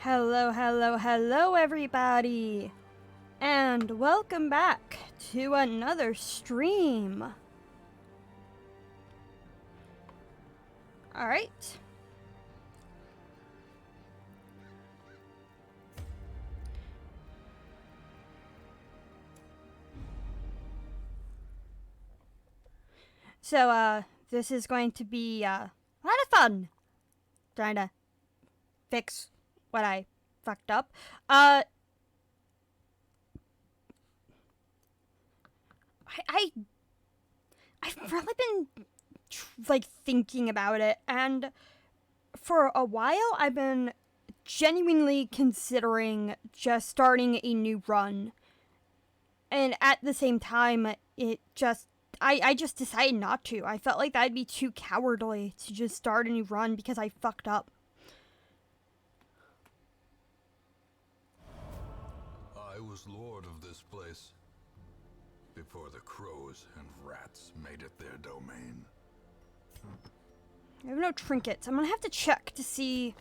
Hello, hello, hello, everybody, and welcome back to another stream. Alright. So, this is going to be, a lot of fun. Trying to fix what I fucked up. I've really been, thinking about it, and for a while, I've been genuinely considering just starting a new run. And at the same time, I just decided not to. I felt like that'd be too cowardly to just start a new run because I fucked up. I was lord of this place before the crows and rats made it their domain. I have no trinkets. I'm gonna have to check to see.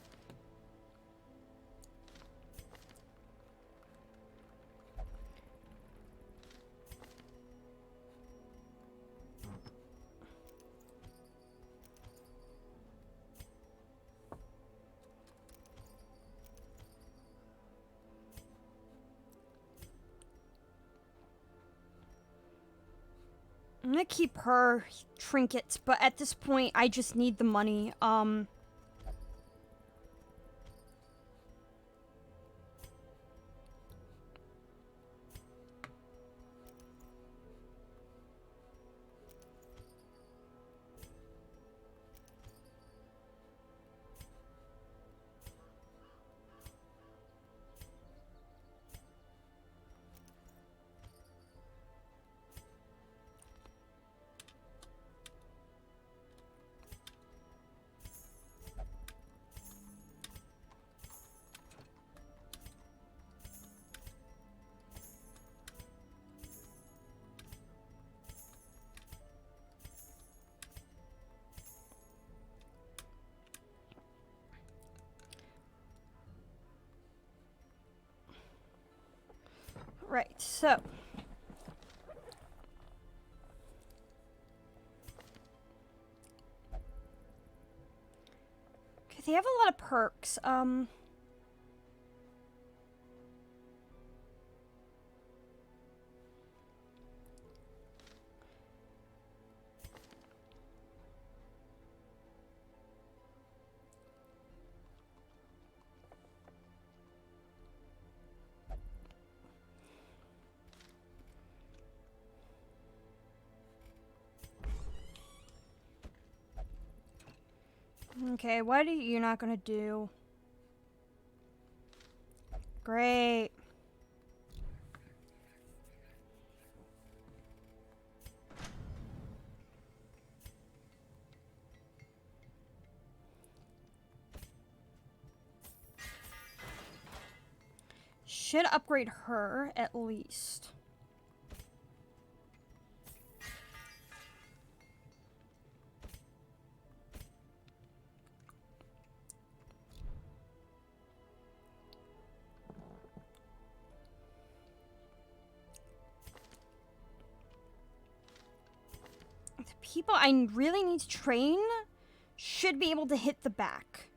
I'm gonna keep her trinkets, but at this point, I just need the money. Right, so. Okay, they have a lot of perks. Okay, what are you not gonna do? Great. Should upgrade her at least. The people I really need to train should be able to hit the back.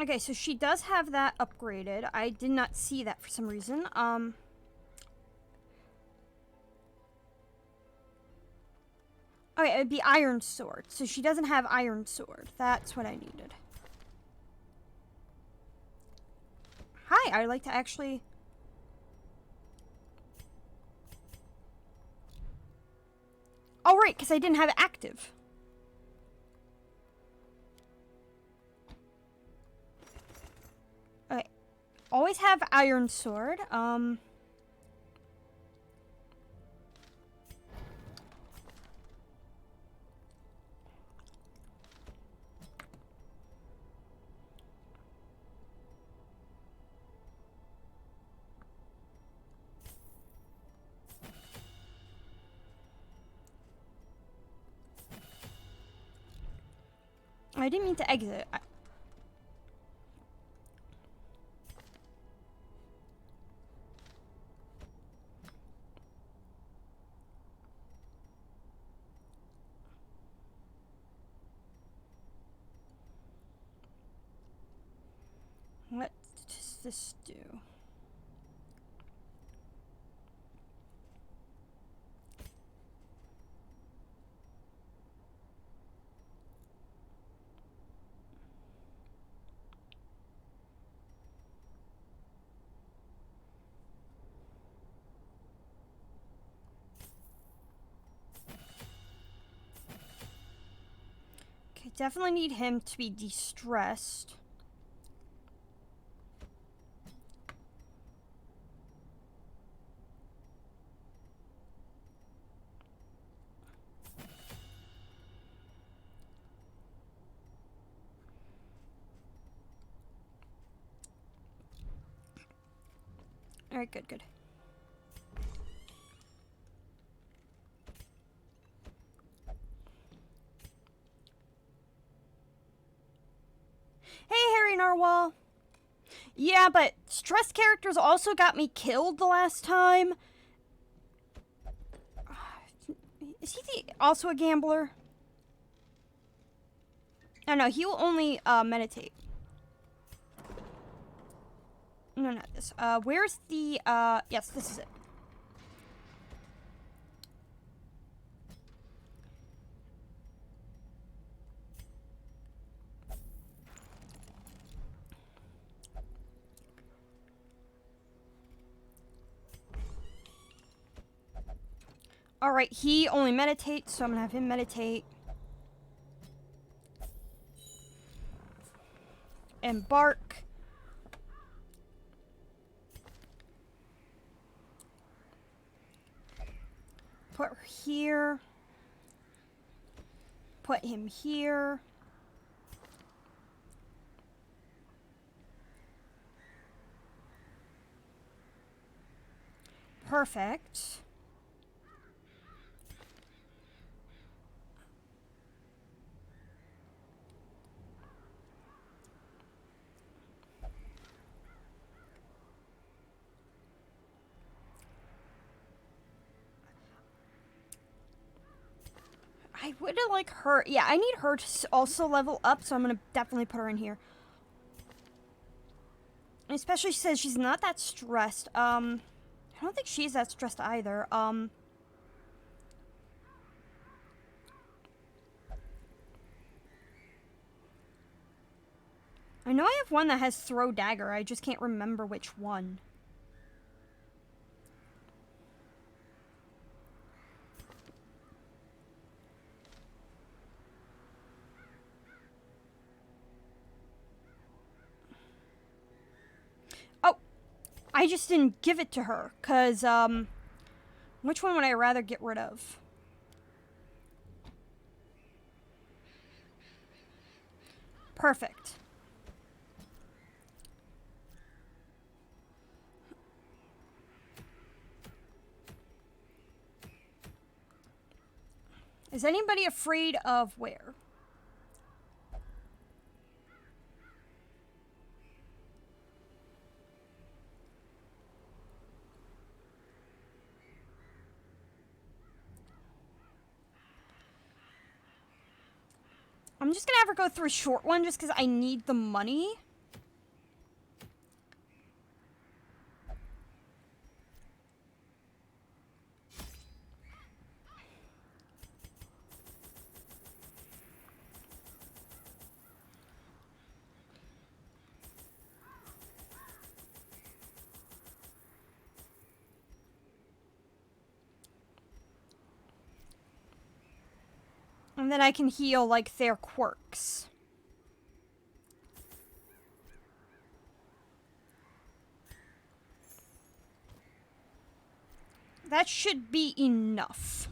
Okay, so she does have that upgraded. I did not see that for some reason. Okay, it'd be Iron Sword. So she doesn't have Iron Sword. That's what I needed. Hi, I'd like to actually... Oh, right, because I didn't have it active. Okay. Always have Iron Sword. I didn't mean to exit. What does this do? Okay, definitely need him to be de-stressed. Alright, good, good. Hey, Harry Narwhal. Yeah, but stress characters also got me killed the last time. Is he also a gambler? No, he will only meditate. No, not this. Where's the, yes, this is it. Alright, he only meditates, so I'm gonna have him meditate. Embark. Put her here. Put him here. Perfect. I would like her. Yeah, I need her to also level up, so I'm gonna definitely put her in here. And especially she says she's not that stressed. I don't think she's that stressed either. I know I have one that has throw dagger. I just can't remember which one. Oh, I just didn't give it to her, cause which one would I rather get rid of? Perfect. Is anybody afraid of where? I'm just gonna have her go through a short one just because I need the money. And then I can heal, like, their quirks. That should be enough.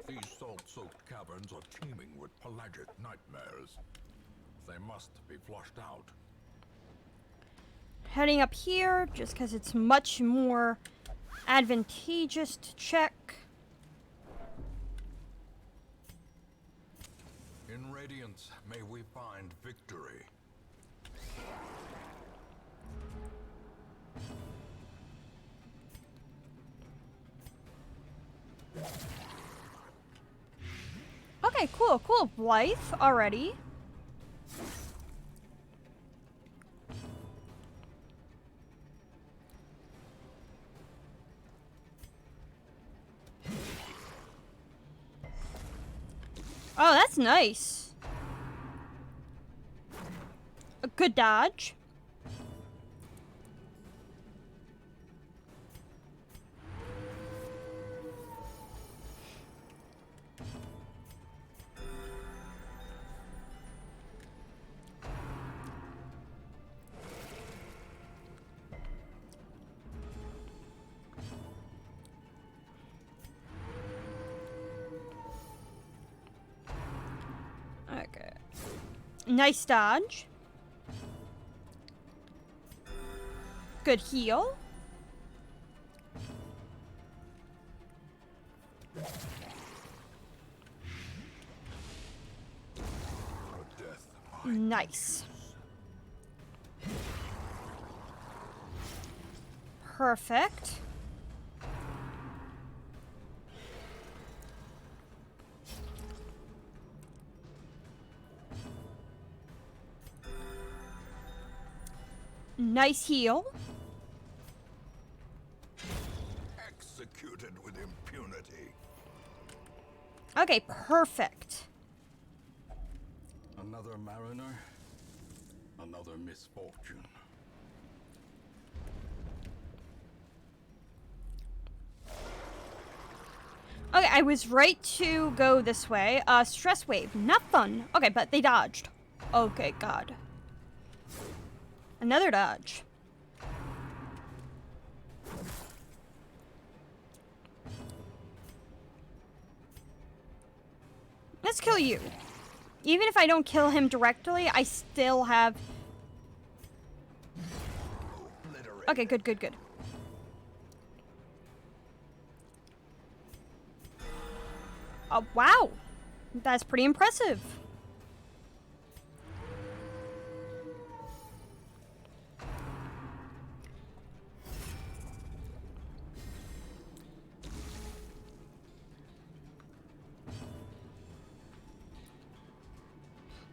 These salt-soaked caverns are teeming with pelagic nightmares. They must be flushed out. Heading up here, just because it's much more advantageous to check. In Radiance, may we find victory. Okay, cool, cool. Blythe already. Oh, that's nice. A good dodge. Okay. Nice dodge. Good heal. Nice. Perfect. Nice heal. Executed with impunity. Okay, perfect. Another mariner, another misfortune. Okay, I was right to go this way. Stress wave. Not fun. Okay, but they dodged. Okay, God. Another dodge. Let's kill you. Even if I don't kill him directly, I still have... Okay, good, good, good. Oh, wow. That's pretty impressive.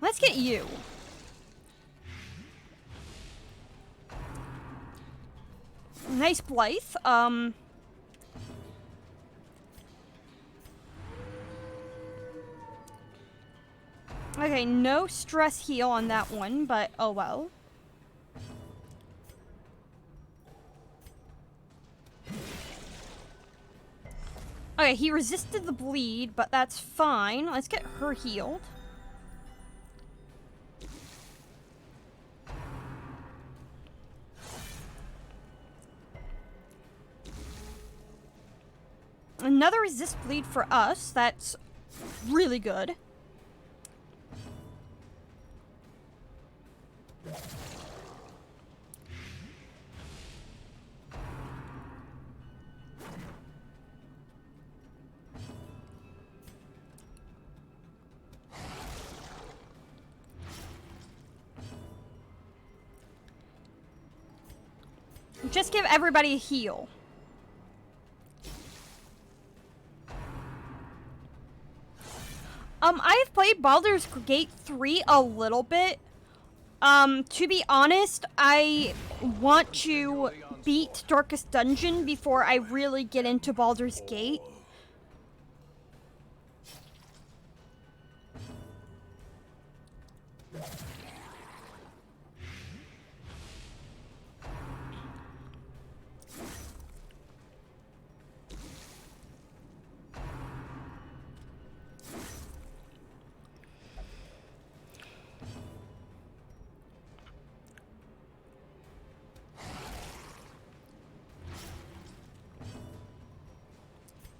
Let's get you. Nice Blythe. Okay, no stress heal on that one, but oh well. Okay, he resisted the bleed, but that's fine. Let's get her healed. Another resist bleed for us. That's really good. Just give everybody a heal. I have played Baldur's Gate 3 a little bit. To be honest, I want to beat Darkest Dungeon before I really get into Baldur's Gate.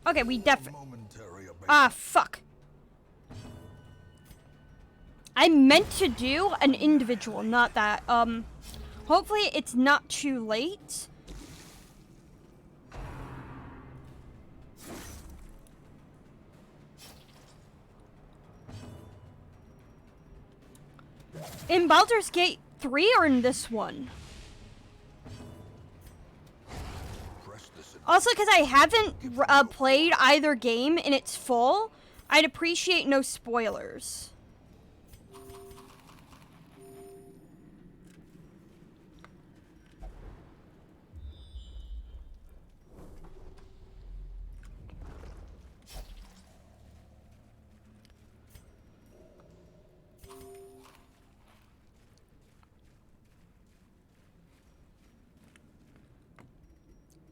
Okay, we Momentary Ah, fuck. I meant to do an individual, not that. Hopefully it's not too late. In Baldur's Gate 3 or in this one? Also, because I haven't played either game in its full, I'd appreciate no spoilers.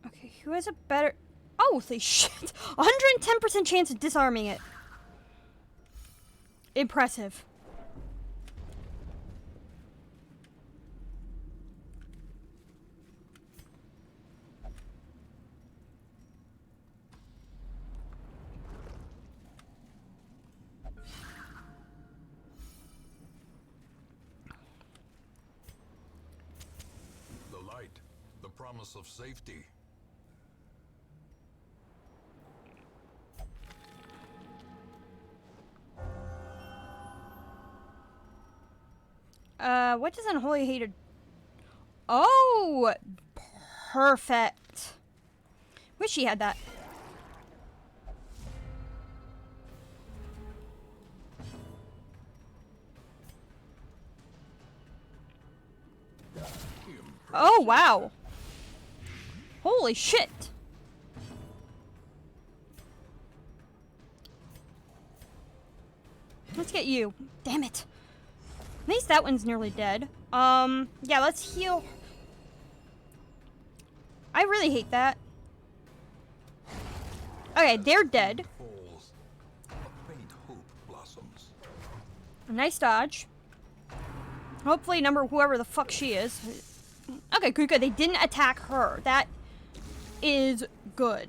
Okay, who has a better... Oh, holy shit! 110% chance of disarming it. Impressive. The light, the promise of safety. What does Unholy Hated... Oh! Perfect. Wish he had that. Oh, wow. Holy shit. Let's get you. Damn it. At least that one's nearly dead. Yeah, let's heal. I really hate that. Okay, they're dead. Falls, a faint hope blossoms. Nice dodge. Hopefully whoever the fuck she is. Okay, good, good. They didn't attack her. That is good.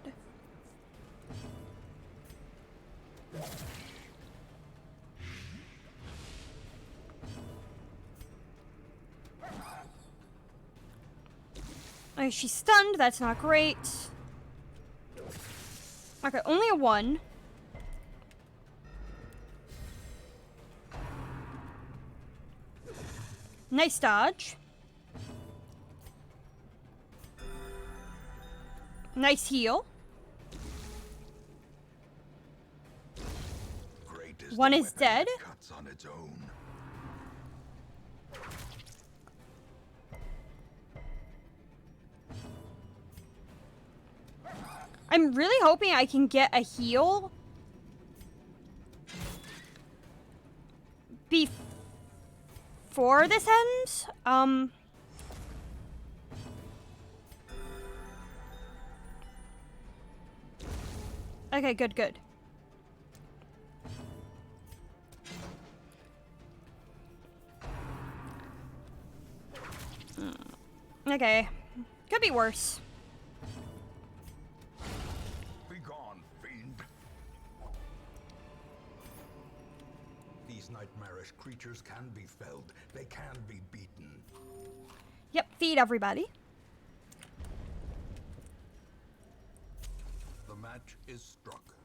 Okay, she's stunned. That's not great. Okay, only a 1. Nice dodge. Nice heal. Great is One the is weapon dead. that cuts on its own. I'm really hoping I can get a heal before this ends. Okay, good, good. Okay. Could be worse. Begone, fiend. These nightmarish creatures can be felled. They can be beaten. Yep, feed everybody. The match is struck.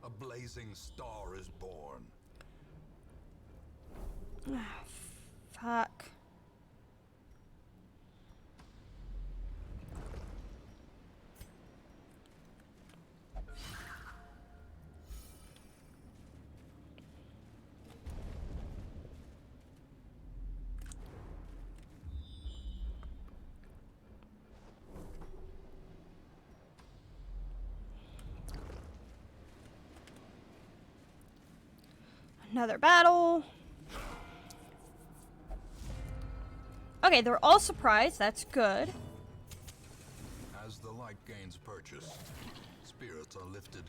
A blazing star is born. Fuck. Another battle. Okay, they're all surprised. That's good. As the light gains purchase, spirits are lifted,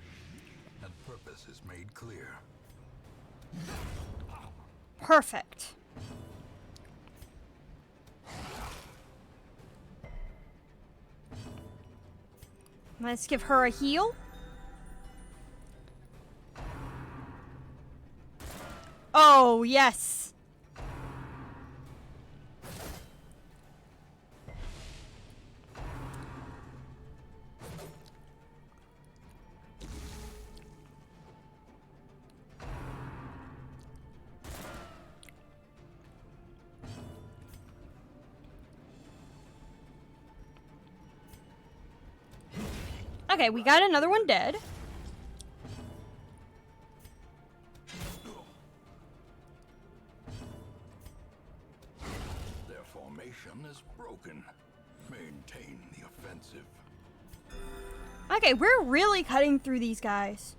and purpose is made clear. Perfect. Let's give her a heal. Oh, yes. Okay, we got another one dead. Their formation is broken. Maintain the offensive. Okay, we're really cutting through these guys.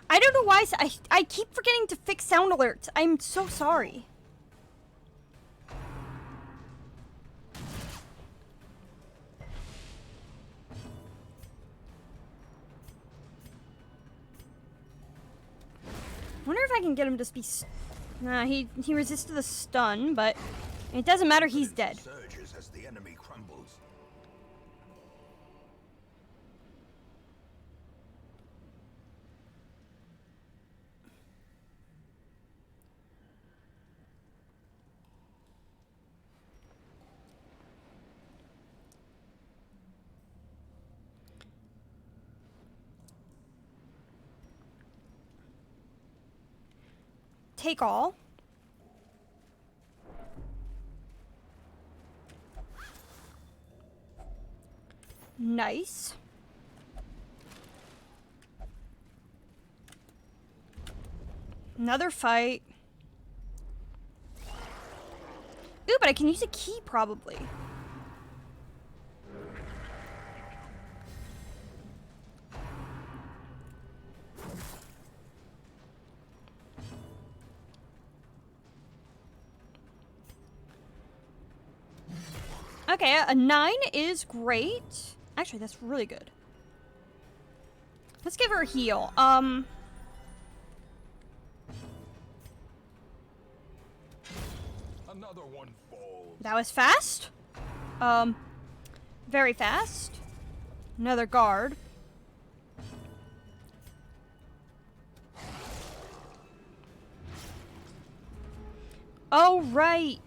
I don't know why I keep forgetting to fix sound alerts. I'm so sorry. Wonder if I can get him to just be. Nah, he resisted the stun, but it doesn't matter. He's dead. Surges as the enemy crumbles. Take all. Nice. Another fight. Ooh, but I can use a key probably. Okay, a 9 is great. Actually, that's really good. Let's give her a heal. Another one falls. That was fast. Very fast. Another guard. Oh, right.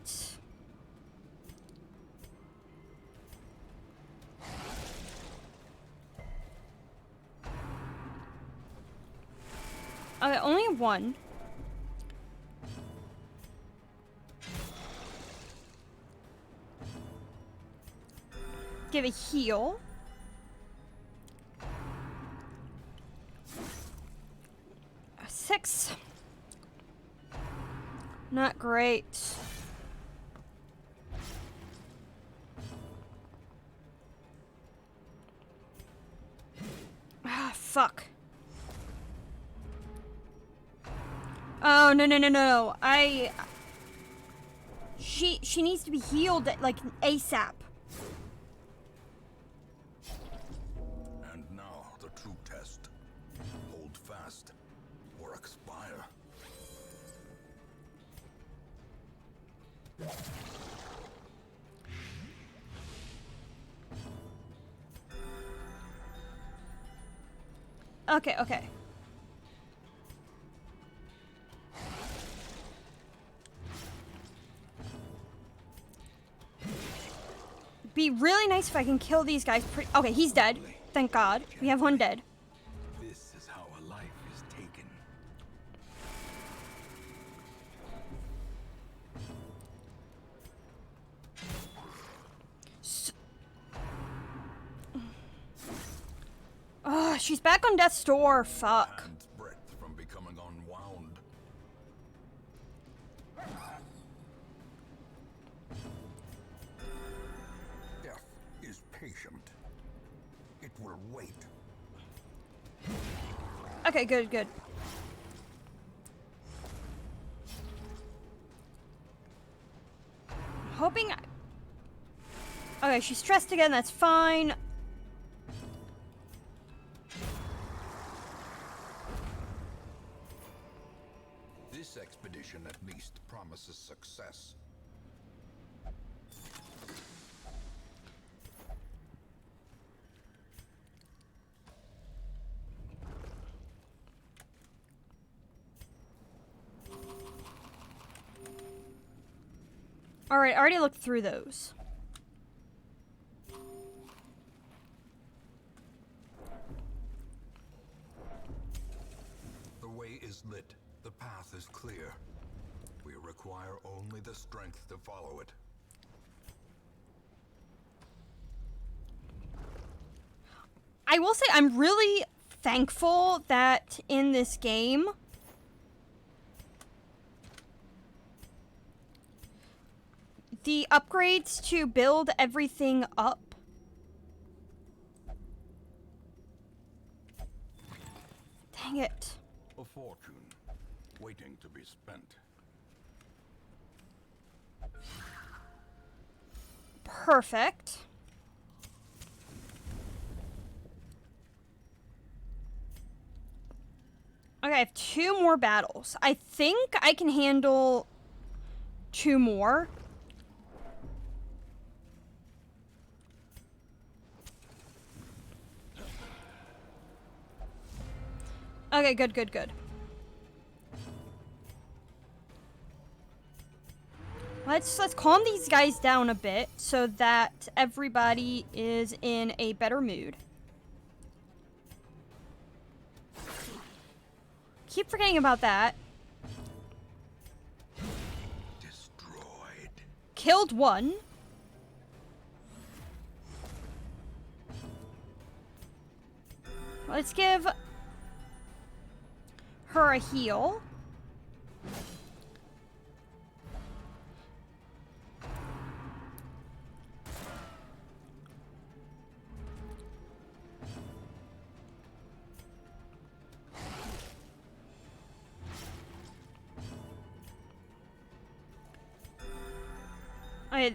Okay, only one. Give a heal. A 6. Not great. Ah, fuck. Oh, no, no, no, no. She needs to be healed, like, ASAP. And now the true test. Hold fast or expire. Okay, okay. Be really nice if I can kill these guys. Okay, he's dead. Thank God. We have one dead. This is how a life is taken. Oh, she's back on death's door. Fuck. Hand's breadth from becoming unwound. Death is patient. It will wait. Okay, good, good. Hoping. Okay, she's stressed again. That's fine. This expedition at least promises success. Alright, I already looked through those. The way is lit. The path is clear. We require only the strength to follow it. I will say I'm really thankful that in this game the upgrades to build everything up dang it. A fortune waiting to be spent. Perfect. Okay, I have 2 more battles. I think I can handle 2 more. Okay, good, good, good. Let's calm these guys down a bit so that everybody is in a better mood. Keep forgetting about that. Destroyed. Killed 1. Let's give her a heal.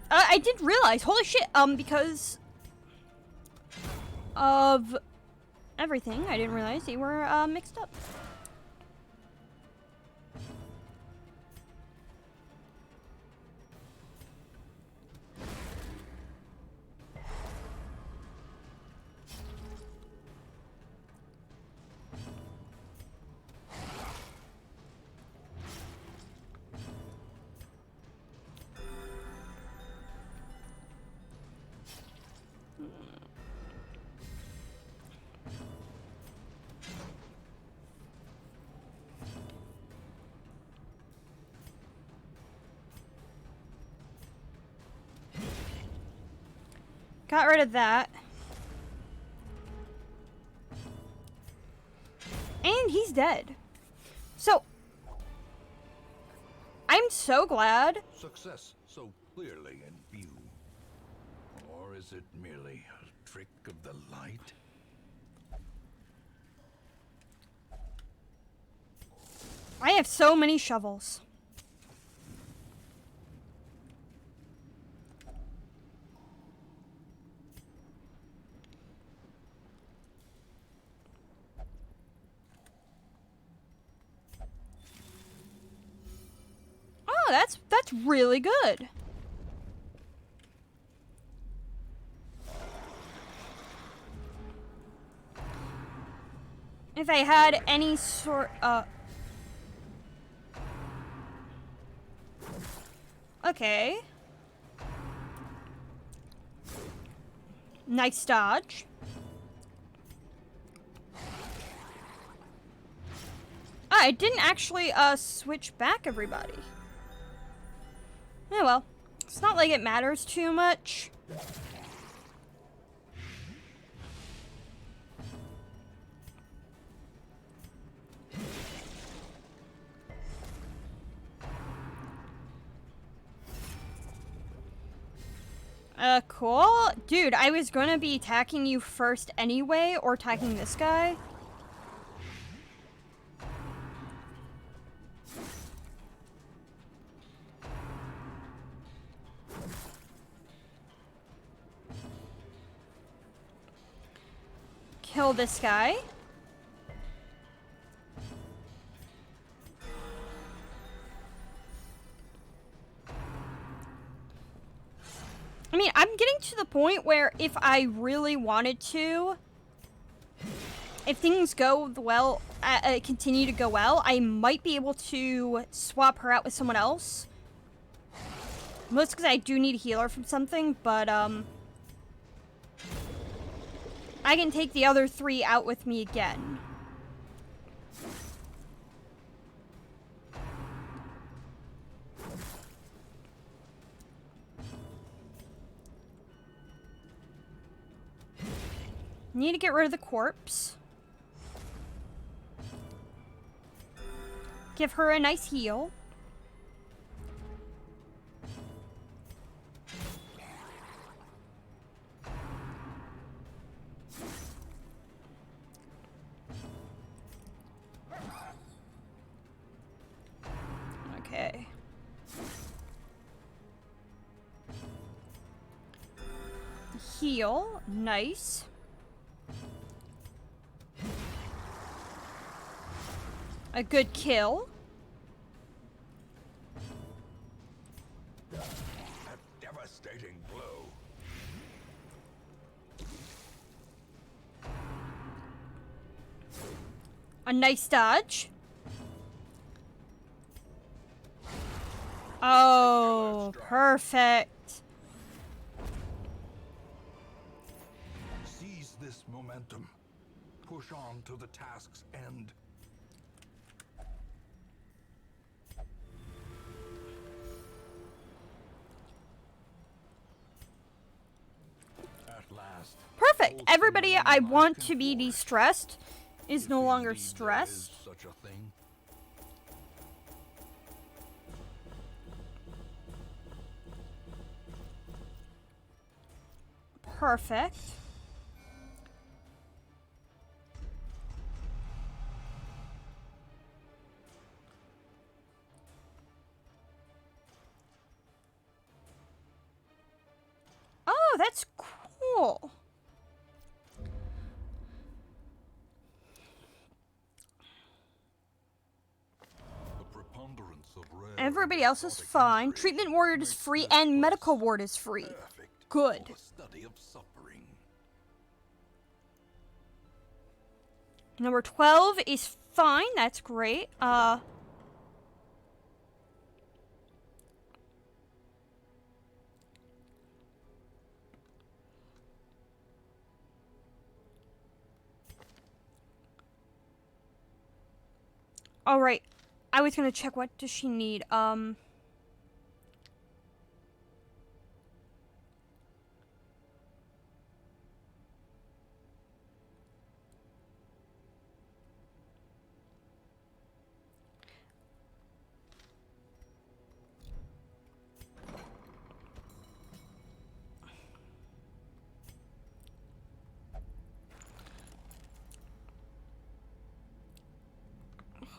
I didn't realize, holy shit, because of everything, I didn't realize they were, mixed up. Got rid of that. And he's dead. So, I'm so glad. Success so clearly in view. Or is it merely a trick of the light? I have so many shovels. Oh, that's really good. If I had any sort okay. Nice dodge. I didn't actually switch back everybody. Oh well. It's not like it matters too much. Cool. Dude, I was gonna be attacking you first anyway, or attacking this guy. Kill this guy. I mean, I'm getting to the point where if I really wanted to, if things go well, continue to go well, I might be able to swap her out with someone else. Mostly because I do need a healer from something, but, I can take the other 3 out with me again. Need to get rid of the corpse. Give her a nice heal. Okay. Heal. Nice. A good kill. A devastating blow. A nice dodge. Oh, perfect. Seize this momentum. Push on to the task's end. At last. Perfect. Old Everybody Sumerian I life want can to be flourish. de-stressed is If no longer indeed there is stressed. such a thing. Perfect. Oh, that's cool. The preponderance of rare Everybody else is exotic fine. entries Treatment ward is makes free this and place medical ward is free. perfect Good. for the study of suffering. Number 12 is fine. That's great. All right. I was going to check what does she need.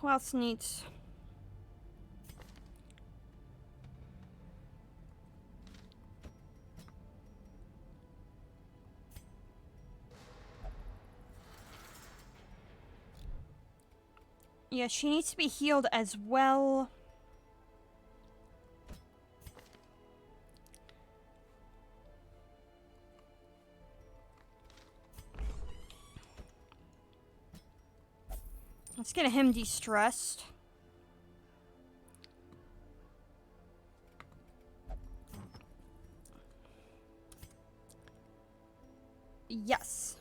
Who else needs? Yeah, she needs to be healed as well. Let's get him de-stressed. Yes.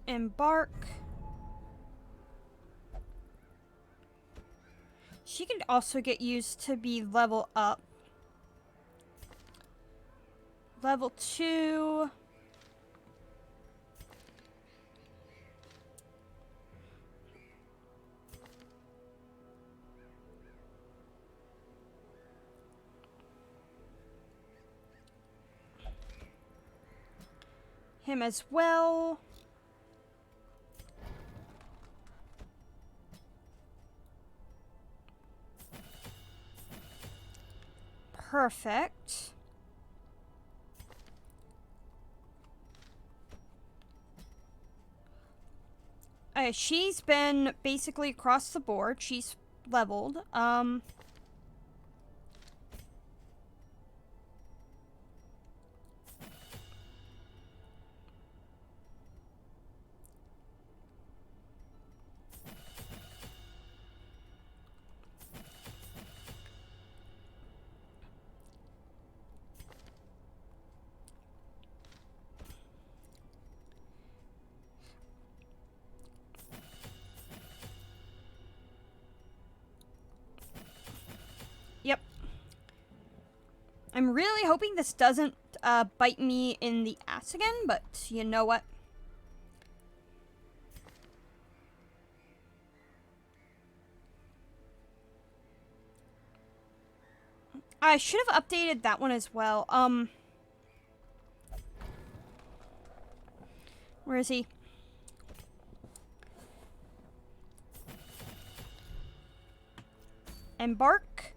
Embark. She could also get used to be level up. Level 2. Him as well. Perfect. She's been basically across the board. She's leveled. I'm really hoping this doesn't bite me in the ass again, but you know what? I should have updated that one as well. Where is he? Embark.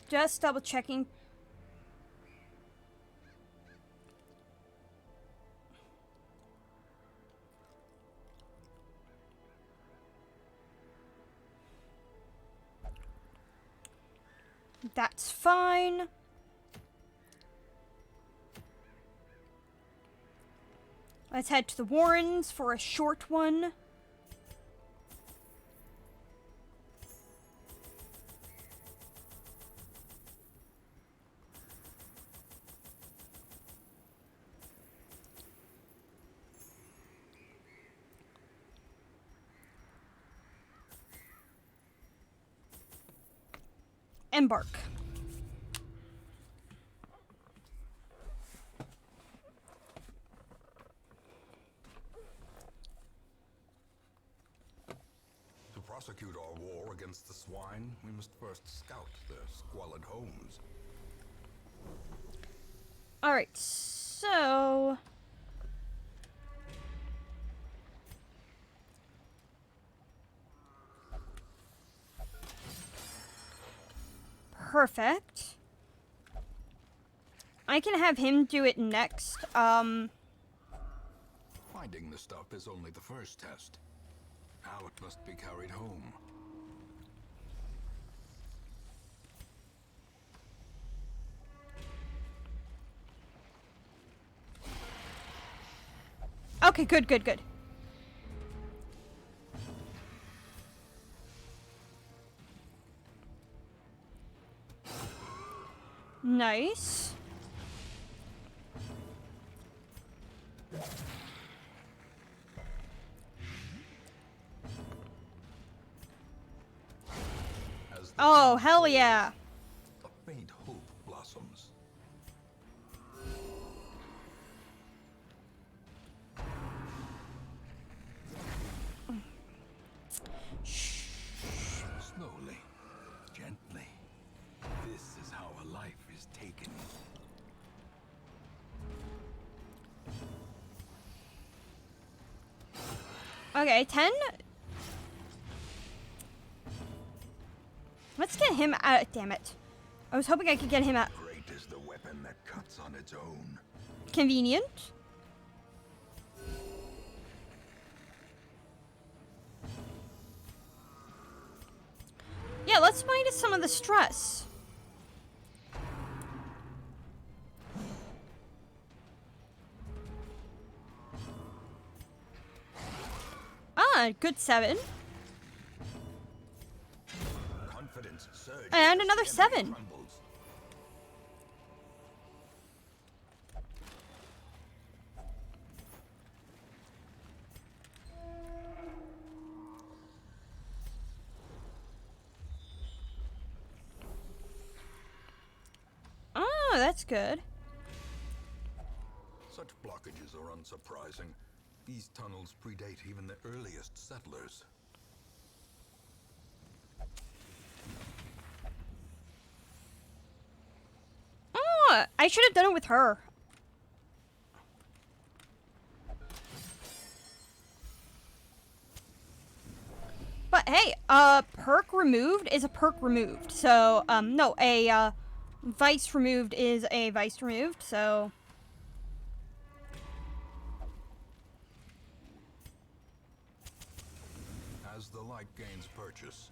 Just double checking. That's fine. Let's head to the Warrens for a short one. Embark. To prosecute our war against the swine, we must first scout their squalid homes. Alright, so... Perfect. I can have him do it next. Finding the stuff is only the first test. Now it must be carried home. Okay, good, good, good. Nice. Oh, hell yeah. A faint hope blossoms. Slowly, gently. This is how a life is taken. Okay, 10. Let's get him out. Damn it. I was hoping I could get him out. Great is the weapon that cuts on its own. Convenient. Yeah, let's minus some of the stress. Ah, good 7. Confidence surges. And another The enemy 7. crumbles. Oh, that's good. Such blockages are unsurprising. These tunnels predate even the earliest settlers. Oh, I should have done it with her. But hey, perk removed is a perk removed. So, no, a, vice removed is a vice removed, so... As the light gains purchase,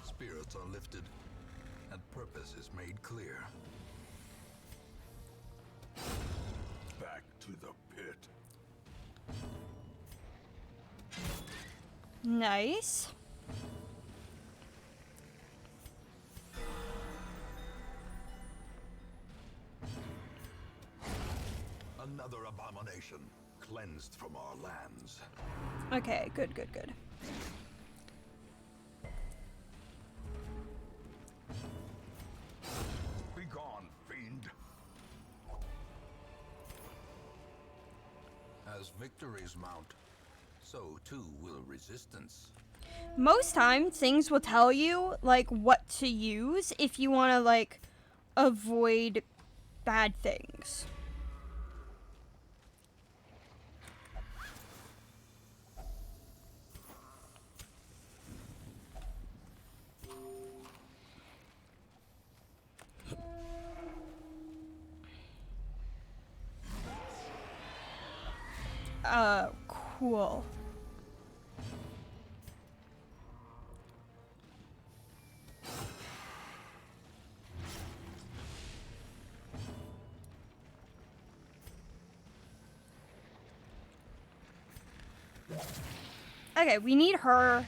spirits are lifted, and purpose is made clear. Back to the pit. Nice. Another abomination, cleansed from our lands. Okay, good, good, good. As victories mount, so too will resistance. Most times, things will tell you, like, what to use if you want to, like, avoid bad things. Cool. Okay, we need her.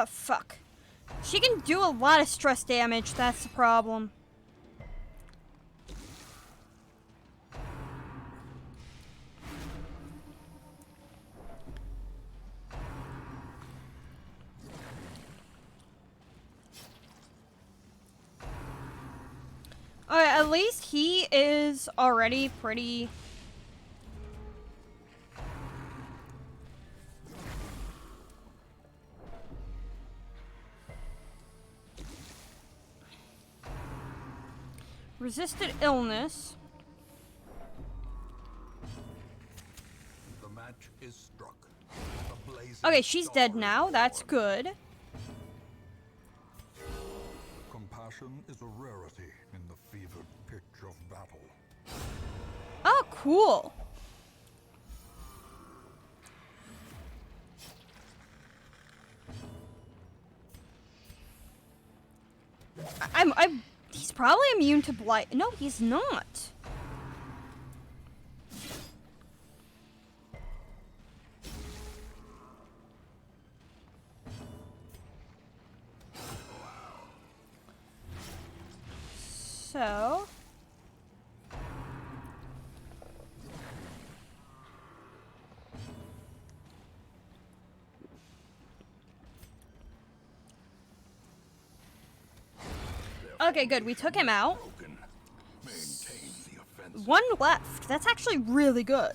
Fuck. She can do a lot of stress damage, that's the problem. At least he is already pretty... resisted illness. The match is struck. The blazing Okay, she's dead star now. is That's born. good. Compassion is a rarity in the fevered pitch of battle. Oh, cool. He's probably immune to blight. No, he's not. So... okay, good. We took him out. Broken. Maintain the offensive. One left. That's actually really good.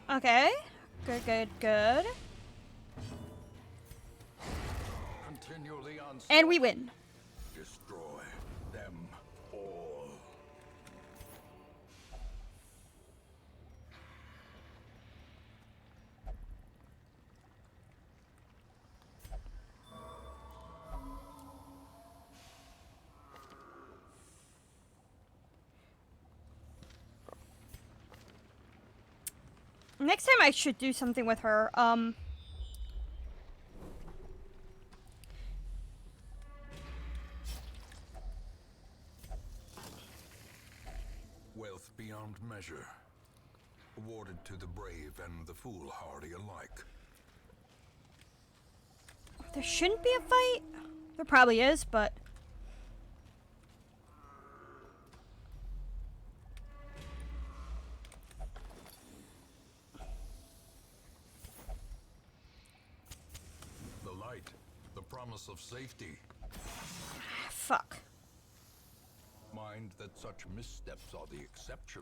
Okay. Good, good, good. Continually on. And we win. Destroy them all. Next time I should do something with her. Wealth beyond measure. Awarded to the brave and the foolhardy alike. There shouldn't be a fight. There probably is, but... The light, the promise of safety. fuck. Mind that such missteps are the exception,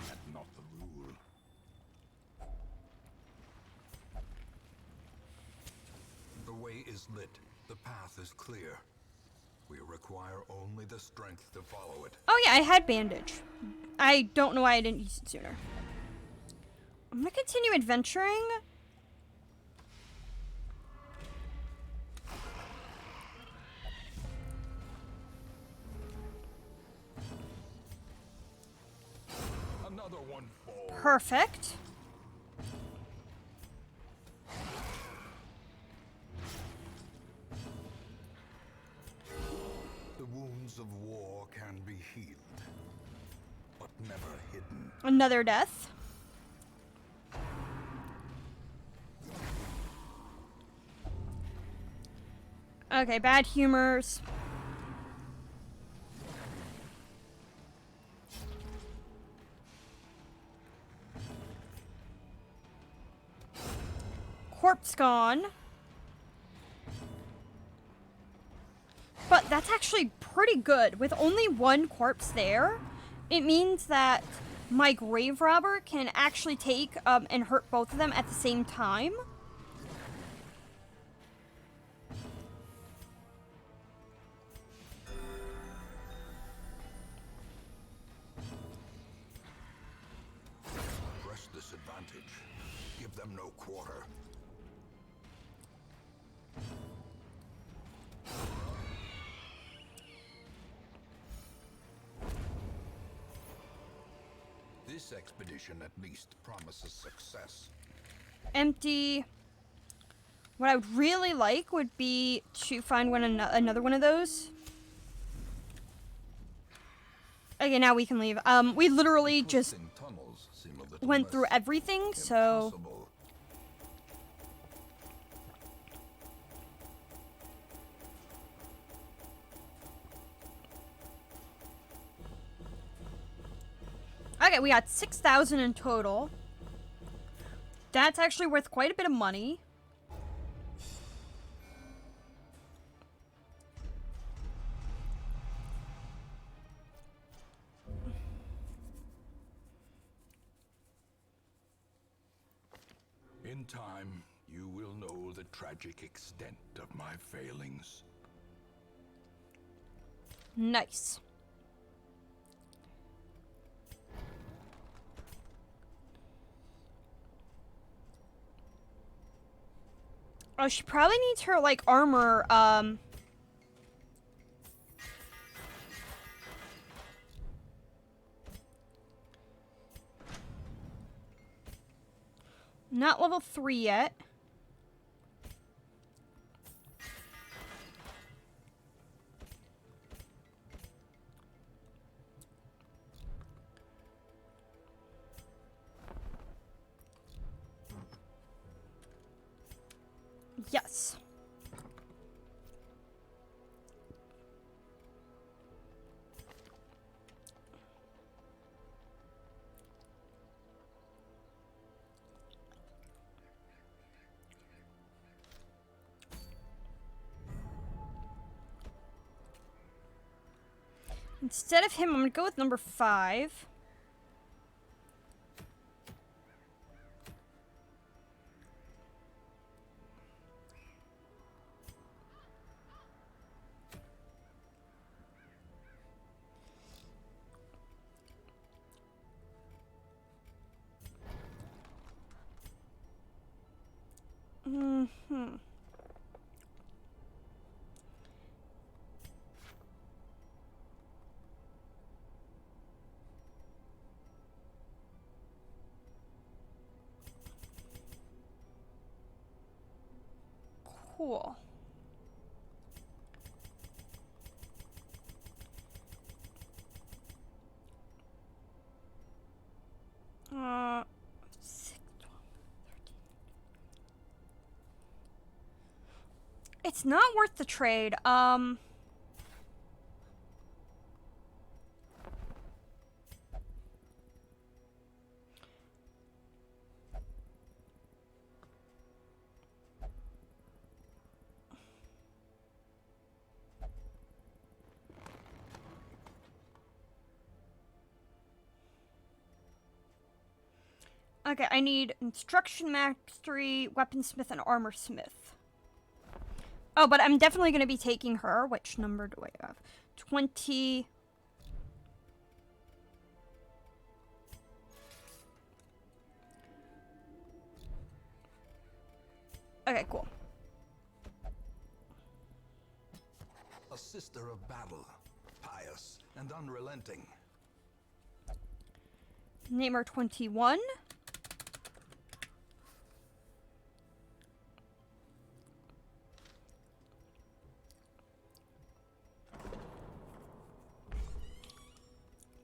and not the rule. The way is lit, the path is clear. We require only the strength to follow it. Oh yeah, I had bandage. I don't know why I didn't use it sooner. I'm gonna continue adventuring. Another one falls. Perfect. The wounds of war can be healed, but never hidden. Another death. Okay, bad humors. Corpse gone. But that's actually pretty good. With only one corpse there, it means that my grave robber can actually take and hurt both of them at the same time. Press this advantage. Give them no quarter. This expedition at least promises success. Empty. What I would really like would be to find another one of those. Okay, now we can leave. We literally just Tunnels seem a little went through less everything, so... impossible. Okay, we got 6,000 in total. That's actually worth quite a bit of money. In time, you will know the tragic extent of my failings. Nice. Oh, she probably needs her, like, armor, not level 3 yet. Yes. Instead of him, I'm gonna go with number 5. Mm-hmm. Cool. Uh, 6, 12, 13. It's not worth the trade. Okay, I need instruction mastery, weaponsmith, and armor smith. Oh, but I'm definitely going to be taking her. Which number do I have? 20. Okay, cool. A sister of battle, pious and unrelenting. Name her 21.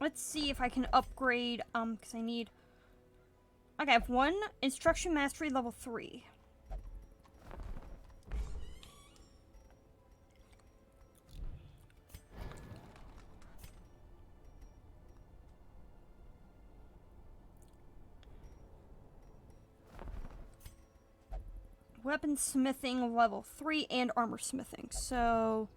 Let's see if I can upgrade, because I need... Okay, I have 1 instruction mastery level 3. weaponsmithing level 3 and armor smithing. So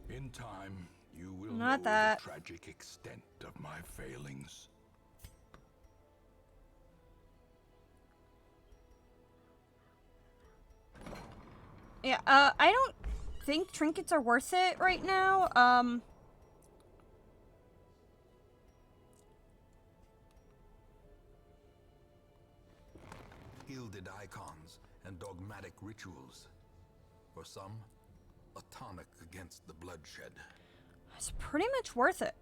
In time, you will Not know that. the tragic extent of my failings. yeah, I don't think trinkets are worth it right now. Gilded icons and dogmatic rituals. For some, a tonic against the bloodshed. It's pretty much worth it.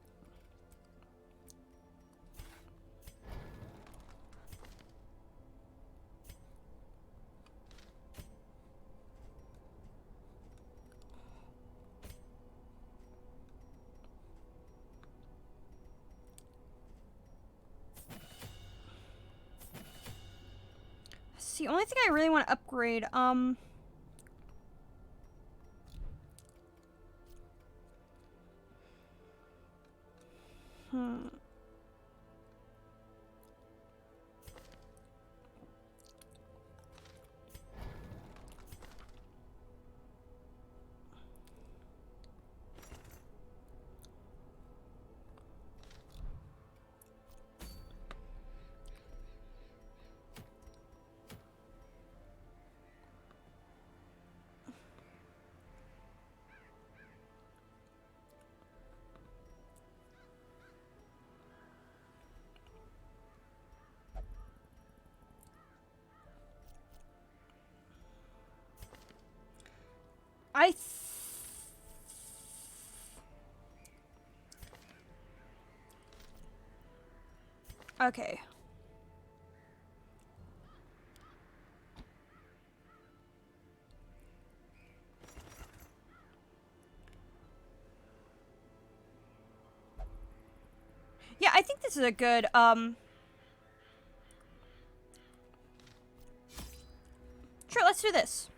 It's the only thing I really want to upgrade. Okay. Yeah, I think this is a good, Sure, let's do this.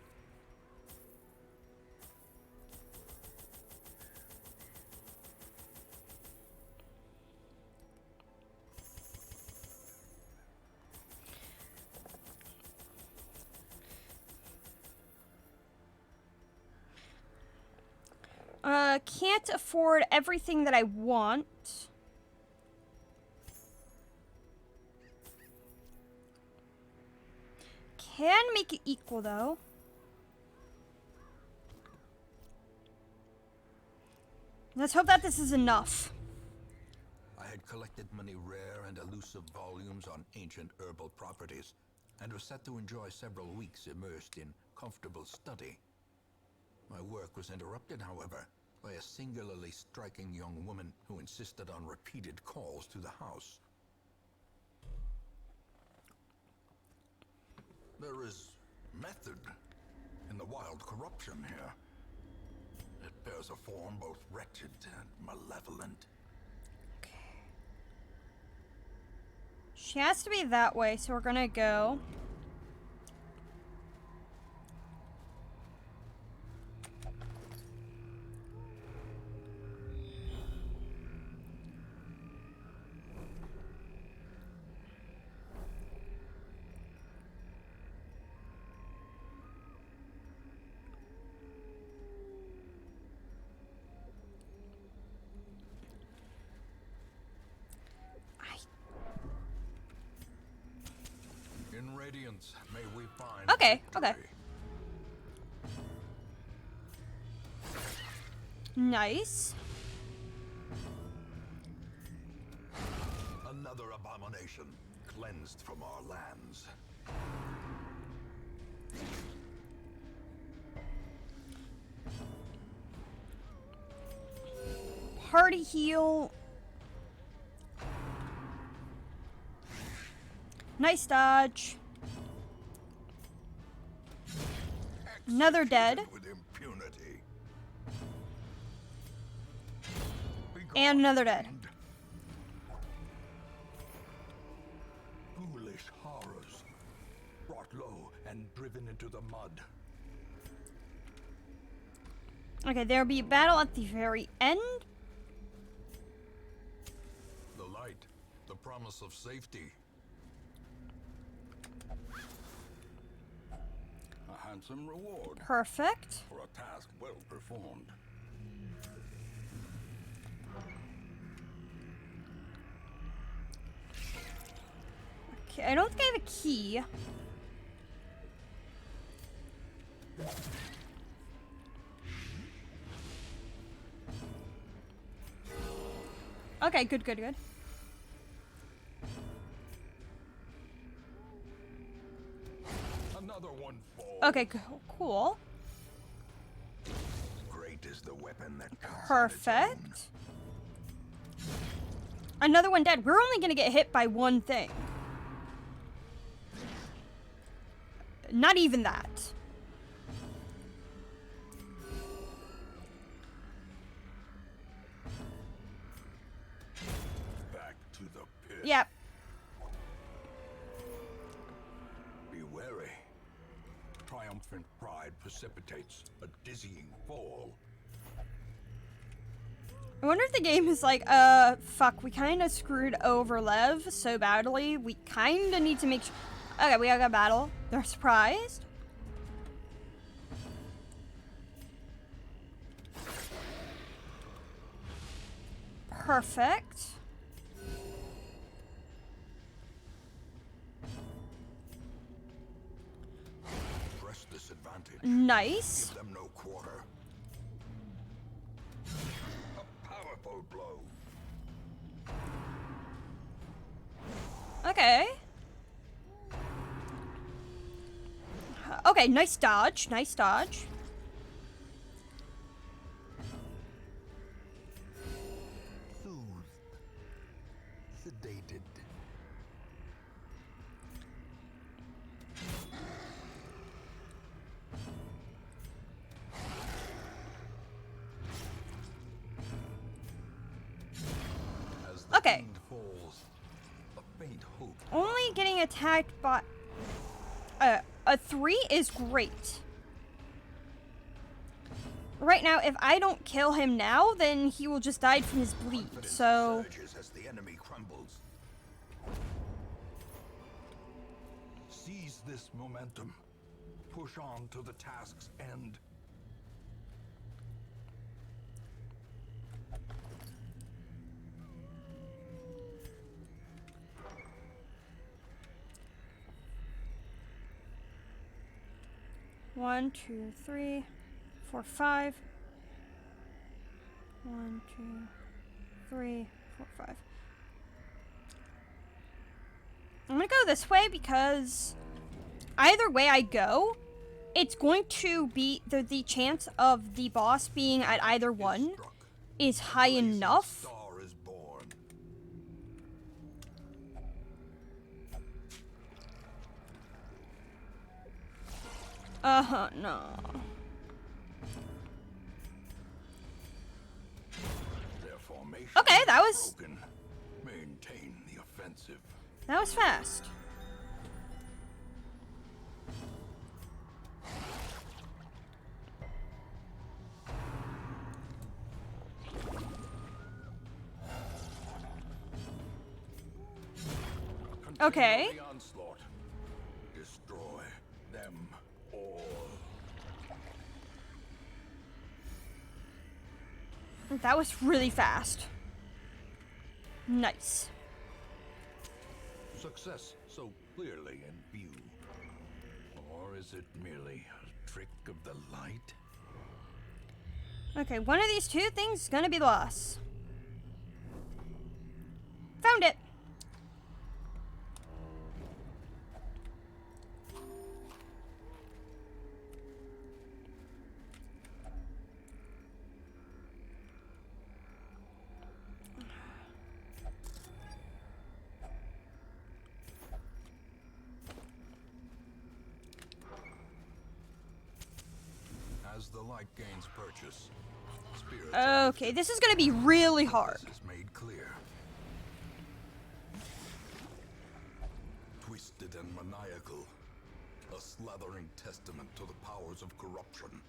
Can't afford everything that I want. Can make it equal, though. Let's hope that this is enough. I had collected many rare and elusive volumes on ancient herbal properties, and was set to enjoy several weeks immersed in comfortable study. My work was interrupted, however, by a singularly striking young woman who insisted on repeated calls to the house. There is method in the wild corruption here. It bears a form both wretched and malevolent. She has to be that way, so we're gonna go. In Radiance, may we find Okay, victory. okay. Nice. Another abomination cleansed from our lands. Party heal. Nice dodge. Another dead. With impunity. And another dead. Begone. Foolish horrors, brought low and driven into the mud. Okay, there'll be a battle at the very end. The light, the promise of safety. A handsome reward Perfect. for a task well performed. Okay, I don't think I have a key. Okay, good, good, good. Another one falls. Okay, cool. Great is the weapon that comes on its own. Perfect. Another one dead. We're only gonna get hit by one thing. Not even that. Back to the pit. Yep. Be wary. Triumphant pride precipitates a dizzying fall. I wonder if the game is like, fuck, we kind of screwed over Lev so badly. We kind of need to make sure. Okay, we got a battle. They're surprised. Perfect. Press this advantage. Nice. Give them no quarter. A powerful blow. Okay. Okay, nice dodge. Nice dodge. Soothed. Sedated. As the Okay. fiend falls, a faint hope. Only getting attacked by a 3 is great. Right now, if I don't kill him now, then he will just die from his bleed. Confidence So, surges as the enemy crumbles. Seize this momentum. Push on to the task's end. one, 2, 3, 4, 5. 1, 2, 3, 4, 5. I'm gonna go this way because either way I go, it's going to be the chance of the boss being at either one Struck. is high Blazing enough. Star is born. No. Their formation Okay, that is was- broken. Maintain the offensive. That was fast. Okay. Continue the onslaught. Destroy them all. That was really fast. Nice. Success so clearly in view. Or is it merely a trick of the light? Okay, one of these two things is gonna be the loss. Found it. As the light gains purchase, spirits Okay, this is gonna be really hard. This is made clear. Twisted and maniacal, a slathering testament to the powers of corruption.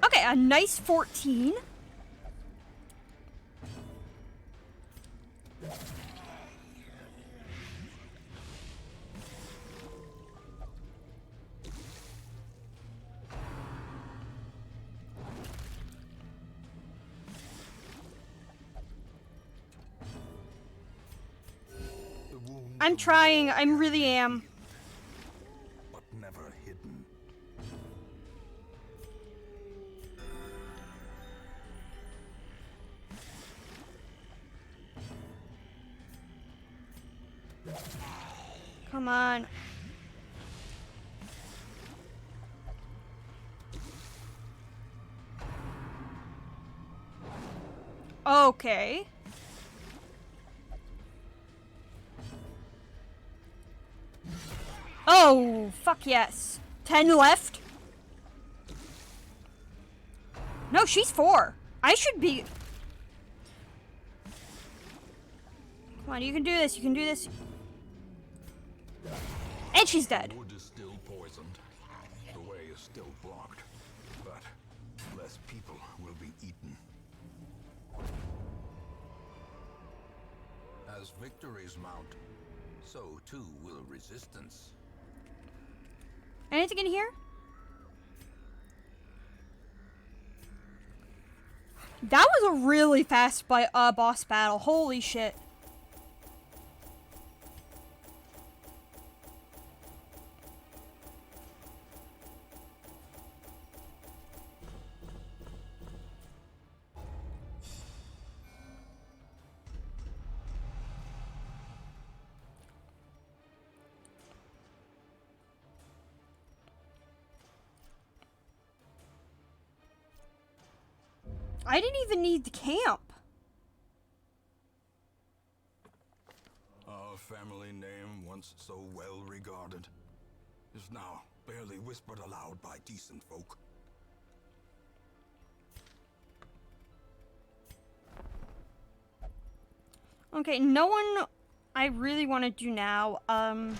Okay, a nice 14. I'm trying, I really am. But never hidden. Come on. Okay. Oh, fuck yes. 10 left. No, she's 4. I should be... Come on, you can do this, you can do this. And she's dead. Wood is still poisoned. The way is still blocked. But less people will be eaten. As victories mount, so too will resistance. Anything in here? That was a really fast boss battle. Holy shit. I didn't even need the camp. Our family name, once so well regarded, is now barely whispered aloud by decent folk. Okay, no one I really want to do now. I'm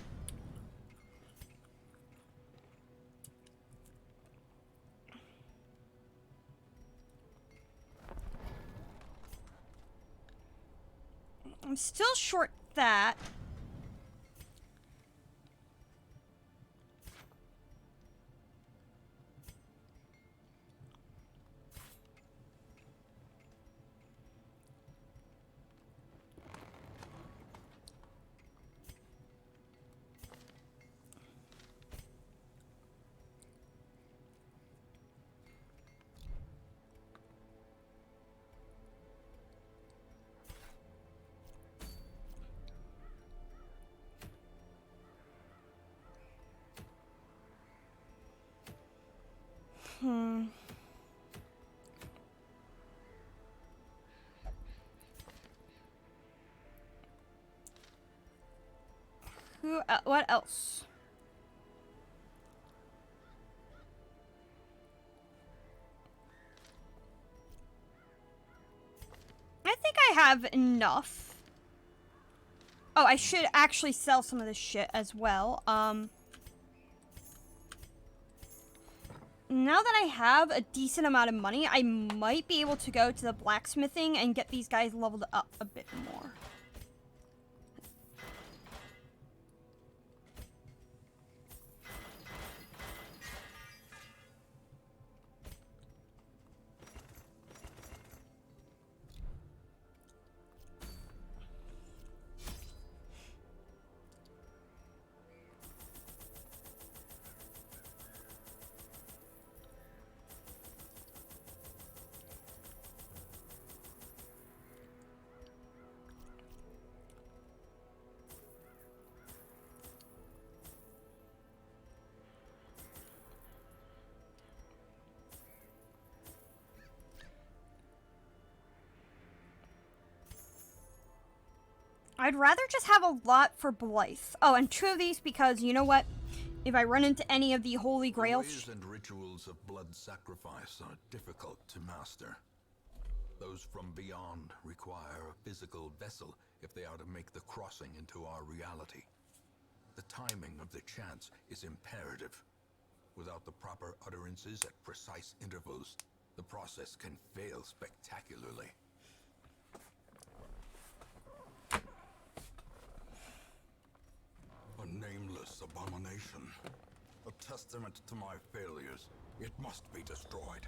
still short that. What else? I think I have enough. Oh, I should actually sell some of this shit as well. Now that I have a decent amount of money, I might be able to go to the blacksmithing and get these guys leveled up a bit more. I'd rather just have a lot for Blythe. Oh, and 2 of these because, you know what? If I run into any of the Holy Grail... The ways and rituals of blood sacrifice are difficult to master. Those from beyond require a physical vessel if they are to make the crossing into our reality. The timing of the chants is imperative. without the proper utterances at precise intervals, the process can fail spectacularly. A nameless abomination. A testament to my failures. It must be destroyed.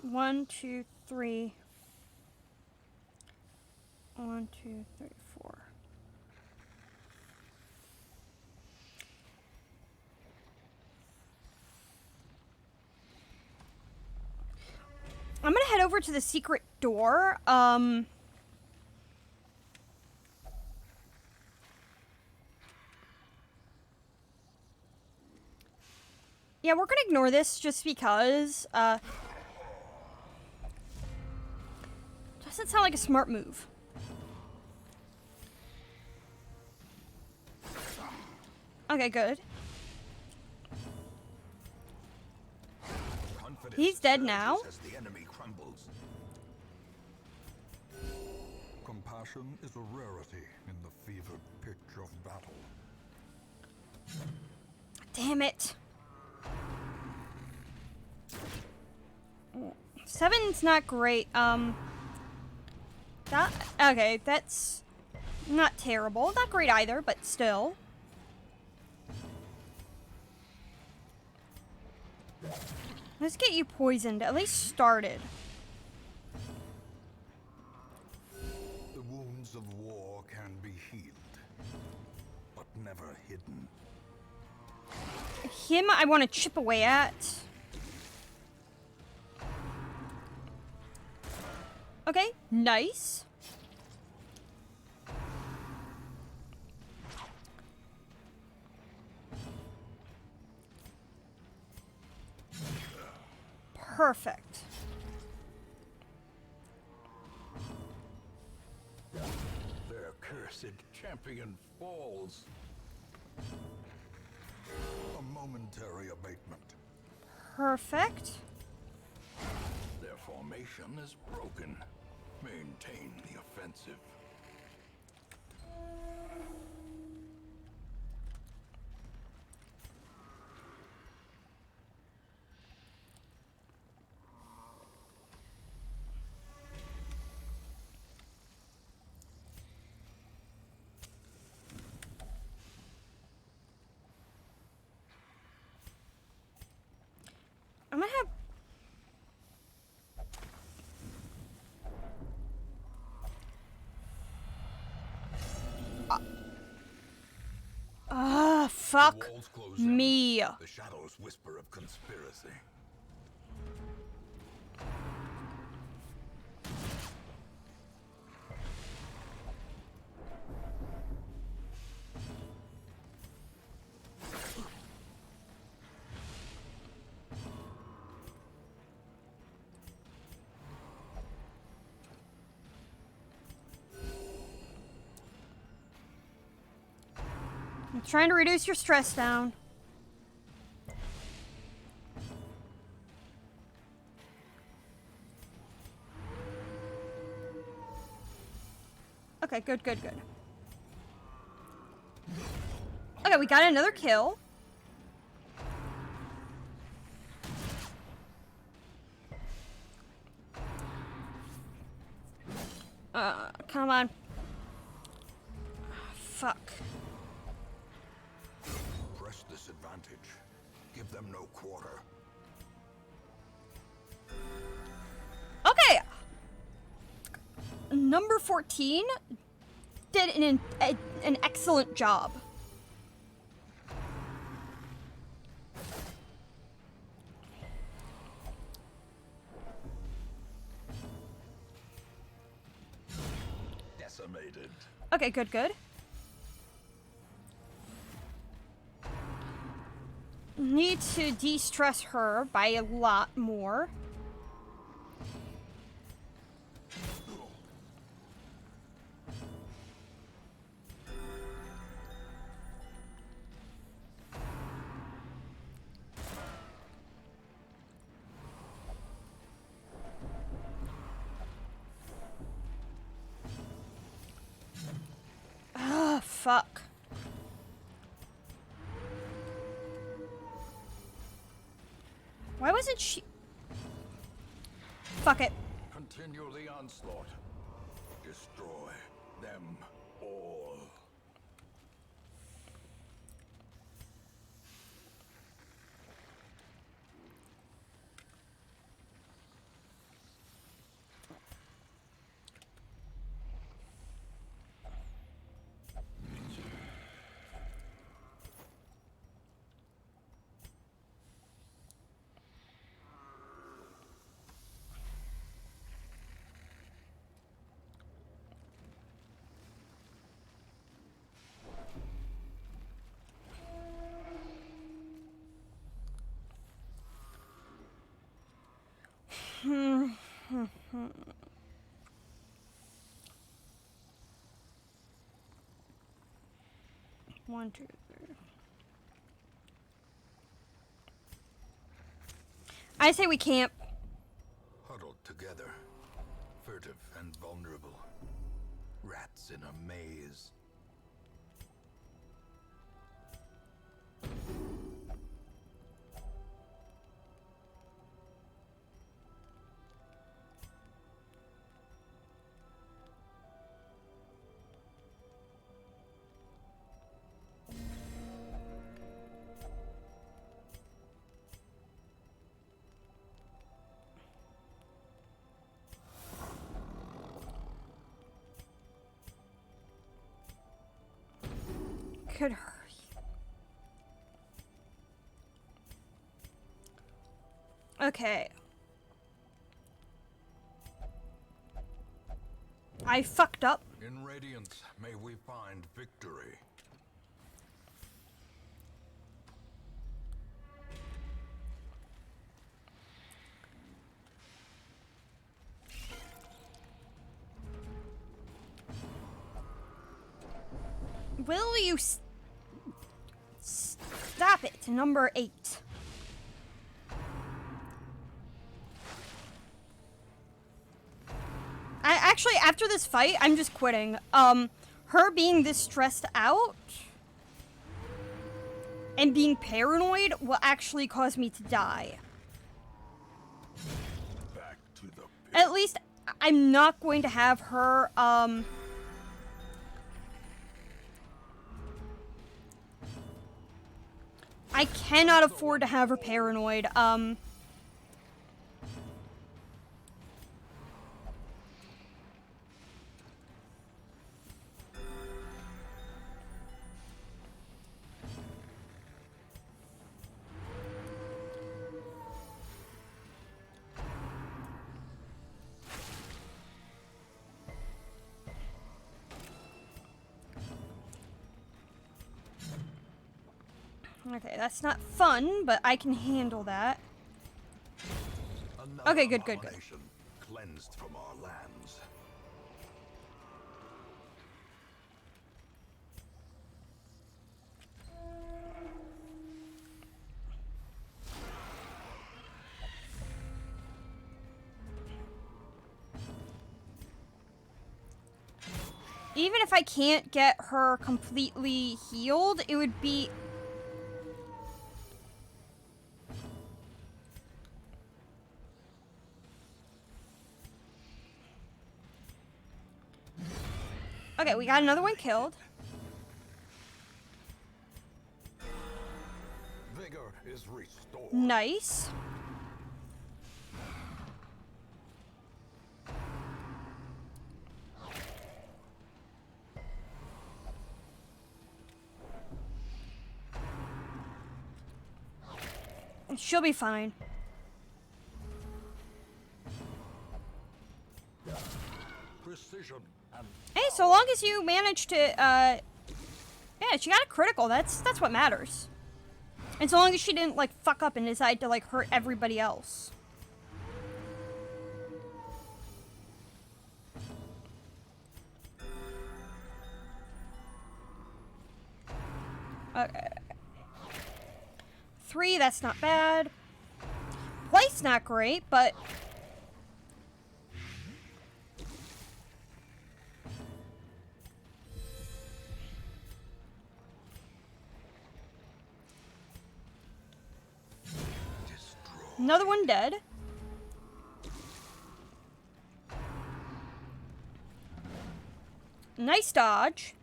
One, two, three. 1, 2, 3, 4. I'm gonna head over to the secret door. Yeah, we're gonna ignore this just because, doesn't sound like a smart move. Okay, good. Confidence He's dead surges now. as the enemy crumbles. Compassion is a rarity in the fevered pitch of battle. Damn it. 7's not great. Okay, that's not terrible. Not great either, but still. Let's get you poisoned, at least started. The wounds of war can be healed, but never hidden. Him, I want to chip away at. Okay, nice. Perfect. Their cursed champion falls. A momentary abatement. Perfect. Their formation is broken. Maintain the offensive. I'm gonna have... fuck The walls close in. me. The shadows whisper of conspiracy. I'm trying to reduce your stress down. Okay, good, good, good. Okay, we got another kill. Come on. Fuck. Press this advantage. Give them no quarter. Okay. Number 14 did an excellent job. Decimated. Okay, good, good. Need to de-stress her by a lot more. Why wasn't she? Fuck it. Continue the onslaught. Destroy them all. One, two, three. I say we camp. Huddled together, furtive and vulnerable. Rats in a maze. Could hurry. Okay. I fucked up. In Radiance, may we find victory. Will you stop it? Number 8. Actually, after this fight, I'm just quitting. Her being this stressed out and being paranoid will actually cause me to die. Back to the pit. At least I'm not going to have her, I cannot afford to have her paranoid. Okay, that's not fun, but I can handle that. Another Okay, good. abomination cleansed from our lands. Even if I can't get her completely healed, it would be... Okay, we got another one killed. Vigor is restored. Nice. She'll be fine. Precision and Hey, so long as you manage to, yeah, she got a critical. That's what matters. And so long as she didn't, like, fuck up and decide to, like, hurt everybody else. Okay. 3, that's not bad. Place not great, but... Another one dead. Nice dodge.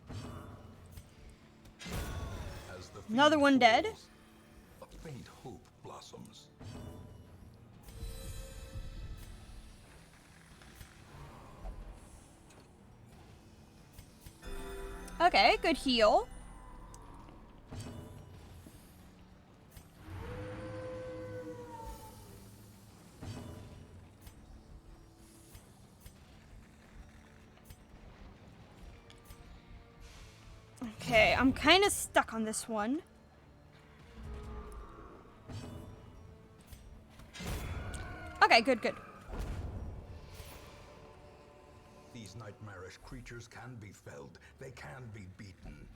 As the Another field one dead. falls, a faint hope blossoms. Okay, good heal. Okay, I'm kind of stuck on this one. Okay, good, good. These nightmarish creatures can be felled. They can be beaten.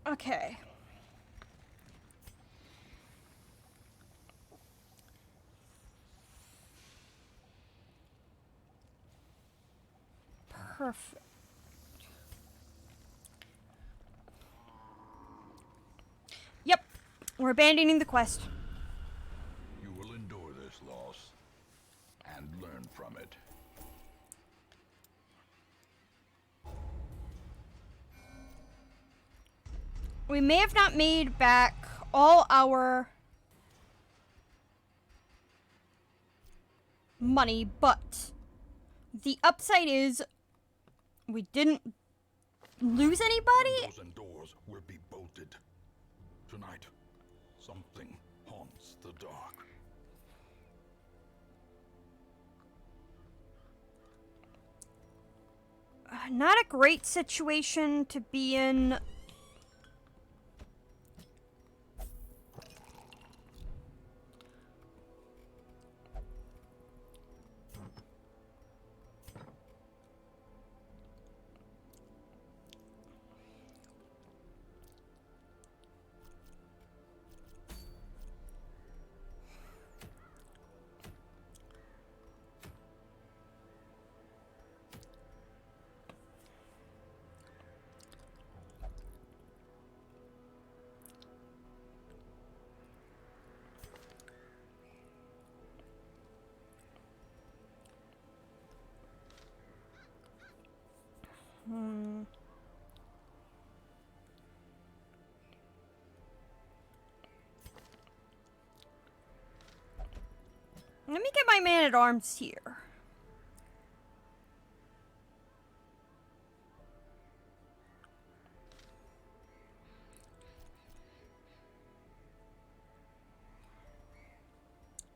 Okay. Perfect. Yep, we're abandoning the quest. You will endure this loss and learn from it. We may have not made back all our money, but the upside is we didn't lose anybody. Windows and doors will be bolted. Tonight, something haunts the dark. Not a great situation to be in. Let me get my man-at-arms here.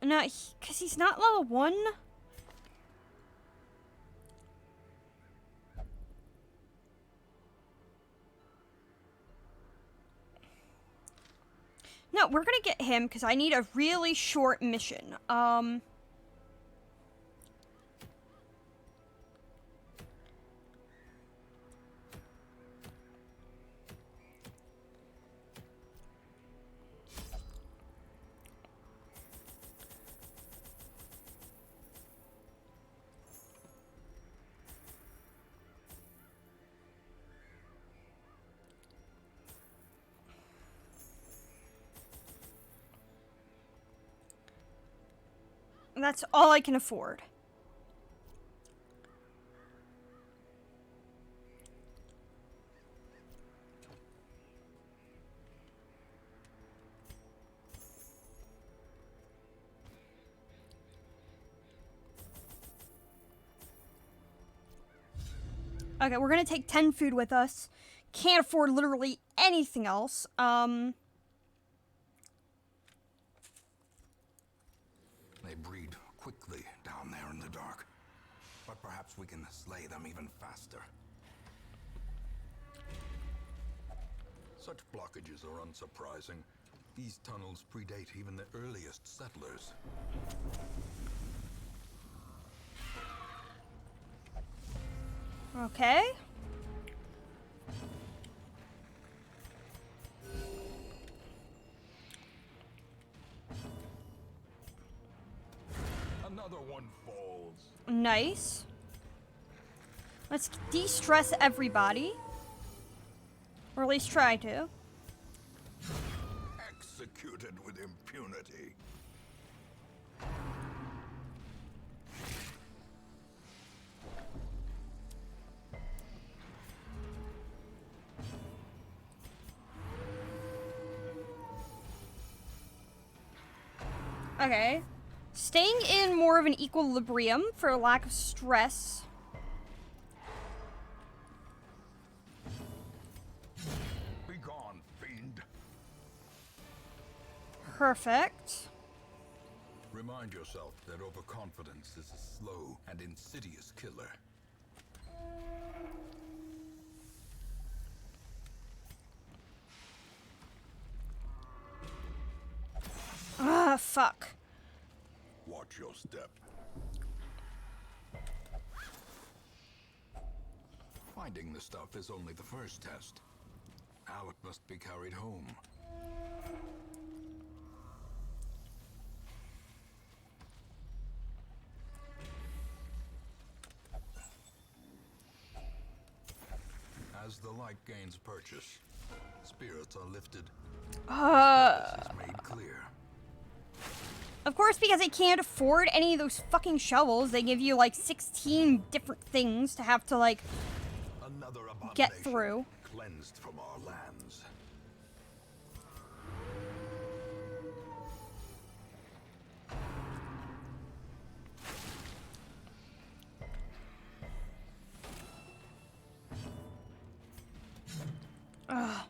No, because he's not level 1. No, we're gonna get him because I need a really short mission. That's all I can afford. Okay, we're gonna take 10 food with us. Can't afford literally anything else. They breed quickly down there in the dark. But perhaps we can slay them even faster. Such blockages are unsurprising. These tunnels predate even the earliest settlers. Okay. Another one falls. Nice. Let's de-stress everybody. Or at least try to. Executed with impunity. Okay. Staying in more of an equilibrium for lack of stress. Be gone, fiend. Perfect. Remind yourself that overconfidence is a slow and insidious killer. Ah, fuck. Watch your step. Finding the stuff is only the first test. Now it must be carried home. As the light gains purchase, spirits are lifted. Purpose is made clear. Of course, because I can't afford any of those fucking shovels, they give you like 16 different things to have to like Another get abomination through. cleansed from our lands. Ugh.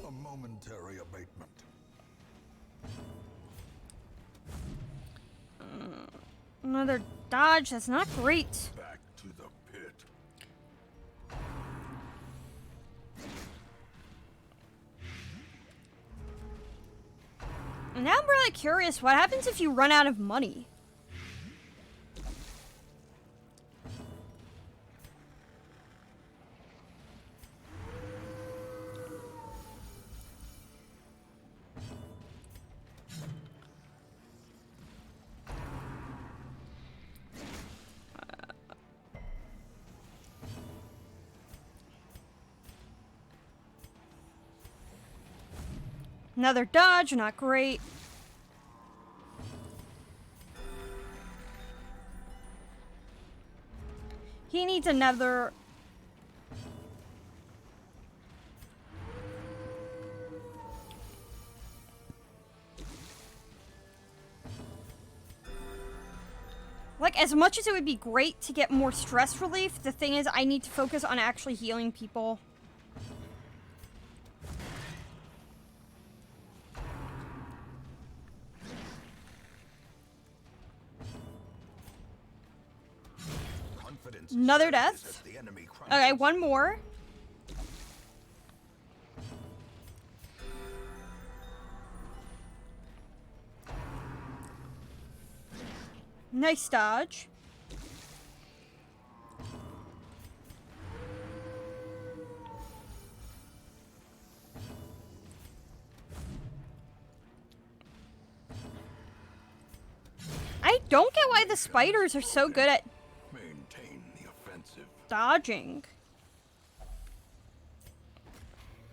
A momentary abatement. Another dodge, that's not great. Back to the pit. Now I'm really curious, what happens if you run out of money? Another dodge, not great. He needs another... Like, as much as it would be great to get more stress relief, the thing is I need to focus on actually healing people. Confidence Another surges death. as the enemy Okay, crumbles. one more. Nice dodge. I don't get why the spiders are so good at Maintain the offensive. dodging.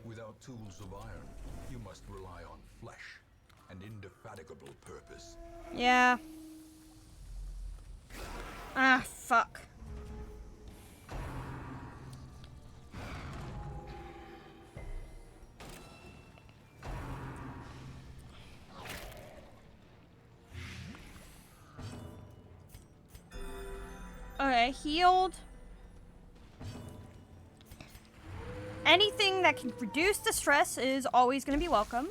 Without tools of iron, you must rely on flesh and indefatigable purpose. Yeah. Ah, fuck. Okay, healed. Anything that can reduce the stress is always going to be welcome.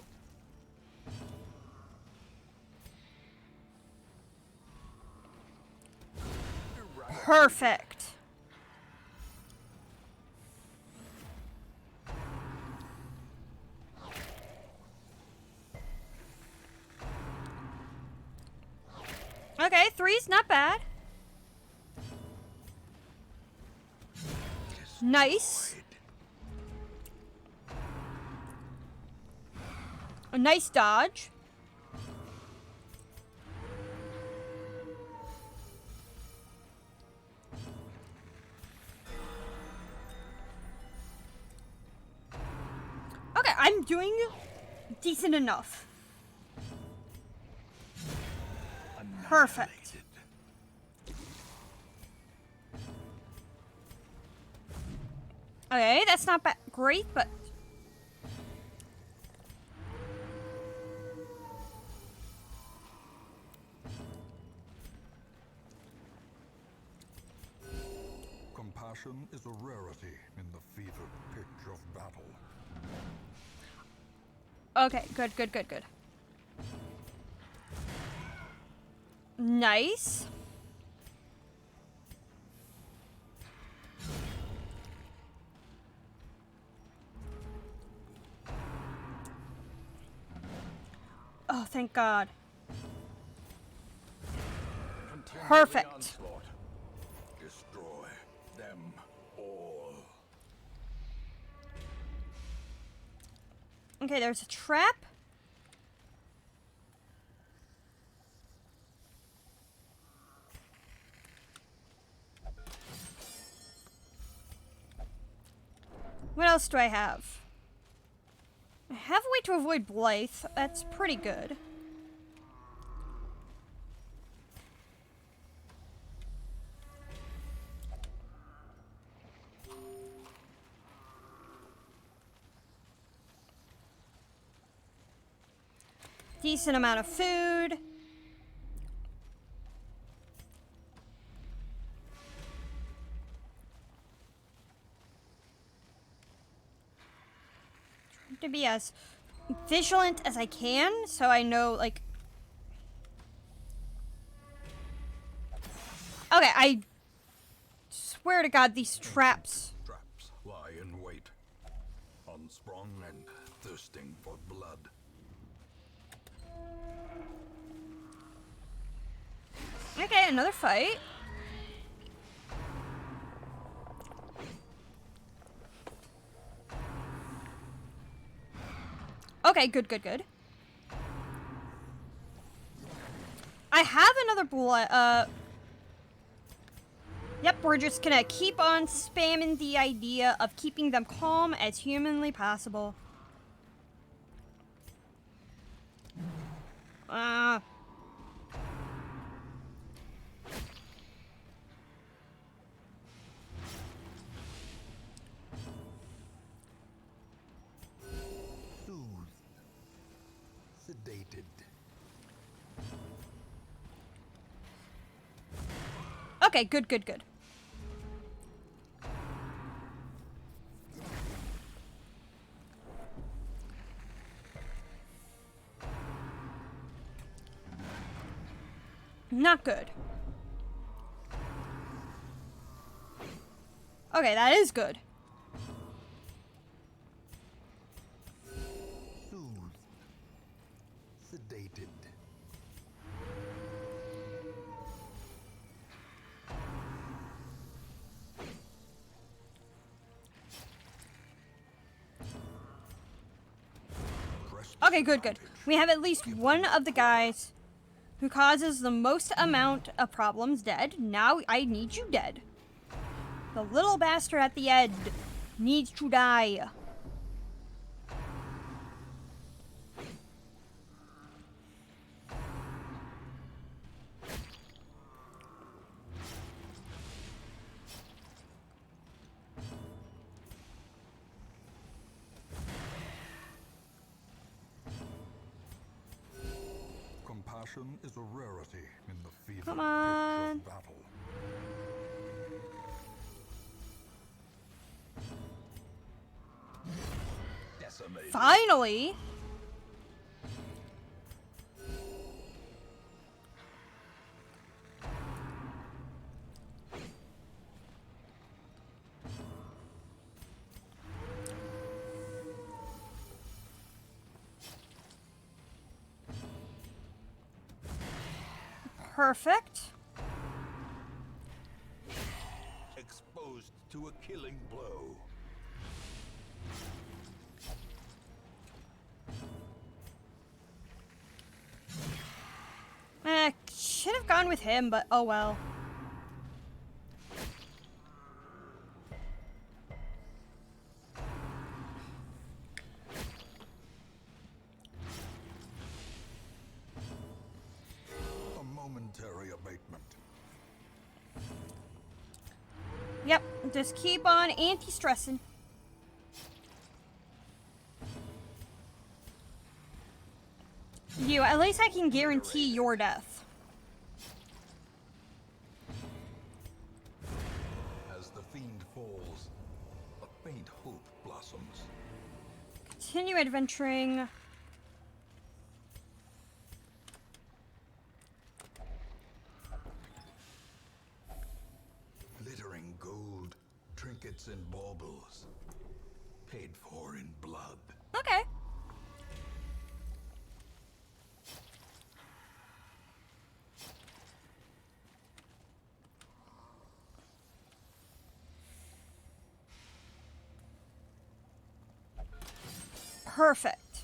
Perfect. Okay, 3's not bad. Nice. A nice dodge. Okay, I'm doing decent enough. Perfect. Okay, that's not great, but Compassion is a rarity in the fevered pitch of battle. okay, good. Nice. Oh, thank God. Perfect. Destroy them all. Okay, there's a trap. What else do I have? I have a way to avoid Blythe. That's pretty good. Decent amount of food. Trying to be as vigilant as I can, so I know, like... Okay, I swear to God, these traps... Traps lie in wait, unsprung and thirsting for blood. Okay, another fight. Okay, good. I have another bullet. Yep, we're just gonna keep on spamming the idea of keeping them calm as humanly possible. Soothed. Sedated. Okay, good. Not good. Okay, that is good. Soothed. Sedated. Okay, good. We have at least one of the guys who causes the most amount of problems dead. Now I need you dead. The little bastard at the end needs to die. Compassion is a rarity in the fevered Come pitch on. of battle. decimated. Finally! Perfect. Exposed to a killing blow. Should have gone with him, but oh well. A momentary abatement. Yep, just keep on anti-stressing. At least I can guarantee your death. As the fiend falls, a faint hope blossoms. Continue adventuring. Glittering gold, trinkets and baubles. Paid for in blood. Okay. Perfect.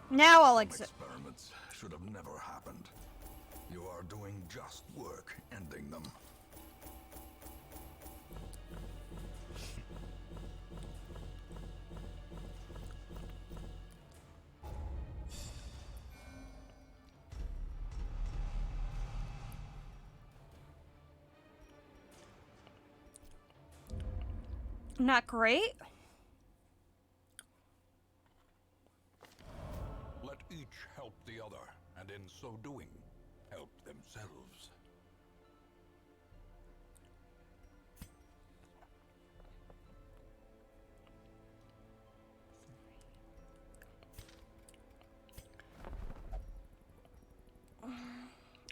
Now I'll exit. Experiments should have never happened. You are doing just work ending them. Not great. Let each help the other, and in so doing, help themselves.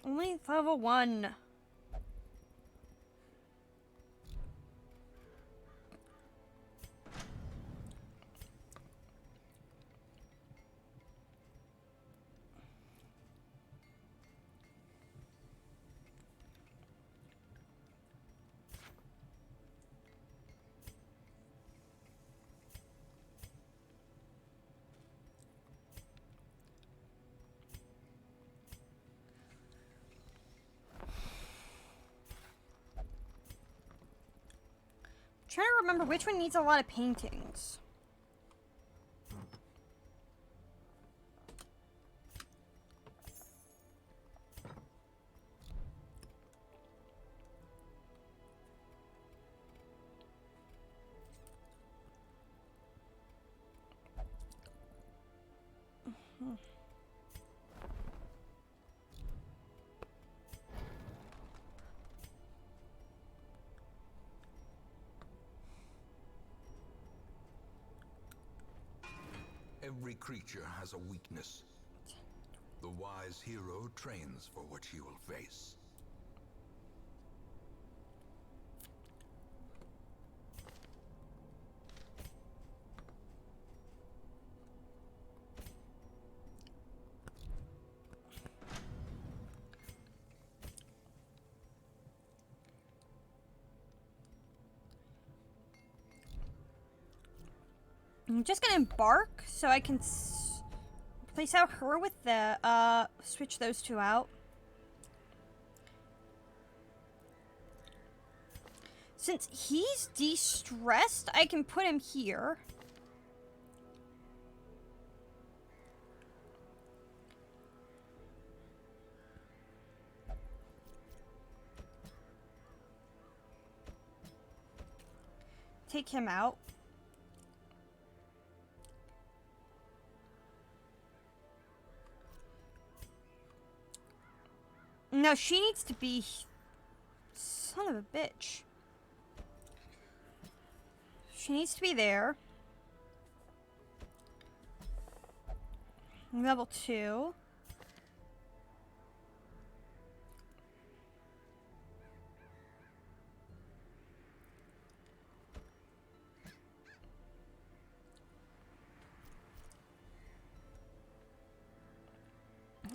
Only level 1. Trying to remember which one needs a lot of paintings. Every creature has a weakness. The wise hero trains for what she will face. I'm just gonna embark so I can place out her with the, switch those two out. Since he's de-stressed, I can put him here. Take him out. No, she needs to be... Son of a bitch. She needs to be there. Level 2.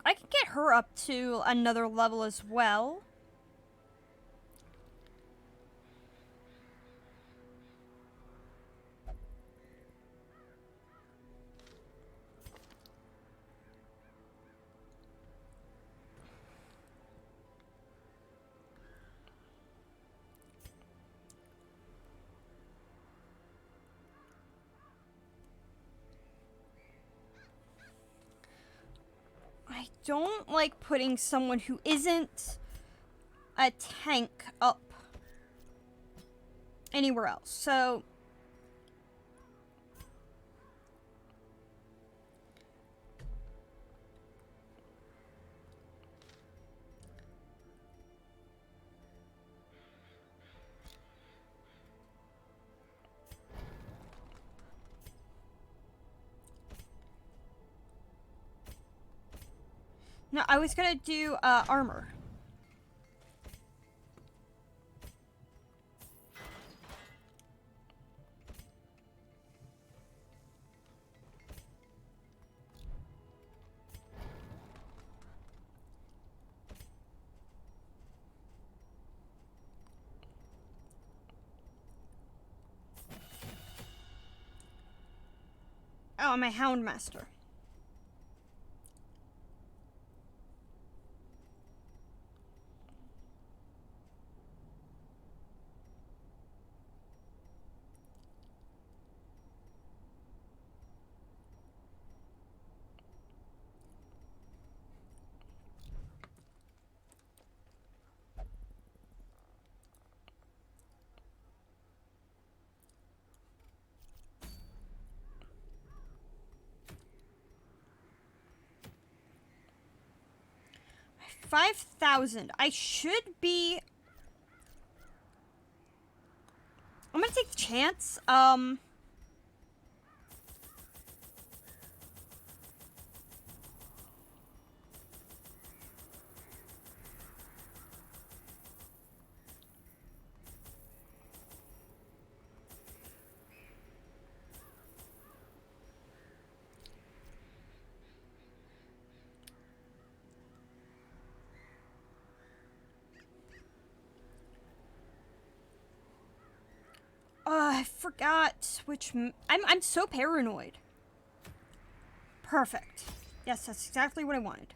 I can get her up to another level as well. I don't like putting someone who isn't a tank up anywhere else. So no, I was gonna do armor. Oh, I'm a Houndmaster. $5,000. I should be... I'm gonna take the chance. I forgot which... I'm so paranoid. Perfect. Yes, that's exactly what I wanted.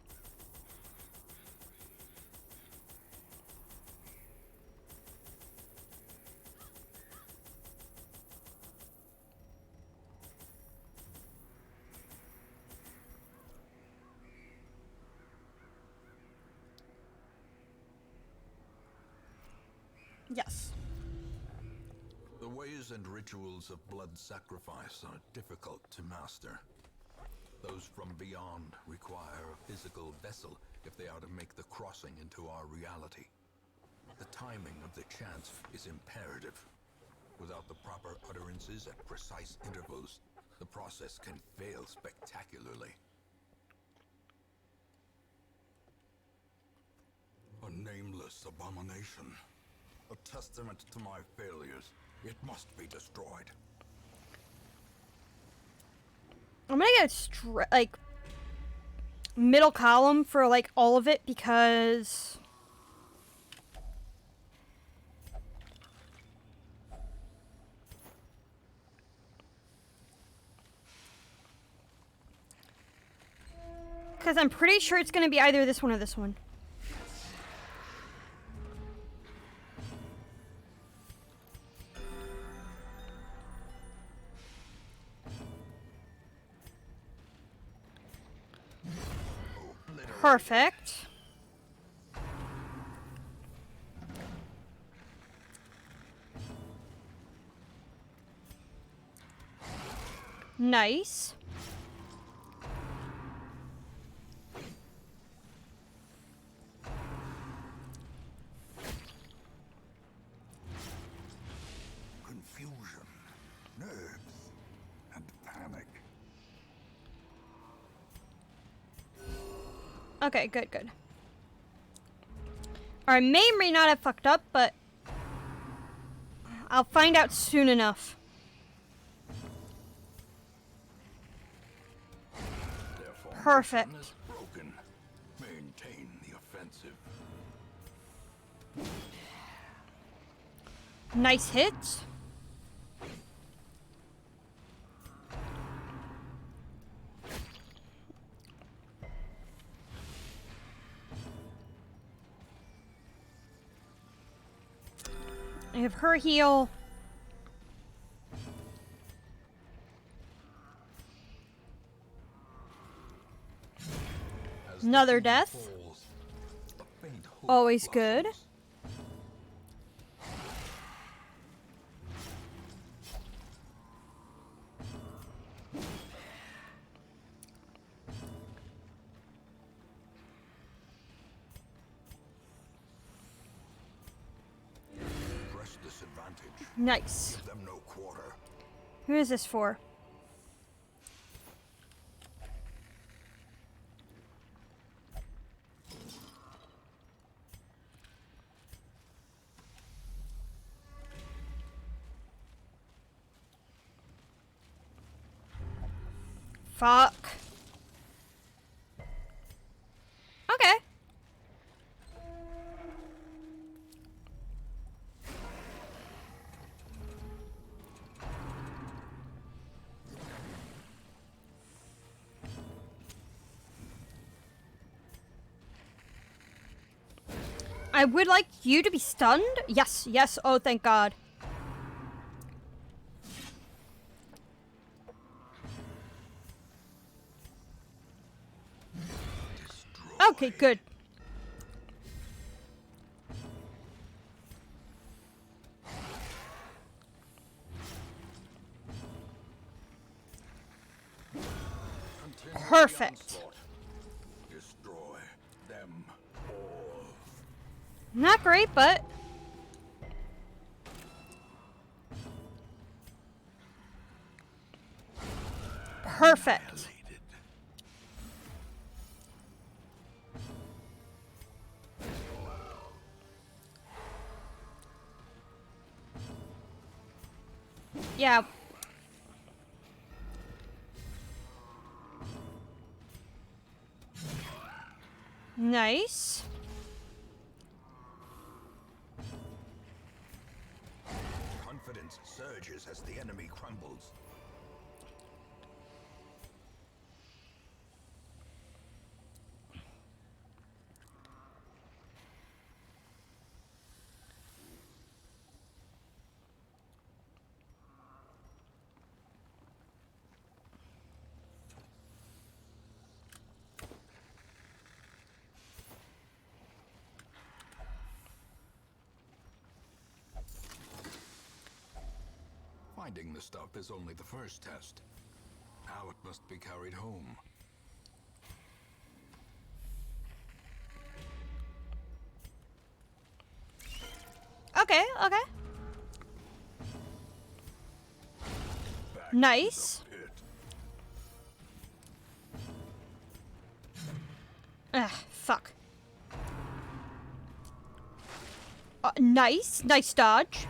Yes. The ways and rituals of blood sacrifice are difficult to master. Those from beyond require a physical vessel if they are to make the crossing into our reality. The timing of the chants is imperative. Without the proper utterances at precise intervals, the process can fail spectacularly. A nameless abomination. A testament to my failures. It must be destroyed. I'm gonna get like middle column for like all of it because I'm pretty sure it's gonna be either this one or this one. Perfect. Nice. Okay, good, good. I may or may not have fucked up, but I'll find out soon enough. Their formation Perfect. is broken. Maintain the offensive. Nice hit. I have her heal. As the Another fiend death. falls, a faint hope Always good. blossoms. Press this advantage. Nice. Give them no quarter. Who is this for? Fuck. Okay. I would like you to be stunned. Yes, yes. Oh, thank God. Okay, good. Continue the Perfect. onslaught. Destroy them all. Not great, but perfect. Annihilated. Yeah. Nice. Confidence surges as the enemy crumbles. Finding the stuff is only the first test. Now it must be carried home. Okay, okay. Back Nice. to the pit. Ugh, fuck. Nice. Nice dodge.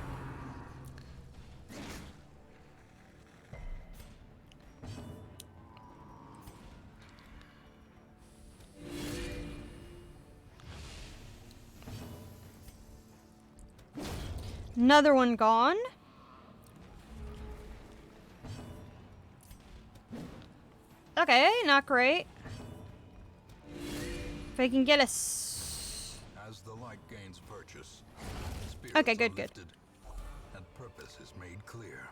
Another one gone. Okay, not great. If I can get a As the light gains purchase, spirits Okay, are good, good. lifted, and purpose is made clear.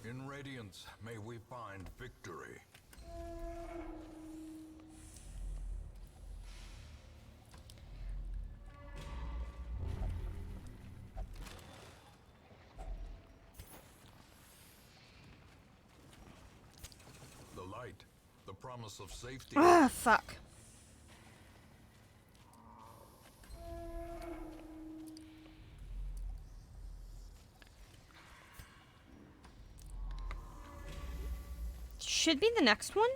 In Radiance, may we find victory. promise of safety. Ah, fuck. Should be the next one.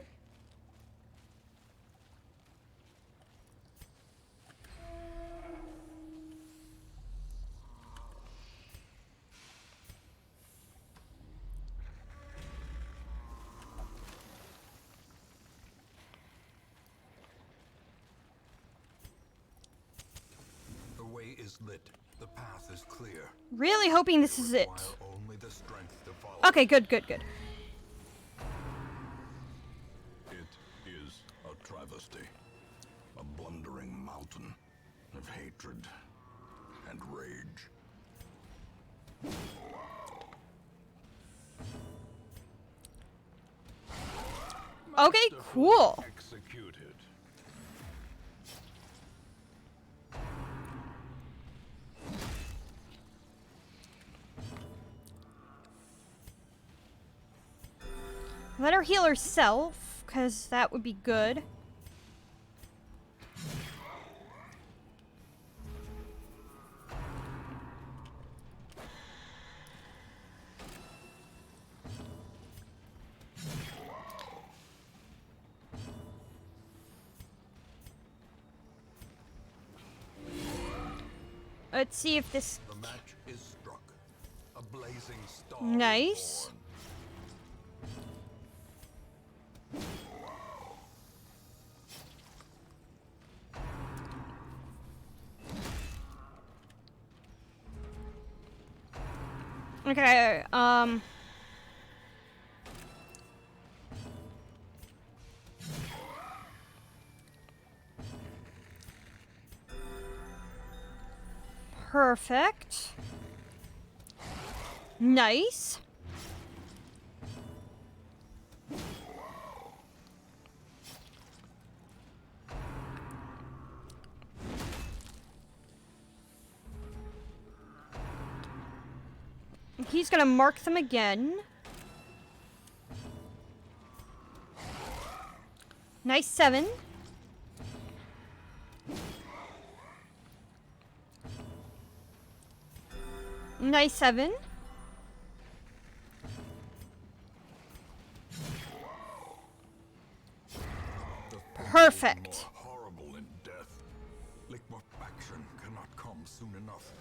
The way is lit. The path is clear. Really hoping this is it. Require only the strength to follow. Okay, good, good, good. It is a travesty. A blundering mountain of hatred and rage. Okay, cool. Executed. Let her heal herself, because that would be good. Let's see if this... The match is struck. A blazing star. Nice. Is born. Okay, perfect. Nice. He's gonna mark them again. Nice 7. Nice 7. Perfect. More horrible in death. Liquefaction cannot come soon enough.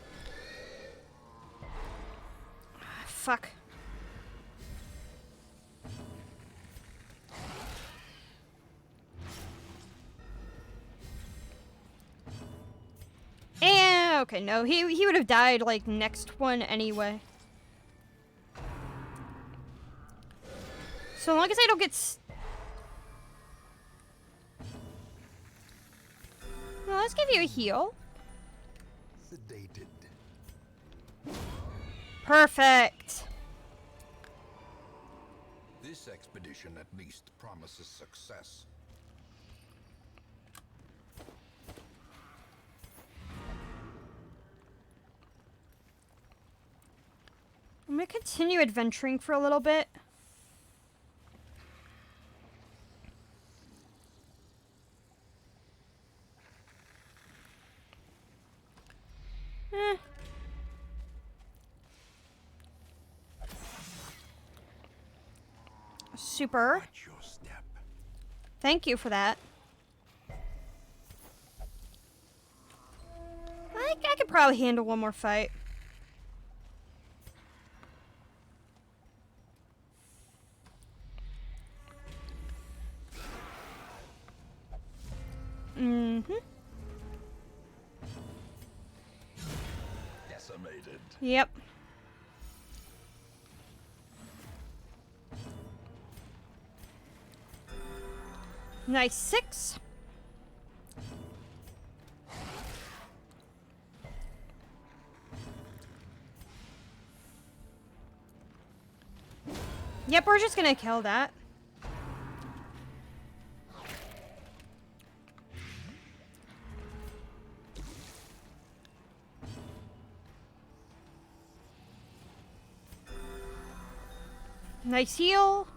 Fuck. And okay, no, he would have died like next one anyway. So long as I don't get well, let's give you a heal. Sedated. Perfect. This expedition at least promises success. I'm gonna continue adventuring for a little bit. Super. Watch your step. Thank you for that. I could probably handle one more fight. Mm-hmm. Decimated. Yep. Nice 6. Yep, we're just gonna kill that. Nice heal.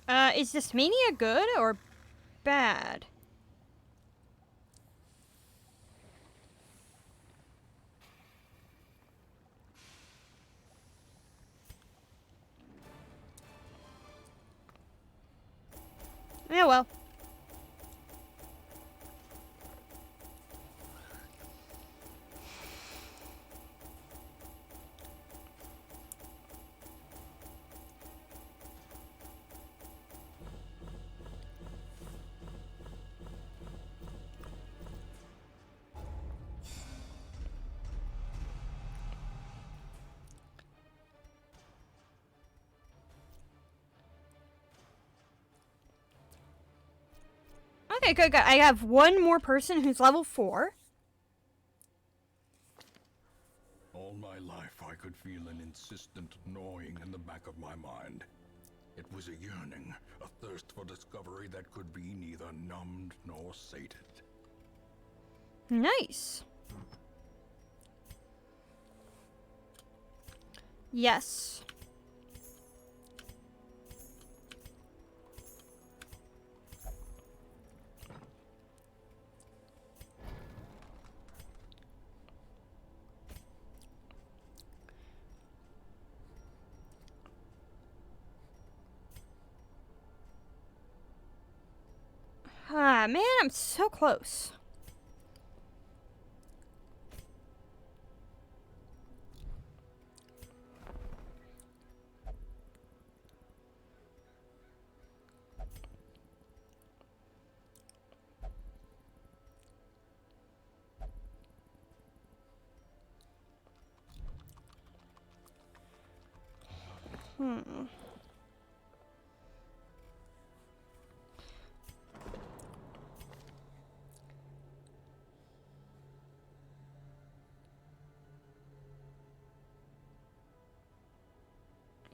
Is this mania good or bad? Yeah, well. Okay, good, good. I have one more person who's level 4. All my life I could feel an insistent gnawing in the back of my mind. It was a yearning, a thirst for discovery that could be neither numbed nor sated. Nice. Yes. Ah, man, I'm so close.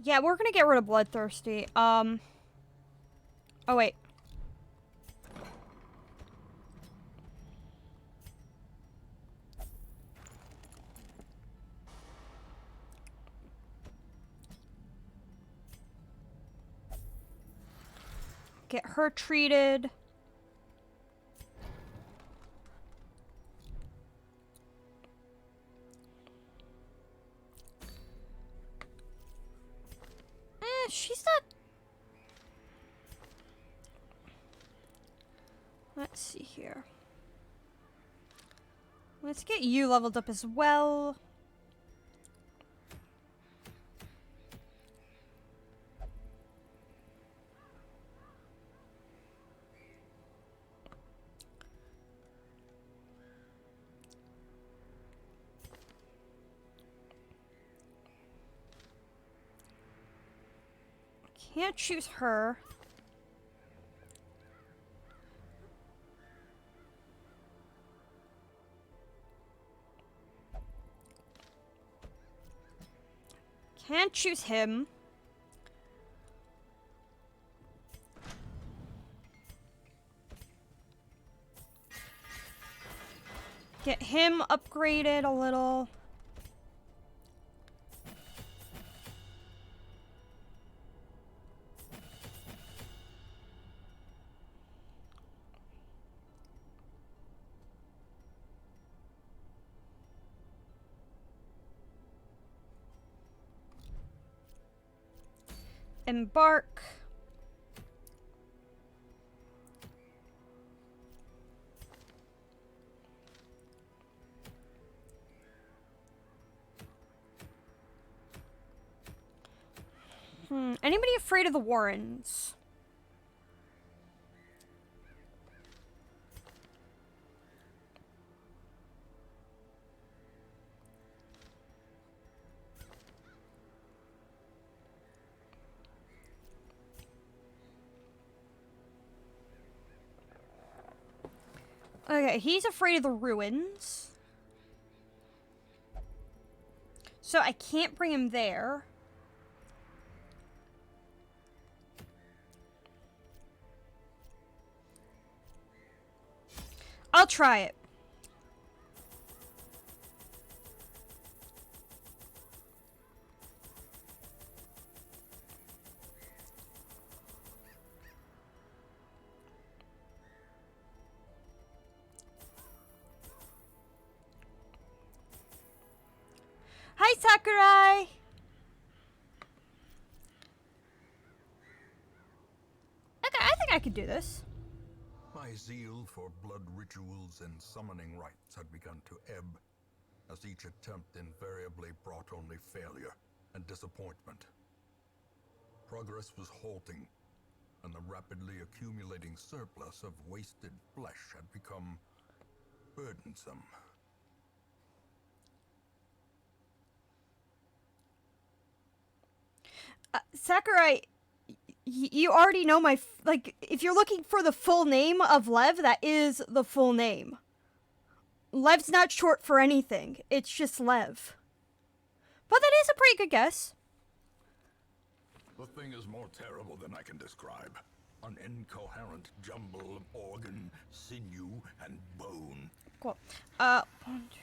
Yeah, we're gonna get rid of Bloodthirsty. Oh, wait. Get her treated. She's not... Let's see here. Let's get you leveled up as well. Can't choose her. Can't choose him. Get him upgraded a little. Embark. Anybody afraid of the Warrens? Okay, he's afraid of the ruins. So I can't bring him there. I'll try it. Sakurai! Okay, I think I could do this. My zeal for blood rituals and summoning rites had begun to ebb, as each attempt invariably brought only failure and disappointment. Progress was halting, and the rapidly accumulating surplus of wasted flesh had become burdensome. Sakurai, you already know my, like, if you're looking for the full name of Lev, that is the full name. Lev's not short for anything. It's just Lev. But that is a pretty good guess. The thing is more terrible than I can describe. An incoherent jumble of organ, sinew, and bone. Cool. 1, 2,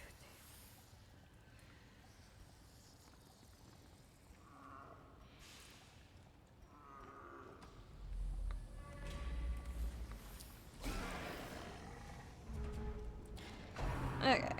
3. Okay.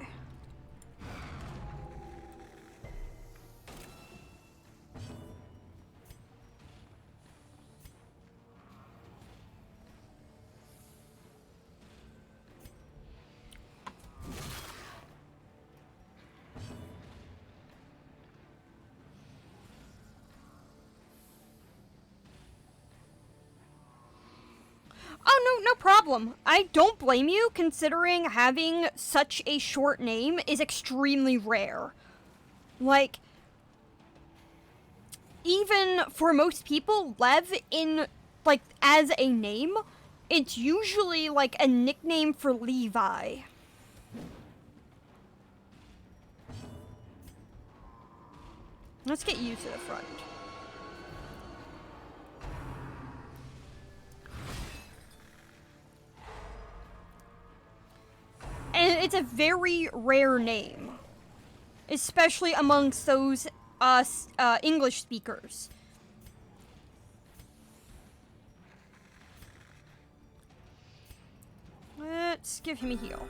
Oh, no problem. I don't blame you, considering having such a short name is extremely rare. Like, even for most people, Lev as a name, it's usually like a nickname for Levi. Let's get you to the front. And it's a very rare name, especially amongst those English speakers. Let's give him a heal.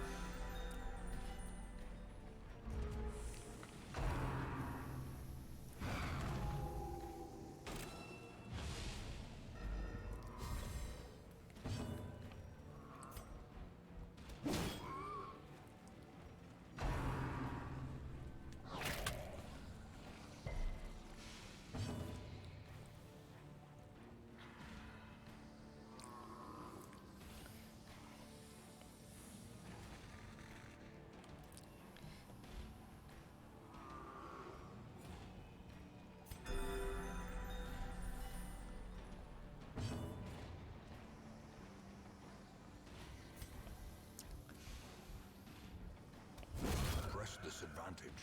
Press disadvantage.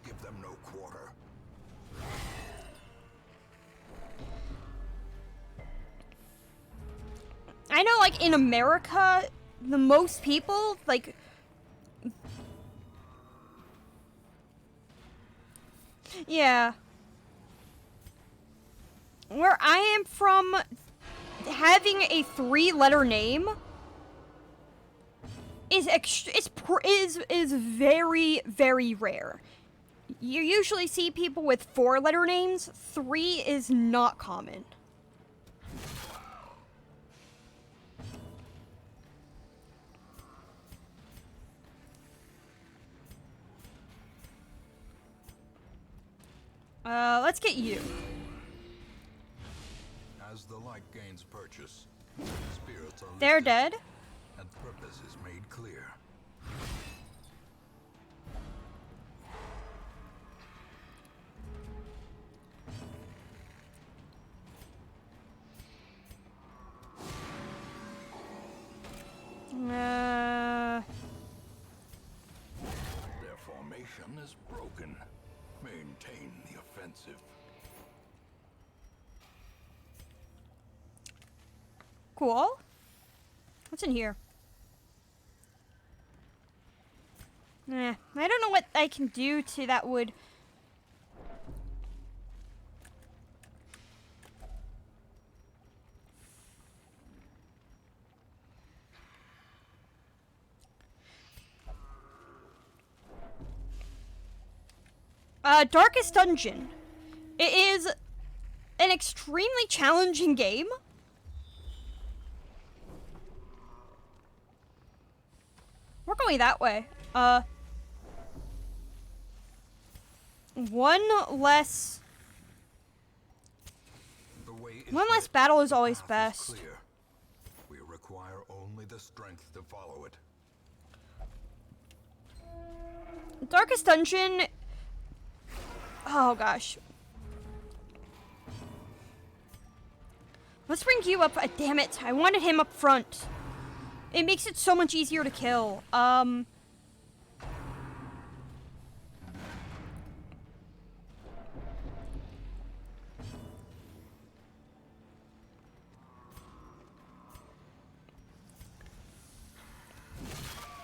Give them no quarter. I know, like, in America, the most people, like... Yeah. Where I am from, having a 3-letter name is very, very rare. You usually see people with 4-letter names. 3 is not common. Let's get you. As the light gains purchase, spirits are They're lifted, dead. and purpose is made clear. Their formation is broken. Maintain the offensive. Cool. What's in here? I don't know what I can do to that wood. Darkest Dungeon. It is an extremely challenging game. We're going that way. One less battle is always best. Clear. We require only the strength to follow it. Darkest Dungeon. Oh gosh. Let's bring you up. Damn it. I wanted him up front. It makes it so much easier to kill.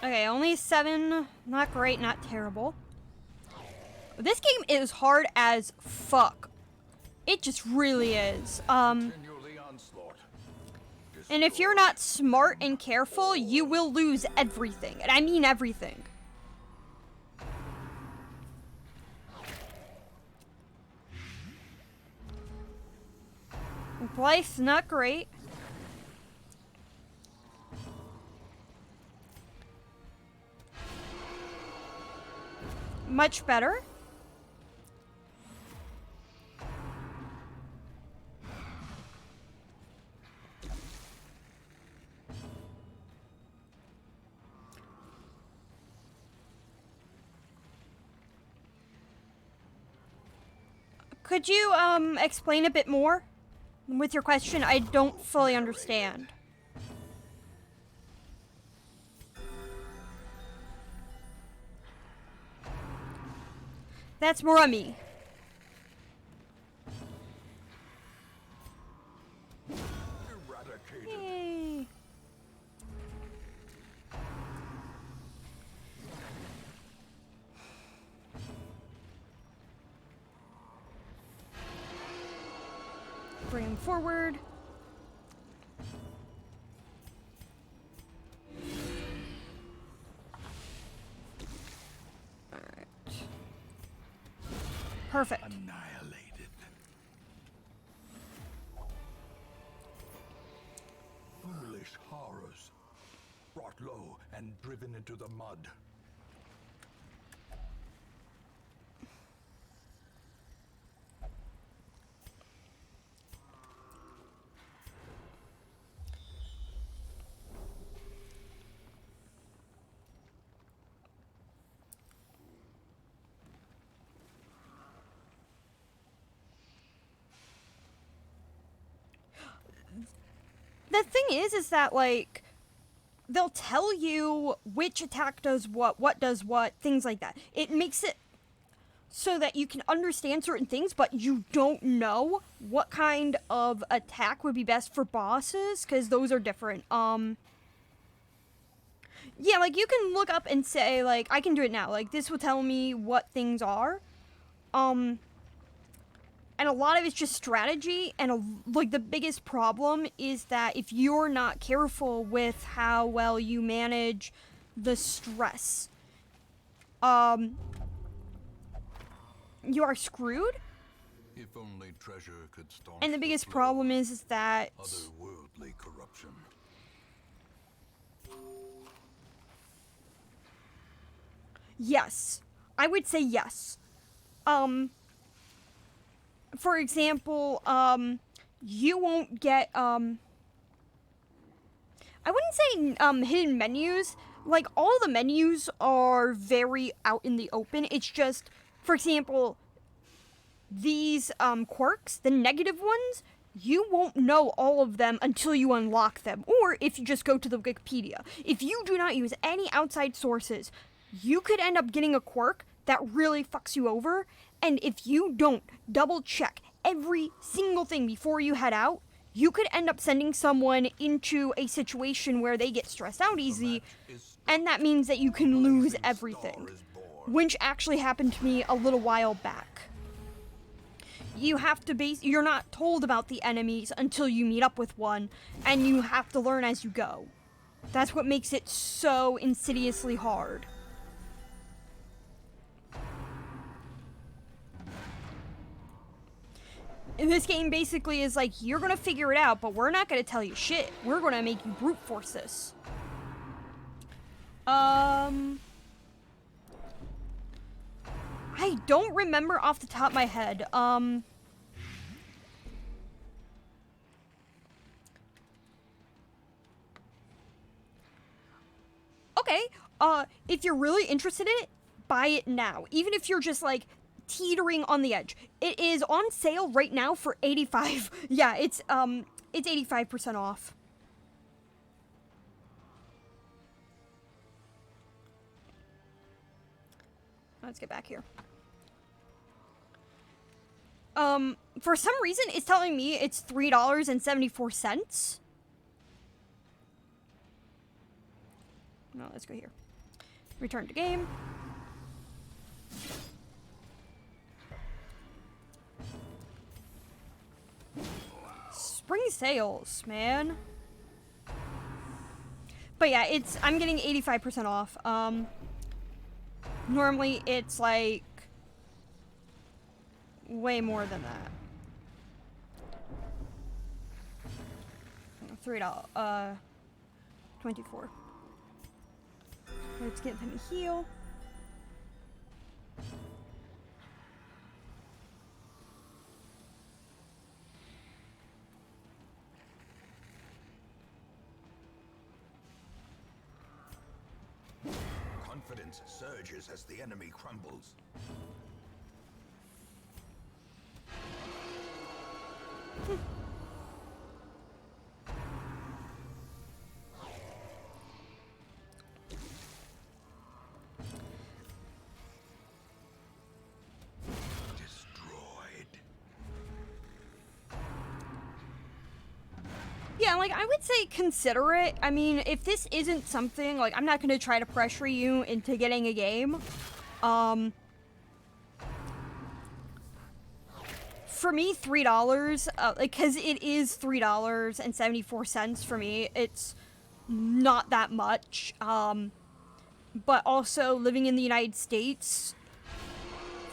Okay, only 7. Not great, not terrible. This game is hard as fuck. It just really is. And if you're not smart and careful, you will lose everything. And I mean everything. Life, not great. Much better. Could you explain a bit more with your question? I don't fully understand. That's Morami. Yay. Bring him forward. Perfect. Annihilated. Foolish horrors. Brought low and driven into the mud. The thing is that, like, they'll tell you which attack does what does what, things like that. It makes it so that you can understand certain things, but you don't know what kind of attack would be best for bosses, because those are different. Yeah, like, you can look up and say, like, I can do it now. Like, this will tell me what things are. And a lot of it's just strategy, and like the biggest problem is that if you're not careful with how well you manage the stress, you are screwed. If only treasure could staunch And the biggest flow problem is that of otherworldly corruption. yes, I would say yes. For example, you won't get, I wouldn't say, hidden menus. Like, all the menus are very out in the open. It's just, for example, these, quirks, the negative ones, you won't know all of them until you unlock them. Or if you just go to the Wikipedia. If you do not use any outside sources, you could end up getting a quirk that really fucks you over. And if you don't double check every single thing before you head out, you could end up sending someone into a situation where they get stressed out easy, and that means that you can lose everything. Which actually happened to me a little while back. You have to you're not told about the enemies until you meet up with one, and you have to learn as you go. That's what makes it so insidiously hard. this game basically is like, you're gonna figure it out, but we're not gonna tell you shit. We're gonna make you brute force this. I don't remember off the top of my head. Okay, if you're really interested in it, buy it now. Even if you're just like teetering on the edge. It is on sale right now for 85. Yeah, it's 85% off. Let's get back here. For some reason, it's telling me it's $3.74. No, let's go here. Return to game. Spring sales, man. But yeah, I'm getting 85% off. Normally it's like way more than that. $3, 24. Let's get him a heal. Confidence surges as the enemy crumbles. Yeah, like, I would say consider it. I mean, if this isn't something, like, I'm not going to try to pressure you into getting a game. For me, $3, like, because it is $3.74 for me. It's not that much. But also, living in the United States,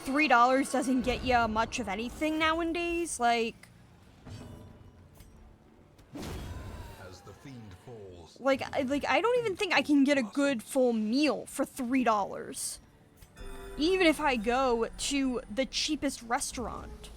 $3 doesn't get you much of anything nowadays. Like, Like, I don't even think I can get a good full meal for $3. Even if I go to the cheapest restaurant.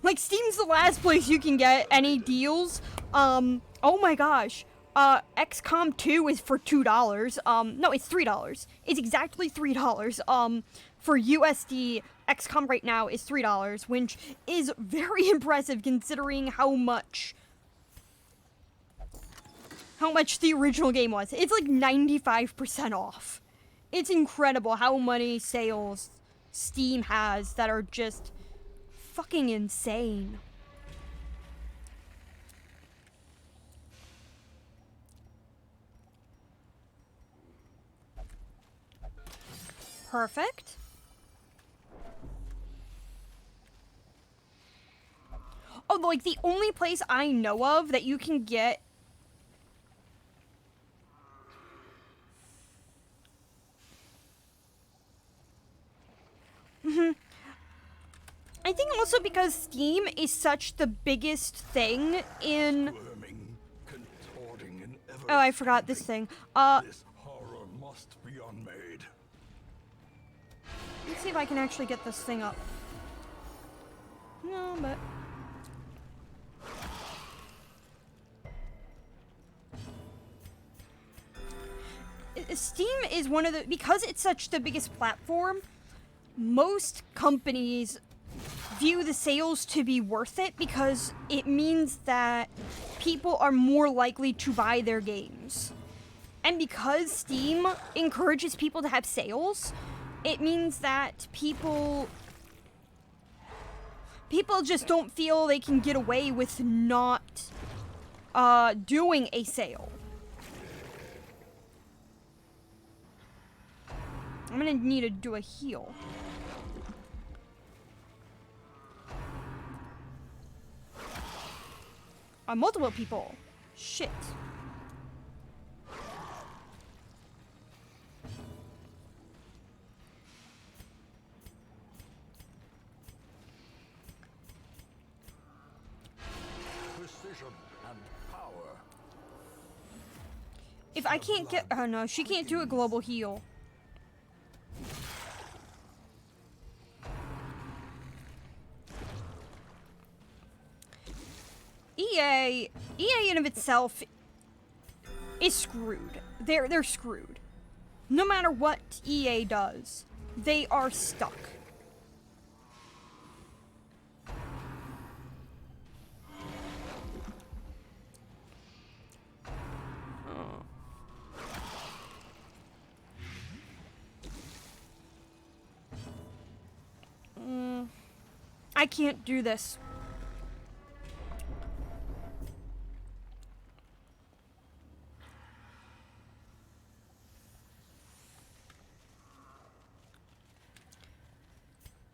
Like, Steam's the last place you can get any deals. Oh my gosh. XCOM 2 is for $2. No, it's $3. It's exactly $3. For USD, XCOM right now is $3, which is very impressive considering how much the original game was. It's like 95% off. It's incredible how many sales Steam has that are just fucking insane. Perfect. Oh, like, the only place I know of that you can get I think also because Steam is such the biggest thing in... Oh, I forgot this thing. This horror must be unmade. Let's see if I can actually get this thing up. No, but... Steam is one of the... Because it's such the biggest platform, most companies view the sales to be worth it because it means that people are more likely to buy their games. And because Steam encourages people to have sales, it means that people just don't feel they can get away with not doing a sale. I'm gonna need to do a heal. Multiple people. Shit. Precision and power. If I can't get... Oh no, she can't do a global heal. EA in of itself is screwed. They're screwed. No matter what EA does, they are stuck. I can't do this.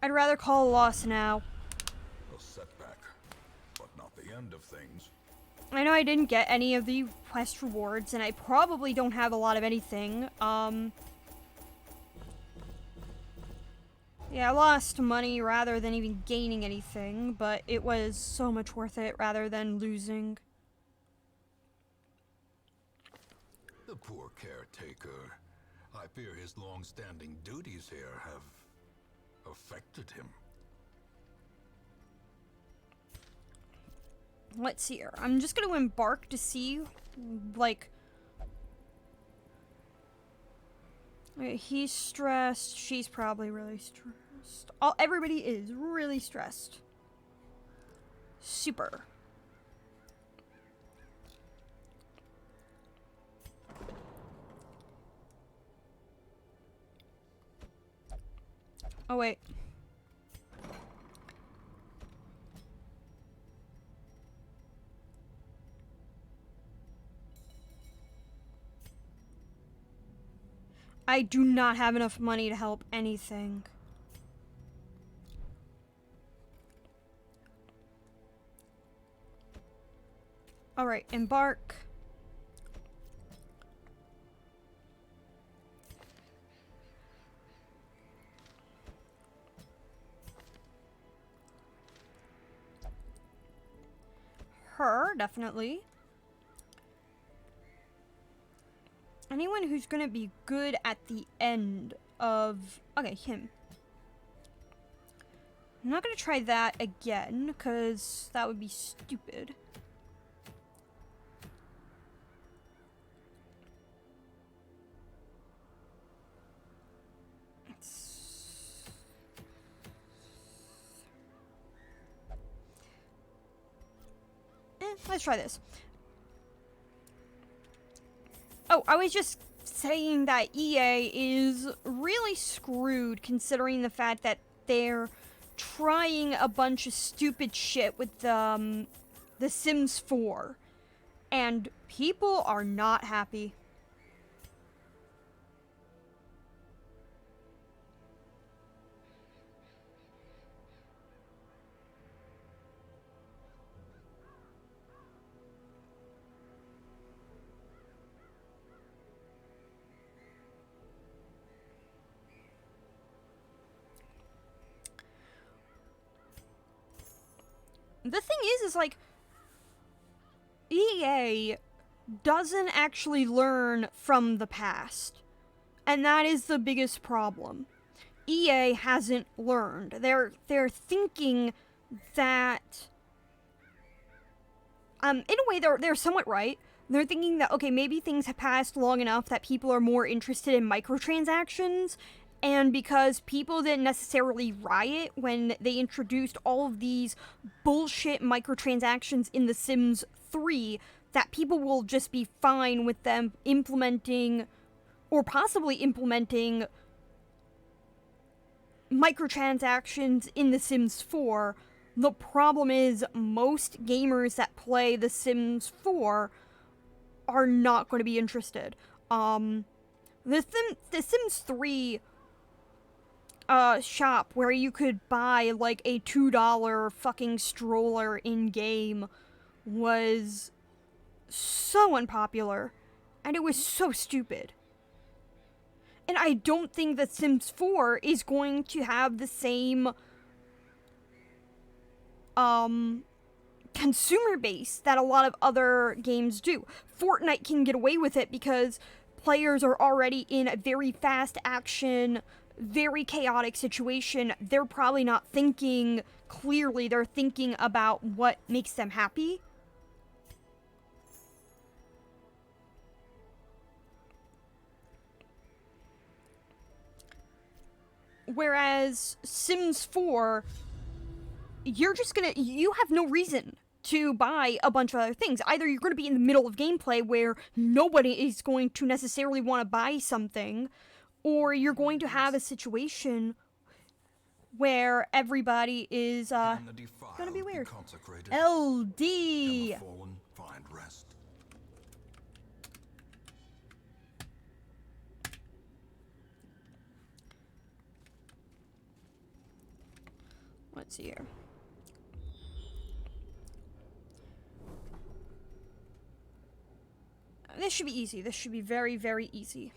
I'd rather call a loss now. A setback, but not the end of things. I know I didn't get any of the quest rewards, and I probably don't have a lot of anything. Yeah, I lost money rather than even gaining anything, but it was so much worth it rather than losing. The poor caretaker. I fear his long-standing duties here have affected him. Let's see here. I'm just gonna embark to see, like... Okay, he's stressed. She's probably really stressed. Everybody is really stressed. Super. Oh, wait. I do not have enough money to help anything. Alright, embark. Her, definitely. Anyone who's gonna be good at the end of... Okay, him. I'm not gonna try that again, because that would be stupid. Let's try this. Oh, I was just saying that EA is really screwed considering the fact that they're trying a bunch of stupid shit with The Sims 4. And people are not happy. The thing is like, EA doesn't actually learn from the past. And that is the biggest problem. EA hasn't learned. They're thinking that, in a way they're somewhat right. They're thinking that, okay, maybe things have passed long enough that people are more interested in microtransactions. And because people didn't necessarily riot when they introduced all of these bullshit microtransactions in The Sims 3, that people will just be fine with them implementing, or possibly implementing, microtransactions in The Sims 4. The problem is most gamers that play The Sims 4 are not going to be interested. The Sims 3 shop where you could buy like a $2 fucking stroller in game was so unpopular, and it was so stupid. And I don't think that Sims 4 is going to have the same consumer base that a lot of other games do. Fortnite can get away with it because players are already in a very fast action, very chaotic situation. They're probably not thinking clearly, they're thinking about what makes them happy. Whereas Sims 4, you have no reason to buy a bunch of other things. Either you're going to be in the middle of gameplay where nobody is going to necessarily want to buy something, or you're going to have a situation where everybody is Can the defiled gonna be weird. consecrated? LD. Can the fallen find rest? Let's see here. This should be easy. This should be very, very easy.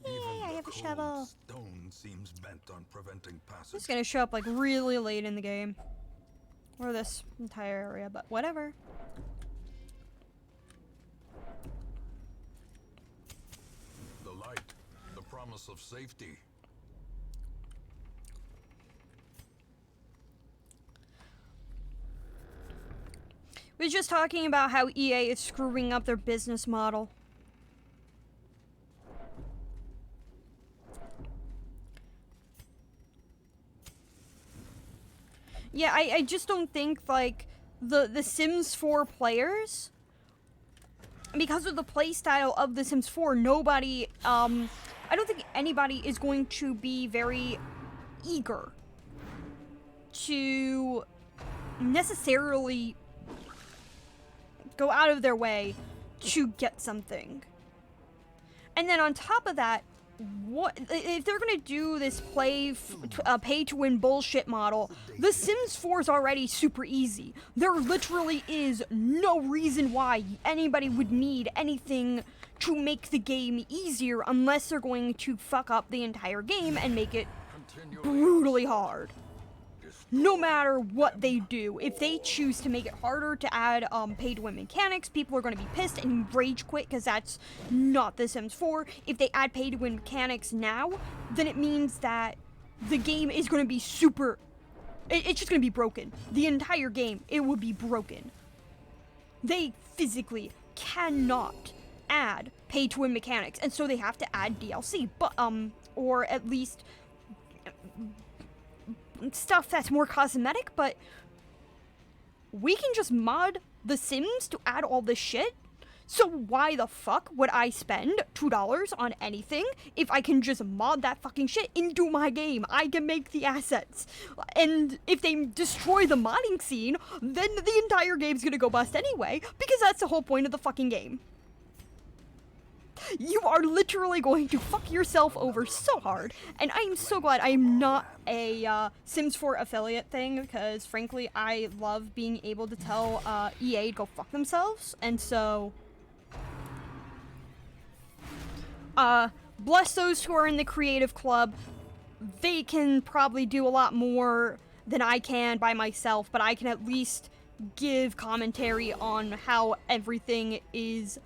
Even I the have a cold shovel. Stone seems bent on preventing passage. It's gonna show up like really late in the game. Or this entire area, but whatever. The light, the promise of safety. We were just talking about how EA is screwing up their business model. Yeah, I just don't think, like, the Sims 4 players, because of the playstyle of The Sims 4, nobody, I don't think anybody is going to be very eager to necessarily go out of their way to get something. And then on top of that, what if they're gonna do this pay to win bullshit model? The Sims 4 is already super easy. There literally is no reason why anybody would need anything to make the game easier unless they're going to fuck up the entire game and make it brutally hard. No matter what they do, if they choose to make it harder to add pay-to-win mechanics, people are going to be pissed and rage quit because that's not The Sims 4. If they add pay-to-win mechanics now, then it means that the game is going to be super... It's just going to be broken. The entire game, it will be broken. They physically cannot add pay-to-win mechanics, and so they have to add DLC, but or at least stuff that's more cosmetic, but we can just mod The Sims to add all this shit. So why the fuck would I spend $2 on anything if I can just mod that fucking shit into my game? I can make the assets. And if they destroy the modding scene, then the entire game's gonna go bust anyway, because that's the whole point of the fucking game. You are literally going to fuck yourself over so hard, and I am so glad I am not a Sims 4 affiliate thing, because frankly I love being able to tell EA to go fuck themselves, and so bless those who are in the creative club. They can probably do a lot more than I can by myself, but I can at least give commentary on how everything is...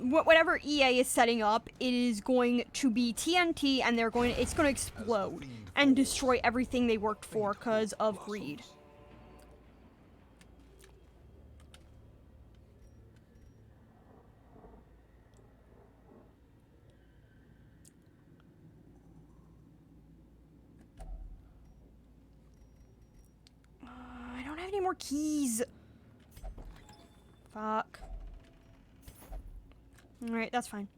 Whatever EA is setting up, it is going to be TNT, and it's going to explode and destroy everything they worked for because of greed. I don't have any more keys. Fuck. Alright, that's fine.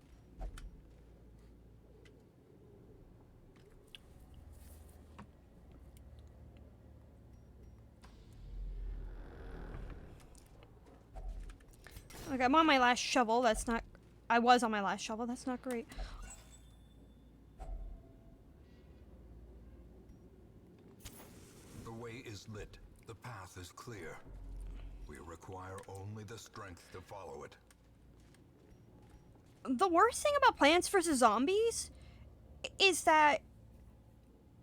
Okay, I'm on my last shovel. That's not... I was on my last shovel. That's not great. The way is lit. The path is clear. We require only the strength to follow it. The worst thing about Plants vs. Zombies is that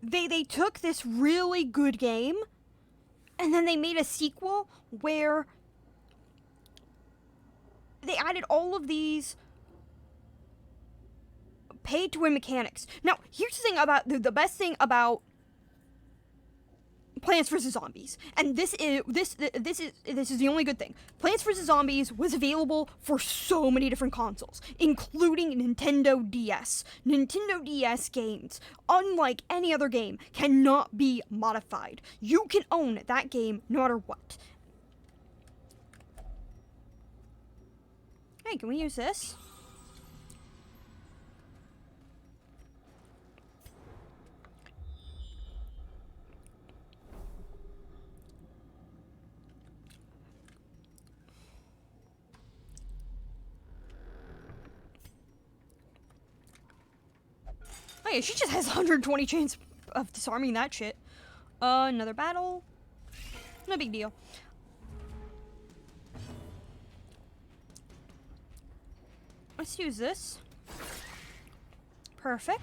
they took this really good game and then they made a sequel where they added all of these pay-to-win mechanics. Now, here's the thing about the best thing about Plants vs. Zombies, and this is the only good thing. Plants vs. Zombies was available for so many different consoles, including Nintendo DS. Nintendo DS games, unlike any other game, cannot be modified. You can own that game no matter what. Hey, can we use this? Oh yeah, she just has 120 chance of disarming that shit. Another battle. No big deal. Let's use this. Perfect.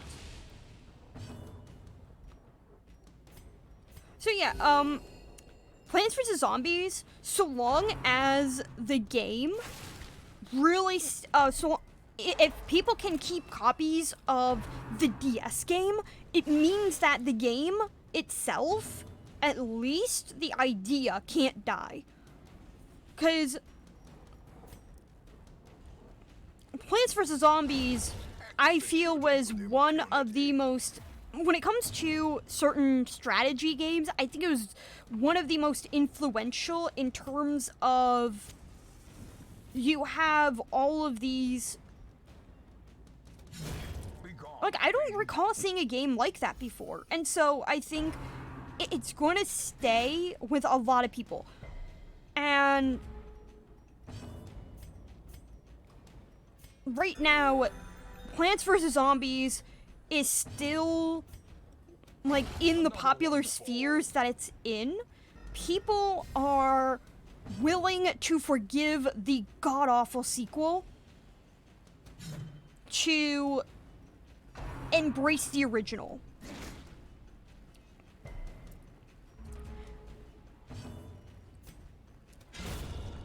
So yeah, Plants vs. Zombies, so long as the game really, if people can keep copies of the DS game, it means that the game itself, at least the idea, can't die. Because Plants vs. Zombies, I feel, was one of the most, when it comes to certain strategy games, I think it was one of the most influential in terms of you have all of these. Like, I don't recall seeing a game like that before. And so I think it's going to stay with a lot of people. And right now, Plants vs. Zombies is still, like, in the popular spheres that it's in. People are willing to forgive the god-awful sequel to embrace the original.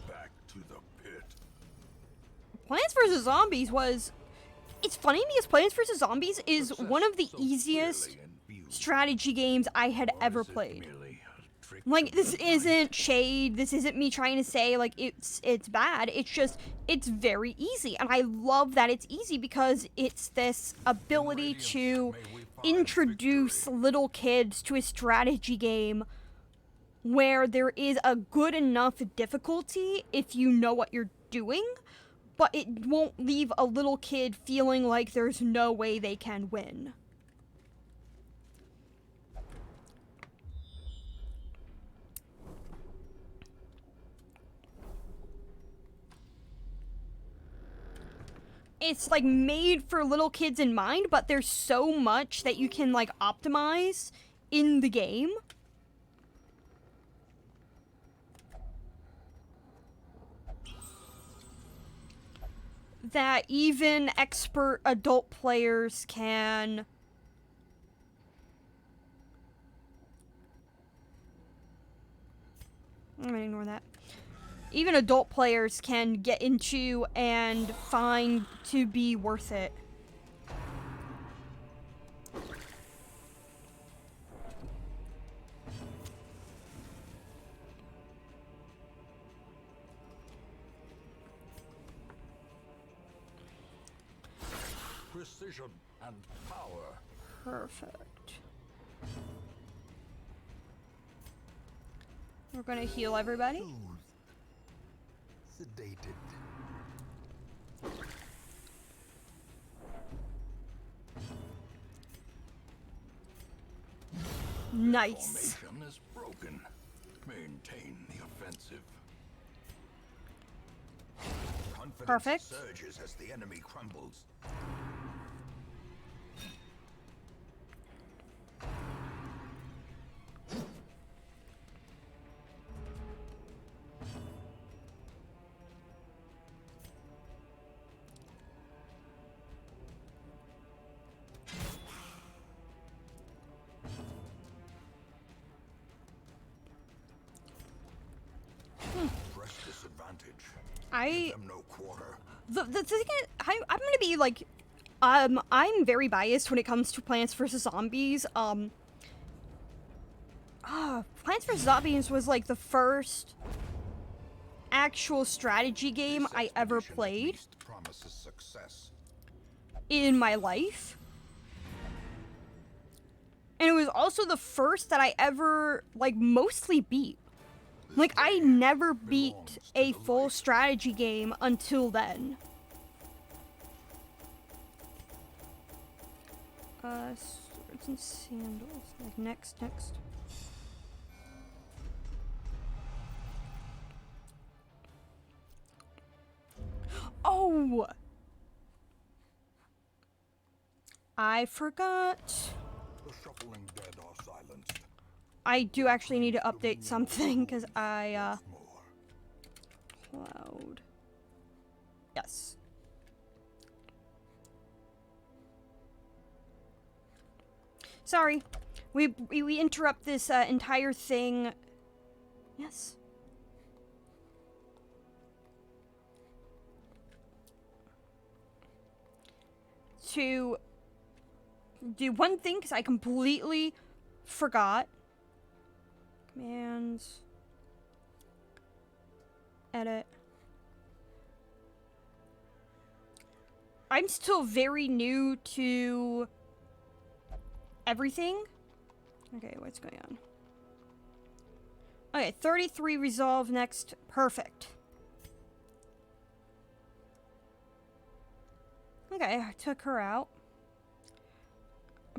Back to the pit. Plants vs. Zombies was... It's funny because Plants vs. Zombies is one of the easiest strategy games I had ever played. Like, this isn't shade, this isn't me trying to say, like, it's bad, it's just, it's very easy, and I love that it's easy because it's this ability to introduce little kids to a strategy game where there is a good enough difficulty if you know what you're doing, but it won't leave a little kid feeling like there's no way they can win. It's like made for little kids in mind, but there's so much that you can like optimize in the game. That even expert adult players can I'm gonna ignore that. Even adult players can get into and find to be worth it. Precision and power. Perfect. We're gonna heal everybody. Sedated. Nice. Formation is broken. Maintain the offensive. Perfect. surges as the enemy crumbles. Press disadvantage. I Them no quarter. the thing is, I'm gonna be like, I'm very biased when it comes to Plants vs Zombies. Plants vs Zombies was like the first actual strategy game This I ever expedition at played least promises success. in my life. And it was also the first that I ever, like, mostly beat. Like, I never beat a full strategy game until then. Swords and sandals. Like, next. Oh! I forgot. The shuffling dead are silenced. I do actually need to update something, because I, More. Cloud. Yes. Sorry. We interrupt this entire thing. Yes. To do one thing, because I completely forgot. Commands. Edit. I'm still very new to everything. Okay, what's going on? Okay, 33 resolve next. Perfect. Okay, I took her out.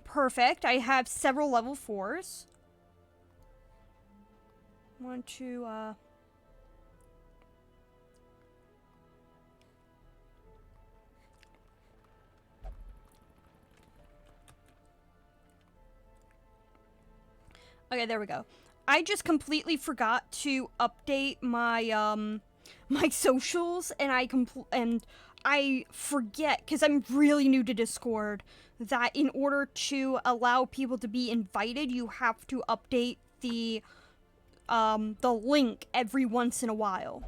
Perfect. I have several level 4s. Want to, Okay, there we go. I just completely forgot to update my, my socials, and I forget, because I'm really new to Discord, that in order to allow people to be invited, you have to update the link every once in a while.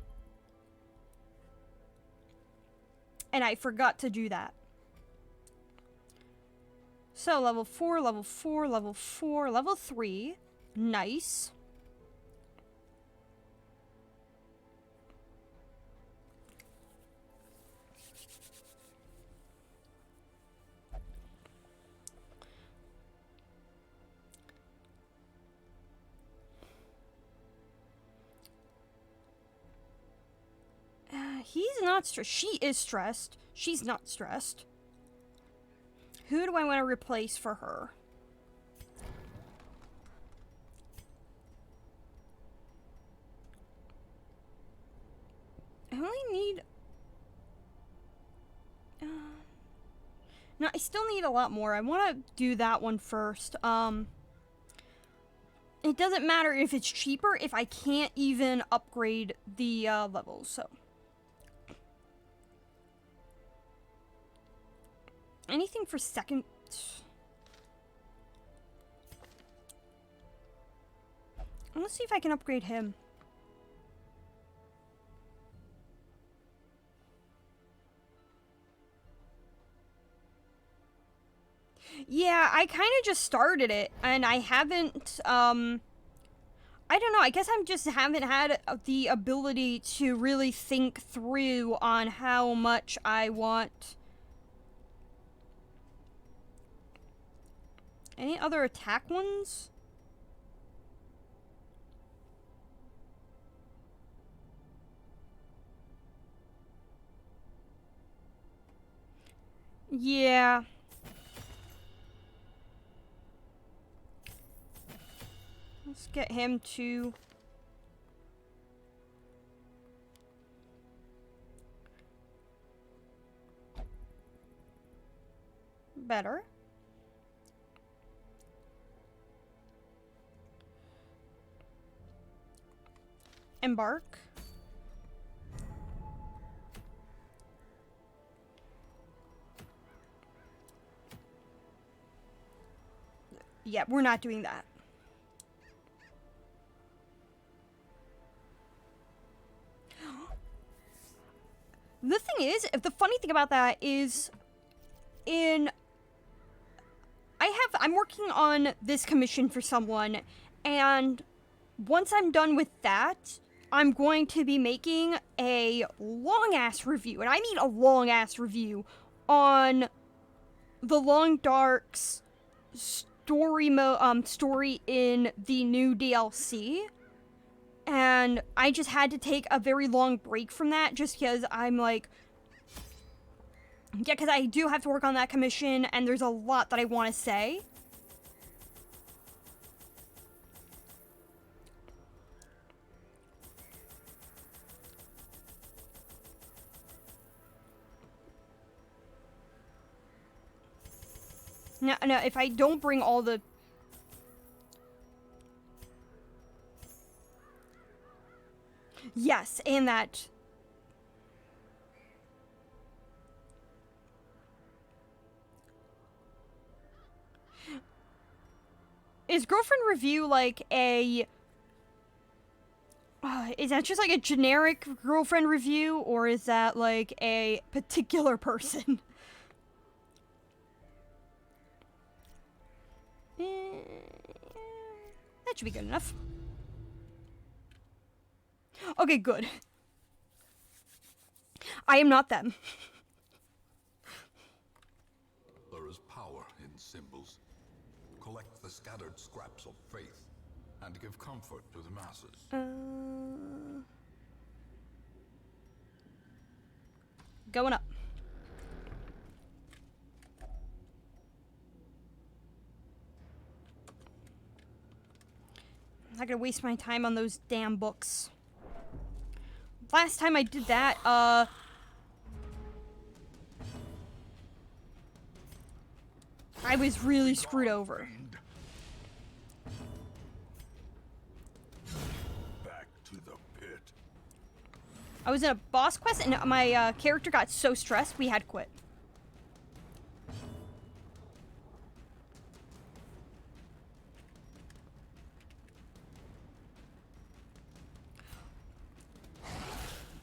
And I forgot to do that. So, level 4, level 4, level 4, level 3. Nice. He's not stressed. She is stressed. She's not stressed. Who do I want to replace for her? I only need... no, I still need a lot more. I want to do that one first. It doesn't matter if it's cheaper if I can't even upgrade the levels, so... Anything for second... Let's see if I can upgrade him. Yeah, I kind of just started it, and I haven't, I don't know, I guess I just haven't had the ability to really think through on how much I want. Any other attack ones? Yeah. Let's get him to... better. Embark. Yeah, we're not doing that. The thing is, the funny thing about that is, I'm working on this commission for someone, and once I'm done with that, I'm going to be making a long-ass review, and I mean a long-ass review, on the Long Dark's story in the new DLC. And I just had to take a very long break from that just because I'm like, yeah, because I do have to work on that commission and there's a lot that I want to say. No, if I don't bring all the... Yes, and that... Is Girlfriend Review like a... is that just like a generic girlfriend review, or is that like a particular person? That should be good enough. Okay, good. I am not them. There is power in symbols. Collect the scattered scraps of faith and give comfort to the masses. Going up. I'm not gonna waste my time on those damn books. Last time I did that, I was really screwed over. Back to the pit. I was in a boss quest and my character got so stressed we had to quit.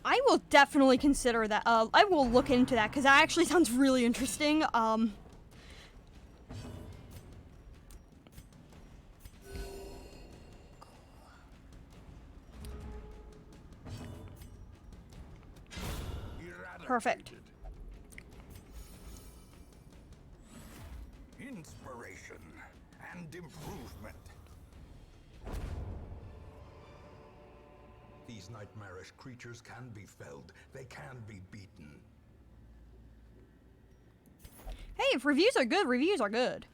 I will definitely consider that. I will look into that because that actually sounds really interesting. Perfect. Inspiration and improvement. These nightmarish creatures can be felled. They can be beaten. Hey, if reviews are good, reviews are good.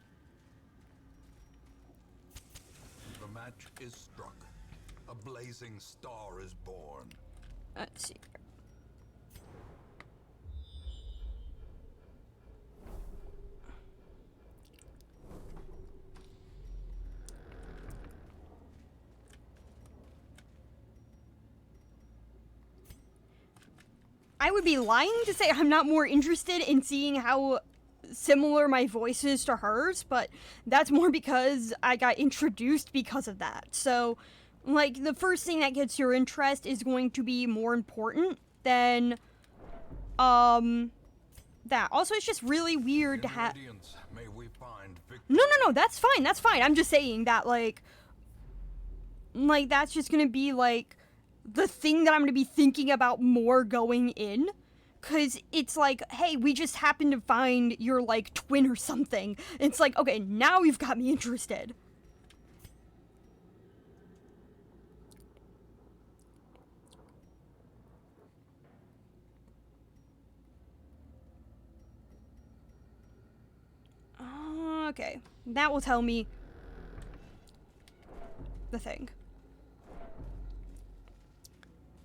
The match is struck. A blazing star is born. Let's see. I would be lying to say I'm not more interested in seeing how similar my voice is to hers, but that's more because I got introduced because of that. So, like, the first thing that gets your interest is going to be more important than, that. Also, it's just really weird to have... May we find victory. No, that's fine, that's fine. I'm just saying that, like, that's just gonna be, like, the thing that I'm gonna be thinking about more going in. Cause it's like, hey, we just happened to find your, like, twin or something. It's like, okay, now you've got me interested. Okay, that will tell me the thing.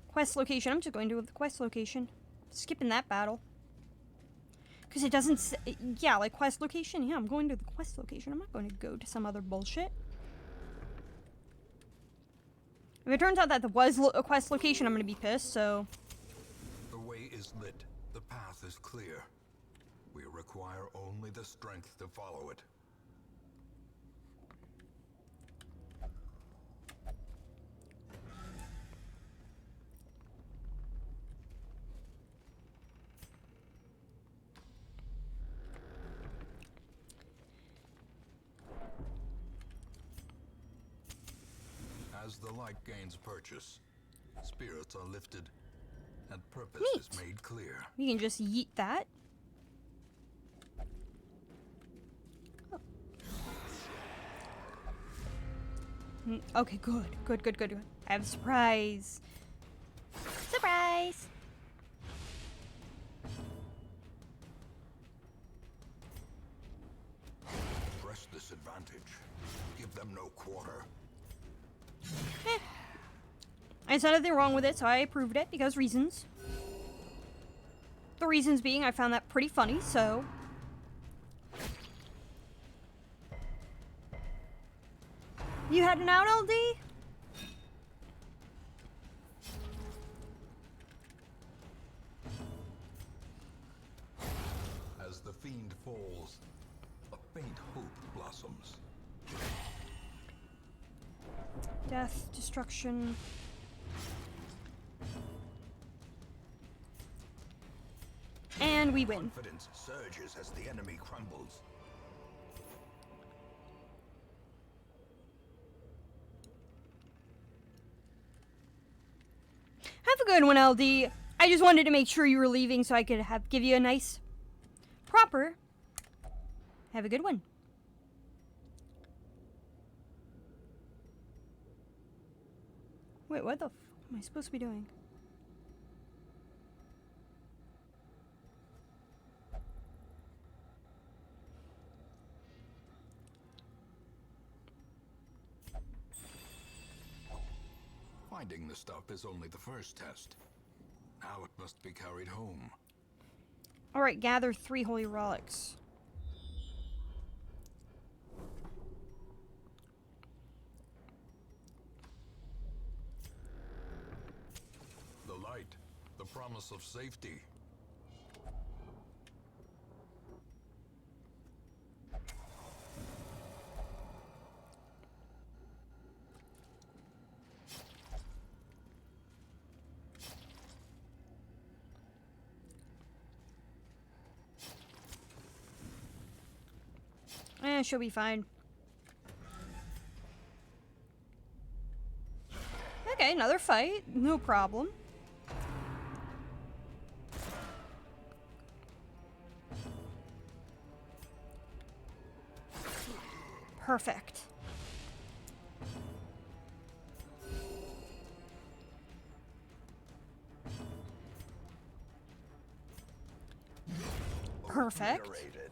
Quest location. I'm just going to the quest location. Skipping that battle. Because it doesn't yeah, like quest location. Yeah, I'm going to the quest location. I'm not going to go to some other bullshit. If it turns out that there was a quest location, I'm going to be pissed, so... The way is lit. The path is clear. We require only the strength to follow it. As the light gains purchase, spirits are lifted, and purpose is Neat. made clear. You can just yeet that. Oh. Okay, good. Good. I have a surprise. Surprise! Press this advantage. Give them no quarter. I said nothing wrong with it, so I approved it because reasons. The reasons being I found that pretty funny, so... You heading out, LD? As the fiend falls, a faint hope blossoms. Death, destruction... And we win. Confidence surges as the enemy crumbles. Have a good one, LD. I just wanted to make sure you were leaving so I could give you a nice, proper. Have a good one. Wait, what the f am I supposed to be doing? Finding the stuff is only the first test. Now it must be carried home. Alright, gather 3 holy relics. The light, the promise of safety. She'll be fine. Okay, another fight. No problem. Perfect. Perfect. Obliterated.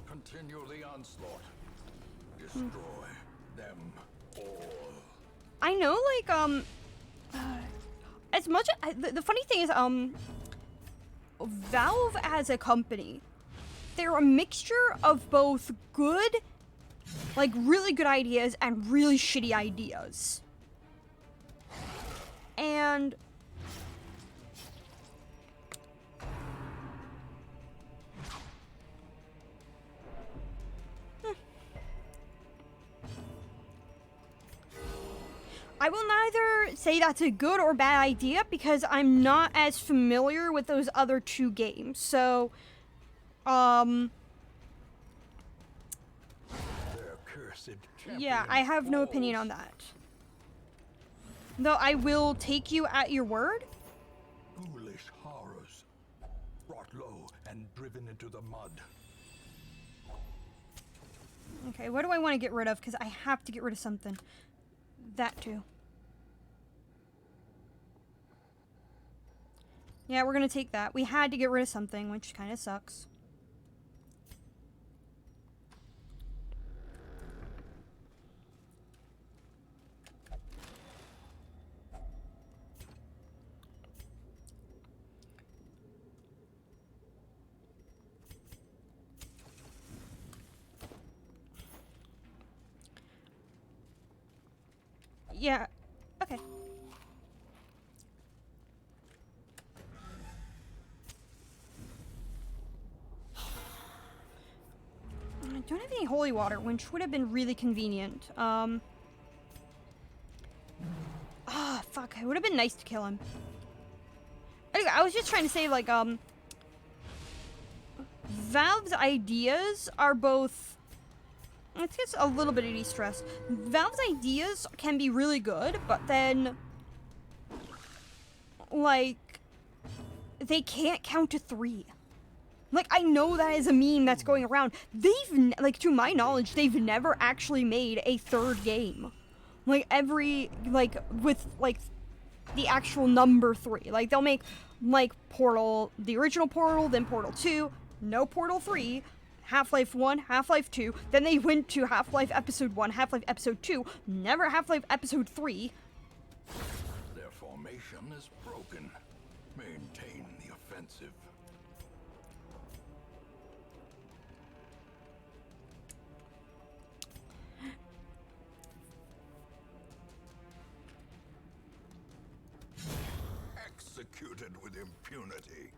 Continue the onslaught. Destroy them all. I know, like, as much the funny thing is, Valve as a company, they're a mixture of both good, like, really good ideas and really shitty ideas. And I will neither say that's a good or bad idea because I'm not as familiar with those other 2 games. So, Their cursed yeah, champion I have no falls. opinion on that. Though I will take you at your word. Ghoulish horrors, brought low and driven into the mud. Okay, what do I want to get rid of? Because I have to get rid of something. That too. Yeah, we're gonna take that. We had to get rid of something, which kind of sucks. Yeah. Okay. I don't have any holy water, which would have been really convenient. Fuck. It would have been nice to kill him. Anyway, I was just trying to say, like, Valve's ideas are both... It gets a little bit of de-stress. Valve's ideas can be really good, but then... like... they can't count to 3. Like, I know that is a meme that's going around. Like, to my knowledge, they've never actually made a 3rd game. Like, with, like, the actual number 3. Like, they'll make, like, Portal, the original Portal, then Portal 2, no Portal 3, Half-Life 1, Half-Life 2, then they went to Half-Life Episode 1, Half-Life Episode 2, never Half-Life Episode 3. Their formation is broken. Maintain the offensive. Executed with impunity.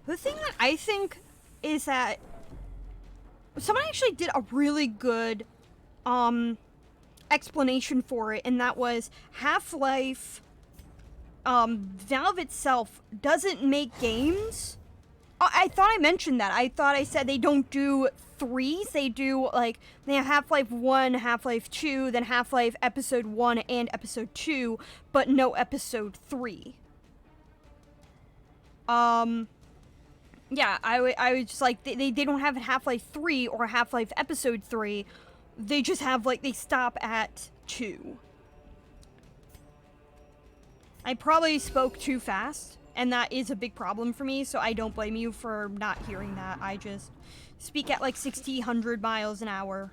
The thing that I think is that someone actually did a really good explanation for it, and that was Half-Life, Valve itself doesn't make games. I thought I mentioned that. I thought I said they don't do 3s. They do, like, they have Half-Life 1, Half-Life 2, then Half-Life Episode 1 and Episode 2, but no Episode 3. Yeah, I was just like, they don't have a Half-Life 3 or a Half-Life Episode 3. They just have, like, they stop at 2. I probably spoke too fast, and that is a big problem for me, so I don't blame you for not hearing that. I just speak at, like, 100 miles an hour.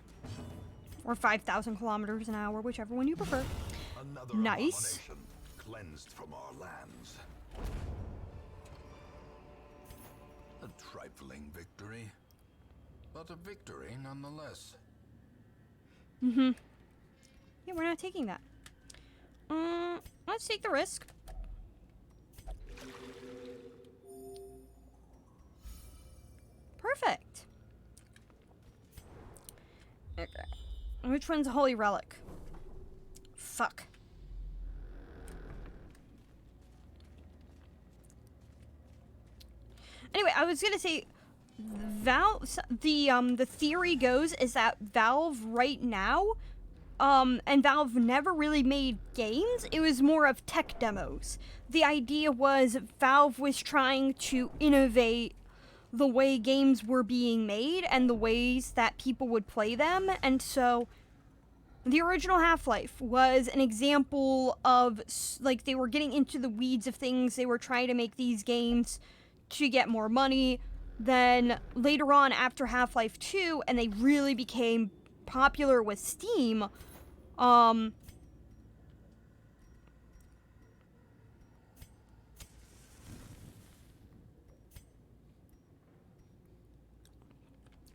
Or 5,000 kilometers an hour, whichever one you prefer. Another Nice. abomination cleansed from our lands. A trifling victory, but a victory nonetheless. Yeah, we're not taking that. Let's take the risk. Perfect. Okay. Which one's a holy relic? Fuck. Anyway, I was gonna say, Valve, the theory goes is that Valve right now, and Valve never really made games. It was more of tech demos. The idea was Valve was trying to innovate the way games were being made and the ways that people would play them. And so the original Half-Life was an example of, like, they were getting into the weeds of things. They were trying to make these games to get more money. Then later on, after Half-Life 2, and they really became popular with Steam,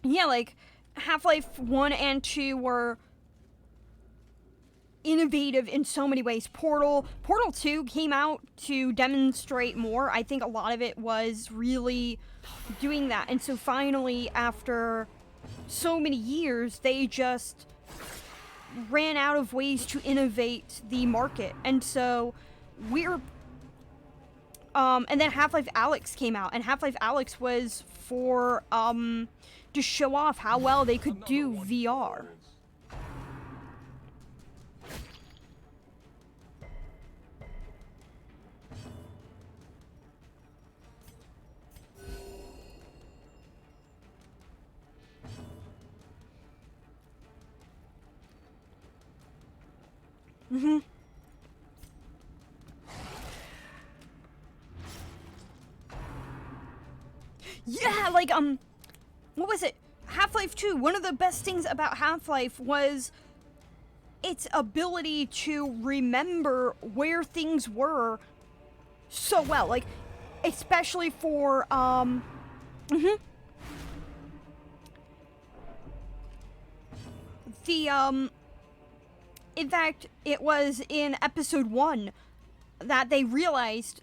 yeah, like, Half-Life 1 and 2 were innovative in so many ways. Portal 2 came out to demonstrate more. I think a lot of it was really doing that. And so finally, after so many years, they just ran out of ways to innovate the market. And so we're... and then Half-Life Alyx came out, and Half-Life Alyx was for, to show off how well they could do VR. Yeah, like, what was it? Half-Life 2, one of the best things about Half-Life was its ability to remember where things were so well. Like, especially for, In fact, it was in episode 1 that they realized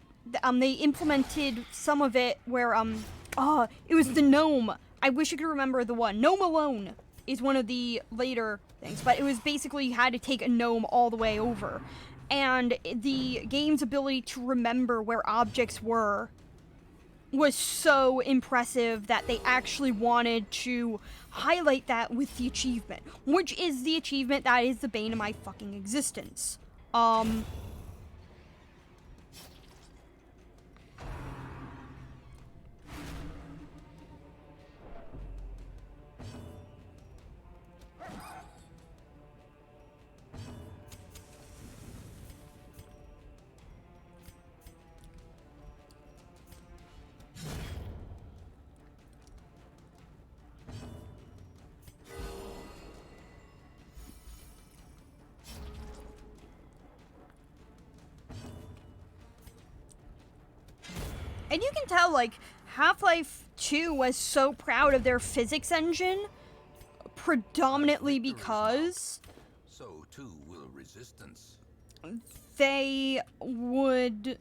they implemented some of it where it was the gnome. I wish I could remember the one. Gnome Alone is one of the later things, but it was basically you had to take a gnome all the way over. And the game's ability to remember where objects were was so impressive that they actually wanted to highlight that with the achievement, which is the achievement that is the bane of my fucking existence. And you can tell, like, Half-Life 2 was so proud of their physics engine, predominantly because So too will resistance. they would...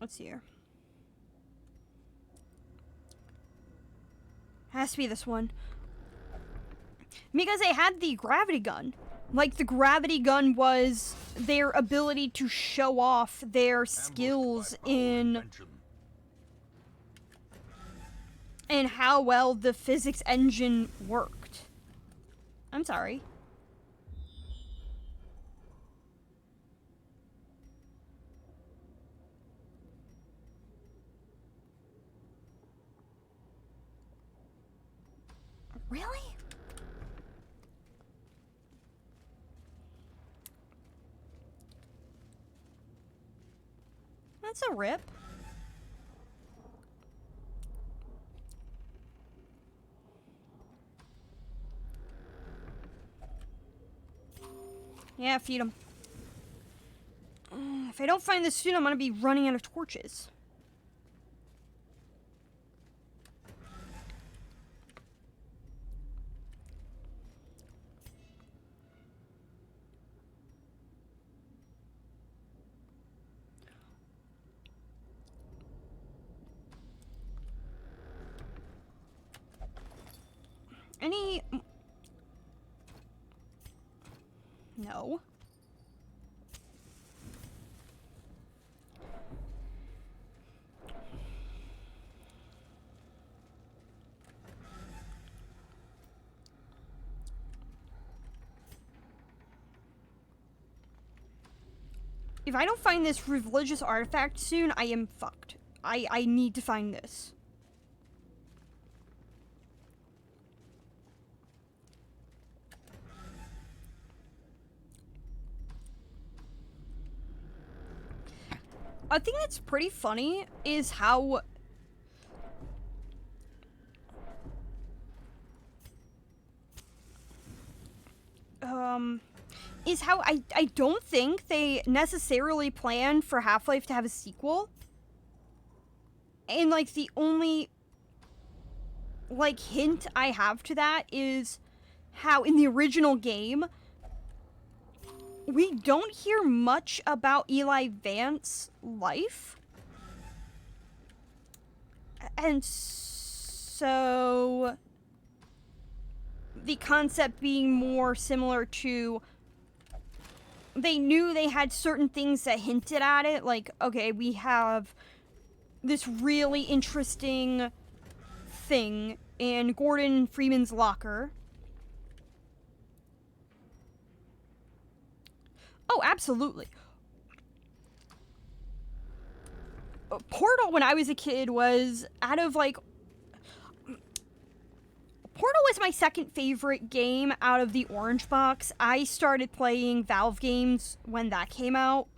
Let's see here. Has to be this one. Because they had the gravity gun. Like, the gravity gun was their ability to show off their skills in how well the physics engine worked. I'm sorry. Really? That's a rip. Yeah, feed him. If I don't find this soon, I'm gonna be running out of torches. Any... No. If I don't find this religious artifact soon, I am fucked. I need to find this. A thing that's pretty funny is how I don't think they necessarily planned for Half-Life to have a sequel. And like the only like hint I have to that is how in the original game we don't hear much about Eli Vance's life. And so the concept being more similar to they knew they had certain things that hinted at it, like, okay, we have this really interesting thing in Gordon Freeman's locker. Oh, absolutely. Portal, when I was a kid, was out of, like... Portal was my second favorite game out of the Orange Box. I started playing Valve games when that came out.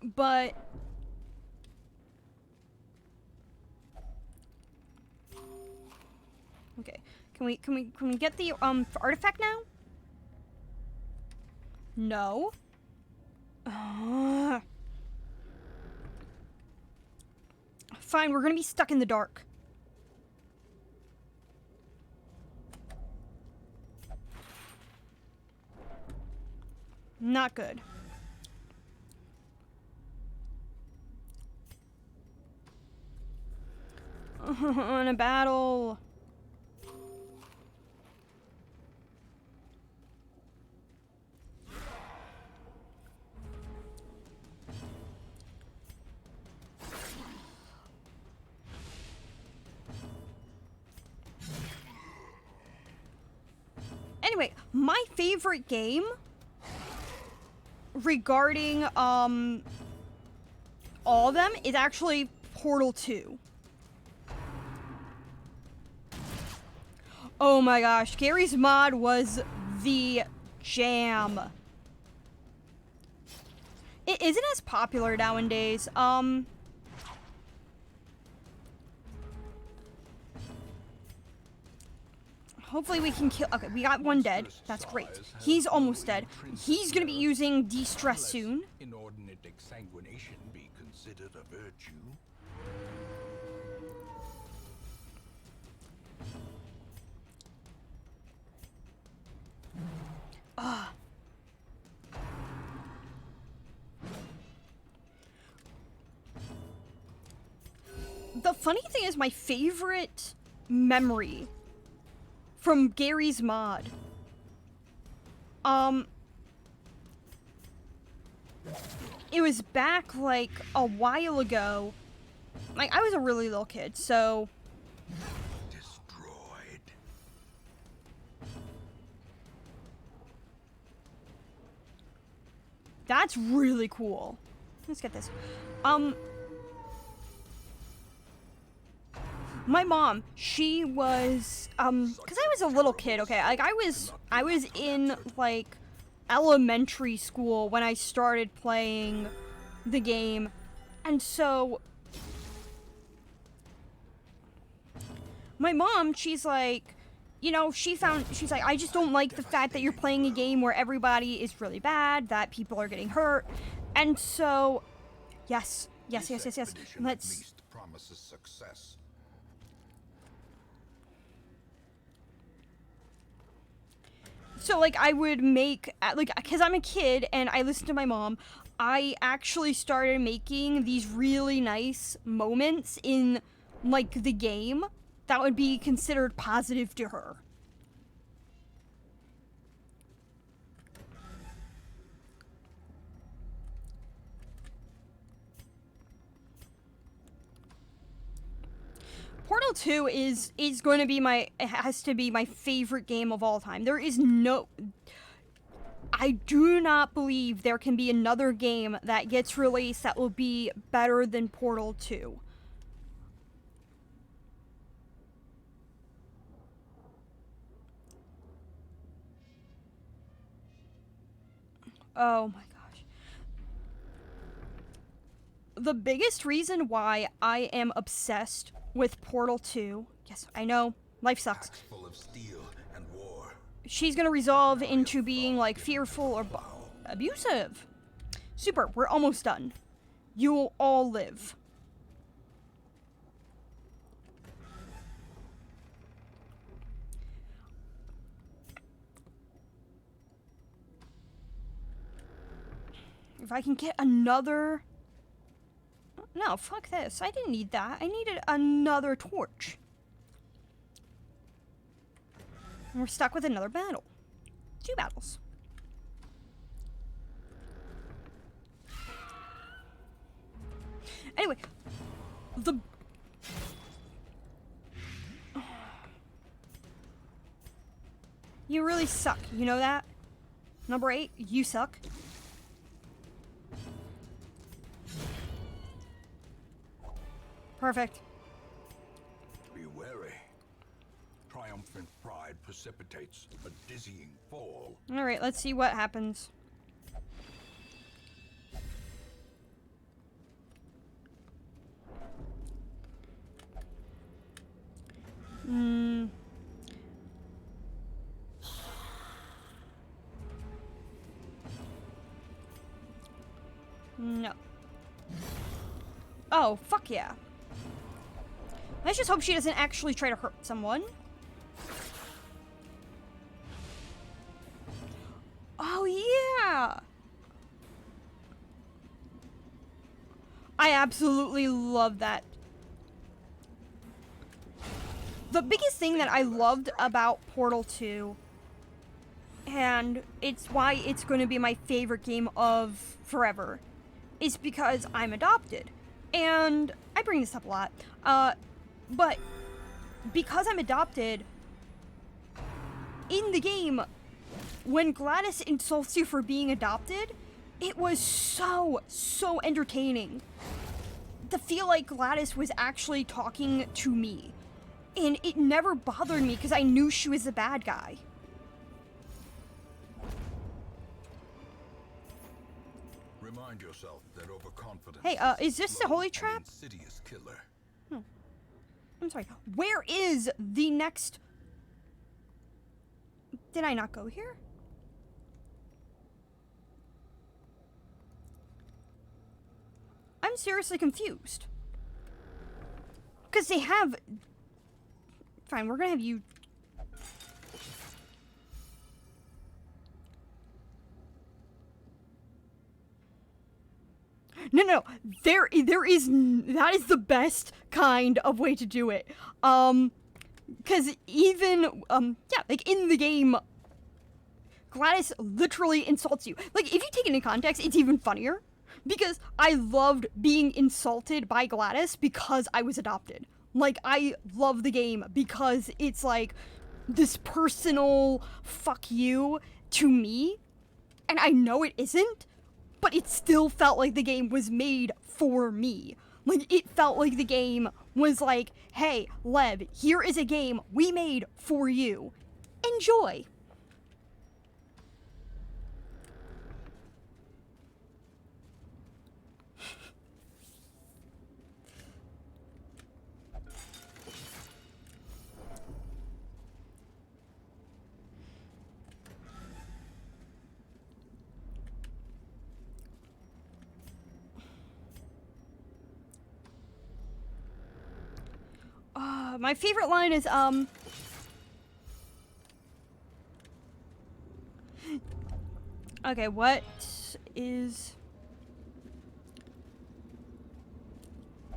But... Okay. Can we get the artifact now? No. fine. We're gonna be stuck in the dark. Not good. In a battle. Anyway, my favorite game regarding all of them is actually Portal 2. Oh my gosh, Gary's Mod was the jam. It isn't as popular nowadays. Hopefully we can kill. Okay, we got one dead. That's great. He's almost dead. He's gonna be using de-stress soon. Inordinate exsanguination be considered a virtue? The funny thing is, my favorite memory from Gary's Mod, it was back like a while ago. Like, I was a really little kid, so Destroyed. that's really cool. Let's get this. My mom, she was, cause I was a little kid, okay? Like, I was in, like, elementary school when I started playing the game. And so, my mom, she's like, you know, she's like, I just don't like the fact that you're playing a game where everybody is really bad, that people are getting hurt. And so, yes. This expedition at Let's, least promises success. so, like, I would make, like, because I'm a kid and I listen to my mom, I actually started making these really nice moments in, like, the game that would be considered positive to her. Portal 2 is going to be it has to be my favorite game of all time. There is no, I do not believe there can be another game that gets released that will be better than Portal 2. Oh my gosh. The biggest reason why I am obsessed with Portal 2, yes, I know, life sucks. Packs full of steel and war. She's gonna resolve into being, like, fearful or abusive. Super, we're almost done. You'll all live. If I can get another... No, fuck this. I didn't need that. I needed another torch. And we're stuck with another battle. 2 battles. Anyway, you really suck. You know that? Number 8, you suck. Perfect. Be wary. Triumphant pride precipitates a dizzying fall. Alright, let's see what happens. No. Oh, fuck yeah. Let's just hope she doesn't actually try to hurt someone. Oh, yeah. I absolutely love that. The biggest thing that I loved about Portal 2, and it's why it's going to be my favorite game of forever, is because I'm adopted. And I bring this up a lot. But because I'm adopted, in the game, when GLaDOS insults you for being adopted, it was so entertaining to feel like GLaDOS was actually talking to me. And it never bothered me because I knew she was the bad guy. Remind yourself that overconfidence. Hey, is this the holy trap? Insidious killer. I'm sorry. Where is the next... Did I not go here? I'm seriously confused. Because they have... Fine, we're gonna have you... No. There is... That is the best kind of way to do it. Because even... Yeah, like, in the game... GLaDOS literally insults you. Like, if you take it in context, it's even funnier. Because I loved being insulted by GLaDOS because I was adopted. Like, I love the game because it's like this personal fuck you to me. And I know it isn't, but it still felt like the game was made for me. Like, it felt like the game was like, hey, Lev, here is a game we made for you. Enjoy. My favorite line is, okay, what is...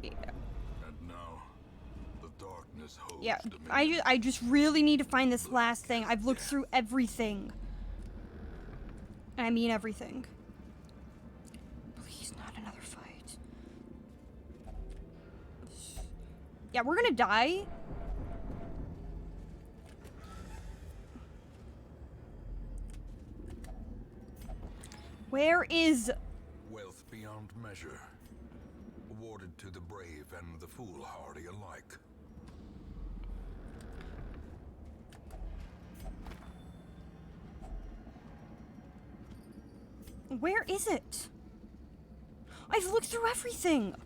Yeah. And now, the darkness holds Yeah, dominion. I just really need to find this last thing. I've looked through everything. I mean everything. Please, not another fight. Yeah, we're gonna die. Where is... Wealth beyond measure, awarded to the brave and the foolhardy alike. Where is it? I've looked through everything.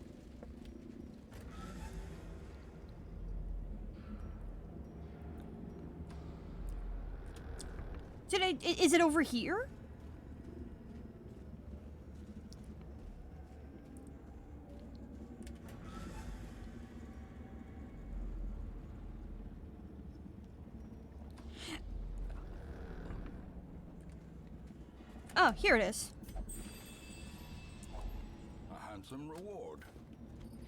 Is it over here? Oh, here it is. A handsome reward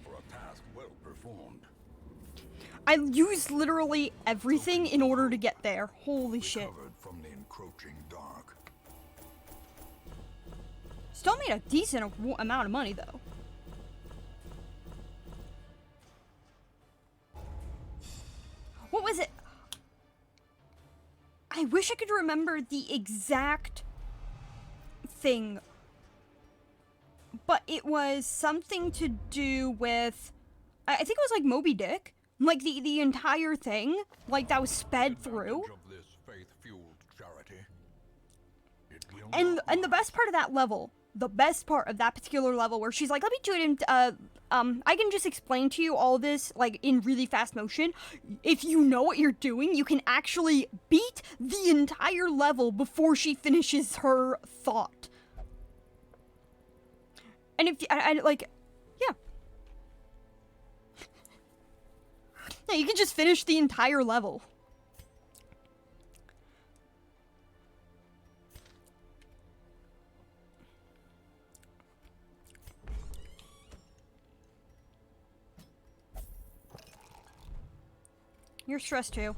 for a task well performed. I used literally everything in order to get there. Holy shit. Covered from the encroaching dark. Still made a decent amount of money, though. What was it? I wish I could remember the exact thing. But it was something to do with... I think it was like Moby Dick. Like the entire thing. Like that was sped through. Advantage of this faith-fueled charity. It will And not the best part of that level, the best part of that particular level where she's like, let me do it in, I can just explain to you all this, like, in really fast motion. If you know what you're doing, you can actually beat the entire level before she finishes her thought. And if, I like, yeah. Yeah, you can just finish the entire level. You're stressed too.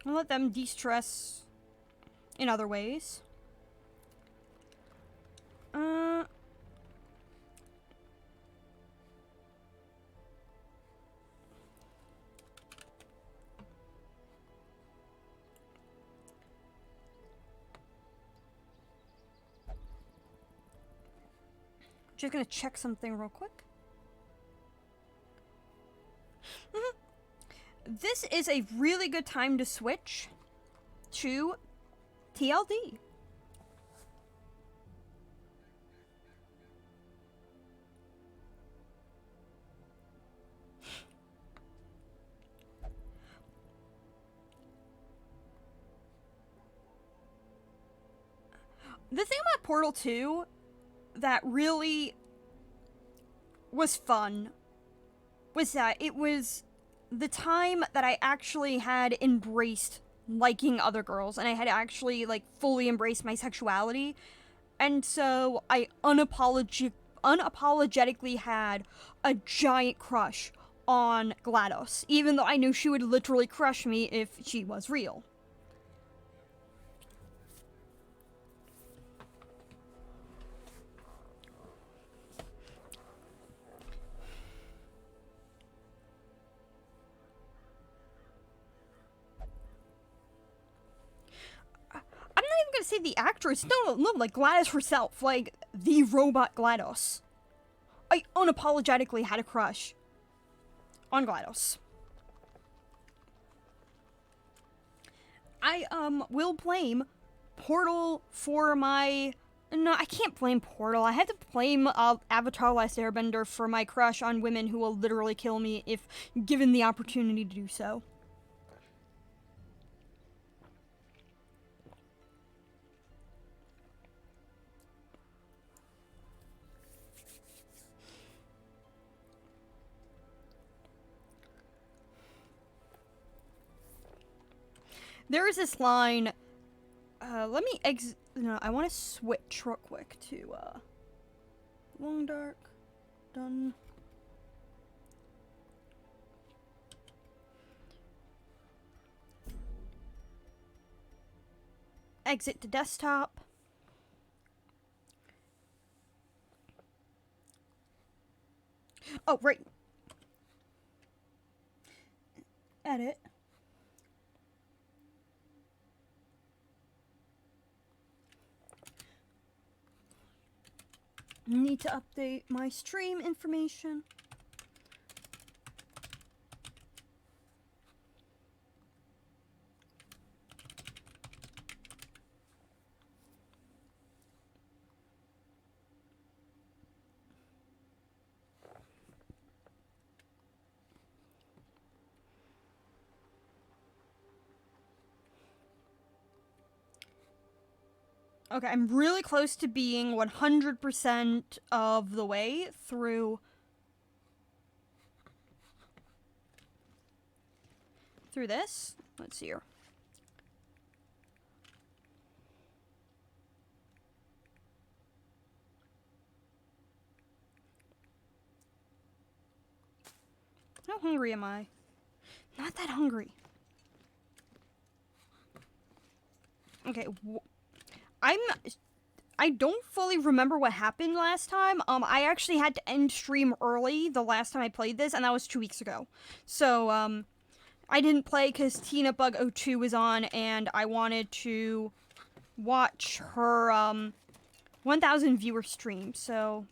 I'll let them de-stress in other ways. Just gonna check something real quick. This is a really good time to switch to TLD. The thing about Portal 2 that really was fun was that it was the time that I actually had embraced liking other girls, and I had actually, like, fully embraced my sexuality. And so I unapologetically had a giant crush on GLaDOS, even though I knew she would literally crush me if she was real. I'm not even gonna say the actress. No, like GLaDOS herself, like the robot GLaDOS. I unapologetically had a crush on GLaDOS. I will blame Portal for my. No, I can't blame Portal. I had to blame Avatar: Last Airbender for my crush on women who will literally kill me if given the opportunity to do so. There is this line. Let me No, I want to switch real quick to Long Dark. Done. Exit to desktop. Oh, right. Edit. Need to update my stream information. Okay, I'm really close to being 100% of the way through this. Let's see here. How hungry am I? Not that hungry. Okay, I don't fully remember what happened last time. I actually had to end stream early the last time I played this, and that was 2 weeks ago. So, I didn't play because Tina Bug 02 was on, and I wanted to watch her, 1,000 viewer stream, so.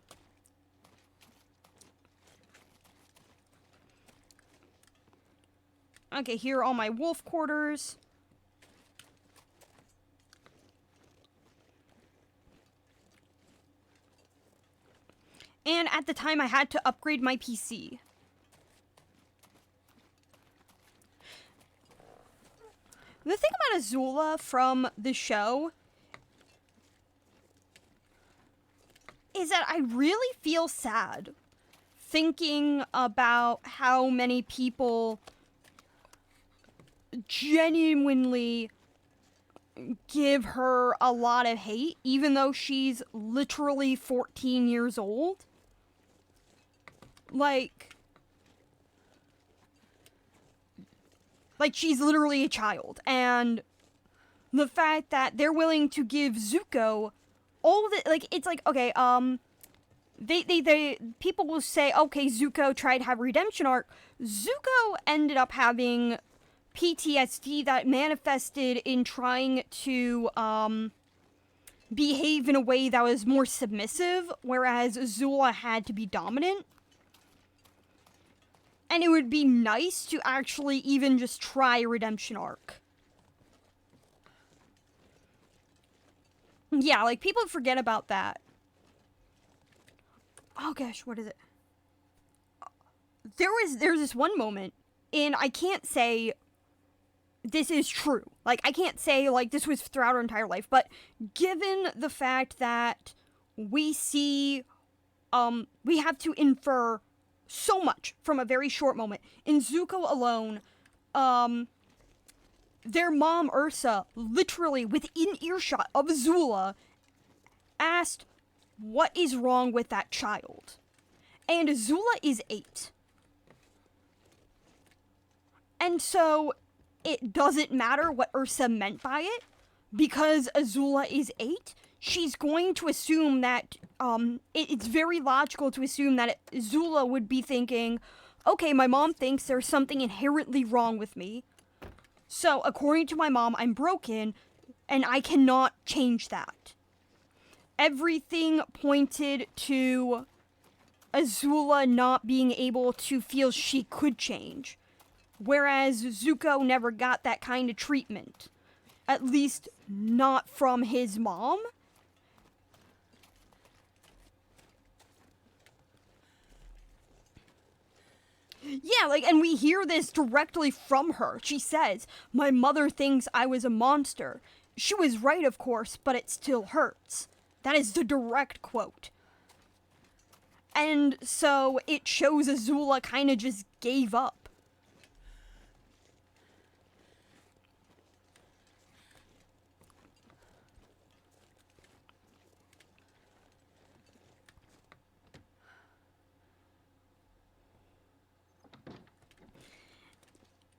Okay, here are all my wolf quarters. And at the time, I had to upgrade my PC. The thing about Azula from the show is that I really feel sad thinking about how many people genuinely give her a lot of hate, even though she's literally 14 years old. Like she's literally a child, and the fact that they're willing to give Zuko all the, like, it's like, okay, they people will say, okay, Zuko tried to have a redemption arc. Zuko ended up having PTSD that manifested in trying to, behave in a way that was more submissive, whereas Azula had to be dominant. And it would be nice to actually even just try a redemption arc. Yeah, like, people forget about that. Oh gosh, what is it? There's this one moment, and I can't say this is true. Like, I can't say, like, this was throughout her entire life, but given the fact that we see, we have to infer so much from a very short moment. In Zuko alone, their mom, Ursa, literally within earshot of Azula, asked, what is wrong with that child? And Azula is 8. And so, it doesn't matter what Ursa meant by it, because Azula is 8, she's going to assume that, it's very logical to assume that Azula would be thinking, okay, my mom thinks there's something inherently wrong with me, so according to my mom, I'm broken, and I cannot change that. Everything pointed to Azula not being able to feel she could change, whereas Zuko never got that kind of treatment. At least, not from his mom. Yeah, like, and we hear this directly from her. She says, my mother thinks I was a monster. She was right, of course, but it still hurts. That is the direct quote. And so it shows Azula kind of just gave up.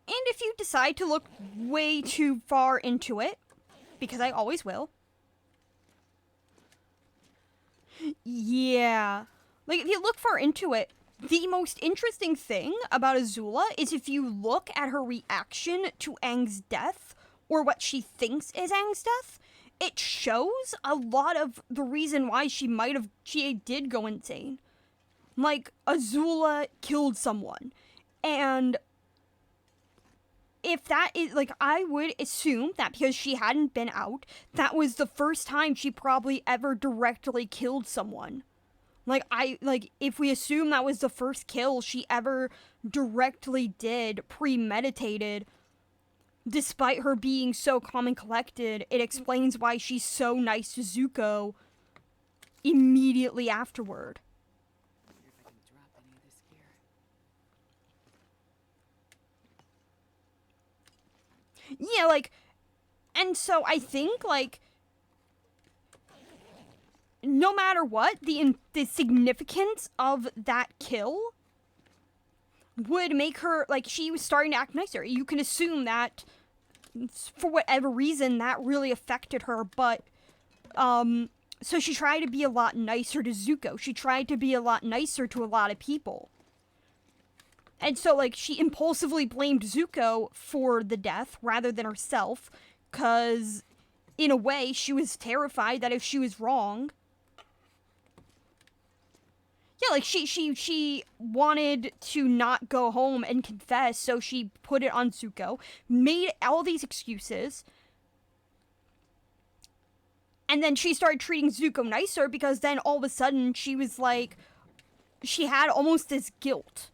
And if you decide to look way too far into it, because I always will. Yeah. Like, if you look far into it, the most interesting thing about Azula is if you look at her reaction to Aang's death, or what she thinks is Aang's death, it shows a lot of the reason why she did go insane. Like, Azula killed someone, and if that is, like, I would assume that because she hadn't been out, that was the first time she probably ever directly killed someone. If we assume that was the first kill she ever directly did, premeditated, despite her being so calm and collected, it explains why she's so nice to Zuko immediately afterward. Yeah, like, and so I think, like, no matter what, the significance of that kill would make her, like, she was starting to act nicer. You can assume that, for whatever reason, that really affected her, but, so she tried to be a lot nicer to Zuko. She tried to be a lot nicer to a lot of people. And so, like, she impulsively blamed Zuko for the death rather than herself, because, in a way, she was terrified that if she was wrong... Yeah, like, she wanted to not go home and confess, so she put it on Zuko, made all these excuses, and then she started treating Zuko nicer, because then all of a sudden she was like... She had almost this guilt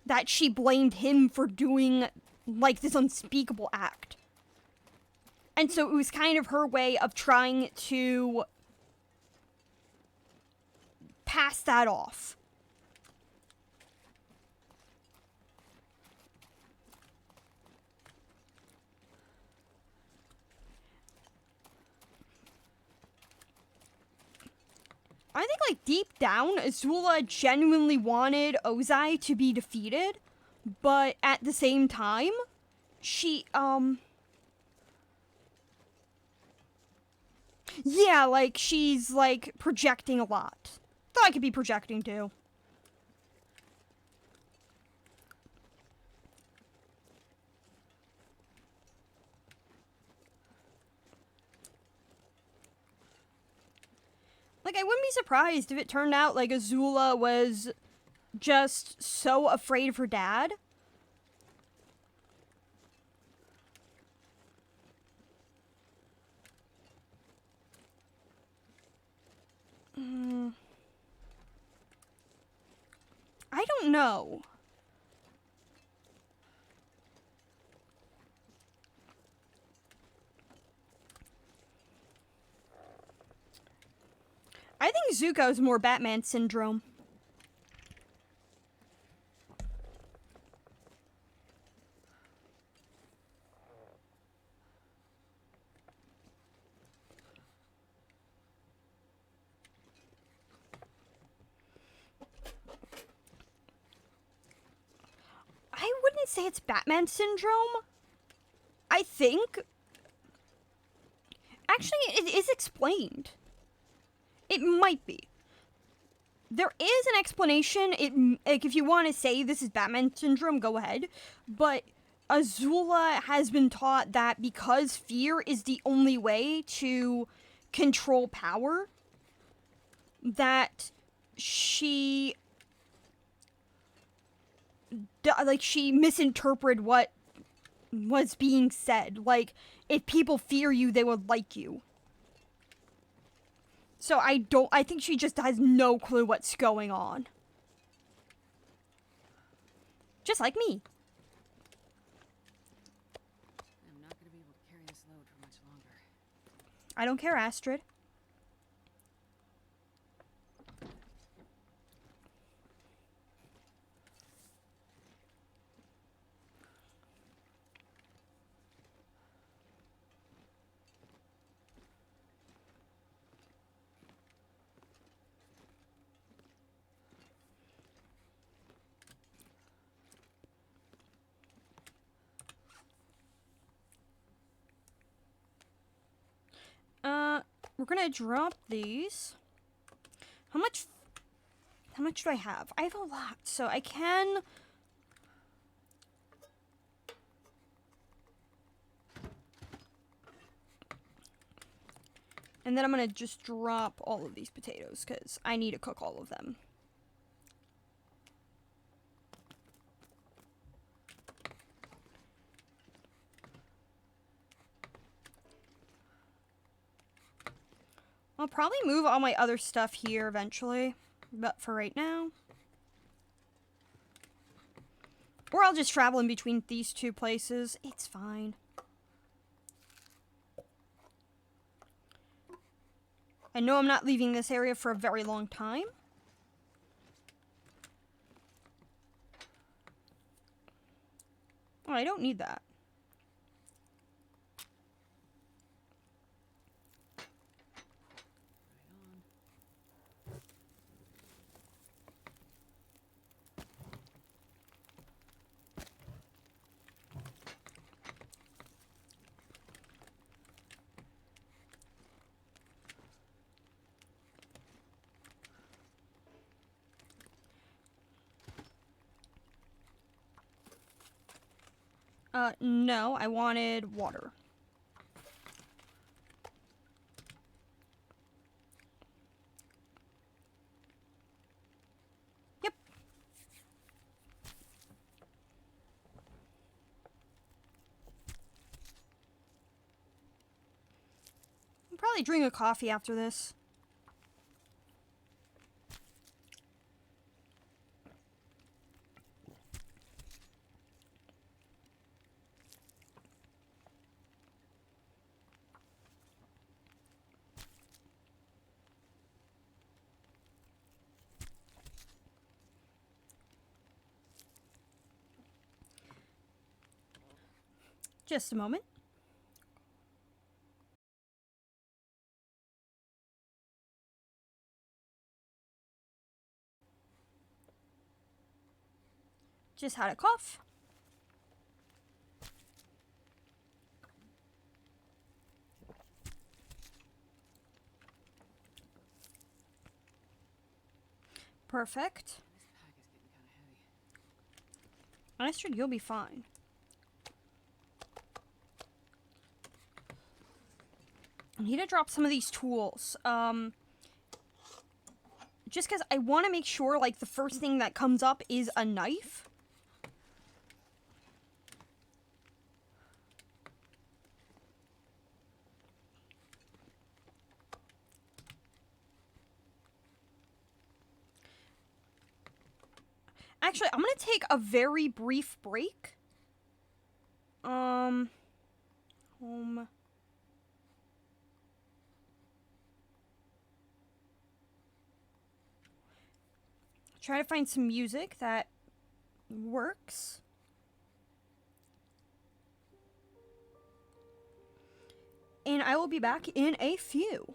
that she blamed him for doing, like, this unspeakable act. And so it was kind of her way of trying to pass that off. I think, like, deep down, Azula genuinely wanted Ozai to be defeated, but at the same time, she, yeah, like, she's, like, projecting a lot. Thought I could be projecting, too. Like, I wouldn't be surprised if it turned out, like, Azula was just so afraid of her dad. I don't know. I think Zuko's more Batman syndrome. I wouldn't say it's Batman syndrome. I think... Actually, it is explained. It might be. There is an explanation. Like, if you want to say this is Batman syndrome, go ahead. But Azula has been taught that because fear is the only way to control power, that she misinterpreted what was being said. Like, if people fear you, they would like you. So I think she just has no clue what's going on. Just like me. I'm not going to be able to carry this load for much longer. I don't care, Astrid. We're gonna drop these. How much do I have? I have a lot, so I can... And then I'm gonna just drop all of these potatoes, because I need to cook all of them. I'll probably move all my other stuff here eventually, but for right now. Or I'll just travel in between these two places. It's fine. I know I'm not leaving this area for a very long time. Oh, I don't need that. No, I wanted water. Yep. I'll probably drink a coffee after this. Just a moment. Just had a cough. Perfect. This pack is getting kind of heavy. Astrid, you'll be fine. I need to drop some of these tools. Just because I want to make sure, like, the first thing that comes up is a knife. Actually, I'm going to take a very brief break. Home. Try to find some music that works. And I will be back in a few.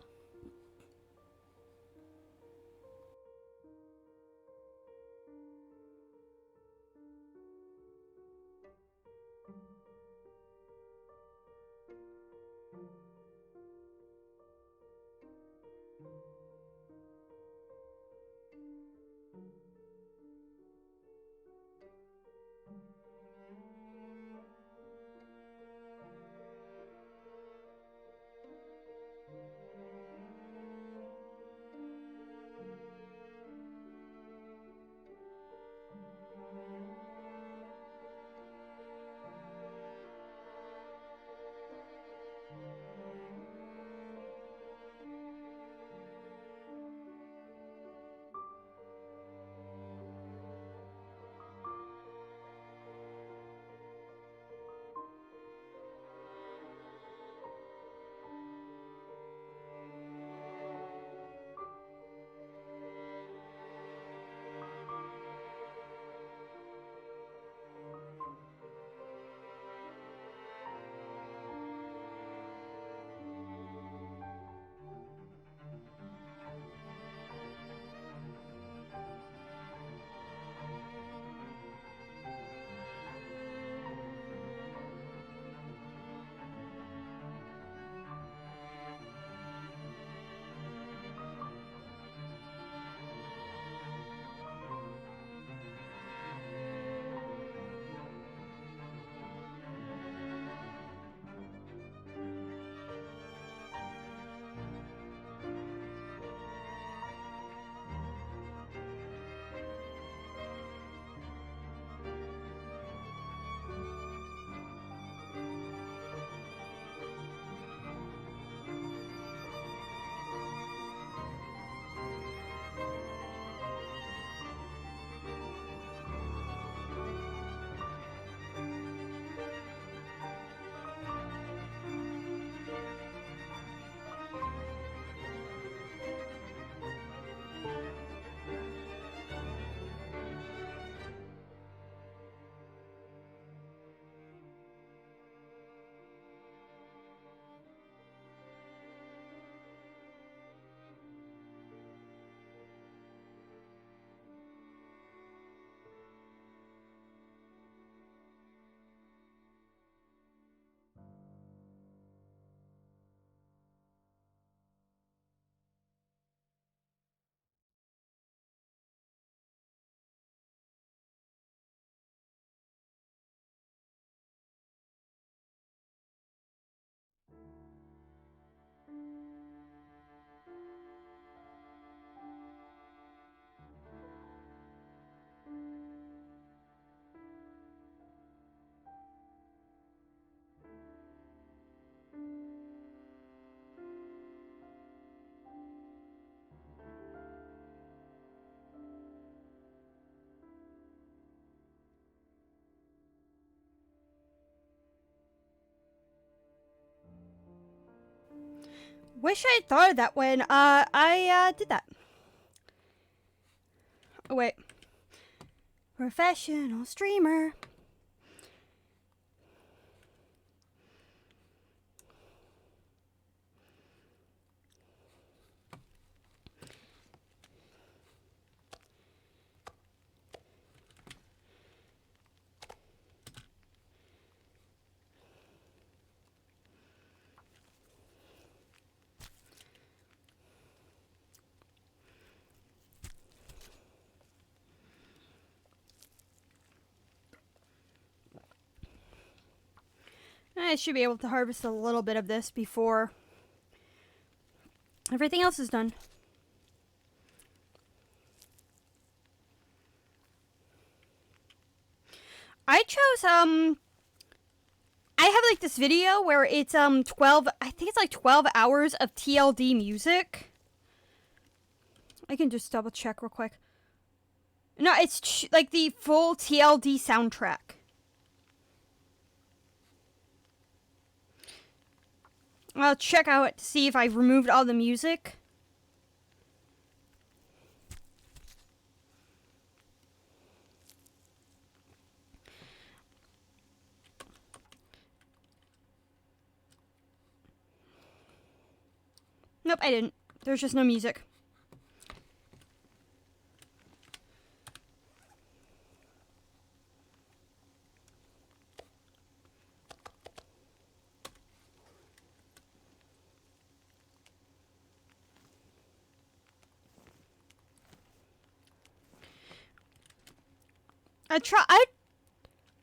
Wish I had thought of that when I did that. Oh wait. Professional streamer. I should be able to harvest a little bit of this before everything else is done. I chose, I have like this video where it's, 12, I think it's like 12 hours of TLD music. I can just double check real quick. No, it's like the full TLD soundtrack. I'll check out to see if I've removed all the music. Nope, I didn't. There's just no music.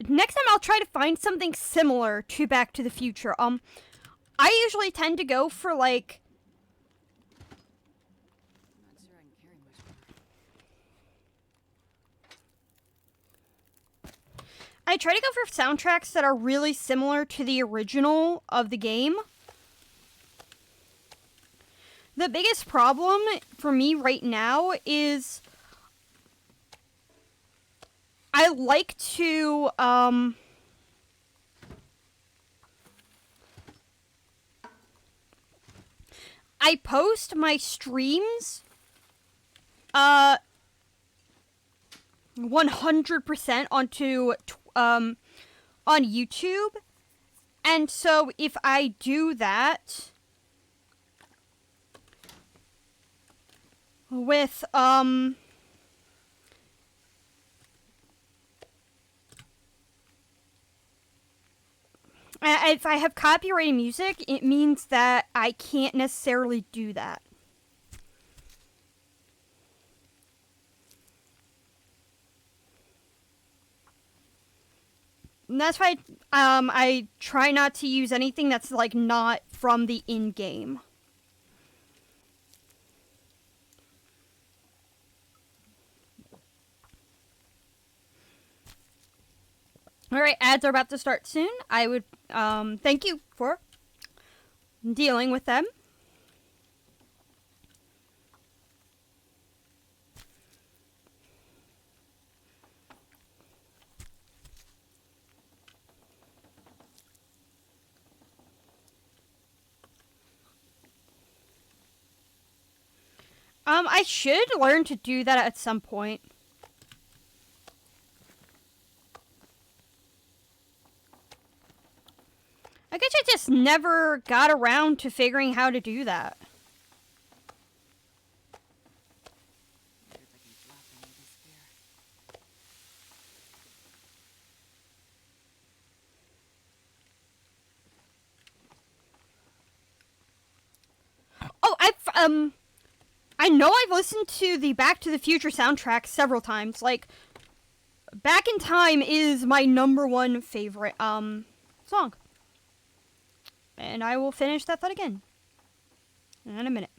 Next time I'll try to find something similar to Back to the Future. I usually tend to go for like, I'm not sure I can carry much more. I try to go for soundtracks that are really similar to the original of the game. The biggest problem for me right now is I like to, I post my streams, 100% onto, on YouTube. And so if I do that with, if I have copyrighted music, it means that I can't necessarily do that. And that's why I try not to use anything that's like not from the in-game. Alright, ads are about to start soon. I would thank you for dealing with them. I should learn to do that at some point. I guess I just never got around to figuring how to do that. Wonder if I can flop any of this gear. Oh, I know I've listened to the Back to the Future soundtrack several times. Like, Back in Time is my #1 favorite, song. And I will finish that thought again in a minute.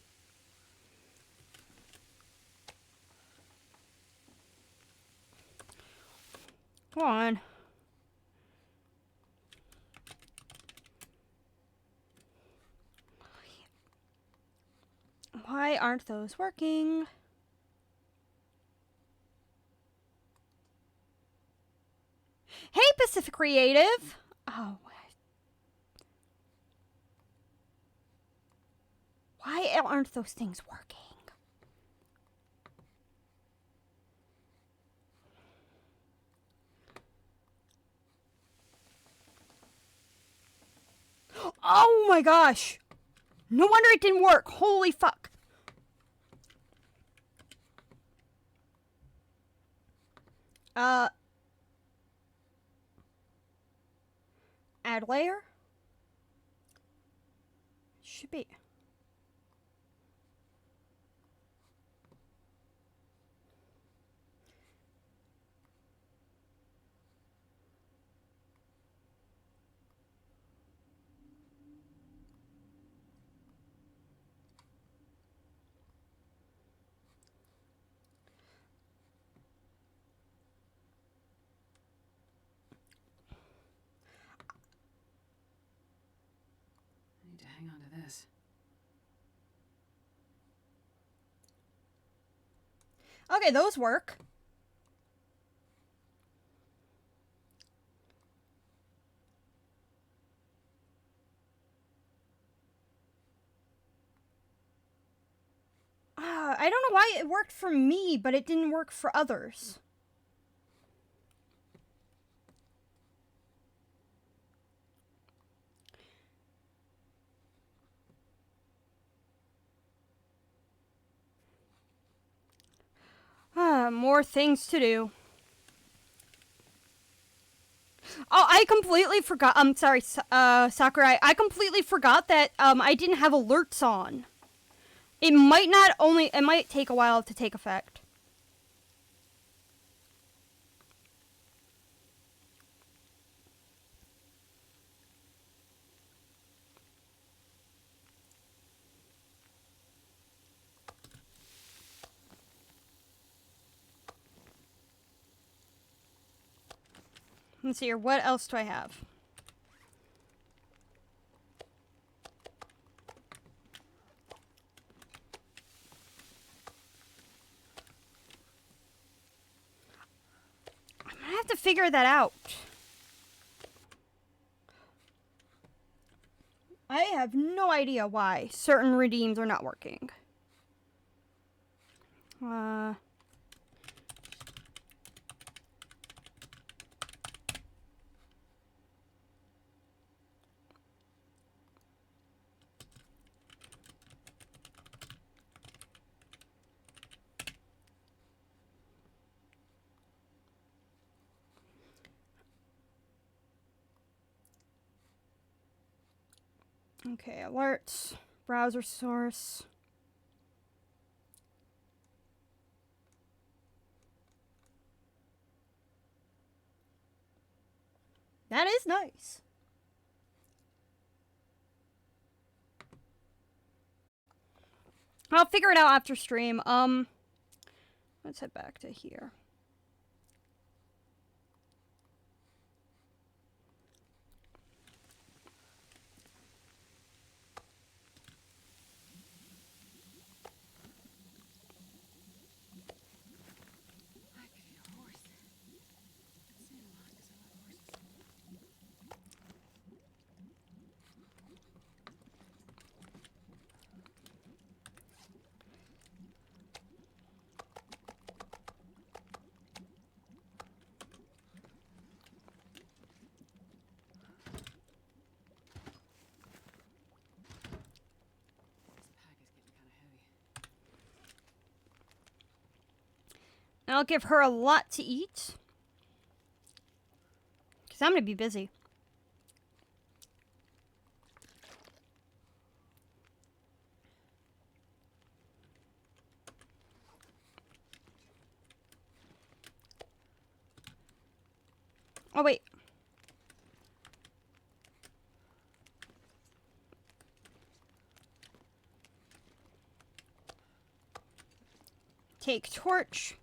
Come on. Why aren't those working? Hey, Pacific Creative. Oh, why aren't those things working? Oh my gosh. No wonder it didn't work. Holy fuck. Add layer. Should be. Okay, those work. I don't know why it worked for me, but it didn't work for others. More things to do. Oh, I completely forgot. I'm sorry, Sakurai. I completely forgot that I didn't have alerts on. It might take a while to take effect. Let's see here. What else do I have? I'm gonna have to figure that out. I have no idea why certain redeems are not working. Okay, alerts, browser source. That is nice. I'll figure it out after stream. Let's head back to here. I could eat a horse. I'd say a lot because I love horses. This pack is getting kind of heavy. I'll give her a lot to eat. Because I'm going to be busy. Oh, wait. Take torch.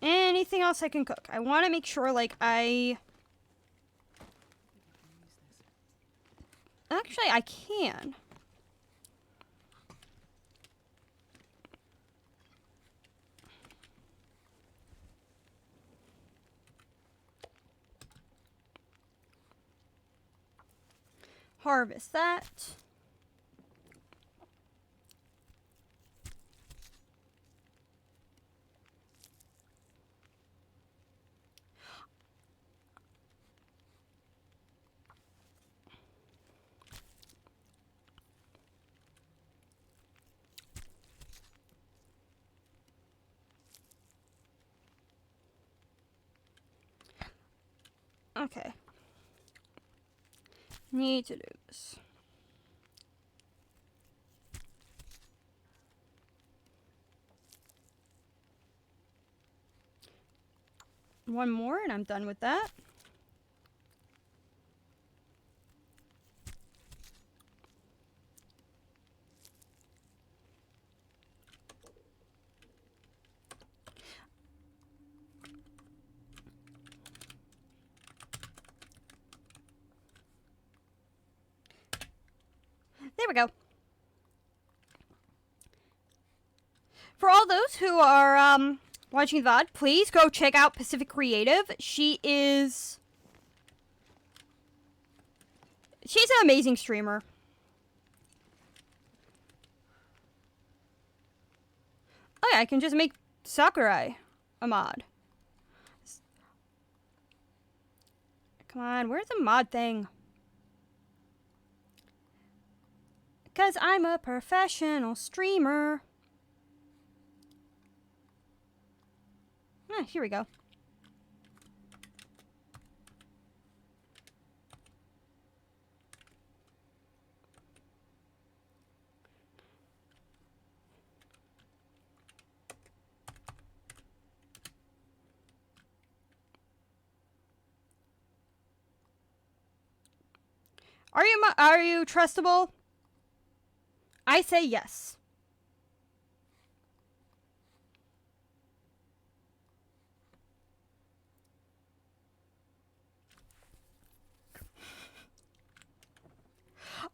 Anything else I can cook? I want to make sure, like, Actually, I can. Harvest that. Okay. Need to do this. One more and I'm done with that. There we go. those who are watching VOD, please go check out Pacific Creative. She's an amazing streamer. Oh yeah, I can just make Sakurai a mod. Come on, where's the mod thing? Because I'm a professional streamer. Ah, here we go. Are you trustable? I say yes.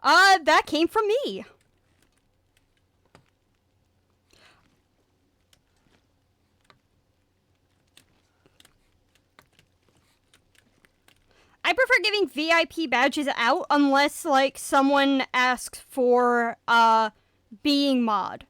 That came from me. I prefer giving VIP badges out unless, like, someone asks for, being mod.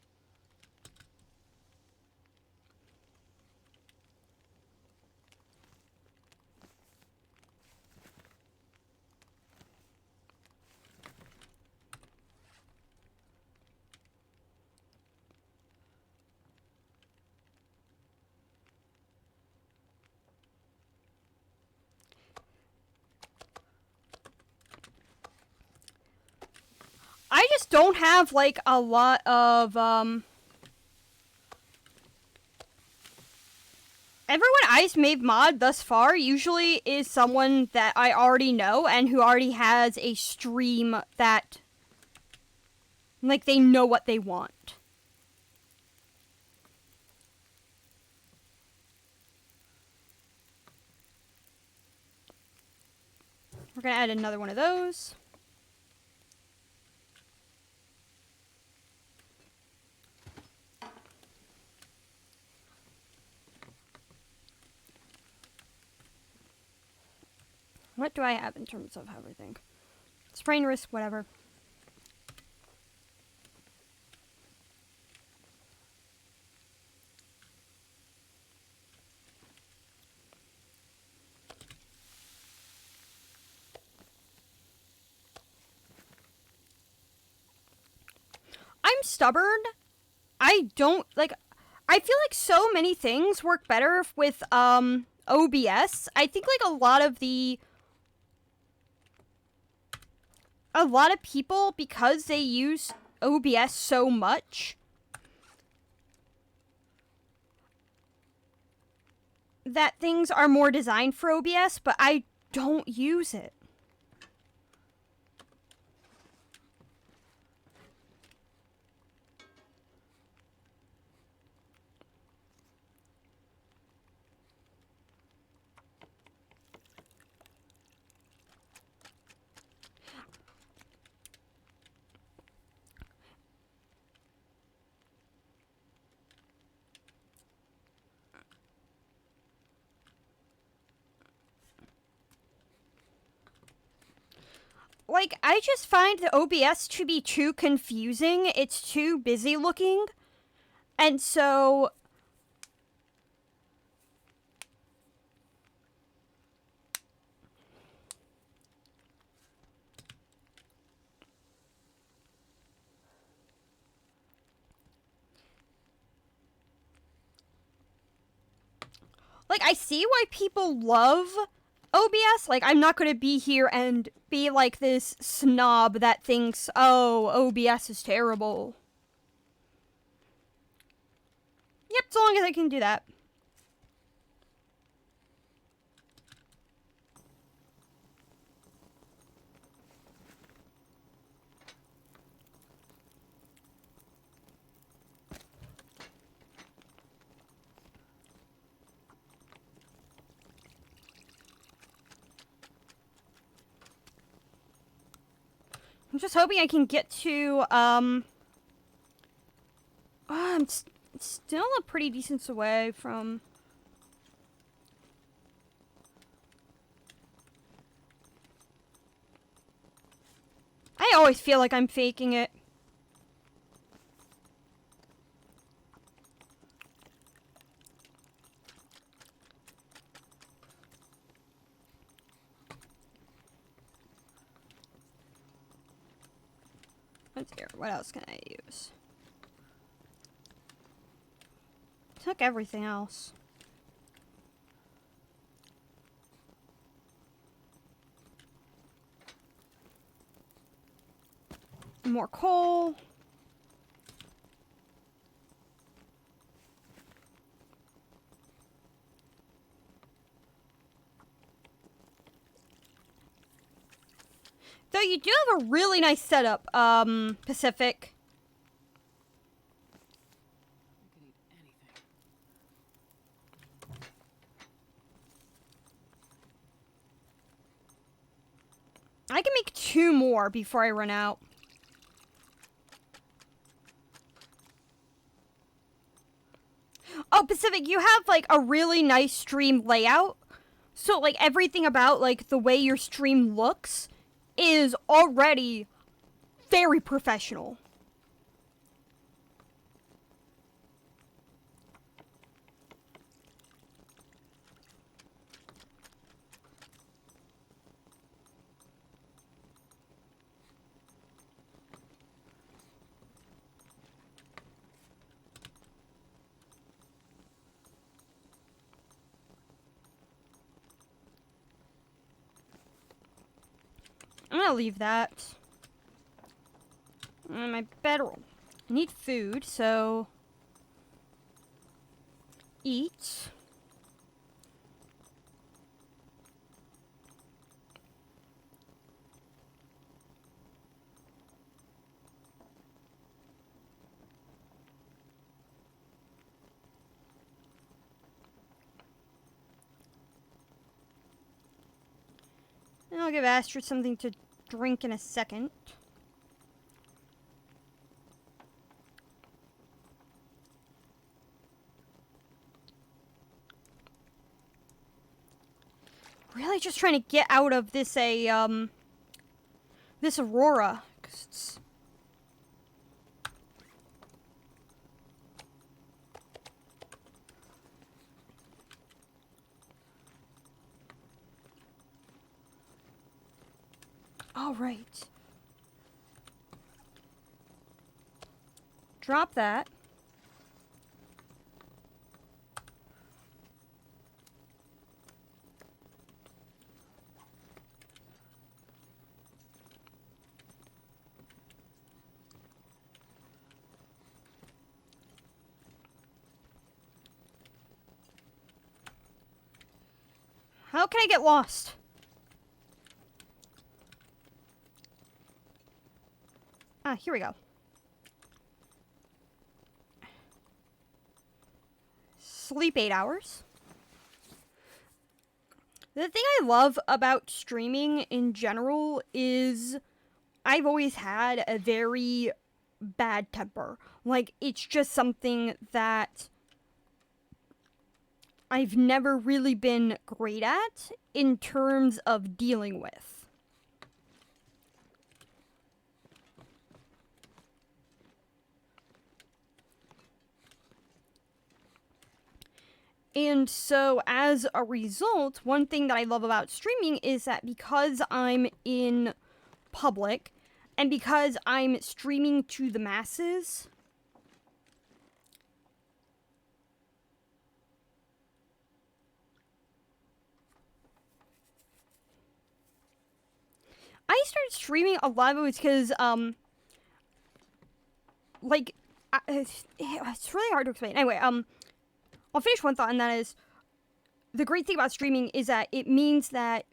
I just don't have, like, a lot of, everyone I've made mod thus far usually is someone that I already know and who already has a stream that, like, they know what they want. We're gonna add another one of those. What do I have in terms of everything? Sprain risk, whatever. I'm stubborn. I don't, like, I feel like so many things work better with, OBS. I think, like, a lot of people, because they use OBS so much, that things are more designed for OBS, but I don't use it. Like, I just find the OBS to be too confusing. It's too busy looking. And so, like, I see why people love OBS. Like, I'm not going to be here and be like this snob that thinks, oh, OBS is terrible. Yep, so long as I can do that. I'm just hoping I can get to, still a pretty distance away from... I always feel like I'm faking it. Let's see here. What else can I use? Took everything else. More coal. Though you do have a really nice setup, Pacific. I could eat anything. I can make 2 more before I run out. Oh, Pacific, you have, like, a really nice stream layout. So, like, everything about, like, the way your stream looks is already very professional. I'm gonna leave that. And my bedroll. I need food, so... Eat. And I'll give Astrid something to drink in a second. Really just trying to get out of this this Aurora, 'cause it's... All right. Drop that. How can I get lost? Ah, here we go. Sleep 8 hours. The thing I love about streaming in general is I've always had a very bad temper. Like, it's just something that I've never really been great at in terms of dealing with. And so, as a result, one thing that I love about streaming is that because I'm in public and because I'm streaming to the masses, I started streaming a lot of it was because, like, it's really hard to explain. Anyway, I'll finish one thought, and that is, the great thing about streaming is that it means that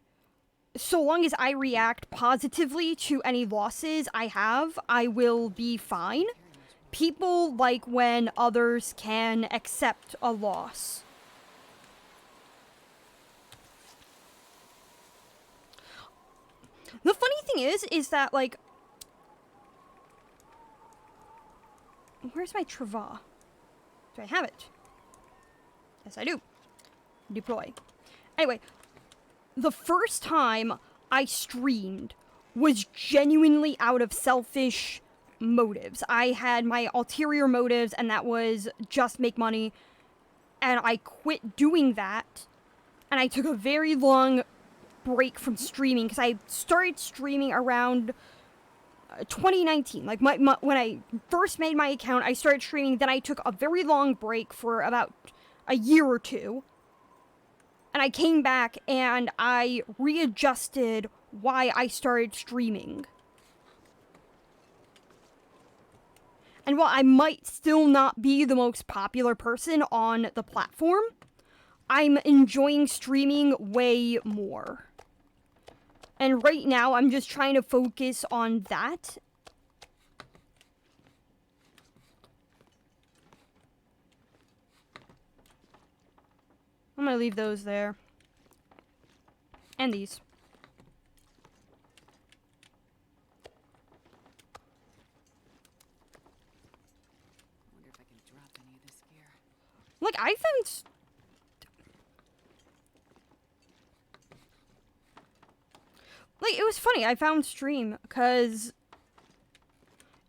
so long as I react positively to any losses I have, I will be fine. People like when others can accept a loss. The funny thing is that, like... Where's my Treva? Do I have it? Yes, I do. Deploy. Anyway, the first time I streamed was genuinely out of selfish motives. I had my ulterior motives, and that was just make money. And I quit doing that. And I took a very long break from streaming because I started streaming around 2019. Like when I first made my account, I started streaming. Then I took a very long break for about a year or two. And I came back and I readjusted why I started streaming. And while I might still not be the most popular person on the platform, I'm enjoying streaming way more. And right now, I'm just trying to focus on that. I'm gonna leave those there. And these. I wonder if I can drop any of this gear. Like, I found... Like, it was funny. I found stream because...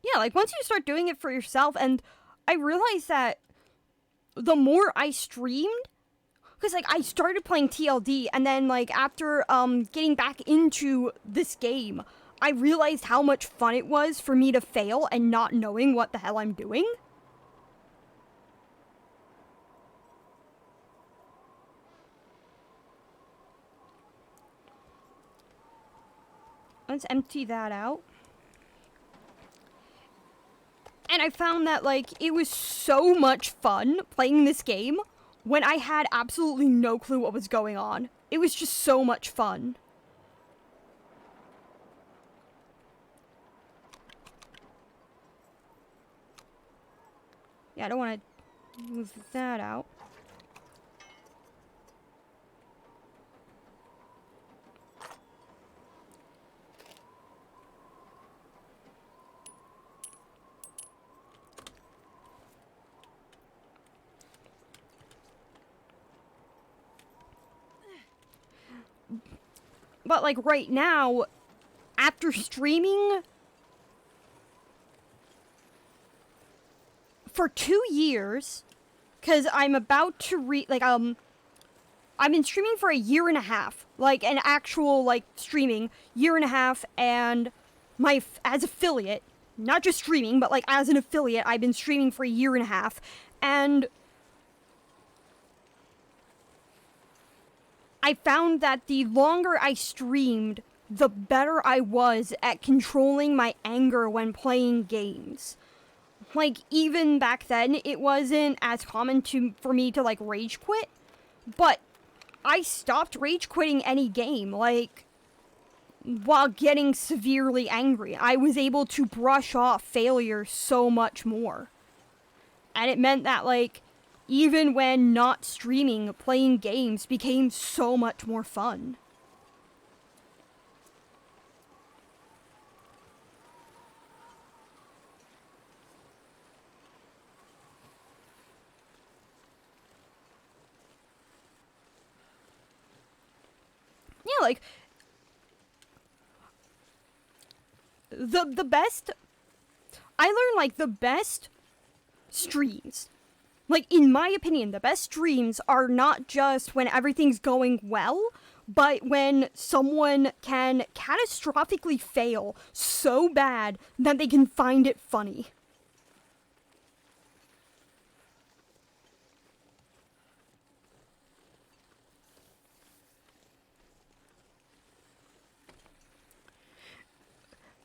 Yeah, like, once you start doing it for yourself, and I realized that the more I streamed, because, like, I started playing TLD, and then, like, after, getting back into this game, I realized how much fun it was for me to fail and not knowing what the hell I'm doing. Let's empty that out. And I found that, like, it was so much fun playing this game when I had absolutely no clue what was going on. It was just so much fun. Yeah, I don't want to move that out. But, like, right now, after streaming for 2 years, because I'm about to I've been streaming for a year and a half, like, an actual, like, streaming, year and a half, and as affiliate, not just streaming, but, like, as an affiliate, I've been streaming for a year and a half, and I found that the longer I streamed, the better I was at controlling my anger when playing games. Like, even back then, it wasn't as common for me to, like, rage quit, but I stopped rage quitting any game, like, while getting severely angry. I was able to brush off failure so much more. And it meant that, like, even when not streaming, playing games became so much more fun. Yeah, like, the best, I learned, like, the best streams, like, in my opinion, the best streams are not just when everything's going well, but when someone can catastrophically fail so bad that they can find it funny.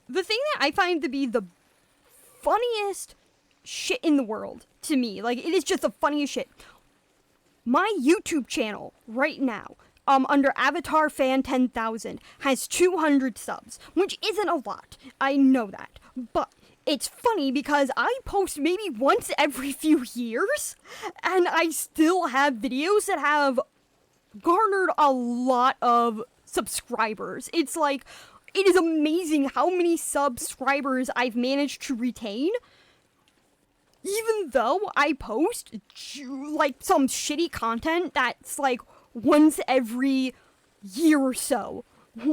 The thing that I find to be the funniest shit in the world to me, like, it is just the funniest shit. My YouTube channel right now, under Avatar Fan 10,000, has 200 subs, which isn't a lot. I know that, but it's funny because I post maybe once every few years, and I still have videos that have garnered a lot of subscribers. It's like, it is amazing how many subscribers I've managed to retain. even though I post like some shitty content that's like once every year or so.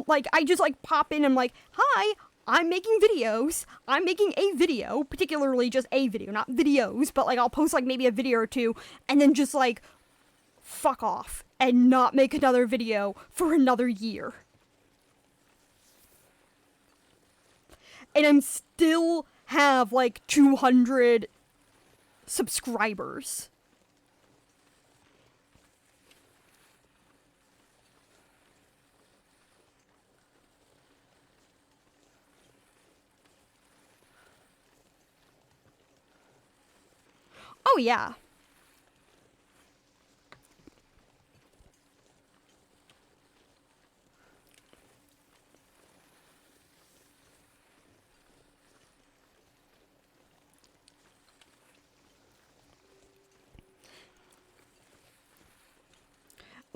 Like I just like pop in and I'm like, hi, I'm making videos. I'm making a video, particularly just a video, not videos, but like I'll post like maybe a video or two and then just like fuck off and not make another video for another year. And I'm still have like 200 subscribers. Oh yeah.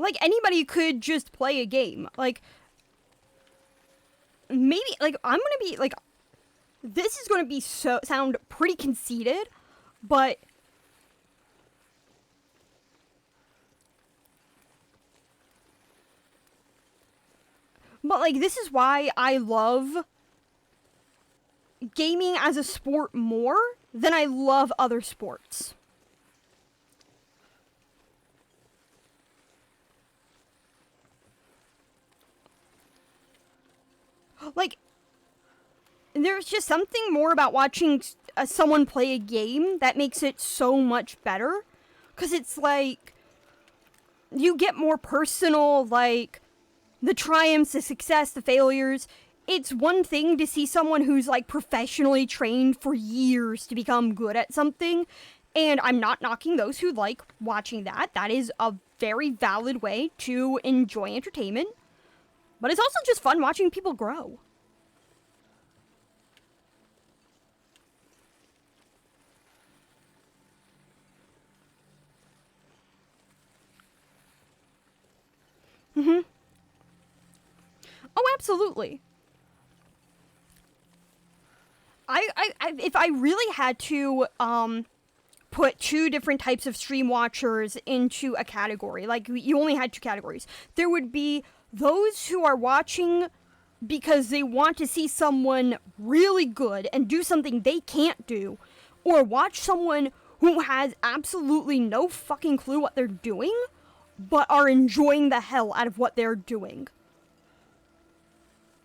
Like anybody could just play a game. Like maybe like I'm gonna be like this is gonna be sound pretty conceited, but like this is why I love gaming as a sport more than I love other sports. Like, there's just something more about watching someone play a game that makes it so much better. Because it's like, you get more personal, like, the triumphs, the success, the failures. It's one thing to see someone who's, like, professionally trained for years to become good at something. And I'm not knocking those who like watching that. That is a very valid way to enjoy entertainment. But it's also just fun watching people grow. Mm-hmm. Oh, absolutely. I if I really had to, put two different types of stream watchers into a category, like you only had two categories, there would be those who are watching because they want to see someone really good and do something they can't do, or watch someone who has absolutely no fucking clue what they're doing, but are enjoying the hell out of what they're doing.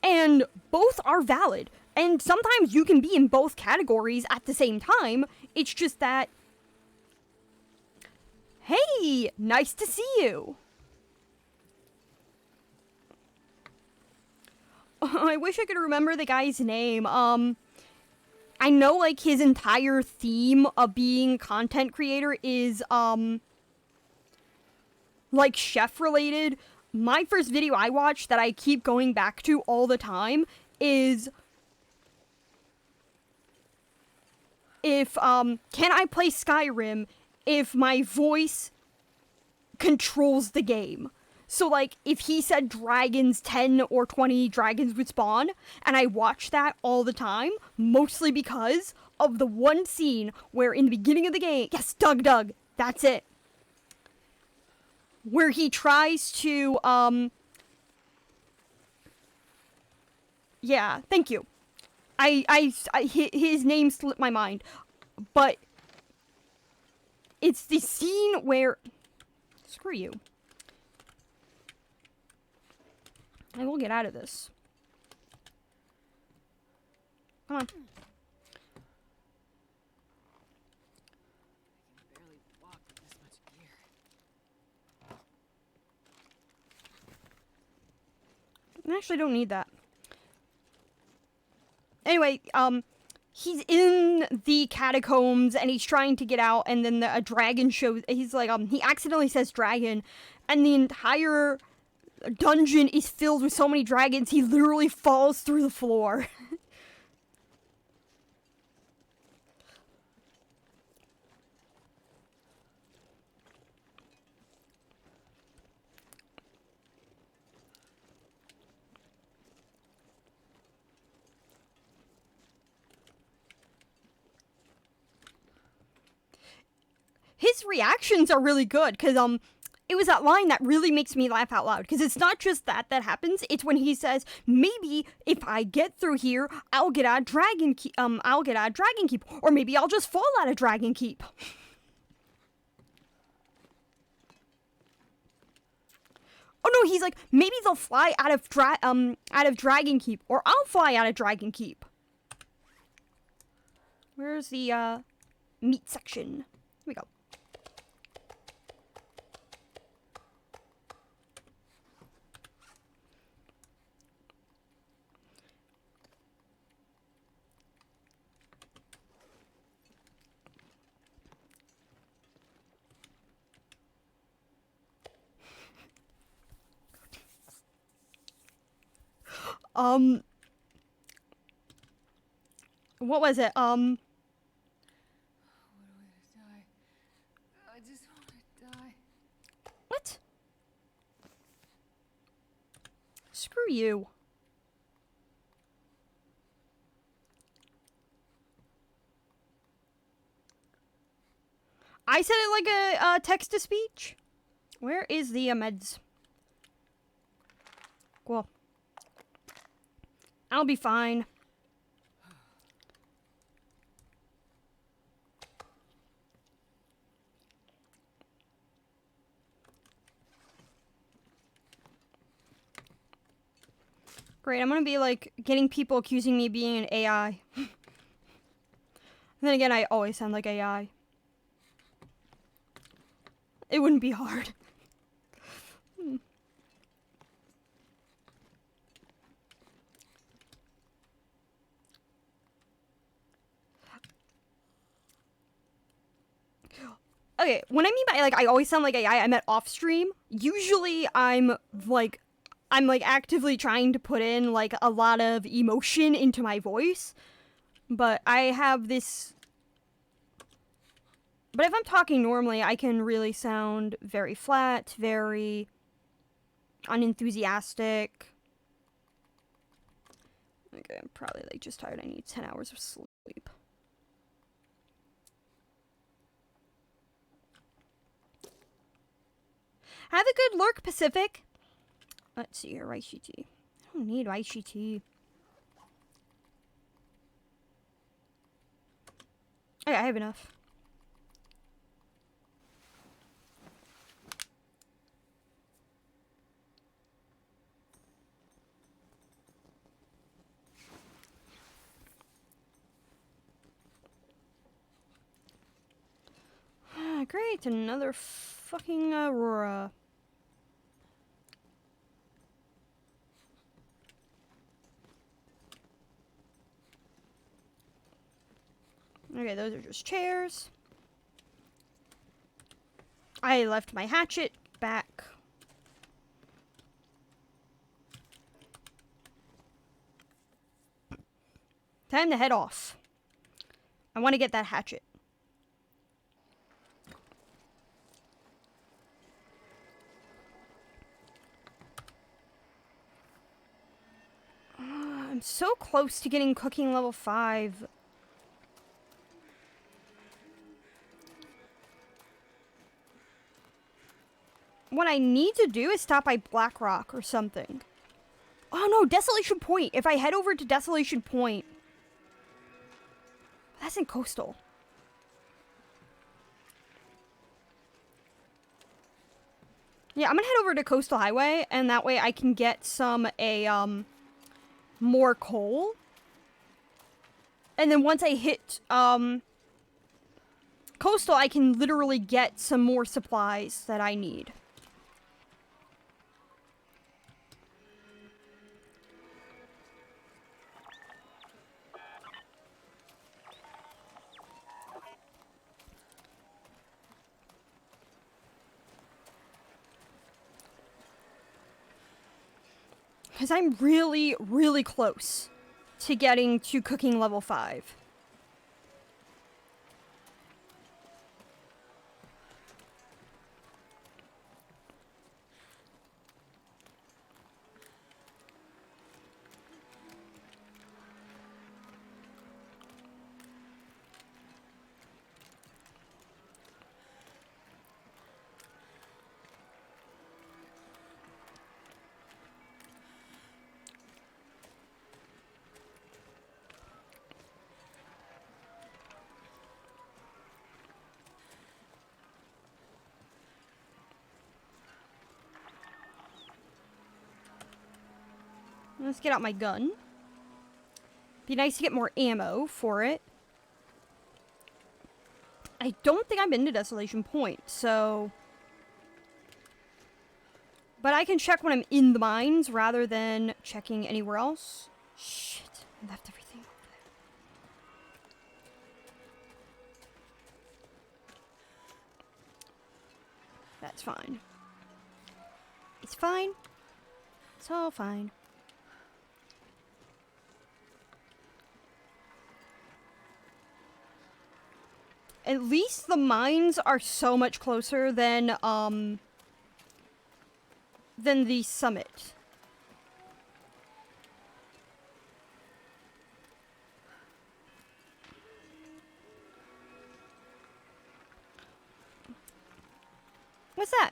And both are valid. And sometimes you can be in both categories at the same time. It's just that, hey, nice to see you. I wish I could remember the guy's name. I know, like, his entire theme of being content creator is, like, chef-related. My first video I watched that I keep going back to all the time is, can I play Skyrim if my voice controls the game? So, like, if he said dragons, 10 or 20 dragons would spawn, and I watch that all the time, mostly because of the one scene where in the beginning of the game, yes, Doug, that's it, where he tries to, yeah, thank you. His name slipped my mind, but it's the scene where, screw you. I will get out of this. Come on. Barely walk with this much gear. I actually don't need that. Anyway, he's in the catacombs and he's trying to get out, and then a dragon shows. He's like, he accidentally says dragon, and the entire dungeon is filled with so many dragons, he literally falls through the floor. his reactions are really good, because, it was that line that really makes me laugh out loud, because it's not just that happens, it's when he says, maybe if I get through here, I'll get out of Dragon Keep, or maybe I'll just fall out of Dragon Keep. Oh no, he's like, maybe they'll fly out of Dragon Keep, or I'll fly out of Dragon Keep. Where's the, meat section? Here we go. What was it? I want to die. I just want to die. What? Screw you. I said it like a text-to-speech. Where is the meds? Cool. I'll be fine. Great, I'm gonna be like getting people accusing me of being an AI. And then again, I always sound like AI. It wouldn't be hard. Okay, when I mean by like I always sound like AI, I meant off stream. Usually I'm like actively trying to put in like a lot of emotion into my voice. But I have this. But if I'm talking normally, I can really sound very flat, very unenthusiastic. Okay, I'm probably like just tired. I need 10 hours of sleep. Have a good lurk, Pacific. Let's see here, Rice tea. I don't need Rice tea. Okay, I have enough. Great, another fucking Aurora. Okay, those are just chairs. I left my hatchet back. Time to head off. I want to get that hatchet. I'm so close to getting cooking level 5. What I need to do is stop by Blackrock or something. Oh no, Desolation Point. If I head over to Desolation Point. That's in Coastal. Yeah, I'm gonna head over to Coastal Highway, and that way I can get more coal. And then once I hit, Coastal, I can literally get some more supplies that I need. Because I'm really, really close to getting to cooking level 5. Let's get out my gun. Be nice to get more ammo for it. I don't think I've been to Desolation Point, so... But I can check when I'm in the mines rather than checking anywhere else. Shit, I left everything over there. That's fine. It's fine. It's all fine. At least the mines are so much closer than the summit. What's that?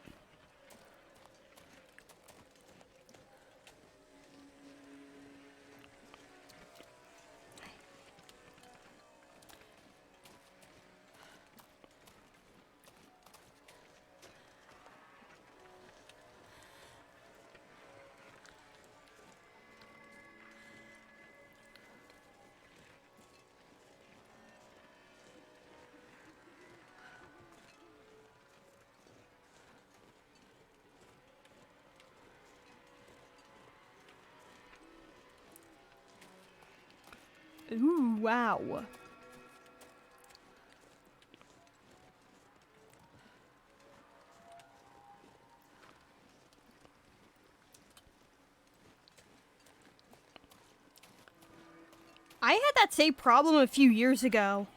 Ooh, wow. I had that same problem a few years ago.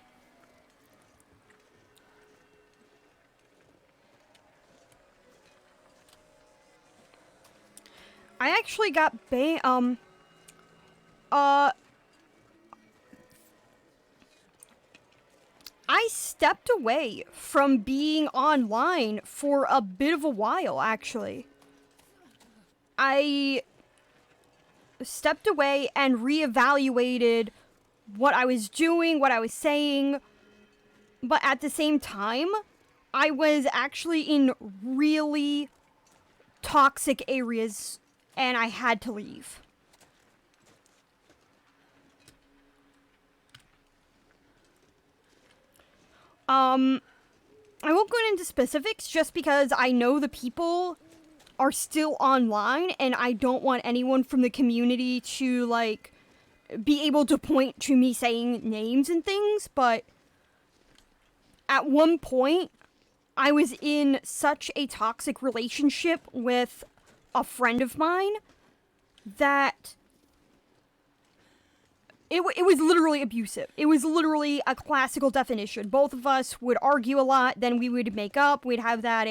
I actually got I stepped away from being online for a bit of a while, actually. I stepped away and reevaluated what I was doing, what I was saying, but at the same time, I was actually in really toxic areas, and I had to leave. I won't go into specifics just because I know the people are still online and I don't want anyone from the community to, like, be able to point to me saying names and things, but at one point, I was in such a toxic relationship with a friend of mine that it was literally abusive. It was literally a classical definition. Both of us would argue a lot, then we would make up, we'd have that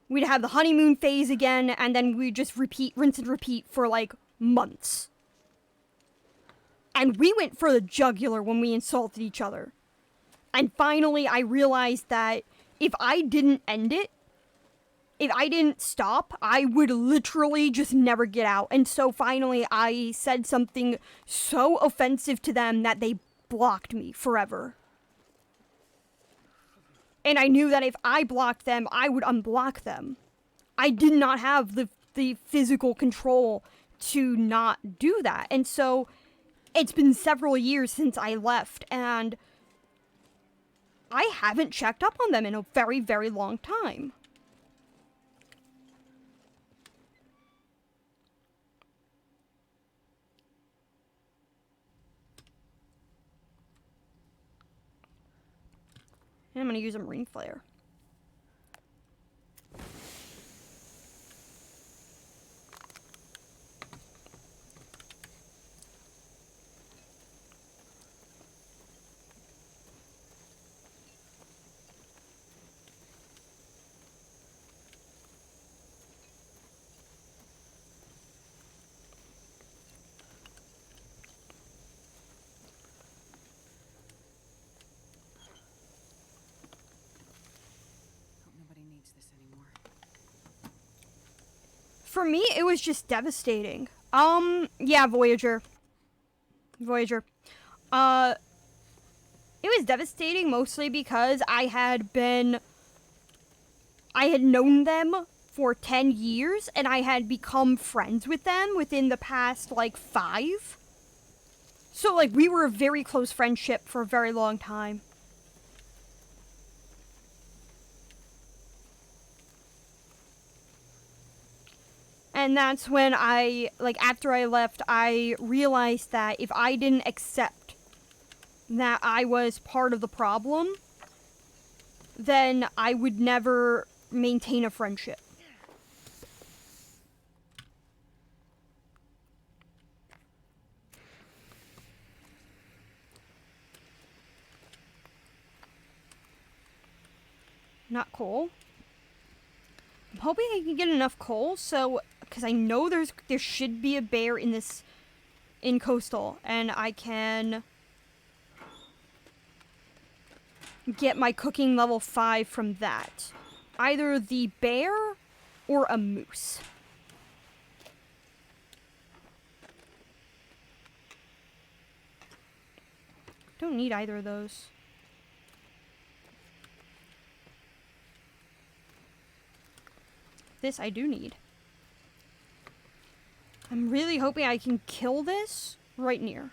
we'd have the honeymoon phase again, and then we'd just rinse and repeat for, like, months. And we went for the jugular when we insulted each other. And finally, I realized that if I didn't end it, if I didn't stop, I would literally just never get out. And so finally, I said something so offensive to them that they blocked me forever. And I knew that if I blocked them, I would unblock them. I did not have the physical control to not do that. And so it's been several years since I left, and I haven't checked up on them in a very, very long time. And I'm gonna use a marine flare. Hope nobody needs this anymore. For me, it was just devastating. Yeah, Voyager. Voyager. It was devastating mostly because I had known them for 10 years, and I had become friends with them within the past, like, 5. So, like, we were a very close friendship for a very long time. And that's when after I left, I realized that if I didn't accept that I was part of the problem, then I would never maintain a friendship. Not coal. I'm hoping I can get enough coal, so because I know there should be a bear in Coastal, and I can get my cooking level 5 from that. Either the bear or a moose. Don't need either of those. This I do need. I'm really hoping I can kill this right near.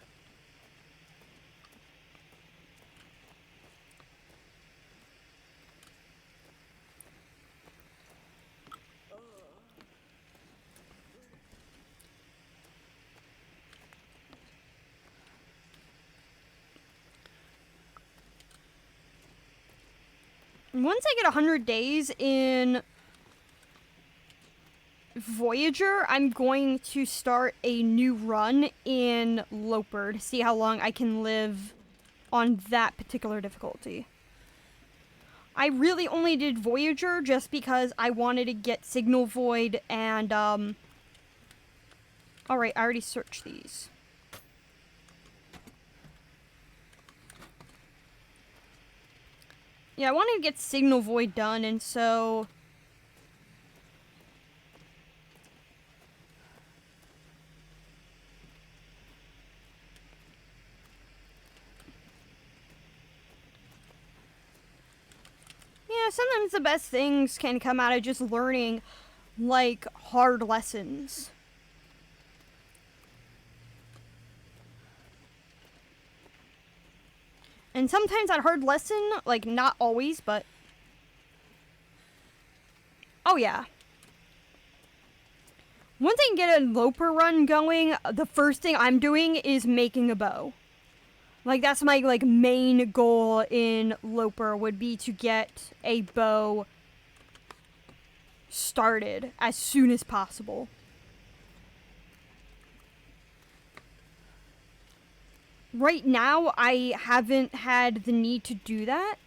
Once I get 100 days in Voyager, I'm going to start a new run in Loper to see how long I can live on that particular difficulty. I really only did Voyager just because I wanted to get Signal Void and, Alright, I already searched these. Yeah, I wanted to get Signal Void done, and so... yeah, sometimes the best things can come out of just learning, like, hard lessons. And sometimes that hard lesson, like, not always, but... oh, yeah. Once I can get a Loper run going, the first thing I'm doing is making a bow. Like, that's my, like, main goal in Loper would be to get a bow started as soon as possible. Right now, I haven't had the need to do that.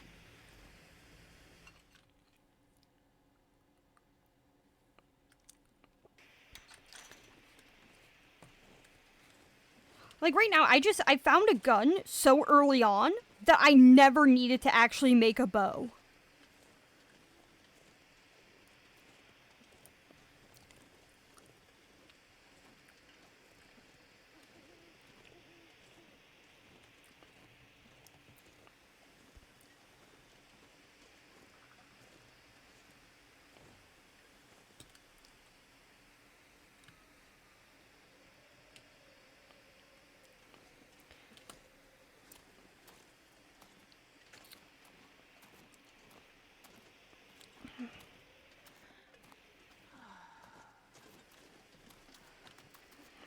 Like, right now, I found a gun so early on that I never needed to actually make a bow.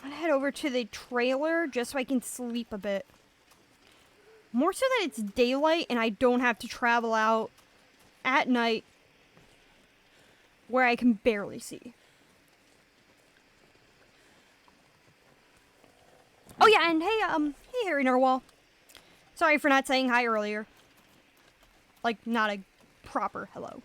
I'm gonna head over to the trailer just so I can sleep a bit. More so that it's daylight and I don't have to travel out at night where I can barely see. Oh yeah, and hey Harry Narwhal. Sorry for not saying hi earlier. Like, not a proper hello.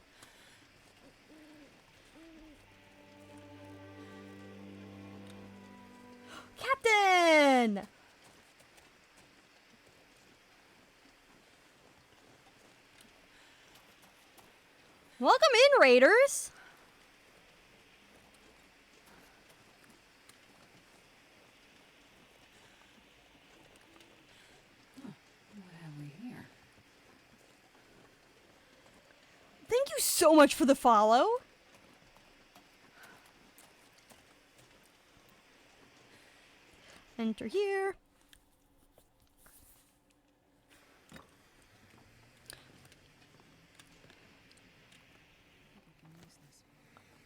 Captain! Welcome in, Raiders! What have we here? Thank you so much for the follow. enter here.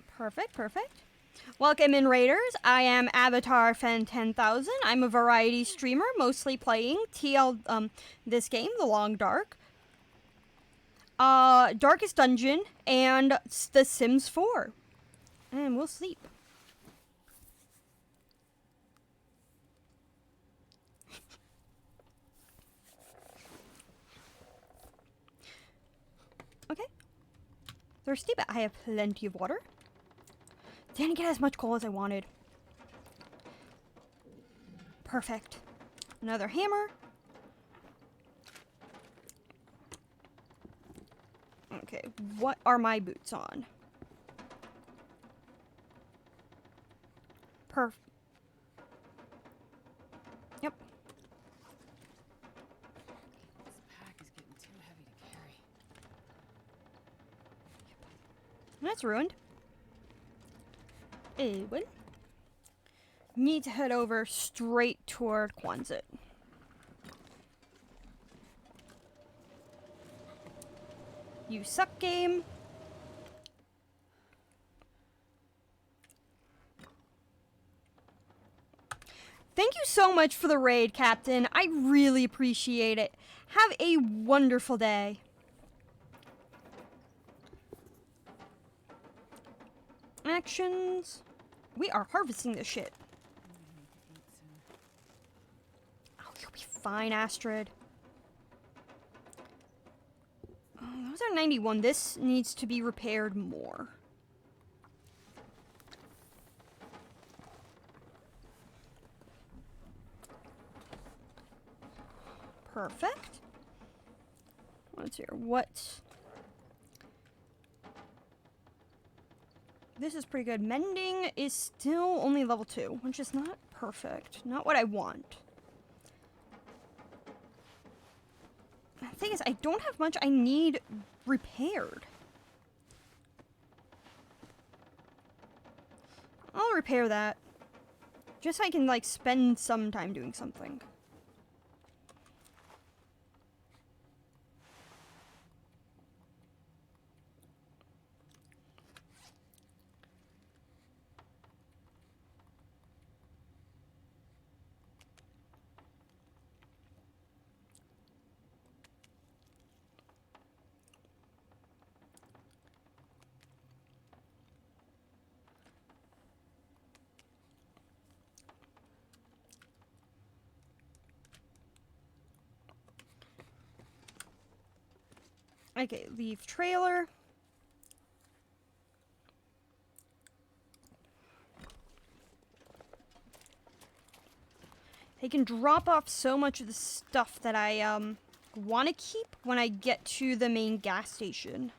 Perfect, perfect. Welcome in, Raiders. I am Avatar Fan 10,000. I'm a variety streamer, mostly playing this game, The Long Dark, Darkest Dungeon, and The Sims 4. And we'll sleep. Okay. Thirsty, but I have plenty of water. Didn't get as much coal as I wanted. Perfect. Another hammer. Okay, what are my boots on? Yep. This pack is getting too heavy to carry. That's ruined. Anyway, need to head over straight toward Quonset. You suck, game. Thank you so much for the raid, Captain. I really appreciate it. Have a wonderful day. Actions. We are harvesting this shit. Oh, you'll be fine, Astrid. Oh, those are 91. This needs to be repaired more. Perfect. What's here? What? This is pretty good. Mending is still only level 2, which is not perfect. Not what I want. The thing is, I don't have much I need repaired. I'll repair that. Just so I can, like, spend some time doing something. Okay, leave trailer. They can drop off so much of the stuff that I want to keep when I get to the main gas station.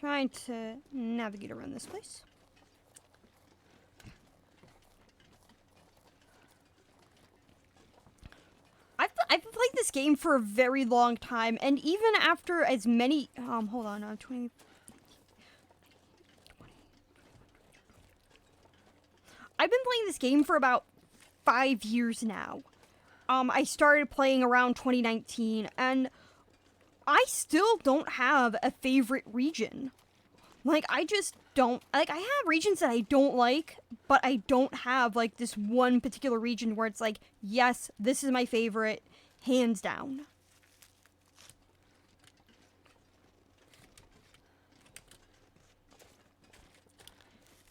Trying to navigate around this place. I've played this game for a very long time, and even after as many hold on, 20. I've been playing this game for about 5 years now. I started playing around 2019, and I still don't have a favorite region. Like, I just don't, like, I have regions that I don't like, but I don't have, like, this one particular region where it's like, yes, this is my favorite, hands down.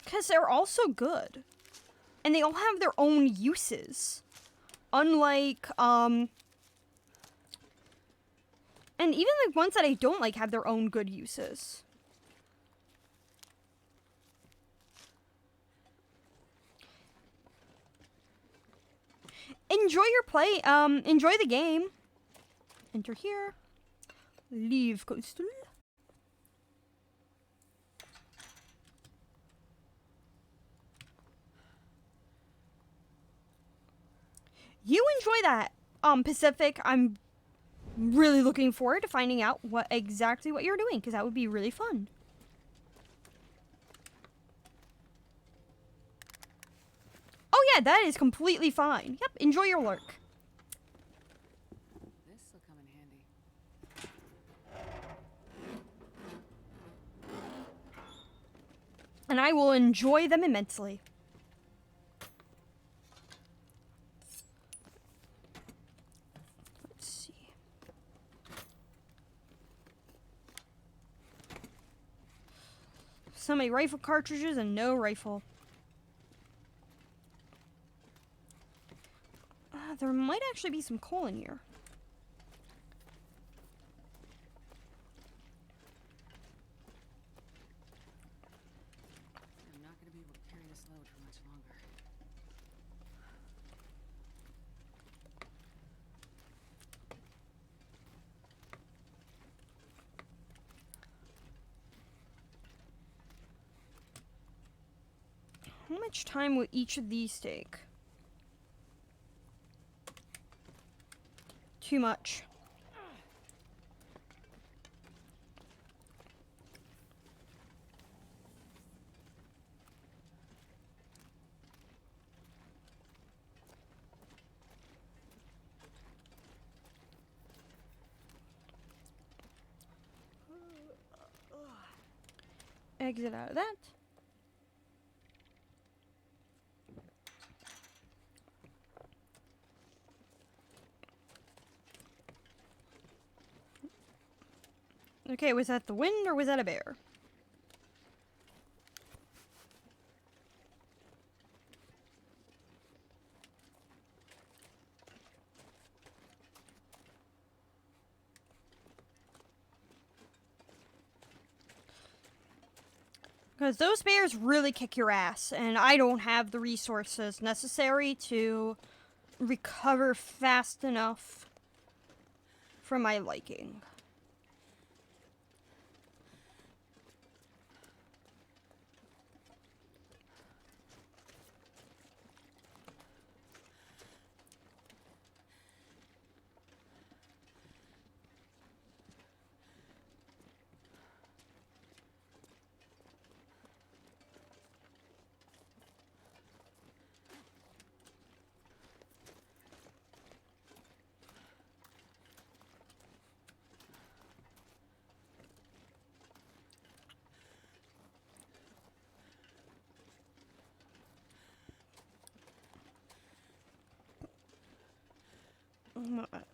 Because they're all so good. And they all have their own uses. Unlike, and even the ones that I don't like have their own good uses. enjoy your play. Enjoy the game. Enter here. Leave coastal. You enjoy that, Pacific. I'm really looking forward to finding out what you're doing, because that would be really fun. Oh yeah, that is completely fine. Yep, enjoy your work. This'll come in handy. And I will enjoy them immensely. Let's see. So many rifle cartridges and no rifle. There might actually be some coal in here. I'm not gonna be able to carry this load for much longer. How much time will each of these take? Too much. Exit out of that. Okay, was that the wind or was that a bear? Because those bears really kick your ass, and I don't have the resources necessary to recover fast enough for my liking.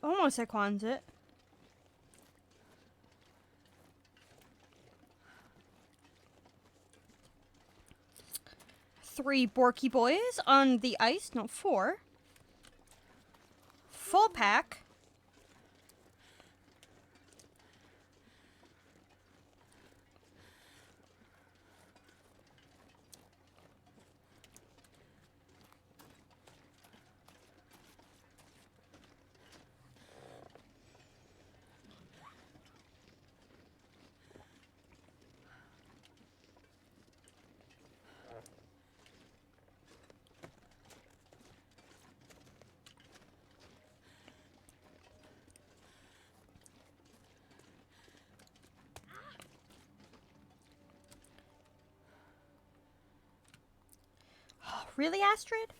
Almost at Quonset. Three Borky boys on the ice, no, four. Full pack. Really, Astrid?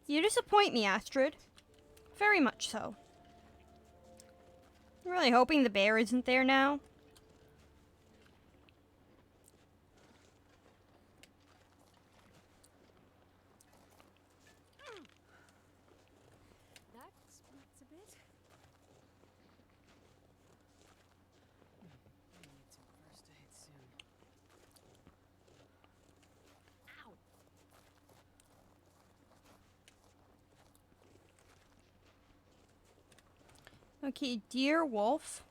You disappoint me, Astrid. Very much so. I'm really hoping the bear isn't there now. That splits a bit. I need some first aid soon. Ow! Okay, dear wolf.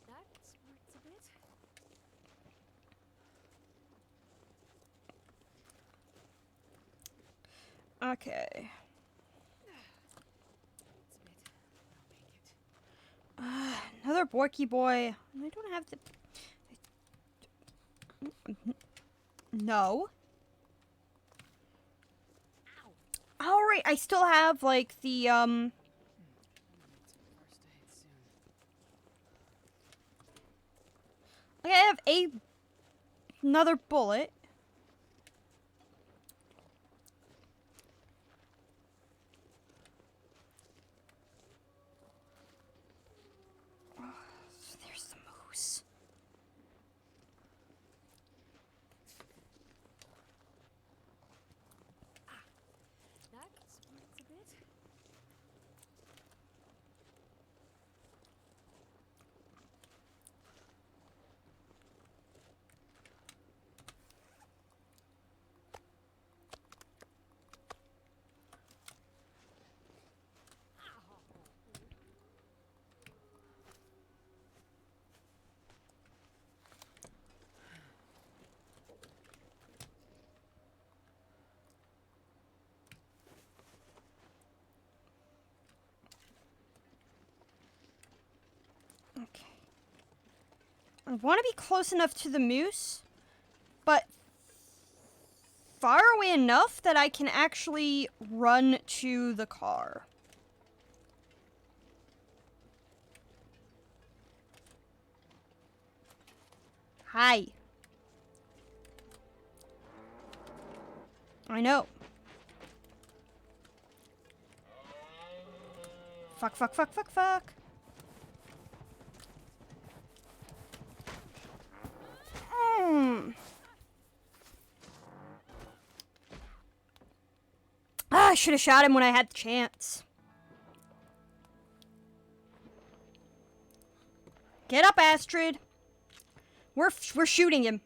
That smarts a bit. Okay. It's a bit. I'll make it. Another Borky boy. I don't have the. No. Alright, I still have, like, the, Need some first aid soon. Okay, I have another bullet. Oh, there's the moose. That smarts a bit. Okay. I want to be close enough to the moose, but far away enough that I can actually run to the car. Hi. I know. Fuck, fuck, fuck, fuck, fuck. Ah, I should have shot him when I had the chance. Get up, Astrid. We're shooting him.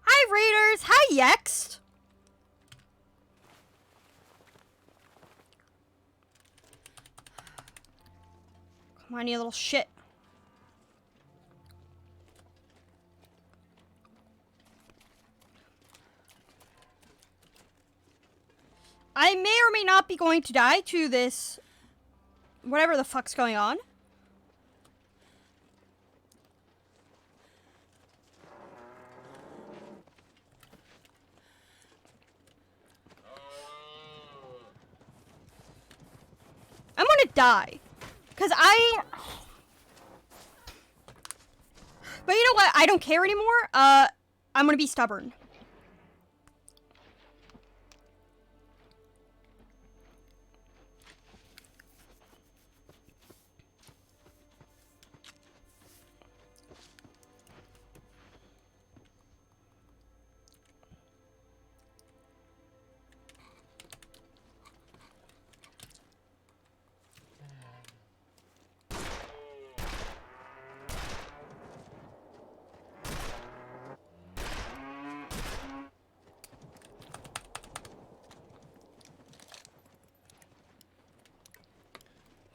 Hi, Raiders. Hi, Yext. Come on, you little shit. I may or may not be going to die to this. Whatever the fuck's going on. I'm gonna die. Because But you know what? I don't care anymore. I'm gonna be stubborn.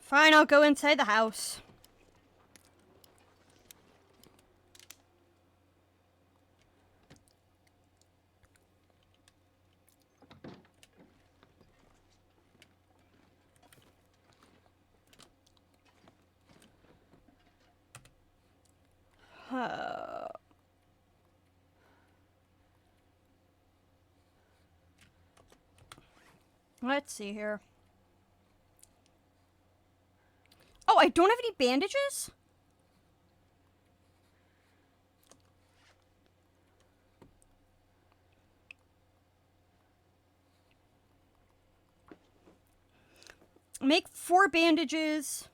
Fine, I'll go inside the house. Let's see here. Oh, I don't have any bandages? Make 4 bandages.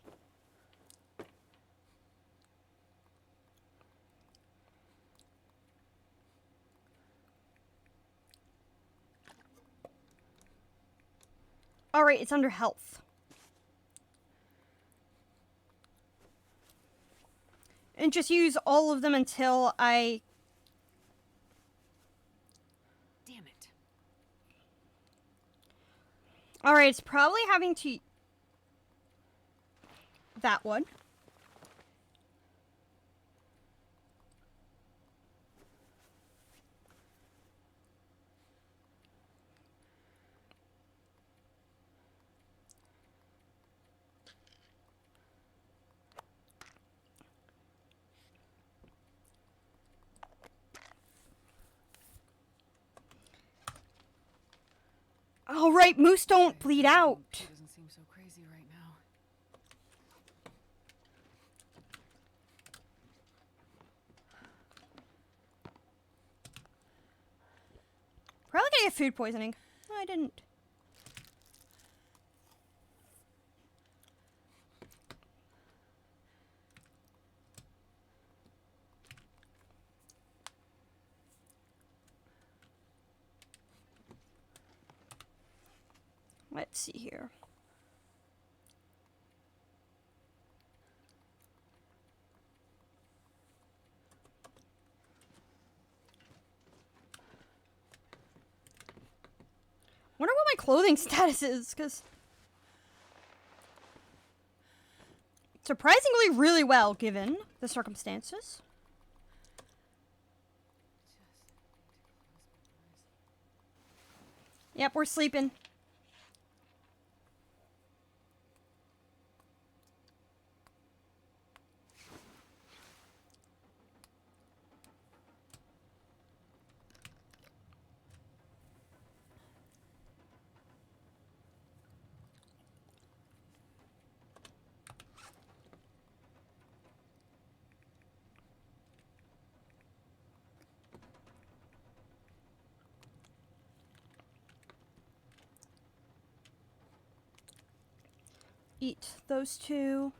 Alright, it's under health. And just use all of them until I... Damn it. Alright, it's probably having to... That one. Alright, moose don't bleed out. She doesn't seem so crazy right now. Probably gonna get food poisoning. No, I didn't. Let's see here. Wonder what my clothing status is, because surprisingly really well given the circumstances. Yep, we're sleeping. Eat those 2.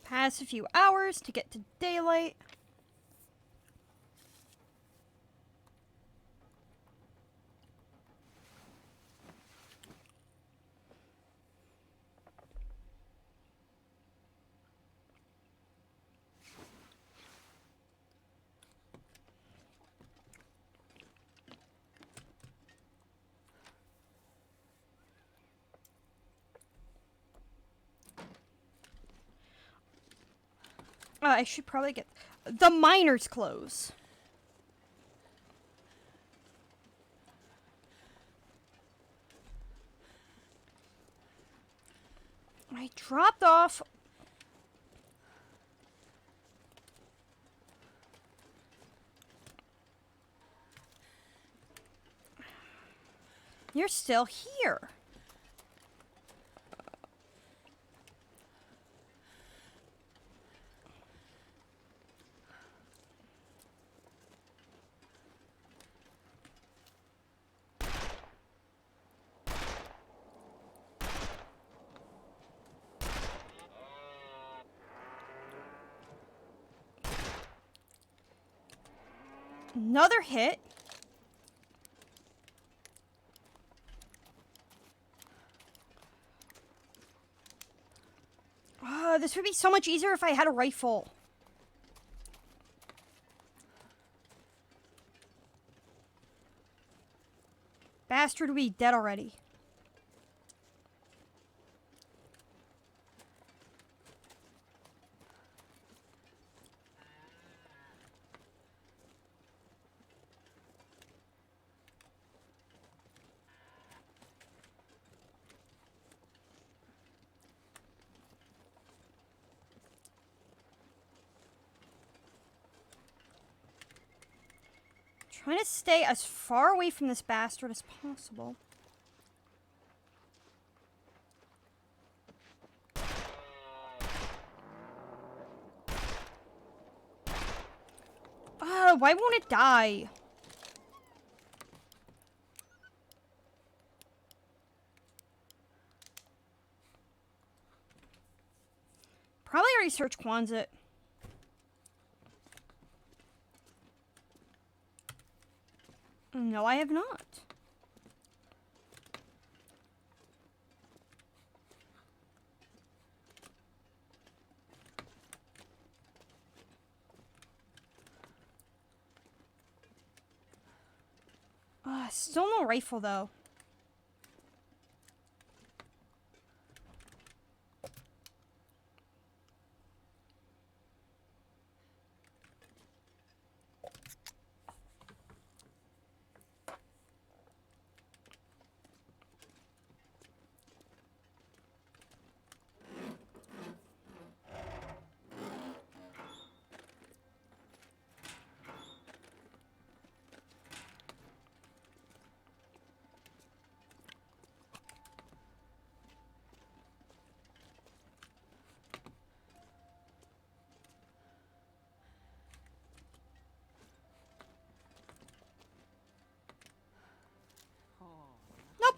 Pass a few hours to get to daylight. I should probably get the miner's clothes. I dropped off. You're still here. Another hit. This would be so much easier if I had a rifle. Bastard would be dead already. Trying to stay as far away from this bastard as possible. Why won't it die? Probably already searched Quonset. No, I have not. Still no rifle, though.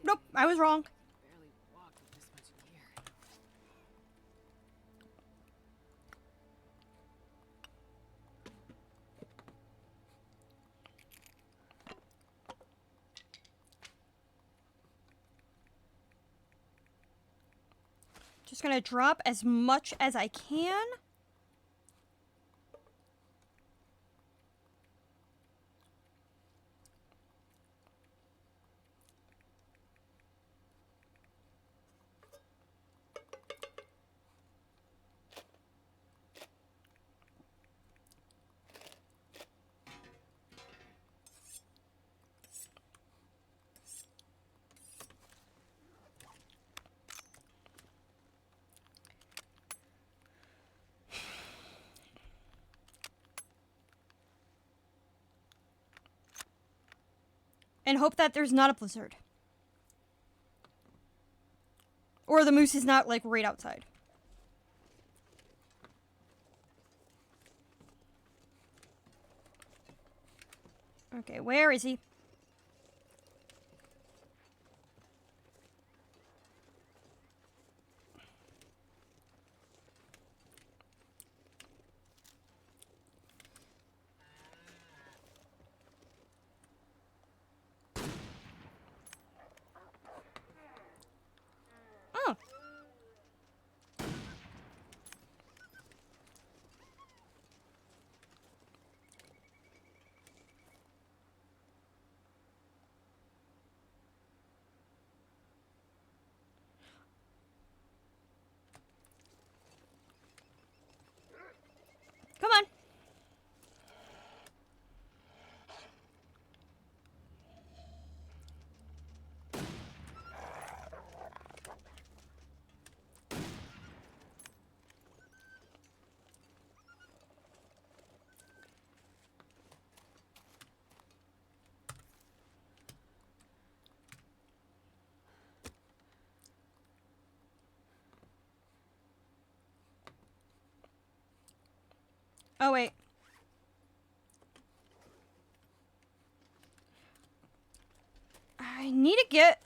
Nope, I was wrong. Barely walked with this much gear. Just gonna drop as much as I can. And hope that there's not a blizzard. Or the moose is not, like, right outside. Okay, where is he? Oh. Come on. Oh, wait. I need to get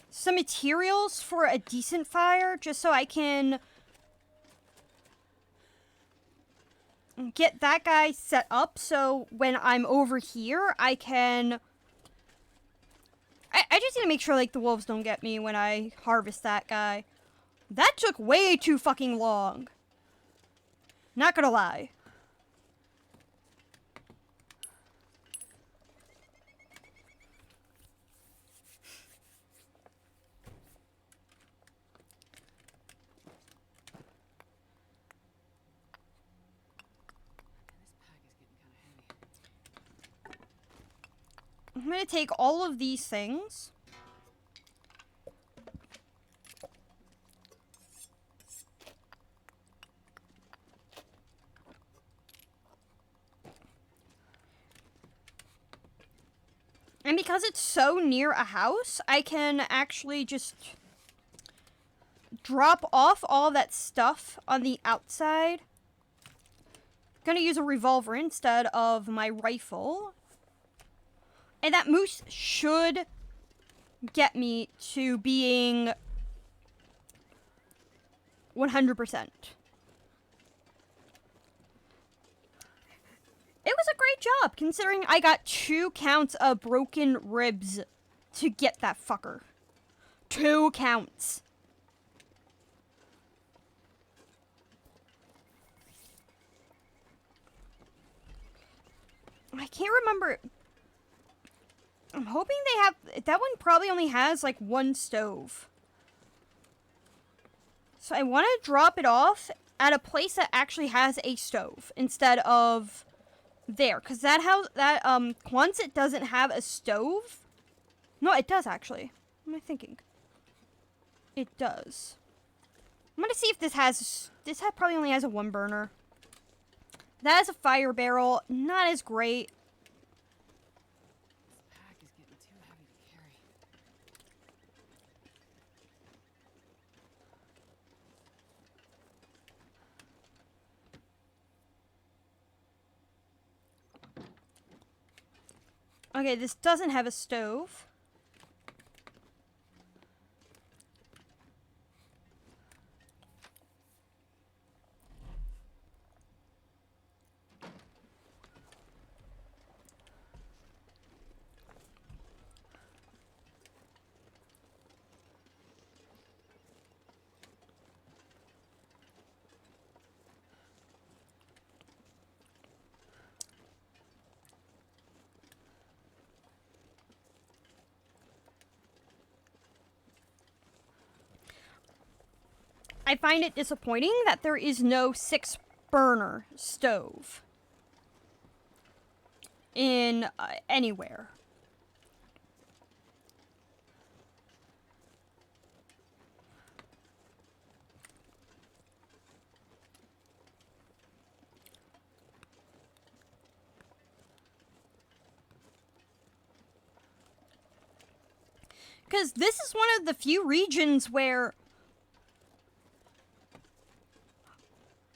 some materials for a decent fire, just so I can get that guy set up, so when I'm over here, I can... I just need to make sure, like, the wolves don't get me when I harvest that guy. That took way too fucking long. Not gonna lie. This pack is getting kind of heavy. I'm gonna take all of these things. And because it's so near a house, I can actually just drop off all that stuff on the outside. Gonna use a revolver instead of my rifle. And that moose should get me to being 100%. It was a great job, considering I got 2 counts of broken ribs to get that fucker. 2 counts. I can't remember. I'm hoping they have. That one probably only has like 1 stove. So I want to drop it off at a place that actually has a stove instead of there, because that house, that Quonset doesn't have a stove. No, it does actually. What am I thinking? It does. I'm gonna see if this has. Probably only has a 1 burner. That has a fire barrel. Not as great. This pack is getting too heavy to carry. Okay, this doesn't have a stove. I find it disappointing that there is no 6 burner stove in anywhere. Because this is one of the few regions where,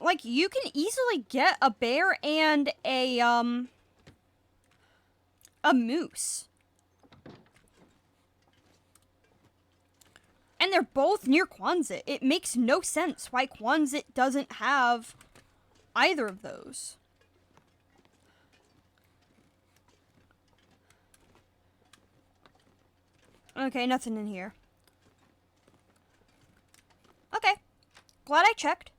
like, you can easily get a bear and a moose. And they're both near Quonset. It makes no sense why Quonset doesn't have either of those. Okay, nothing in here. Okay. Glad I checked.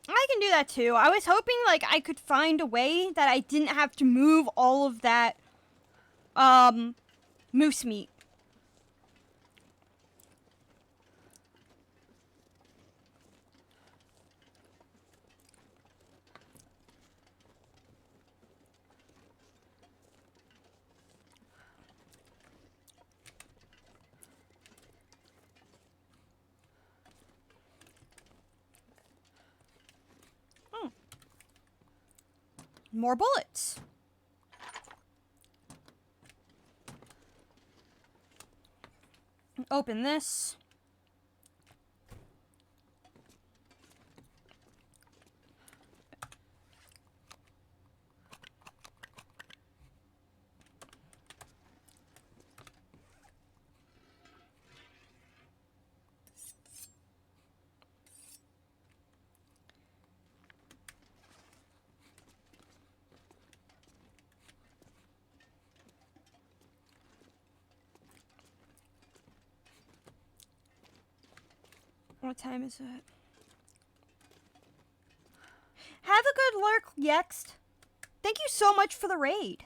I can do that too. I was hoping like I could find a way that I didn't have to move all of that moose meat. More bullets. Open this. What time is it? Have a good lurk, Yext. Thank you so much for the raid.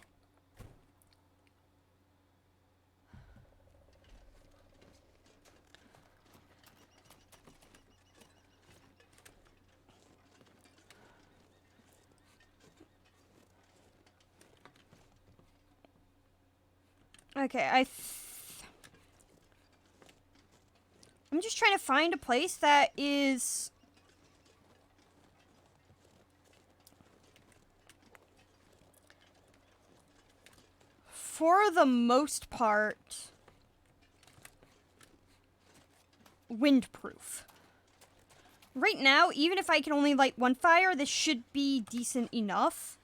Okay, I'm just trying to find a place that is for the most part windproof. Right now, even if I can only light one fire, this should be decent enough.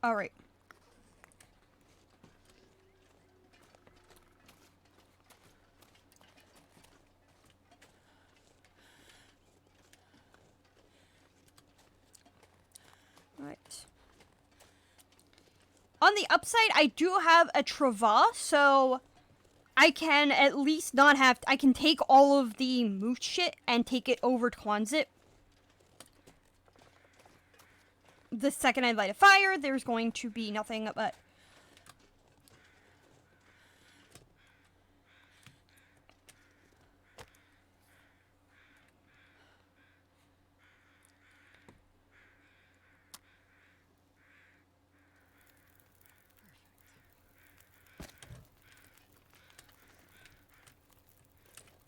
All right. Right. On the upside, I do have a Trava, so I can at least not have... I can take all of the moose shit and take it over to Quonset. The second I light a fire, there's going to be nothing but...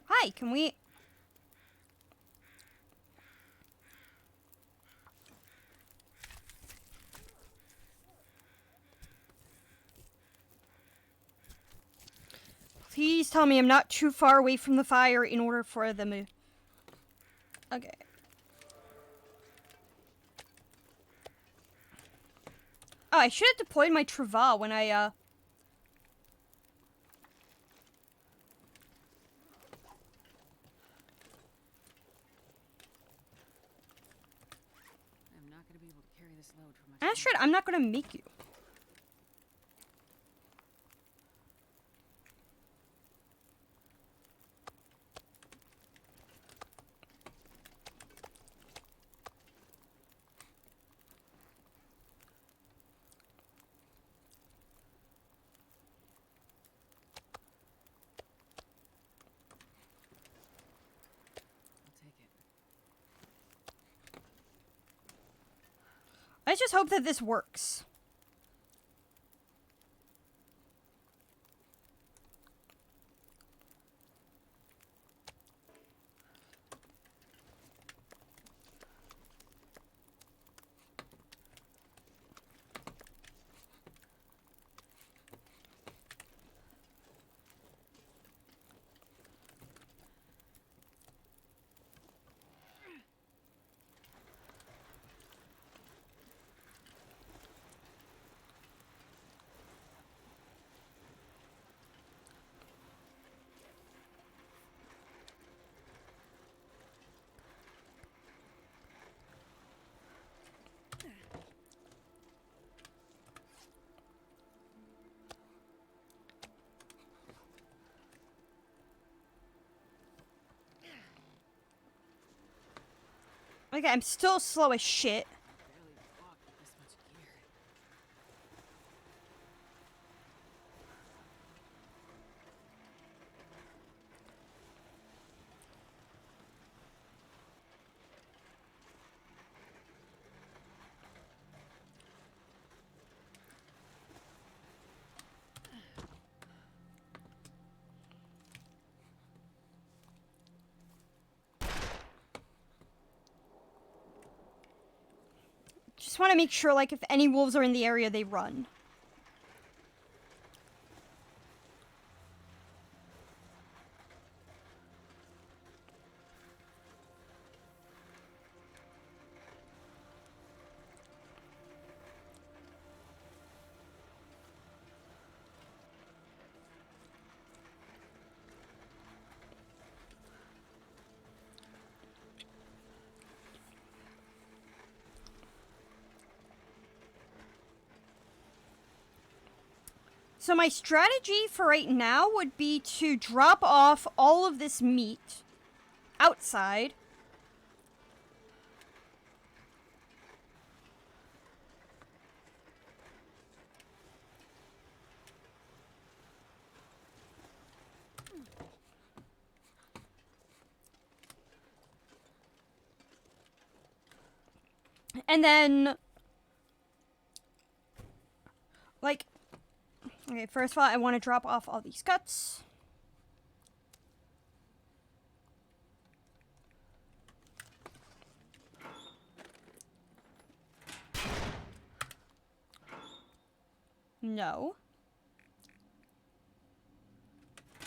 Hi, can we... Please tell me I'm not too far away from the fire in order for the move. Okay. Oh, I should have deployed my Trava when I, I'm not going to be able to carry this load for much Astrid, longer. I'm not gonna make you. I'll take it. I just hope that this works. Okay, I'm still slow as shit. Barely walk with this much gear. want to make sure, like, if any wolves are in the area, they run. So my strategy for right now would be to drop off all of this meat outside. And then, like, okay, first of all, I want to drop off all these guts. No.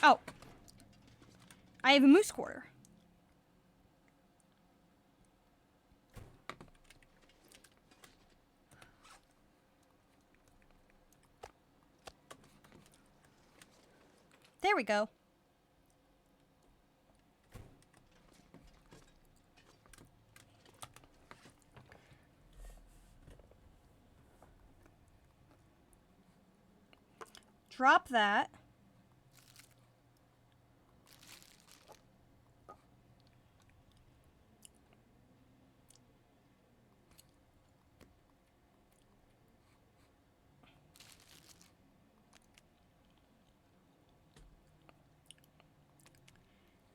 Oh. I have a moose quarter. There we go. Drop that.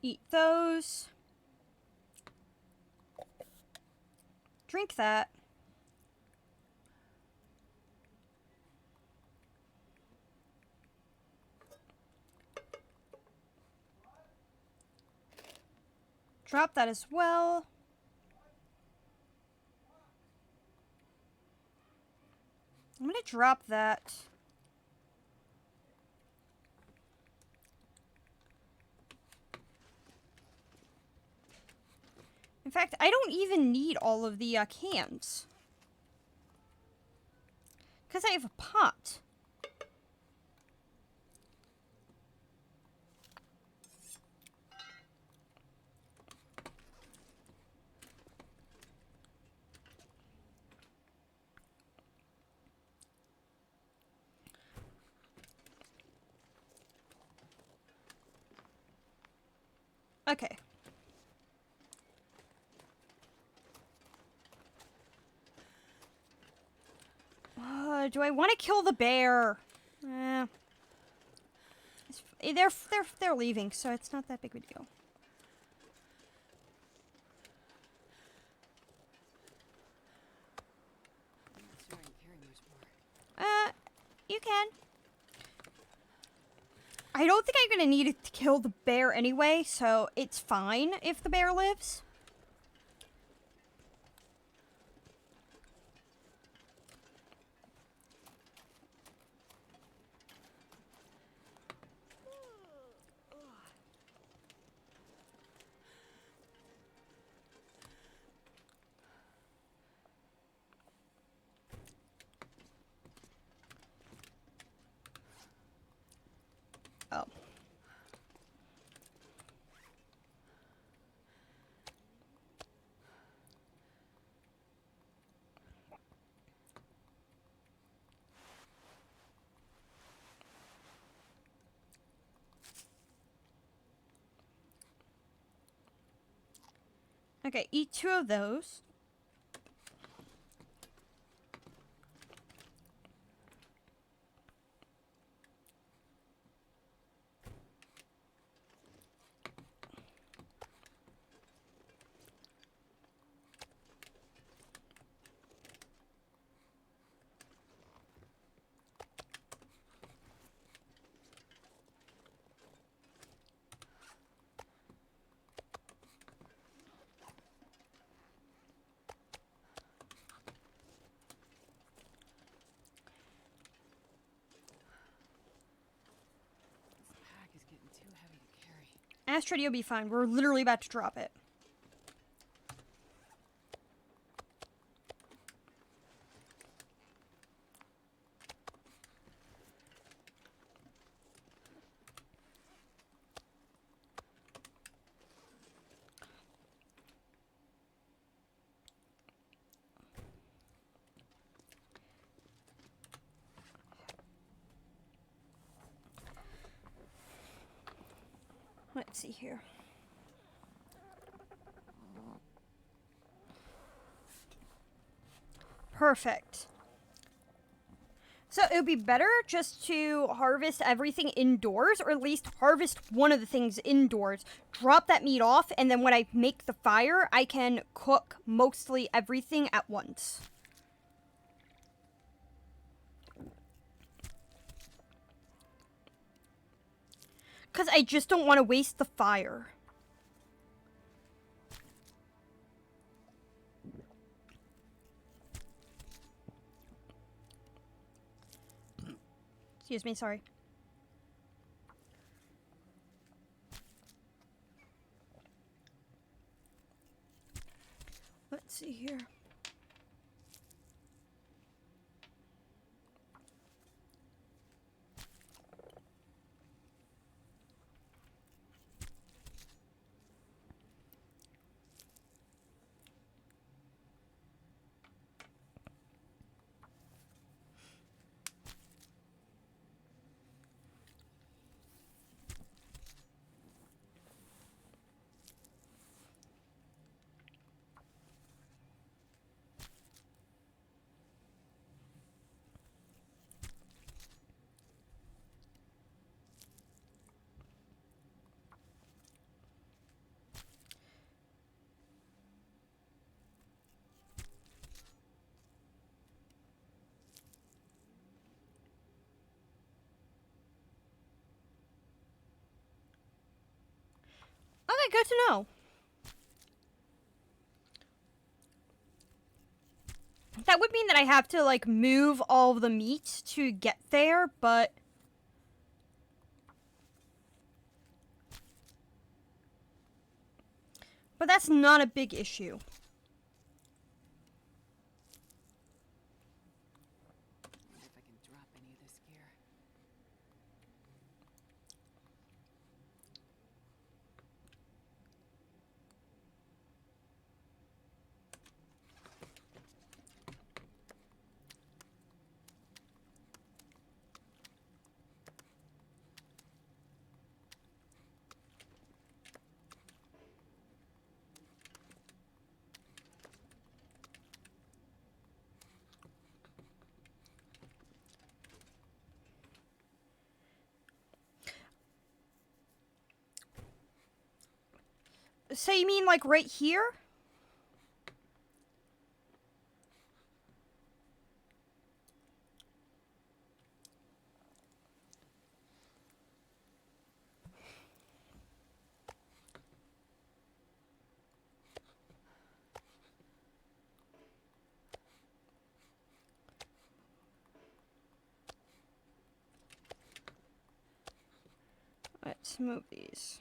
Eat those. Drink that. Drop that as well. I'm gonna drop that. In fact, I don't even need all of the cans. Because I have a pot. Okay. Do I want to kill the bear? They're leaving, so it's not that big of a deal. You can. I don't think I'm gonna need to kill the bear anyway, so it's fine if the bear lives. Oh. Okay, eat 2 of those. Astrid, you'll be fine. We're literally about to drop it. Let's see here. Perfect. So it would be better just to harvest everything indoors, or at least harvest one of the things indoors, drop that meat off, and then when I make the fire, I can cook mostly everything at once. Because I just don't want to waste the fire. Excuse me, sorry. Let's see here. Okay, good to know. That would mean that I have to, like, move all of the meat to get there, but... But that's not a big issue. Wonder if I can drop any of this gear. So you mean, like, right here? Let's move these.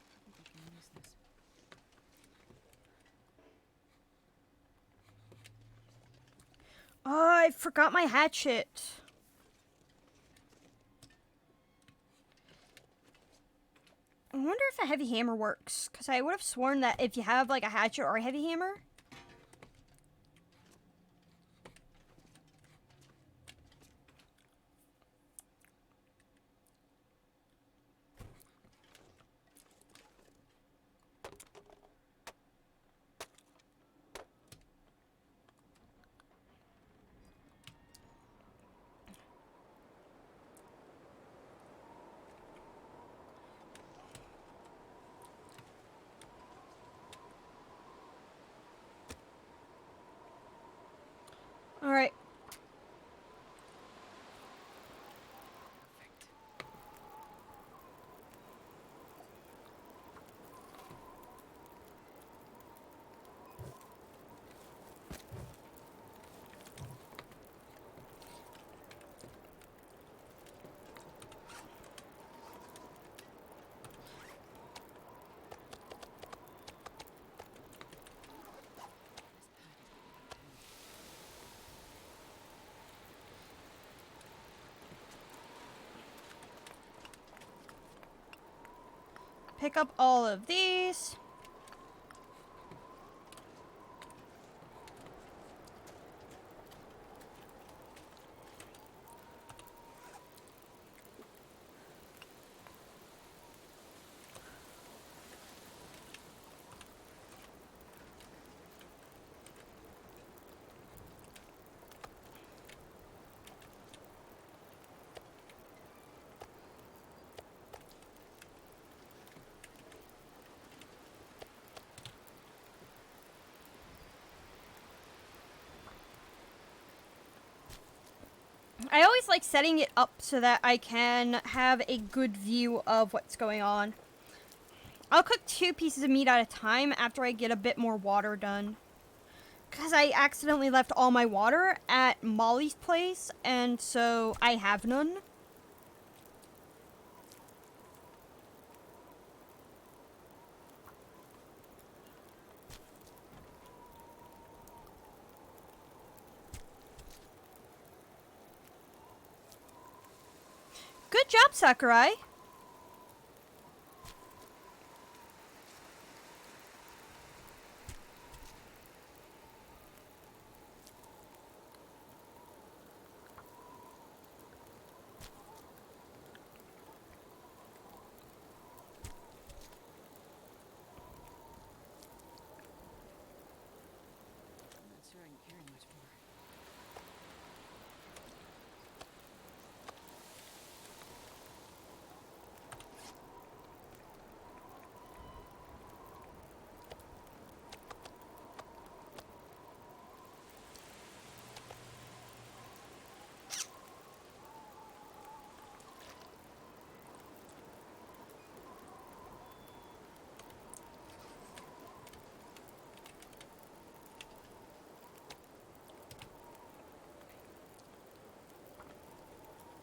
I think I can use this. Oh, I forgot my hatchet. I wonder if a heavy hammer works, because I would have sworn that if you have, like, a hatchet or a heavy hammer... pick up all of these. I always like setting it up so that I can have a good view of what's going on. I'll cook 2 pieces of meat at a time after I get a bit more water done. Because I accidentally left all my water at Molly's place, and so I have none. Good job, Sakurai. I'm not sure I can carry much more.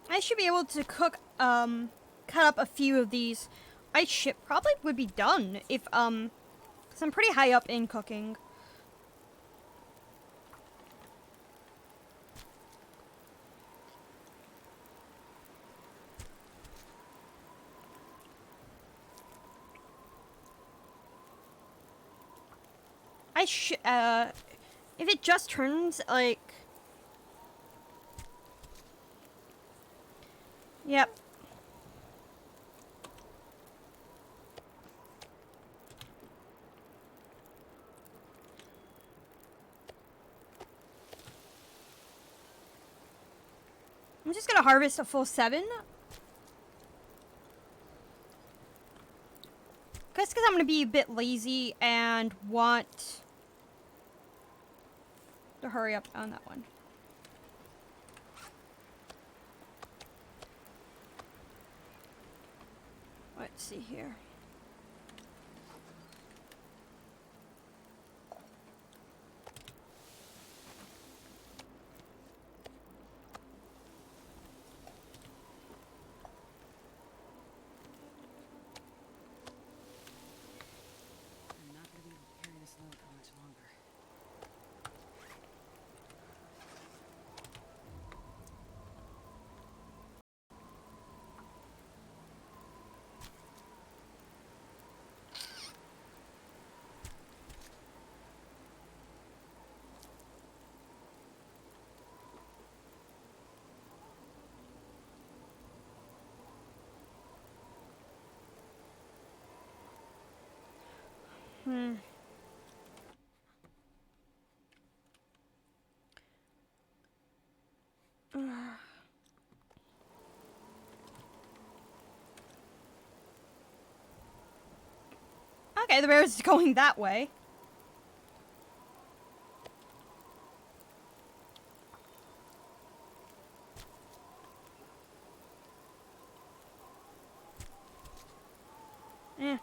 I should be able to cut up a few of these. I probably would be done if, because I'm pretty high up in cooking. If it just turns, like... Yep. I'm just gonna harvest a full 7. Because I'm gonna be a bit lazy and want to hurry up on that one. Let's see here. I'm not gonna be able to carry this load for much longer. Okay, the bear's going that way. Eh.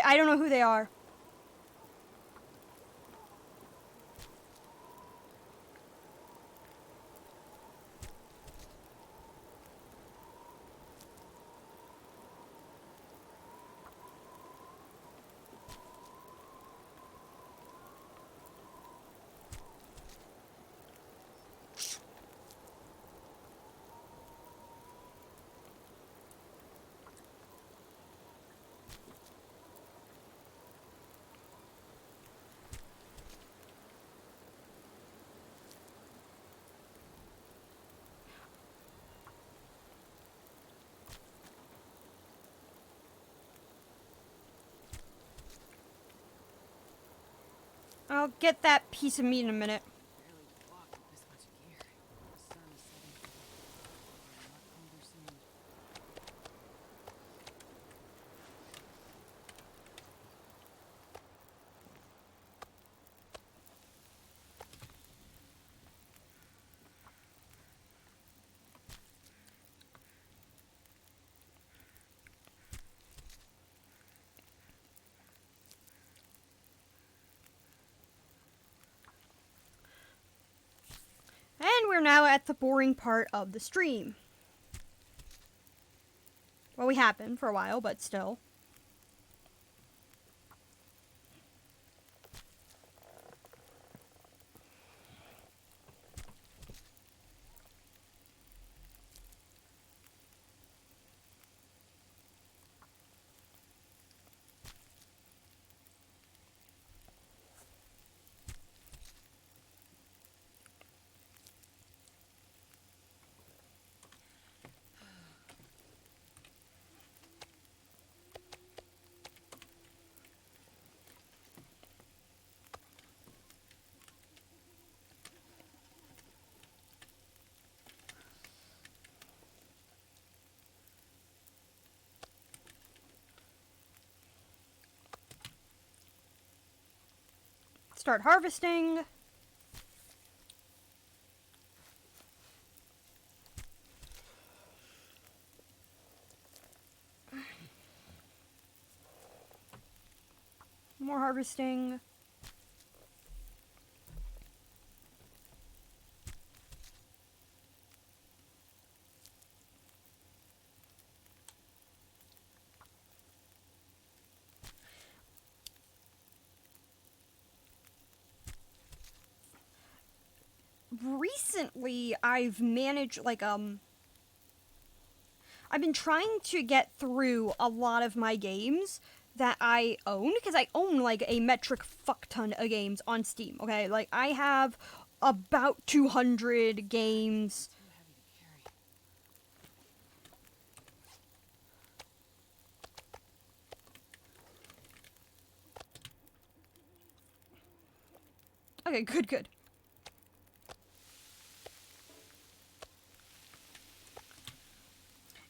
I don't know who they are. I'll get that piece of meat in a minute. Barely walk with this much gear. The sun is setting. We're a lot colder soon. And we're now at the boring part of the stream. Well, we have been for a while, but still. Start harvesting. More harvesting. Recently, I've managed, like, I've been trying to get through a lot of my games that I own, because I own, like, a metric fuck ton of games on Steam, okay? Like, I have about 200 games. Too heavy to carry. Okay, good, good.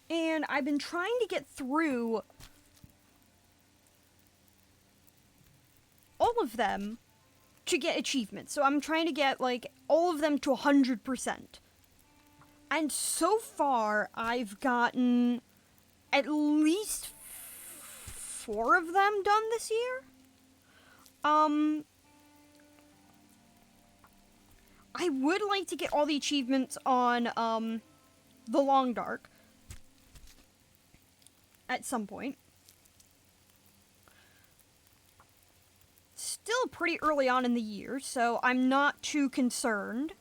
And I've been trying to get through all of them to get achievements. So I'm trying to get, like, all of them to 100%. And so far, I've gotten at least 4 of them done this year. I would like to get all the achievements on, The Long Dark at some point. Still pretty early on in the year, so I'm not too concerned.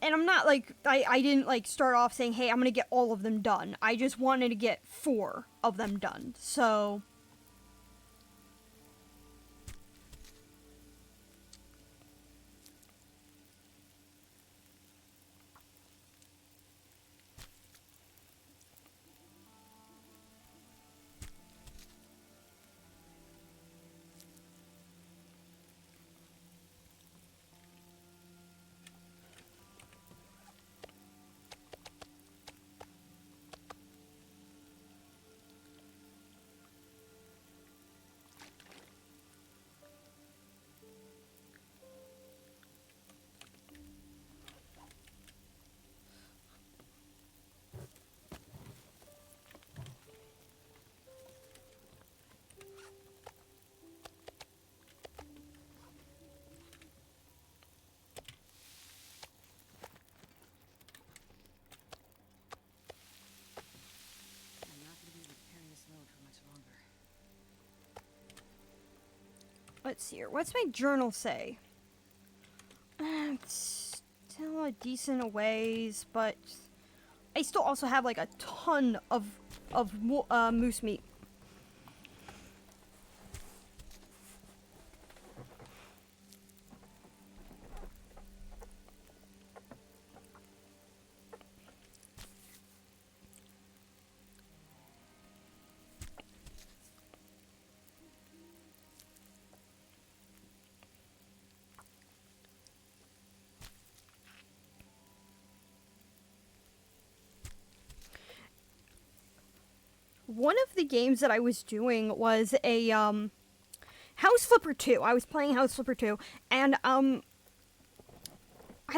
And I'm not, like, I didn't, like, start off saying, hey, I'm gonna get all of them done. I just wanted to get 4 of them done, so... I'm not gonna be able to carry this load for much longer. Let's see here. What's my journal say? It's still a decent ways, but I still also have, like, a ton of moose meat. one of the games that I was doing was a House Flipper 2. I was playing House Flipper 2, and I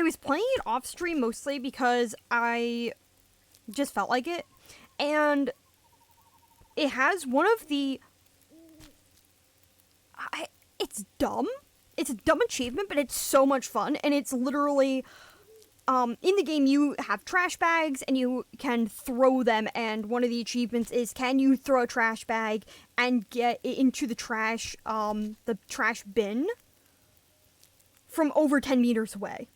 was playing it off stream mostly because I just felt like it, and it has one of the it's dumb. It's a dumb achievement, but it's so much fun, and it's literally in the game you have trash bags and you can throw them, and one of the achievements is can you throw a trash bag and get it into the trash bin from over 10 meters away.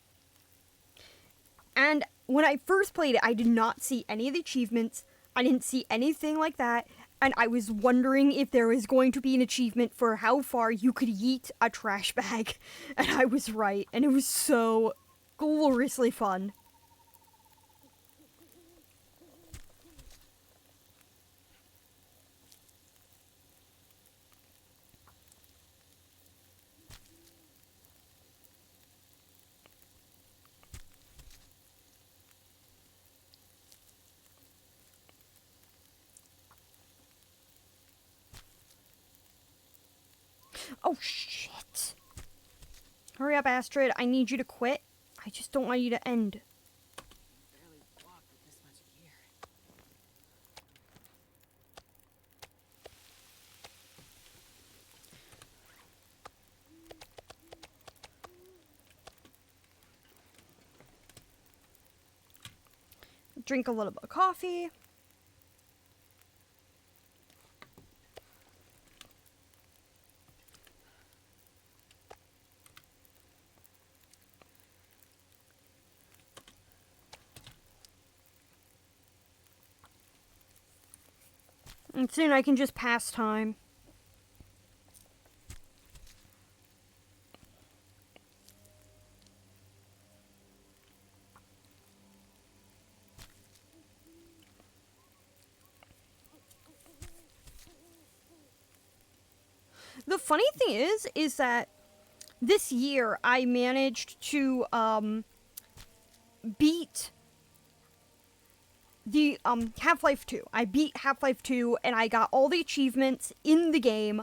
And when I first played it, I did not see any of the achievements. I didn't see anything like that. And I was wondering if there was going to be an achievement for how far you could yeet a trash bag. And I was right. And it was so gloriously fun. Oh, shit. Hurry up, Astrid. I need you to quit. I just don't want you to end. Barely walk with this much gear. Drink a little bit of coffee. And soon I can just pass time. The funny thing is that this year I managed to beat the Half-Life 2. I beat Half-Life 2 and I got all the achievements in the game.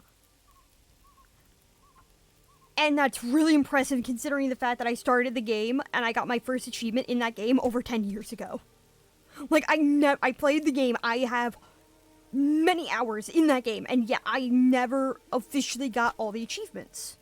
And that's really impressive considering the fact that I started the game and I got my first achievement in that game over 10 years ago. Like, I played the game. I have many hours in that game, and yet I never officially got all the achievements.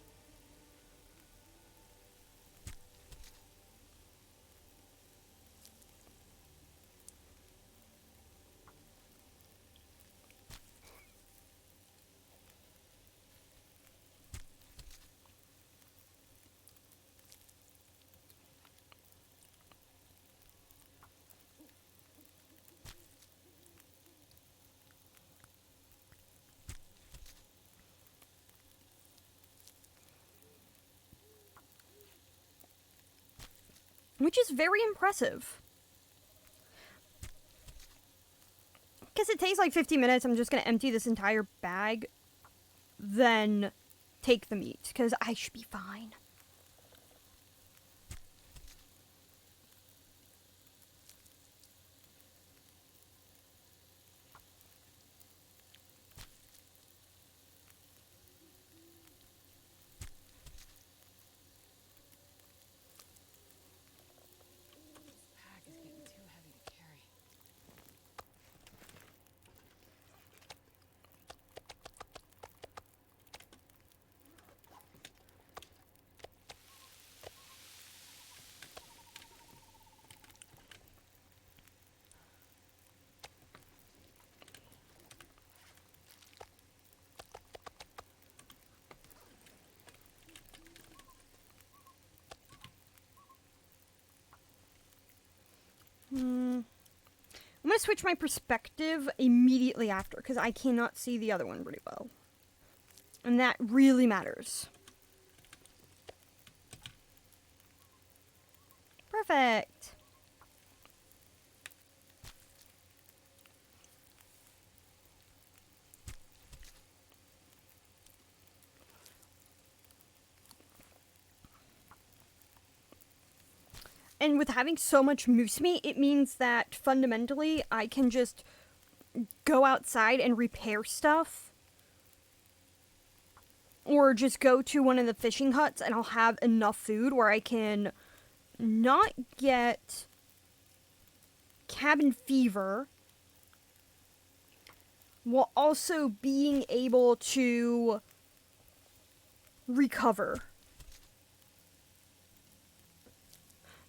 Which is very impressive. Because it takes like 50 minutes, I'm just going to empty this entire bag, then take the meat, because I should be fine. Pack is getting too heavy to carry. I'm going to switch my perspective immediately after, because I cannot see the other one pretty well. And that really matters. Perfect. And with having so much moose meat, it means that fundamentally I can just go outside and repair stuff. Or just go to one of the fishing huts and I'll have enough food where I can not get cabin fever while also being able to recover.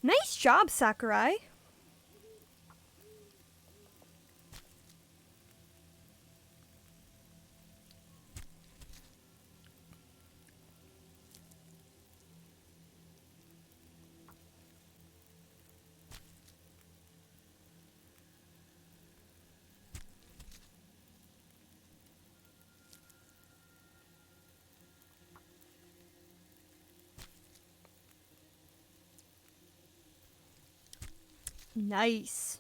Nice job, Sakurai. Nice.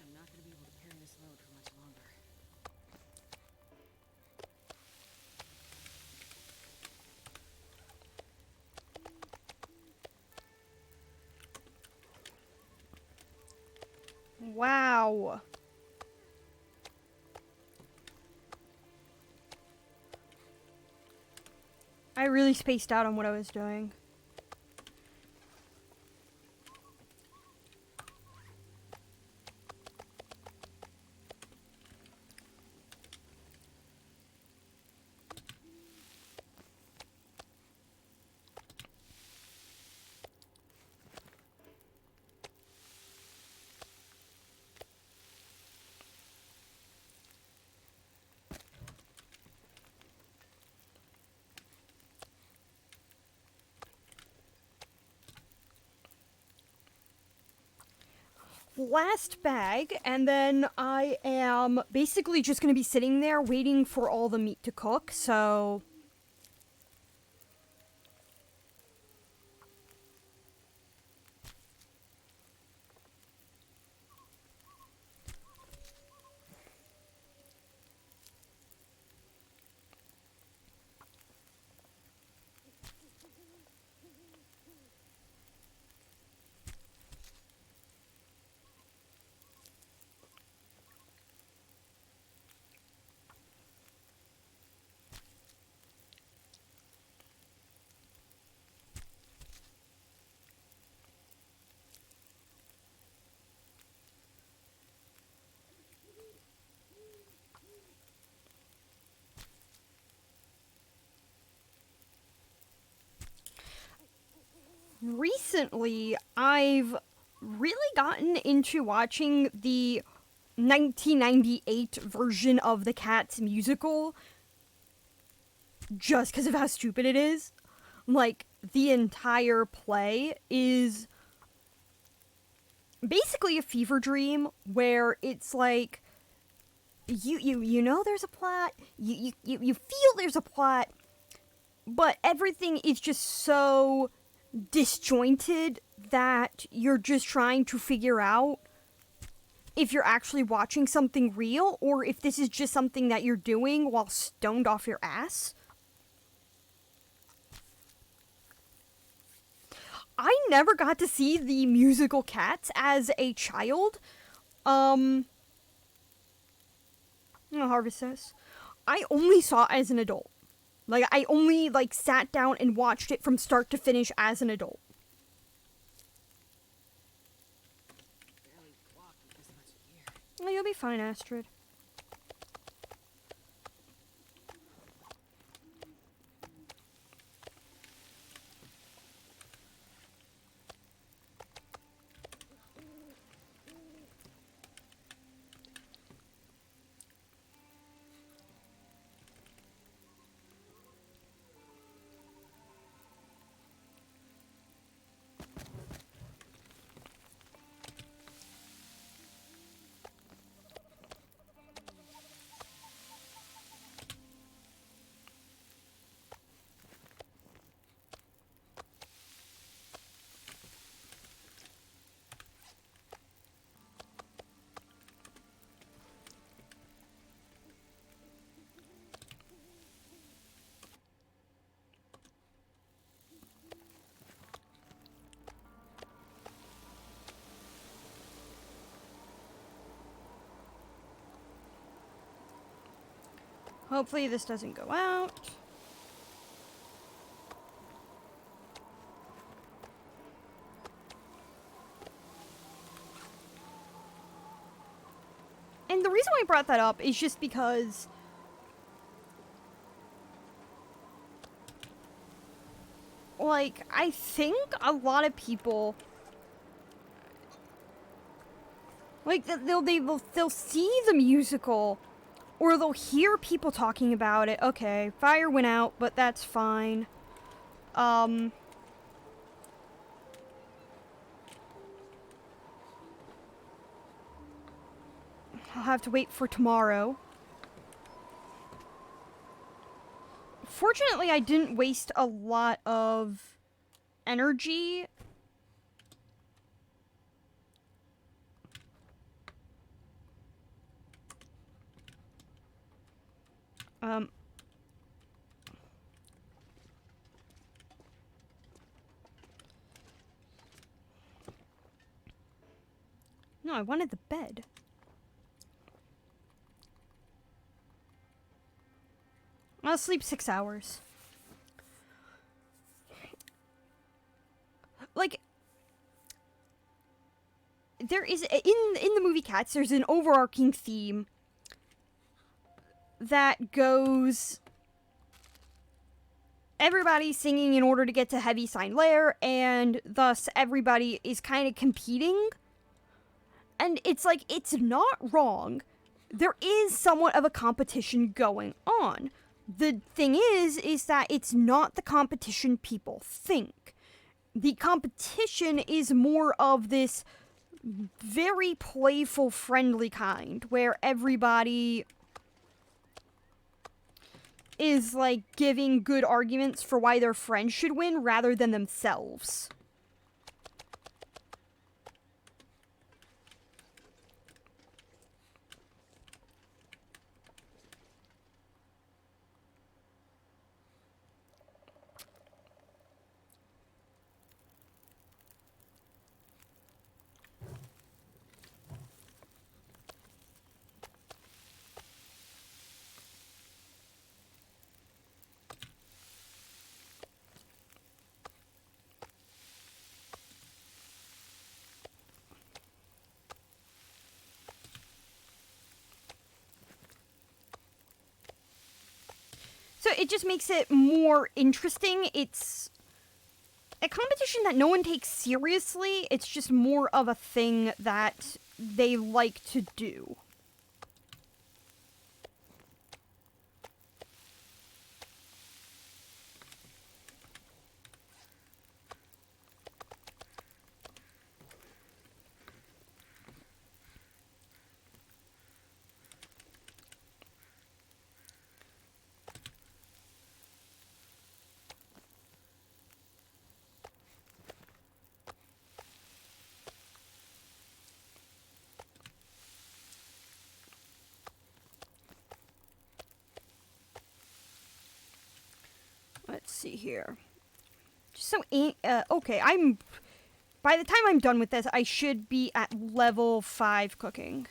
I'm not going to be able to carry this load for much longer. Wow. I really spaced out on what I was doing. Last bag, and then I am basically just going to be sitting there waiting for all the meat to cook, so... Recently, I've really gotten into watching the 1998 version of the Cats musical just because of how stupid it is. Like, the entire play is basically a fever dream where it's like you know there's a plot, you feel there's a plot, but everything is just so disjointed that you're just trying to figure out if you're actually watching something real or if this is just something that you're doing while stoned off your ass. I never got to see the musical Cats as a child. Harvest says, I only saw it as an adult. Like, I only, sat down and watched it from start to finish as an adult. Barely walk with this much gear. Well, you'll be fine, Astrid. Hopefully this doesn't go out. And the reason why I brought that up is just because like, I think a lot of people like they'll see the musical or they'll hear people talking about it. Okay, fire went out, but that's fine. I'll have to wait for tomorrow. Fortunately, I didn't waste a lot of energy. No, I wanted the bed. I'll sleep 6 hours. Like, there is in the movie Cats, there's an overarching theme that goes everybody singing in order to get to Heaviside Lair, and thus everybody is kind of competing. And it's like, it's not wrong. There is somewhat of a competition going on. The thing is that it's not the competition people think. The competition is more of this very playful, friendly kind, where everybody is, like, giving good arguments for why their friends should win rather than themselves. So it just makes it more interesting. It's a competition that no one takes seriously. It's just more of a thing that they like to do. Let's see here. Just so, okay, by the time I'm done with this, I should be at level 5 cooking.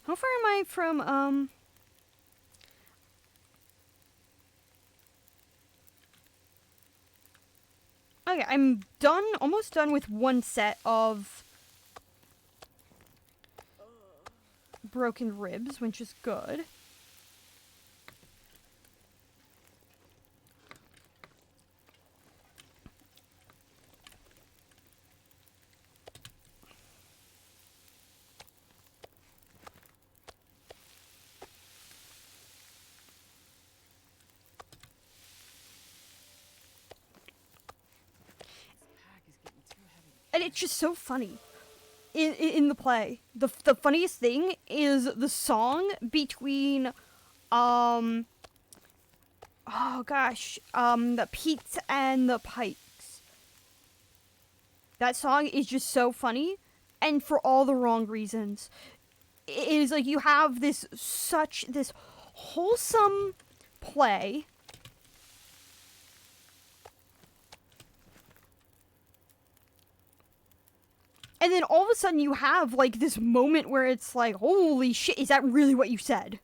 How far am I from, Okay, I'm done, almost done with one set of broken ribs, which is good. And it's just so funny in the play. The funniest thing is the song between, oh Oh gosh, the Pete's and the Pikes. That song is just so funny, and for all the wrong reasons. It is like you have this wholesome play. And then all of a sudden you have like this moment where it's like, holy shit, is that really what you said?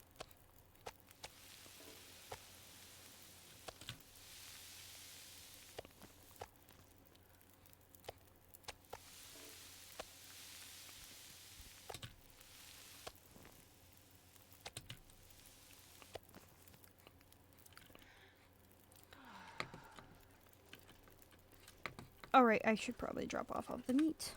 Alright, I should probably drop off of the meat.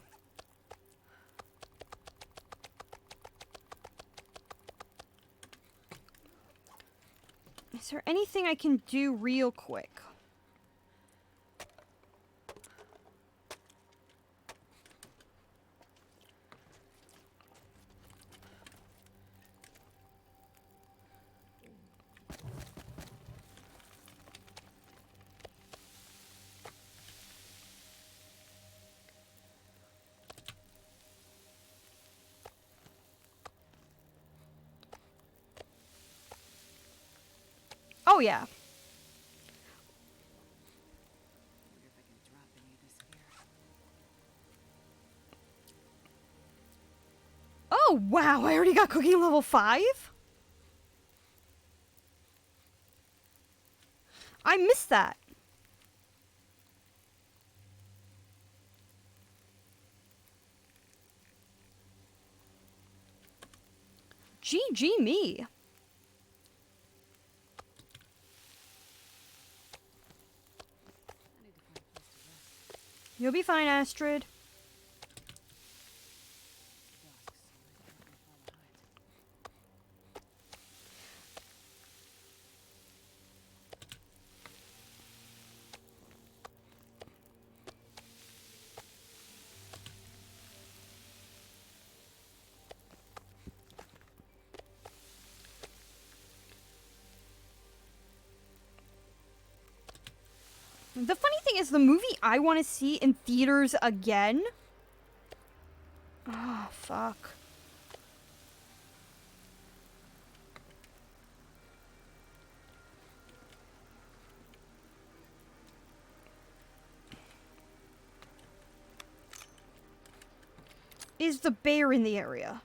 Is there anything I can do real quick? Oh yeah. Wonder if I can drop any of this here. Oh wow, I already got cooking level 5? I missed that. GG me. I need to find a place to rest. You'll be fine, Astrid. Ducks, so I can follow hides. The funny thing is, the movie I want to see in theaters again. Oh, fuck. Is the bear in the area?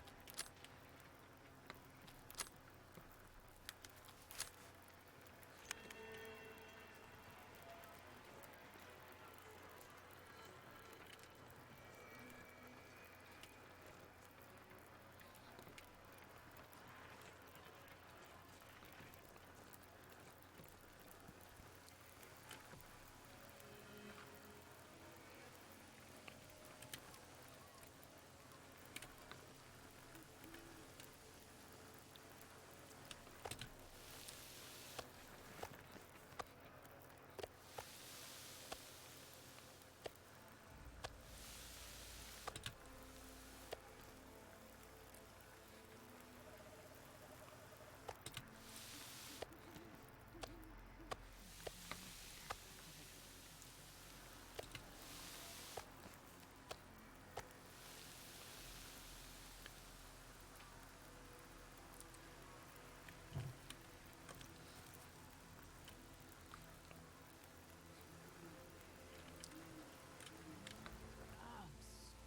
I'm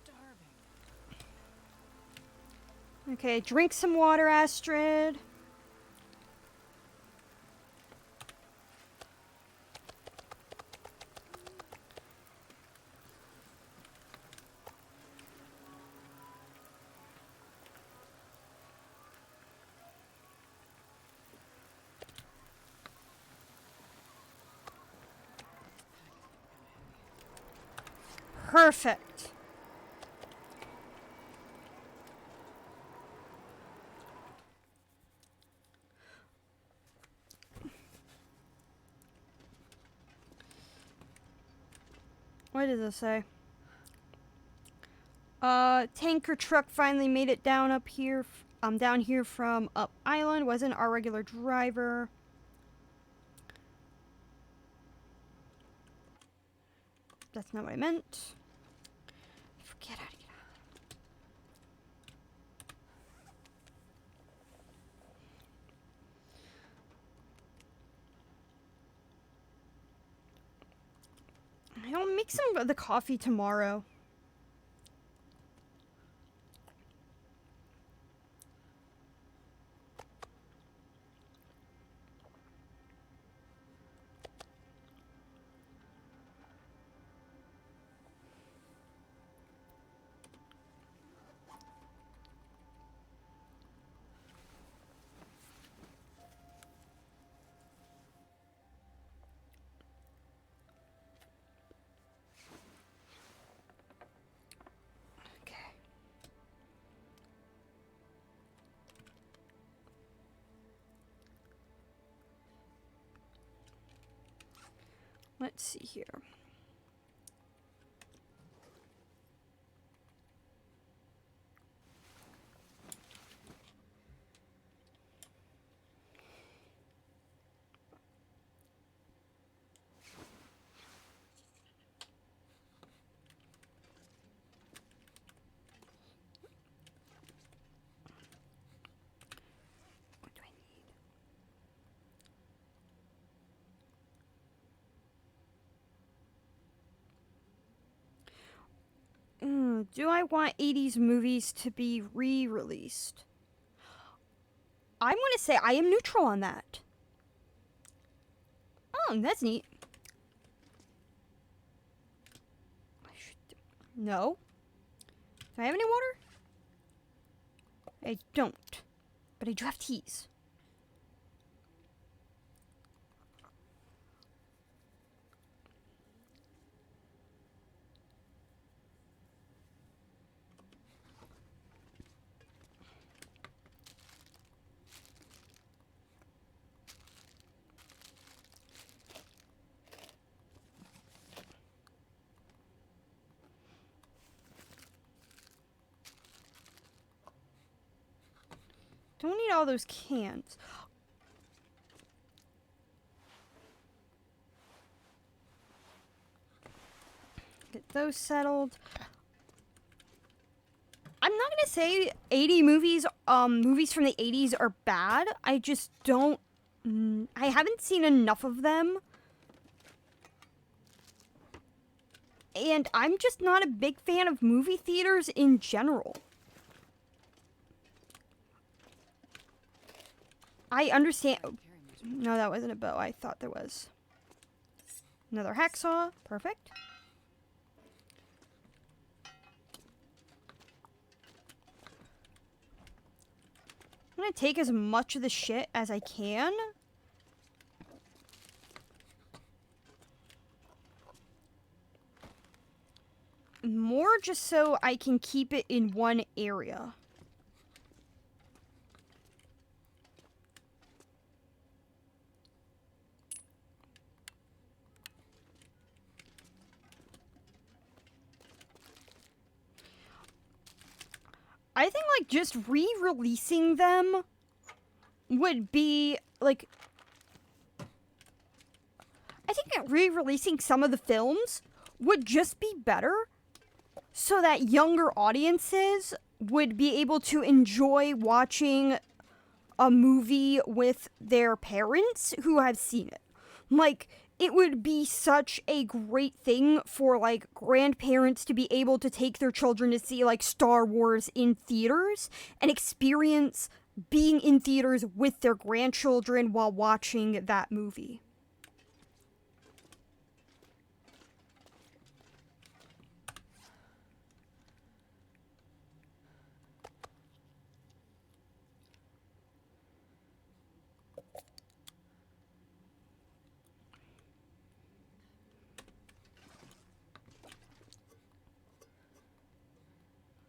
starving. Okay, drink some water, Astrid. Perfect. What does it say? Tanker truck finally made it down up here. Down here from Up Island. Wasn't our regular driver. That's not what I meant. Forget how to get out. I'll make some of the coffee tomorrow. Okay. Let's see here. What do I need? Do I want 80s movies to be re-released? I'm going to say I am neutral on that. Oh, that's neat. No. Do I have any water? I don't. But I do have teas. Don't need all those cans. Get those settled. I'm not gonna say 80 movies, movies from the 80s are bad. I just don't. I haven't seen enough of them. And I'm just not a big fan of movie theaters in general. I understand. No, that wasn't a bow. I thought there was. Another hacksaw. Perfect. I'm gonna take as much of the shit as I can. More just so I can keep it in one area. I think, like, just re-releasing them would be, like... I think re-releasing some of the films would just be better so that younger audiences would be able to enjoy watching a movie with their parents who have seen it. Like, it would be such a great thing for, like, grandparents to be able to take their children to see, like, Star Wars in theaters and experience being in theaters with their grandchildren while watching that movie.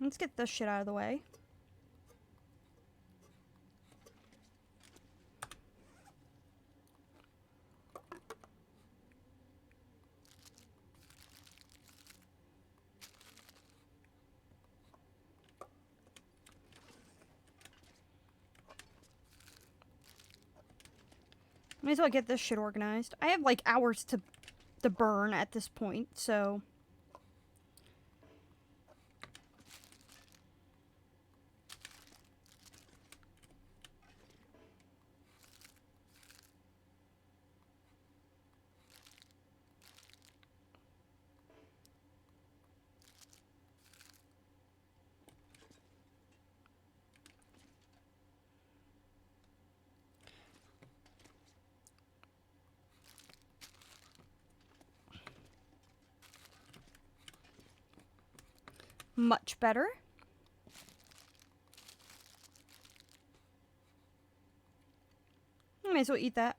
Let's get this shit out of the way. Might as well get this shit organized. I have like hours to the burn at this point, so. Much better. I may as well eat that.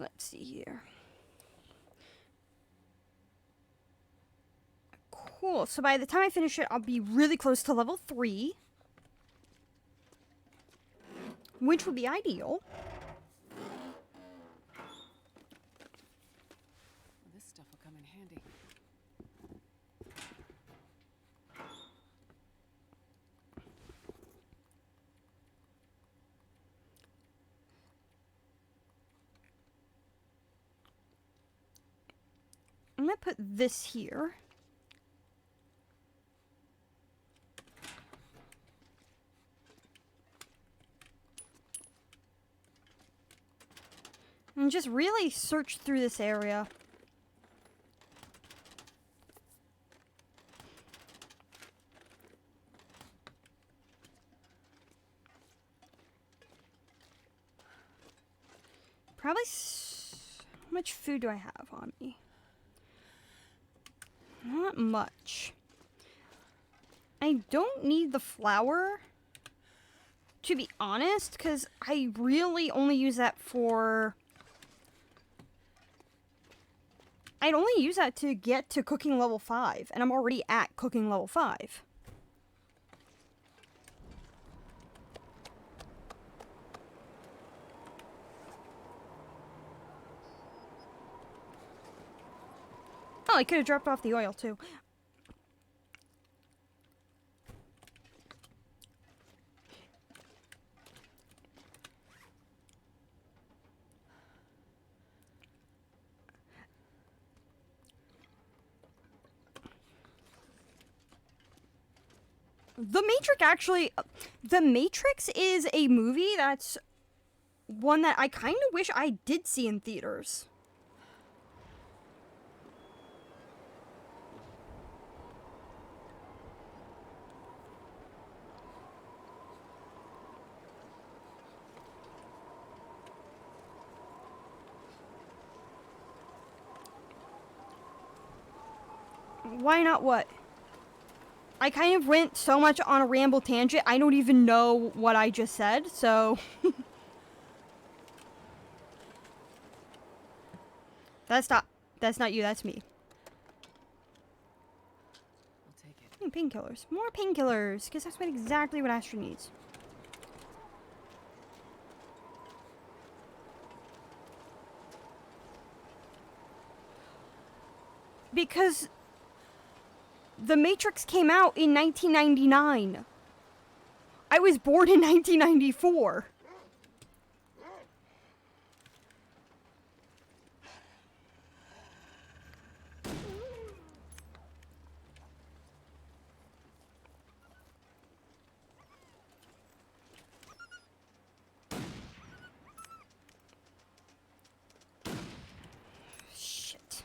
Let's see here. Cool. So by the time I finish it, I'll be really close to level 3. Which would be ideal. Well, this stuff will come in handy. I'm gonna put this here. And just really search through this area. Probably. How much food do I have on me? Not much. I don't need the flour, to be honest, because I really only use that for. I'd only use that to get to cooking level 5, and I'm already at cooking level 5. Oh, I could have dropped off the oil, too. The Matrix is a movie that's one that I kind of wish I did see in theaters. Why not what? I kind of went so much on a ramble tangent, I don't even know what I just said, so. That's not you, that's me. I'll take it. Painkillers. More painkillers, because that's exactly what Astrid needs. Because The Matrix came out in 1999. I was born in 1994. Shit.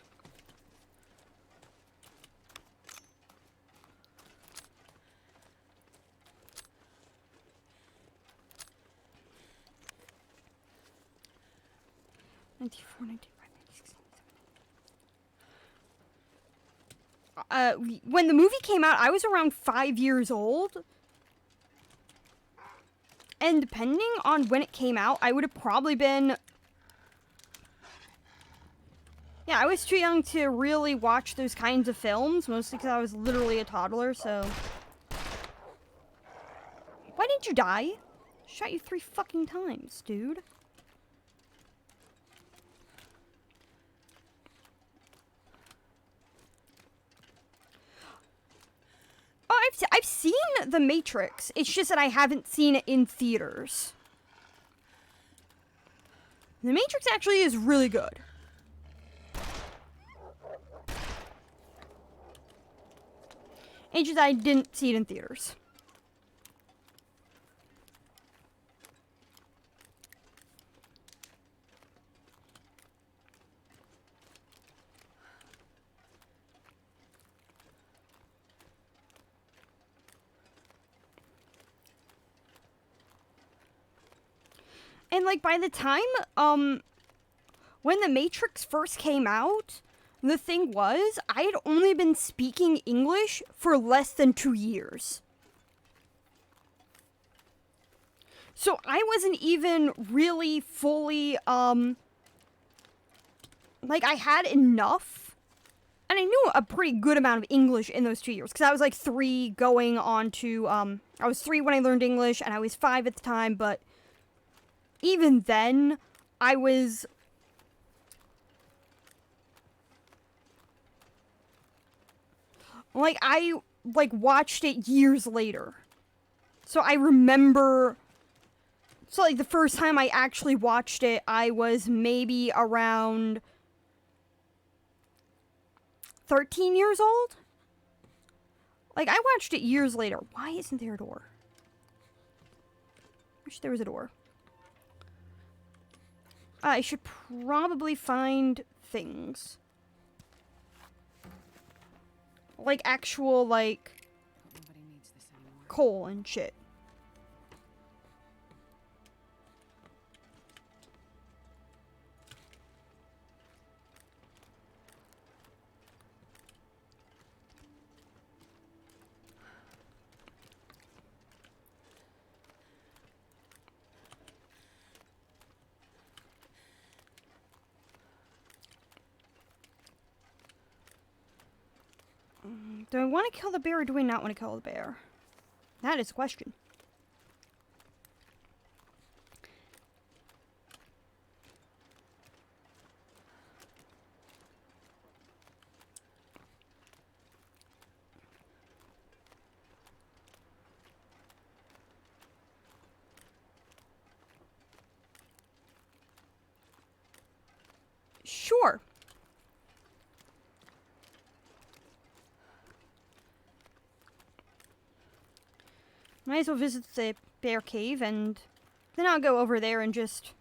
When the movie came out, I was around 5 years old. And depending on when it came out, I would have probably been... Yeah, I was too young to really watch those kinds of films, mostly because I was literally a toddler, so... Why didn't you die? Shot you 3 fucking times, dude. seen The Matrix. It's just that I haven't seen it in theaters. The Matrix actually is really good. It's just I didn't see it in theaters. And, like, by the time, when The Matrix first came out, the thing was, I had only been speaking English for less than 2 years. So I wasn't even really fully, like, I had enough, and I knew a pretty good amount of English in those 2 years, because I was, like, 3 going on to, I was 3 when I learned English, and I was 5 at the time, but even then, I was... Like, I, like, watched it years later. So I remember... So, like, the first time I actually watched it, I was maybe around 13 years old? Like, I watched it years later. Why isn't there a door? Wish there was a door. I should probably find things. Like actual, like, Nobody needs this anymore. coal and shit. Do I want to kill the bear or do I not want to kill the bear? That is the question. Sure. Might as well visit the bear cave, and then I'll go over there and just...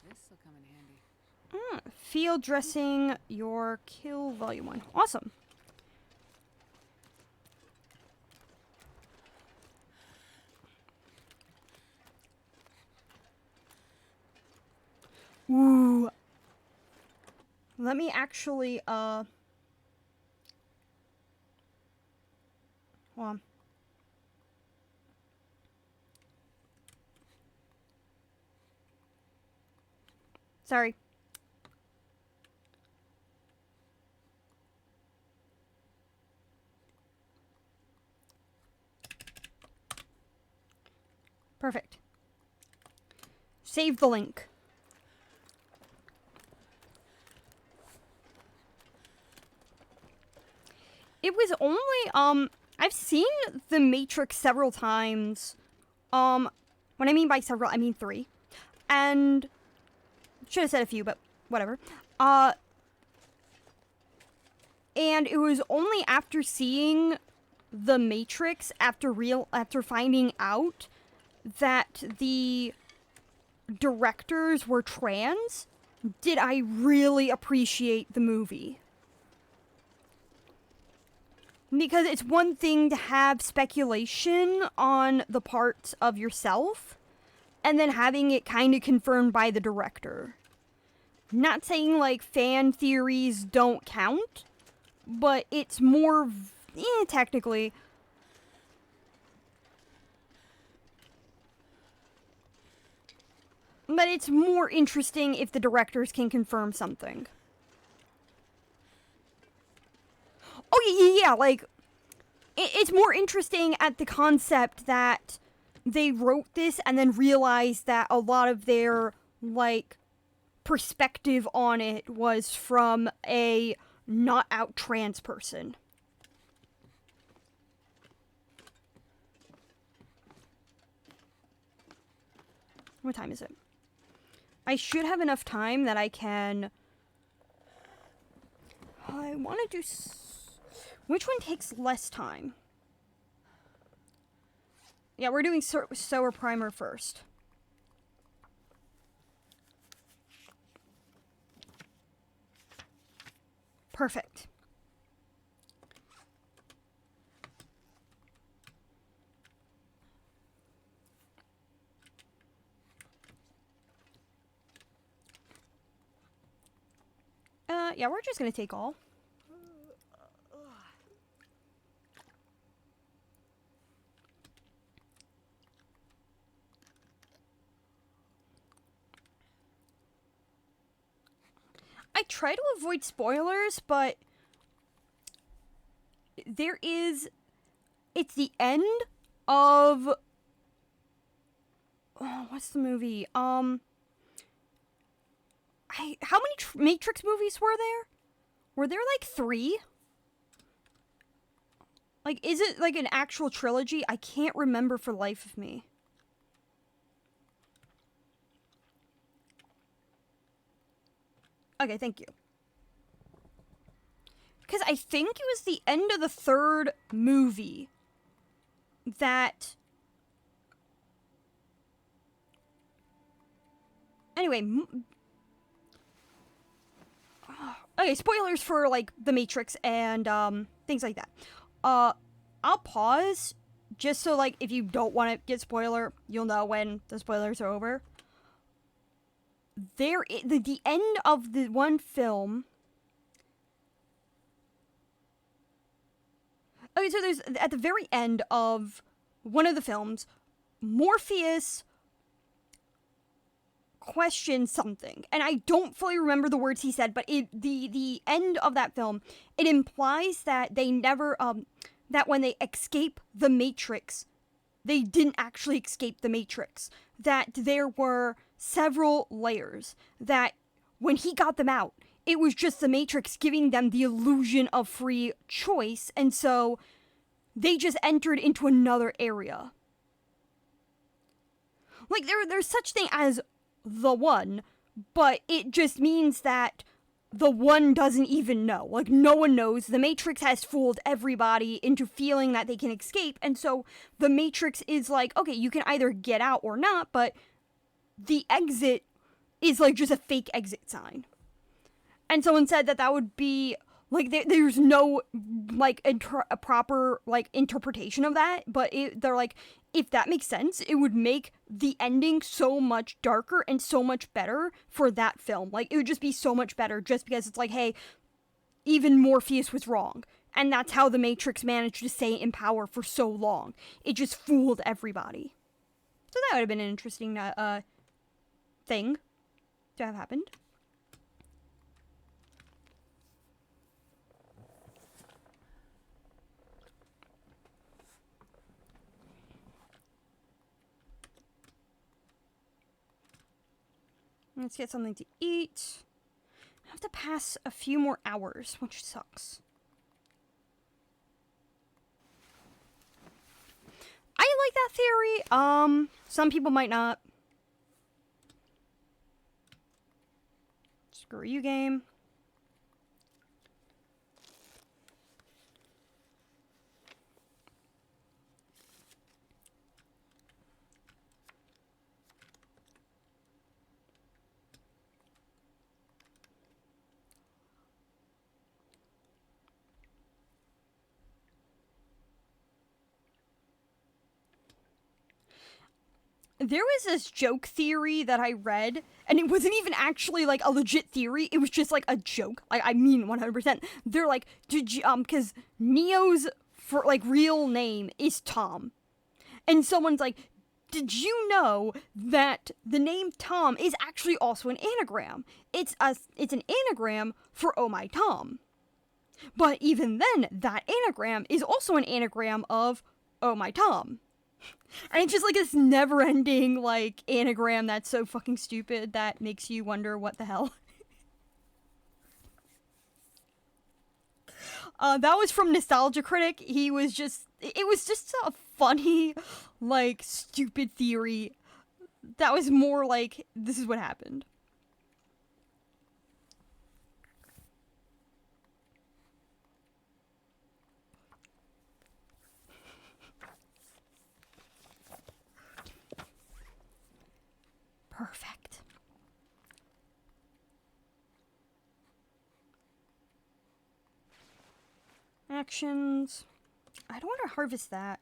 This'll come in handy. Field dressing your kill volume 1. Awesome. Ooh. Let me actually, hold on. Sorry. Perfect. Save the link. It was only, I've seen The Matrix several times. When I mean by several, I mean 3. And, should have said a few, but whatever. And it was only after seeing The Matrix, after finding out that the directors were trans, did I really appreciate the movie. Because it's one thing to have speculation on the parts of yourself, and then having it kind of confirmed by the director. Not saying, like, fan theories don't count, but it's more, technically. But it's more interesting if the directors can confirm something. Oh, yeah, like, it's more interesting at the concept that they wrote this and then realized that a lot of their, like, perspective on it was from a not out trans person. What time is it? I should have enough time that I can... I want to do... Which one takes less time? Yeah, we're doing Sower Primer first. Perfect. Yeah, we're just gonna take all. I try to avoid spoilers, but there is... It's the end of... Oh, what's the movie? How many Matrix movies were there? Were there like 3? Like, is it like an actual trilogy? I can't remember for the life of me. Okay, thank you. Because I think it was the end of the 3rd movie that... Anyway, okay, spoilers for, like, The Matrix and, things like that. I'll pause, just so, like, if you don't want to get spoiler, you'll know when the spoilers are over. The end of the one film... Okay, so there's, at the very end of one of the films, Morpheus questions something, and I don't fully remember the words he said, but the end of that film, it implies that they never, that when they escape the Matrix, they didn't actually escape the Matrix, that there were several layers, that when he got them out, it was just the Matrix giving them the illusion of free choice, and so they just entered into another area. Like, there's such thing as the one, but it just means that the one doesn't even know. Like, no one knows. The Matrix has fooled everybody into feeling that they can escape, and so the Matrix is like, okay, you can either get out or not, but the exit is, like, just a fake exit sign. And someone said that would be, like, there's no, like, a proper, like, interpretation of that, but they're like, if that makes sense, it would make the ending so much darker and so much better for that film. Like, it would just be so much better just because it's like, hey, even Morpheus was wrong. And that's how the Matrix managed to stay in power for so long. It just fooled everybody. So that would have been an interesting, thing to have happened. Let's get something to eat. I have to pass a few more hours, which sucks. I like that theory. Some people might not. Screw you, game. There was this joke theory that I read, and it wasn't even actually, like, a legit theory. It was just, like, a joke. Like, I mean 100%. They're like, did you, because Neo's, real name is Tom. And someone's like, did you know that the name Tom is actually also an anagram? It's an anagram for Oh My Tom. But even then, that anagram is also an anagram of Oh My Tom. And it's just like this never-ending, like, anagram that's so fucking stupid that makes you wonder what the hell. That was from Nostalgia Critic. It was just a funny, like, stupid theory. That was more like, this is what happened. Perfect. Actions. I don't want to harvest that.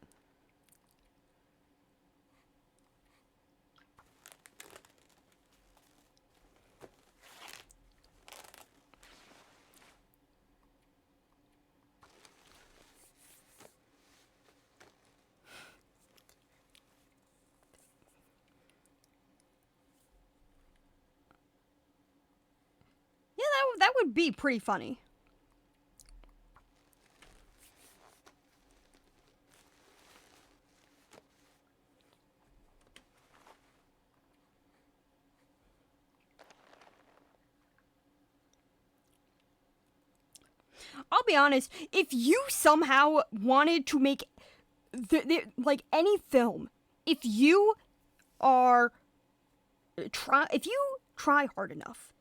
Yeah, that would be pretty funny. I'll be honest, if you somehow wanted to make like any film, if you try hard enough,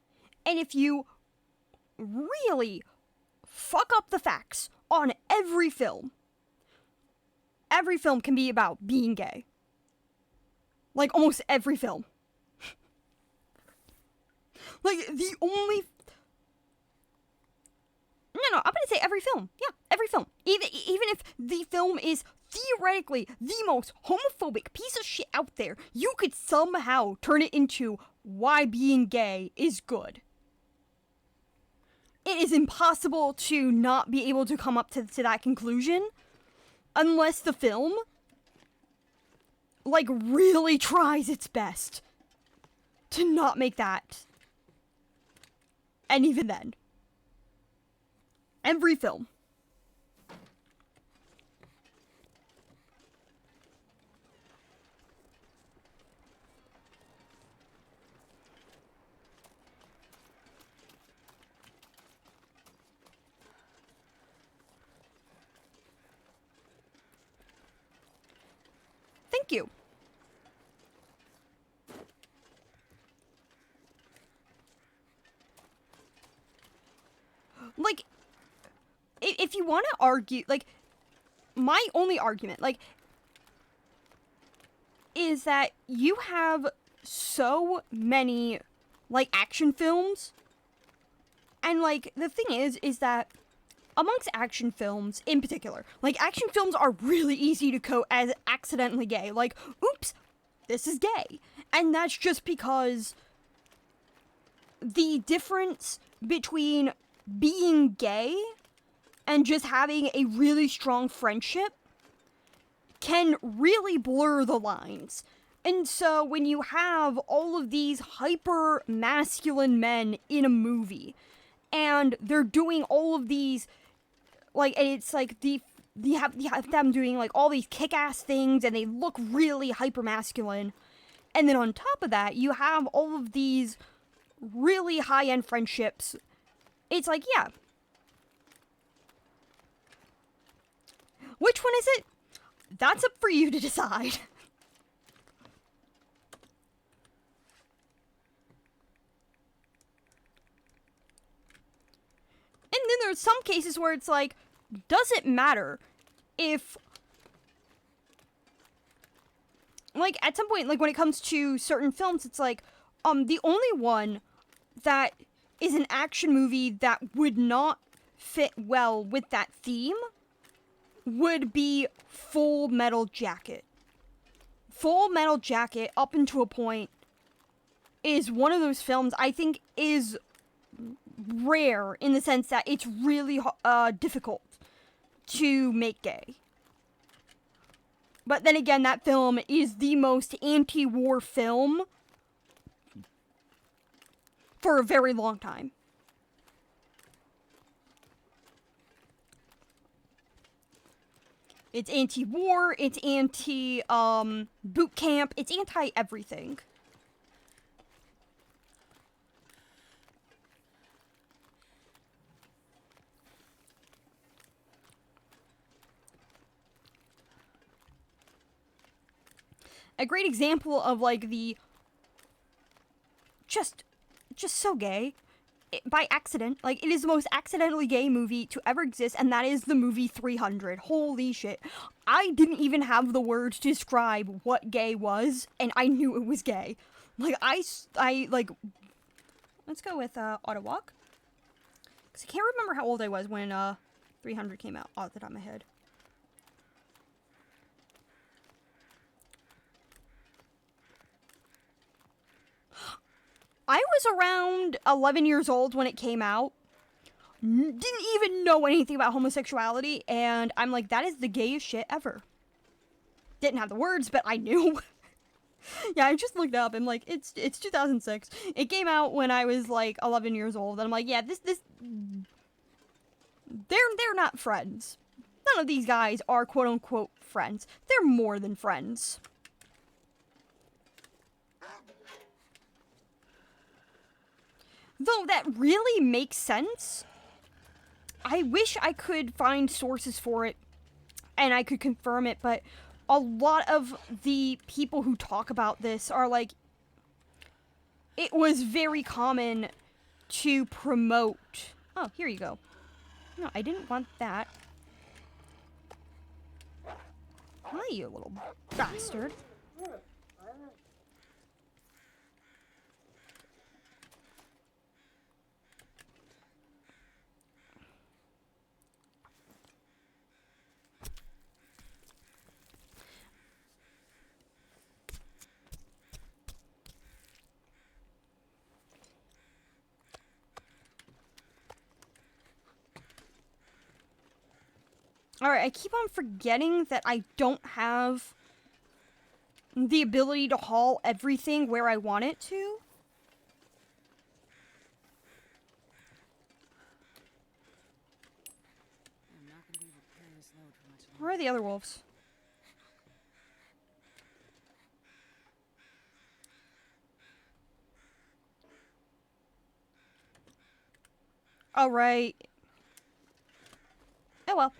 and if you really fuck up the facts on every film can be about being gay. Like almost every film. Like the only No, I'm gonna say every film. Yeah, every film. Even if the film is theoretically the most homophobic piece of shit out there, you could somehow turn it into why being gay is good. It is impossible to not be able to come up to that conclusion unless the film, like, really tries its best to not make that. And even then. Every film. Thank you. Like, if you want to argue, like, my only argument, like, is that you have so many, like, action films, and, like, the thing is that amongst action films in particular, like, action films are really easy to quote as accidentally gay. Like, oops, this is gay. And that's just because the difference between being gay and just having a really strong friendship can really blur the lines. And so when you have all of these hyper masculine men in a movie, and they're doing all of these, like, and it's like you have them doing like all these kick-ass things, and they look really hyper masculine, and then on top of that, you have all of these really high-end friendships. It's like, yeah. Which one is it? That's up for you to decide. And then there's some cases where it's like, does it matter if, like, at some point, like, when it comes to certain films, it's like, the only one that is an action movie that would not fit well with that theme would be Full Metal Jacket. Full Metal Jacket, up until a point, is one of those films I think is rare in the sense that it's really difficult to make gay. But then again, that film is the most anti-war film for a very long time. It's anti-war, it's anti boot camp, it's anti everything. A great example of like the just so gay by accident. Like, it is the most accidentally gay movie to ever exist, and that is the movie 300. Holy shit. I didn't even have the words to describe what gay was, and I knew it was gay. Like, I like, let's go with, Autowalk. Because I can't remember how old I was when, 300 came out off the top of my head. I was around 11 years old when it came out. Didn't even know anything about homosexuality, and I'm like, that is the gayest shit ever. Didn't have the words, but I knew. Yeah, I just looked up and like, it's 2006. It came out when I was like 11 years old, and I'm like, yeah, they're not friends. None of these guys are quote unquote friends. They're more than friends. Though that really makes sense. I wish I could find sources for it and I could confirm it, but a lot of the people who talk about this are like, it was very common to promote. Oh, here you go. No, I didn't want that. Hi, you little bastard. Alright, I keep on forgetting that I don't have the ability to haul everything where I want it to. I'm not gonna be able to carry this load for much longer. Where are the other wolves? Alright. Oh well.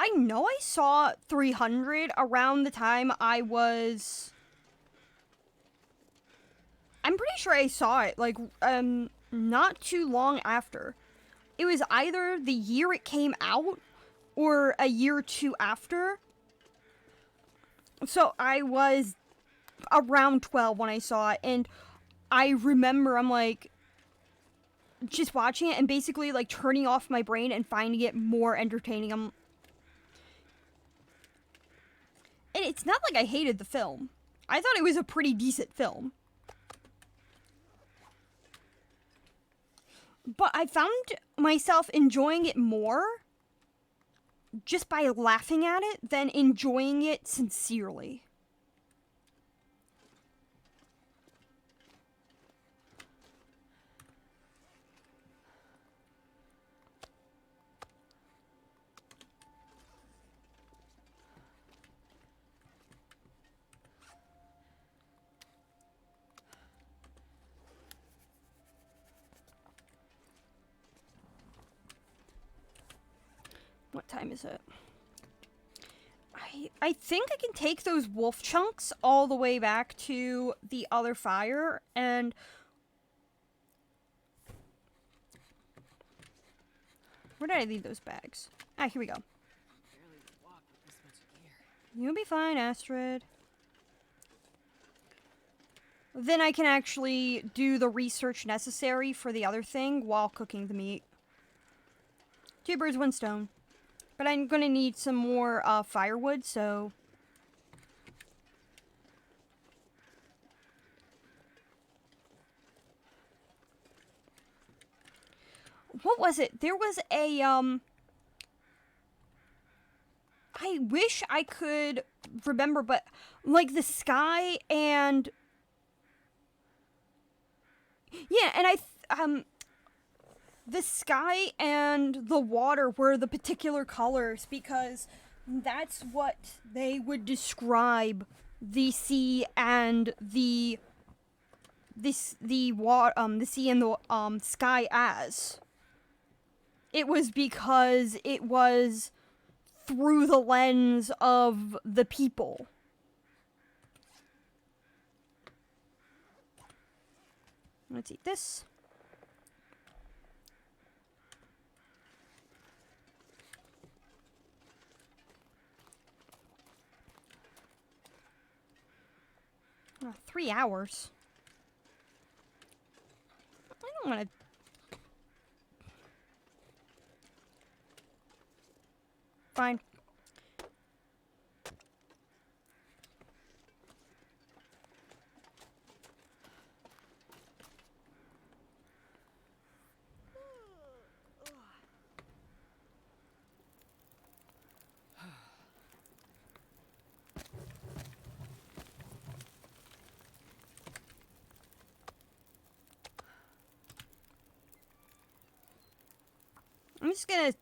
I know I saw 300 around the time I was... I'm pretty sure I saw it, like, not too long after. It was either the year it came out or a year or two after. So I was around 12 when I saw it, and I remember I'm like just watching it and basically like turning off my brain and finding it more entertaining. And it's not like I hated the film. I thought it was a pretty decent film. But I found myself enjoying it more just by laughing at it than enjoying it sincerely. What time is it? I think I can take those wolf chunks all the way back to the other fire, and where did I leave those bags? Ah, here we go. Barely walk with this much gear. You'll be fine, Astrid. Then I can actually do the research necessary for the other thing while cooking the meat. 2 birds, 1 stone. But I'm gonna need some more firewood, so... what was it? There was a, I wish I could remember, but, like, the sky and, yeah, and the sky and the water were the particular colors because that's what they would describe the sea and the sea and the sky as. It was because it was through the lens of the people. Let's eat this. Oh, 3 hours. I don't want to. Fine. I'm just gonna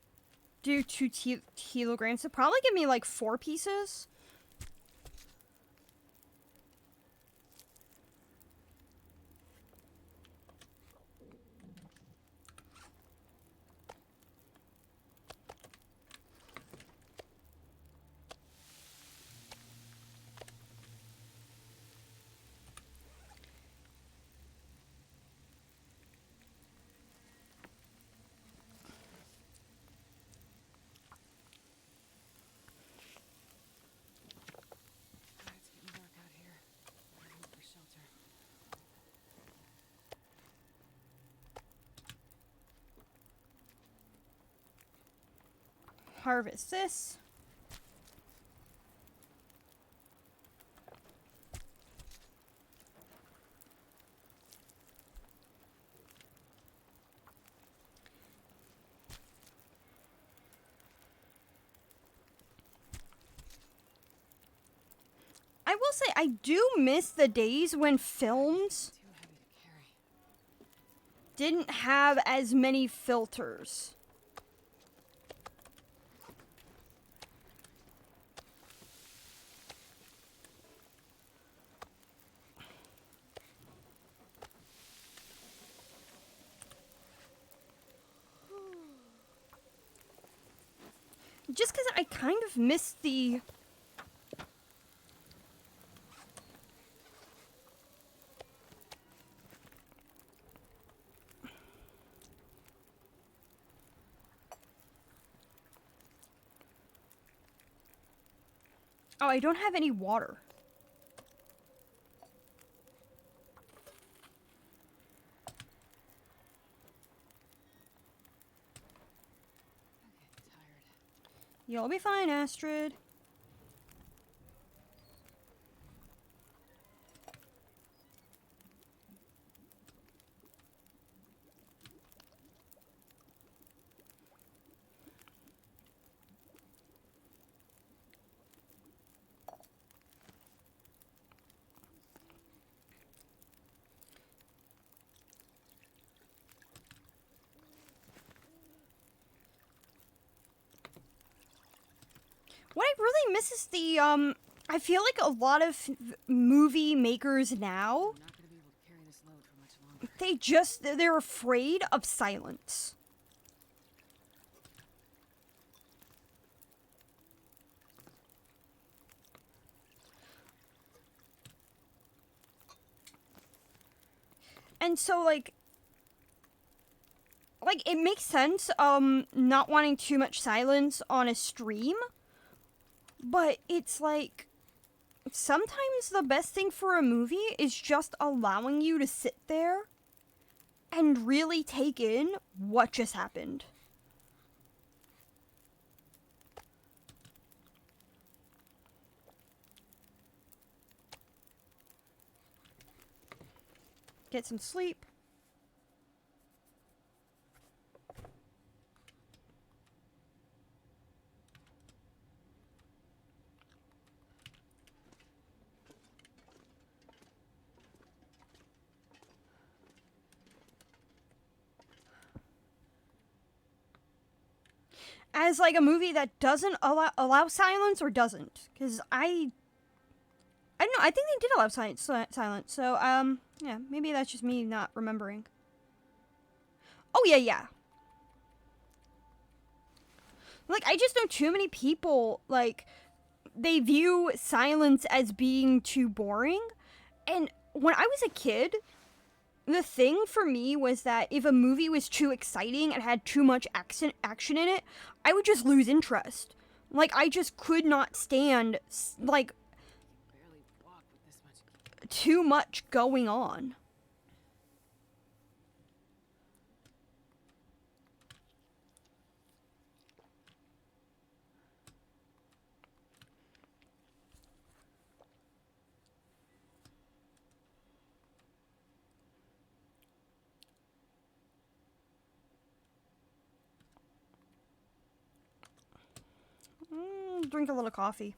do 2 kilograms. So probably give me like 4 pieces. It's getting dark out here. I'm looking for shelter. Harvest this. I will say I do miss the days when films Too heavy to carry. didn't have as many filters. Just because I kind of miss the... Oh, I don't have any water. I'm getting tired. You'll be fine, Astrid. What I really miss is the, I feel like a lot of movie makers now, I'm not gonna be able to carry this load for much longer. they're afraid of silence. And so, like, it makes sense, not wanting too much silence on a stream, but it's like, sometimes the best thing for a movie is just allowing you to sit there and really take in what just happened. Get some sleep. as like a movie that doesn't allow silence or doesn't, because I don't know. I think they did allow silence. So yeah, maybe that's just me not remembering. Oh yeah. Like, I just know too many people, like, they view silence as being too boring. And when I was a kid, the thing for me was that if a movie was too exciting and had too much action in it, I would just lose interest. Like, I just could not stand, like, Barely walk with this much. too much going on. Drink a little coffee.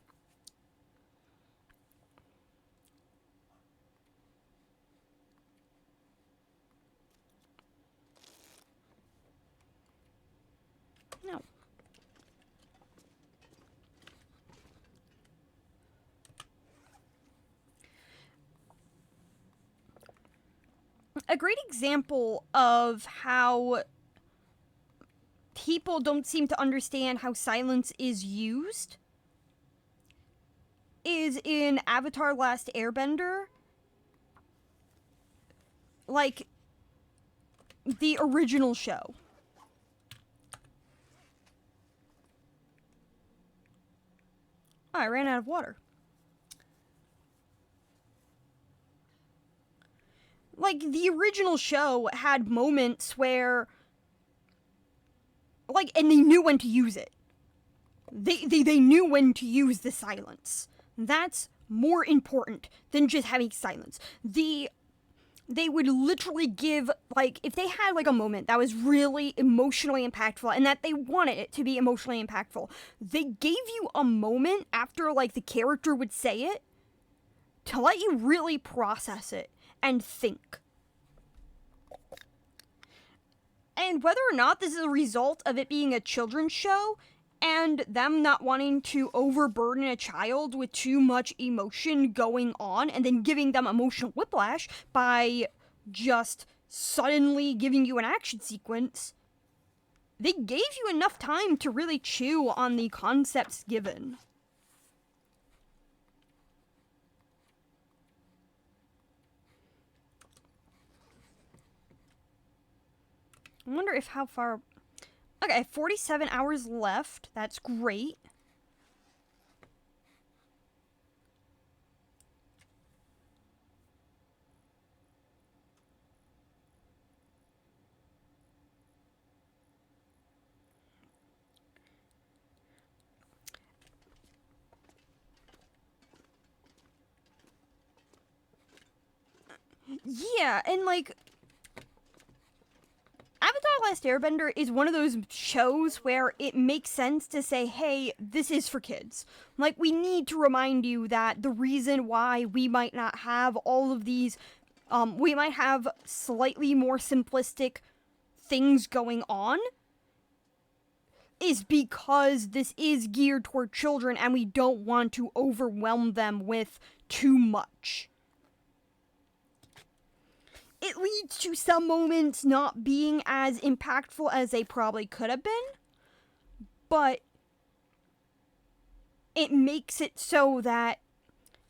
No. A great example of how people don't seem to understand how silence is used is in Avatar: Last Airbender. Like, the original show. Oh, I ran out of water. Like, the original show had moments where, like, and they knew when to use it. They knew when to use the silence. That's more important than just having silence. They would literally give, like, if they had, like, a moment that was really emotionally impactful and that they wanted it to be emotionally impactful, they gave you a moment after, like, the character would say it to let you really process it and think. And whether or not this is a result of it being a children's show and them not wanting to overburden a child with too much emotion going on and then giving them emotional whiplash by just suddenly giving you an action sequence, they gave you enough time to really chew on the concepts given. I wonder if how far... Okay, 47 hours left. That's great. Yeah, and like... Avatar: Last Airbender is one of those shows where it makes sense to say, hey, this is for kids. Like, we need to remind you that the reason why we might not have all of these, we might have slightly more simplistic things going on, is because this is geared toward children and we don't want to overwhelm them with too much. It leads to some moments not being as impactful as they probably could have been, but it makes it so that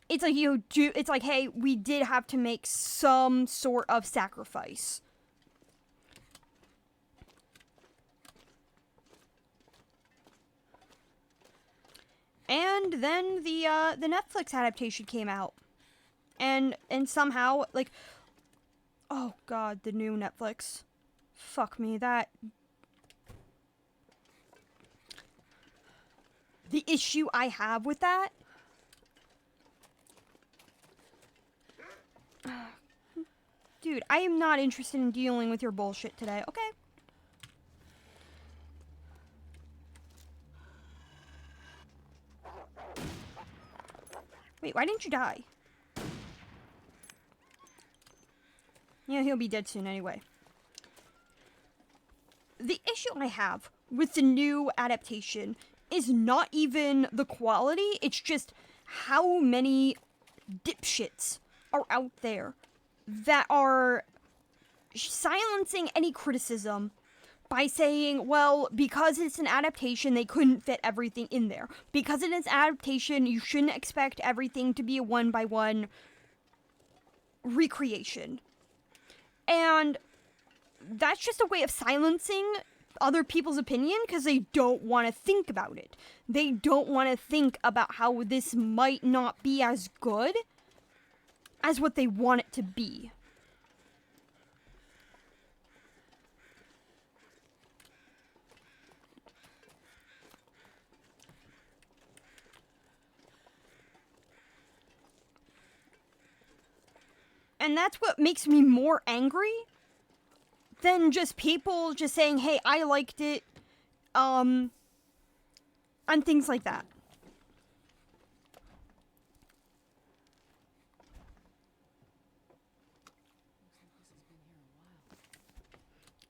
it's like it's like, hey, we did have to make some sort of sacrifice. And then the Netflix adaptation came out, and somehow, like, oh god, the new Netflix. Fuck me, that... The issue I have with that... Dude, I am not interested in dealing with your bullshit today, okay? Wait, why didn't you die? Yeah, he'll be dead soon anyway. The issue I have with the new adaptation is not even the quality, it's just how many dipshits are out there that are silencing any criticism by saying, well, because it's an adaptation, they couldn't fit everything in there. Because it is adaptation, you shouldn't expect everything to be a one-by-one recreation. And that's just a way of silencing other people's opinion because they don't want to think about it. They don't want to think about how this might not be as good as what they want it to be. And that's what makes me more angry than just people just saying, hey, I liked it, and things like that.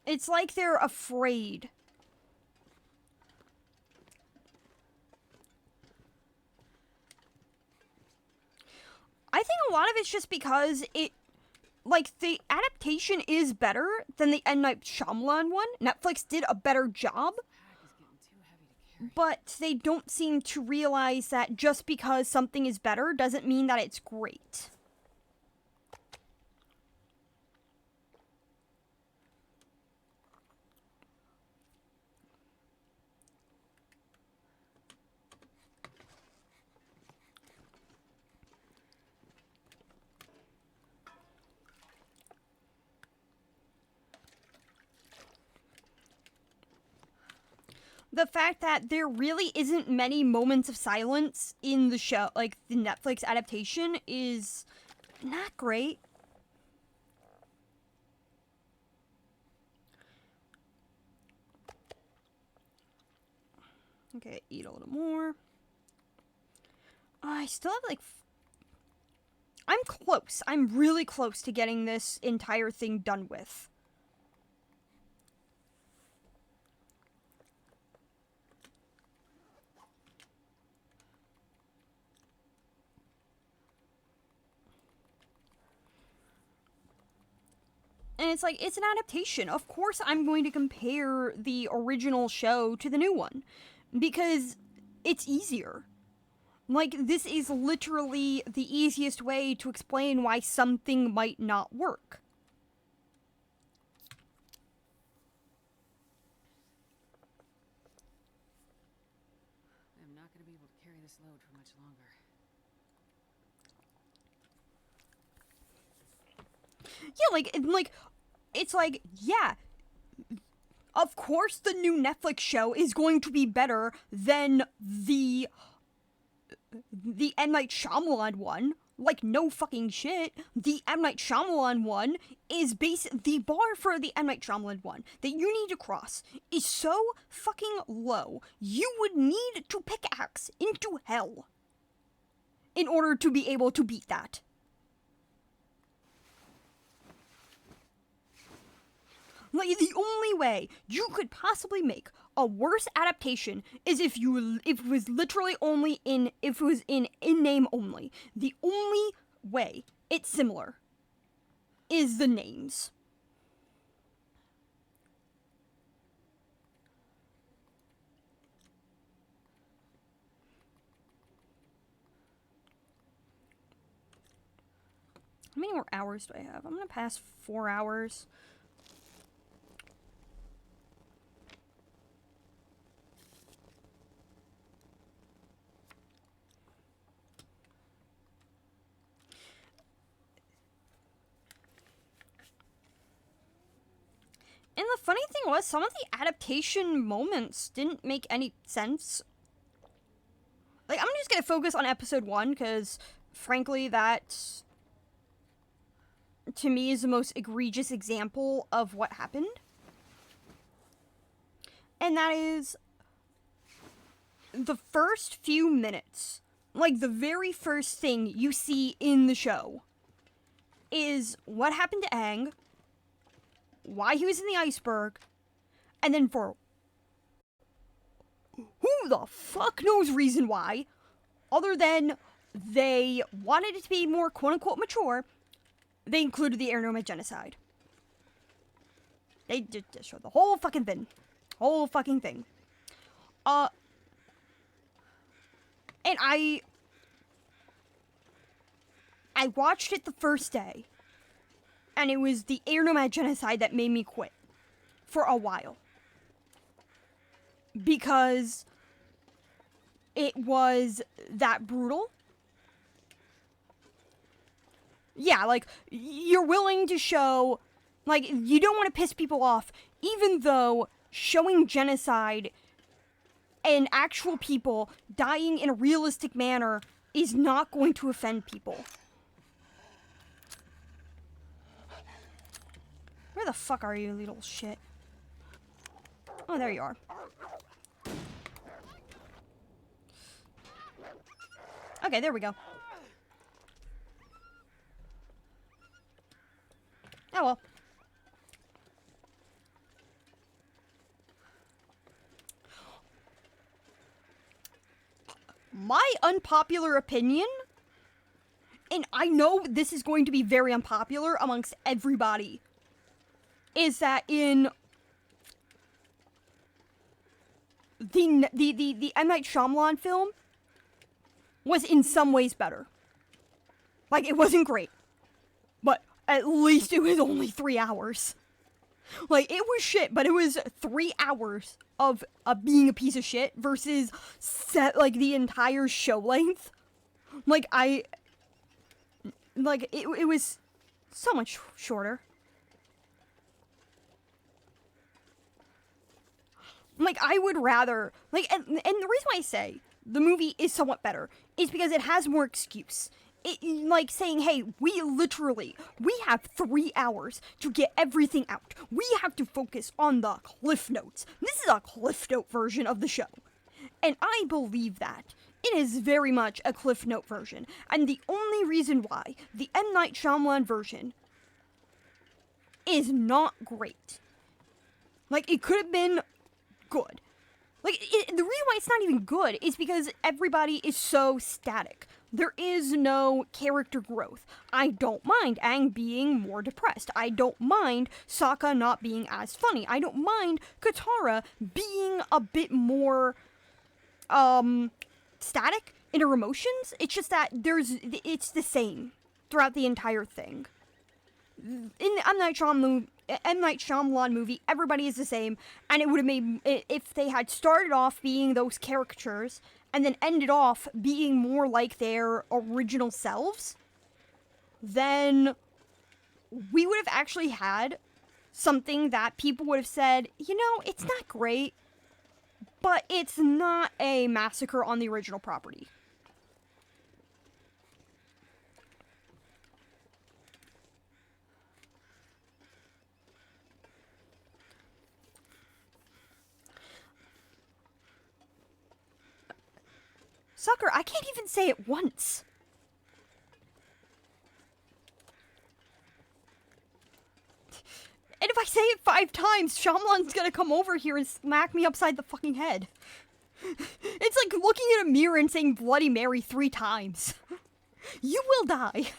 It's like they're afraid. I think a lot of it's just because the adaptation is better than the M. Night Shyamalan one. Netflix did a better job. But they don't seem to realize that just because something is better doesn't mean that it's great. The fact that there really isn't many moments of silence in the show, like the Netflix adaptation, is not great. Okay, eat a little more. I still have I'm close. I'm really close to getting this entire thing done with. And it's like, it's an adaptation. Of course I'm going to compare the original show to the new one. Because it's easier. Like, this is literally the easiest way to explain why something might not work. I'm not going to be able to carry this load for much longer. Yeah, it's like, yeah, of course the new Netflix show is going to be better than the M. Night Shyamalan one. Like, no fucking shit. The M. Night Shyamalan one is the bar for the M. Night Shyamalan one that you need to cross is so fucking low. You would need to pickaxe into hell in order to be able to beat that. Like, the only way you could possibly make a worse adaptation is if it was literally only if it was in name only. The only way it's similar is the names. How many more hours do I have? I'm gonna pass 4 hours. And the funny thing was, some of the adaptation moments didn't make any sense. Like, I'm just gonna focus on episode 1, because, frankly, that, to me, is the most egregious example of what happened. And that is the first few minutes, like, the very first thing you see in the show is what happened to Aang, why he was in the iceberg, and then for Who the fuck knows reason why, other than they wanted it to be more quote-unquote mature, they included the Air genocide. They just showed the whole fucking thing. Whole fucking thing. And I watched it the first day, and it was the Air Nomad genocide that made me quit for a while. Because it was that brutal. Yeah, like, you're willing to show, like, you don't want to piss people off, even though showing genocide and actual people dying in a realistic manner is not going to offend people. Where the fuck are you, little shit? Oh, there you are. Okay, there we go. Oh well. My unpopular opinion, and I know this is going to be very unpopular amongst everybody, is that in the M. Night Shyamalan film was in some ways better. Like, it wasn't great, but at least it was only 3 hours. Like, it was shit, but it was 3 hours of being a piece of shit versus the entire show length. Like, it was so much shorter. Like, I would rather, like, and the reason why I say the movie is somewhat better is because it has more excuse. It, like, saying, hey, we have 3 hours to get everything out. We have to focus on the Cliff Notes. This is a Cliff Note version of the show. And I believe that. It is very much a Cliff Note version. And the only reason why the M. Night Shyamalan version is not great. Like, it could have been good. Like, the reason why it's not even good is because everybody is so static. There is no character growth. I don't mind Aang being more depressed. I don't mind Sokka not being as funny. I don't mind Katara being a bit more, static in her emotions. It's just that it's the same throughout the entire thing. In the M. Night Shyamalan movie, everybody is the same, and it would have made, if they had started off being those caricatures and then ended off being more like their original selves, then we would have actually had something that people would have said, you know, it's not great, but it's not a massacre on the original property. Sucker, I can't even say it once. And if I say it 5 times, Shyamalan's gonna come over here and smack me upside the fucking head. It's like looking at a mirror and saying Bloody Mary 3 times. You will die.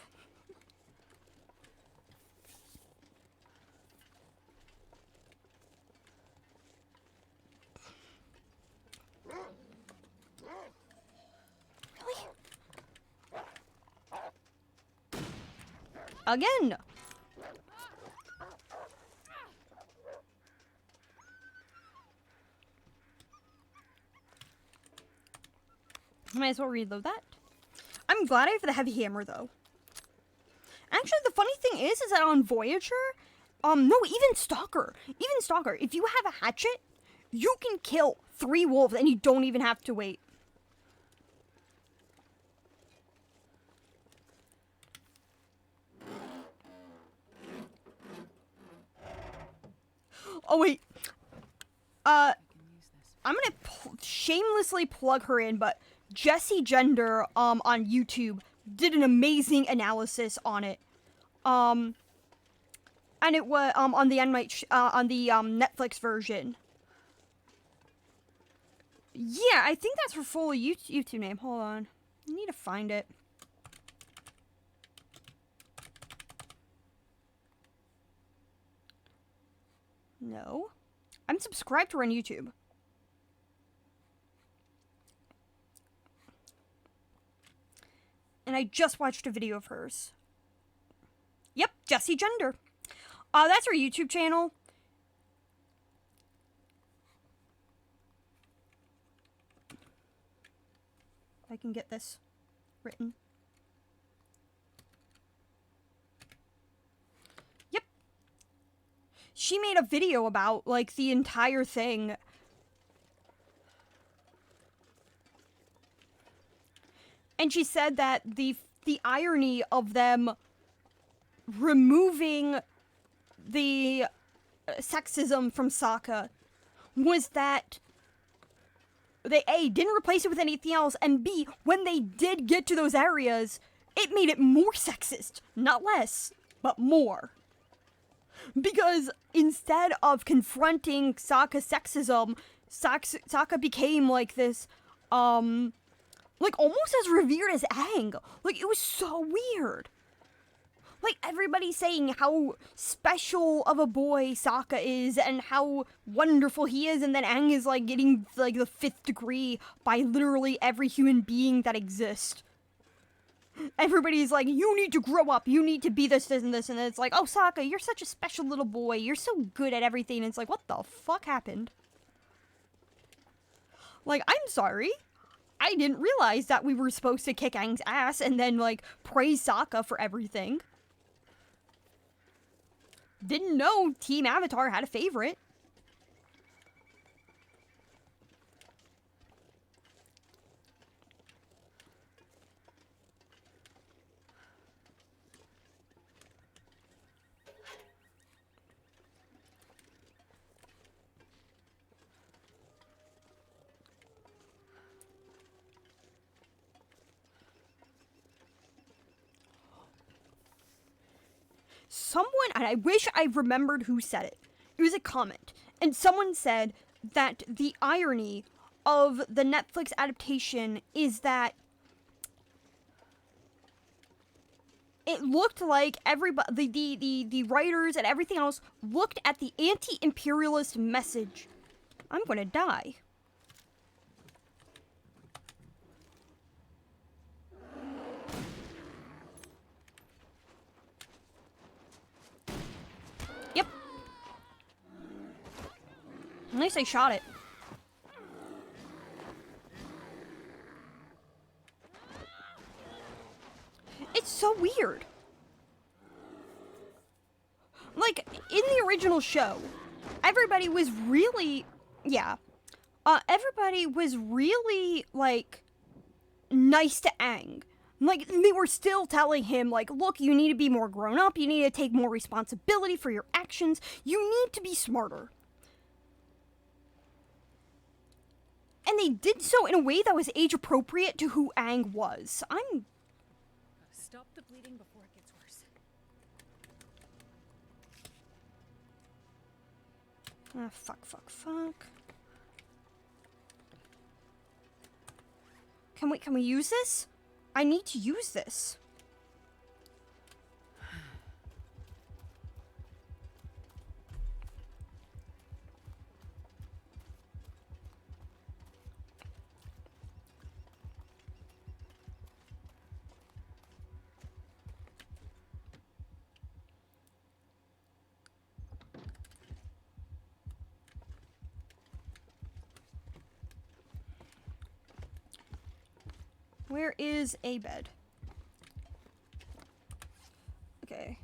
Again! Might as well reload that. I'm glad I have the heavy hammer, though. Actually, the funny thing is that on Voyager, no, even Stalker, if you have a hatchet, you can kill 3 wolves and you don't even have to wait. Oh, wait. I'm gonna shamelessly plug her in, but Jessie Gender, on YouTube did an amazing analysis on it. And it was, on the Netflix version. Yeah, I think that's her full YouTube name. Hold on. I need to find it. No. I'm subscribed to her on YouTube. And I just watched a video of hers. Yep, Jessie Gender. That's her YouTube channel. I can get this written. Yep. She made a video about, like, the entire thing. And she said that the irony of them removing the sexism from Sokka was that they A, didn't replace it with anything else, and B, when they did get to those areas, it made it more sexist. Not less, but more. Because instead of confronting Sokka's sexism, Sokka became like this, like almost as revered as Aang. Like, it was so weird. Like, everybody saying how special of a boy Sokka is and how wonderful he is, and then Aang is, like, getting, like, the 5th degree by literally every human being that exists. Everybody's like, you need to grow up, you need to be this, this, and this, and then it's like, oh, Sokka, you're such a special little boy, you're so good at everything, and it's like, what the fuck happened? Like, I'm sorry. I didn't realize that we were supposed to kick Aang's ass and then, like, praise Sokka for everything. Didn't know Team Avatar had a favorite. Someone, and I wish I remembered who said it. It was a comment. And someone said that the irony of the Netflix adaptation is that it looked like everybody, the writers and everything else looked at the anti-imperialist message. I'm gonna die. Yep. At least I shot it. It's so weird. Like, in the original show, everybody was really, everybody was really, like, nice to Aang. Like, they were still telling him, like, look, you need to be more grown up, you need to take more responsibility for your actions, you need to be smarter. And they did so in a way that was age appropriate to who Aang was. Stop the bleeding before it gets worse. Fuck. Can we use this? I need to use this. Where is a bed? Okay.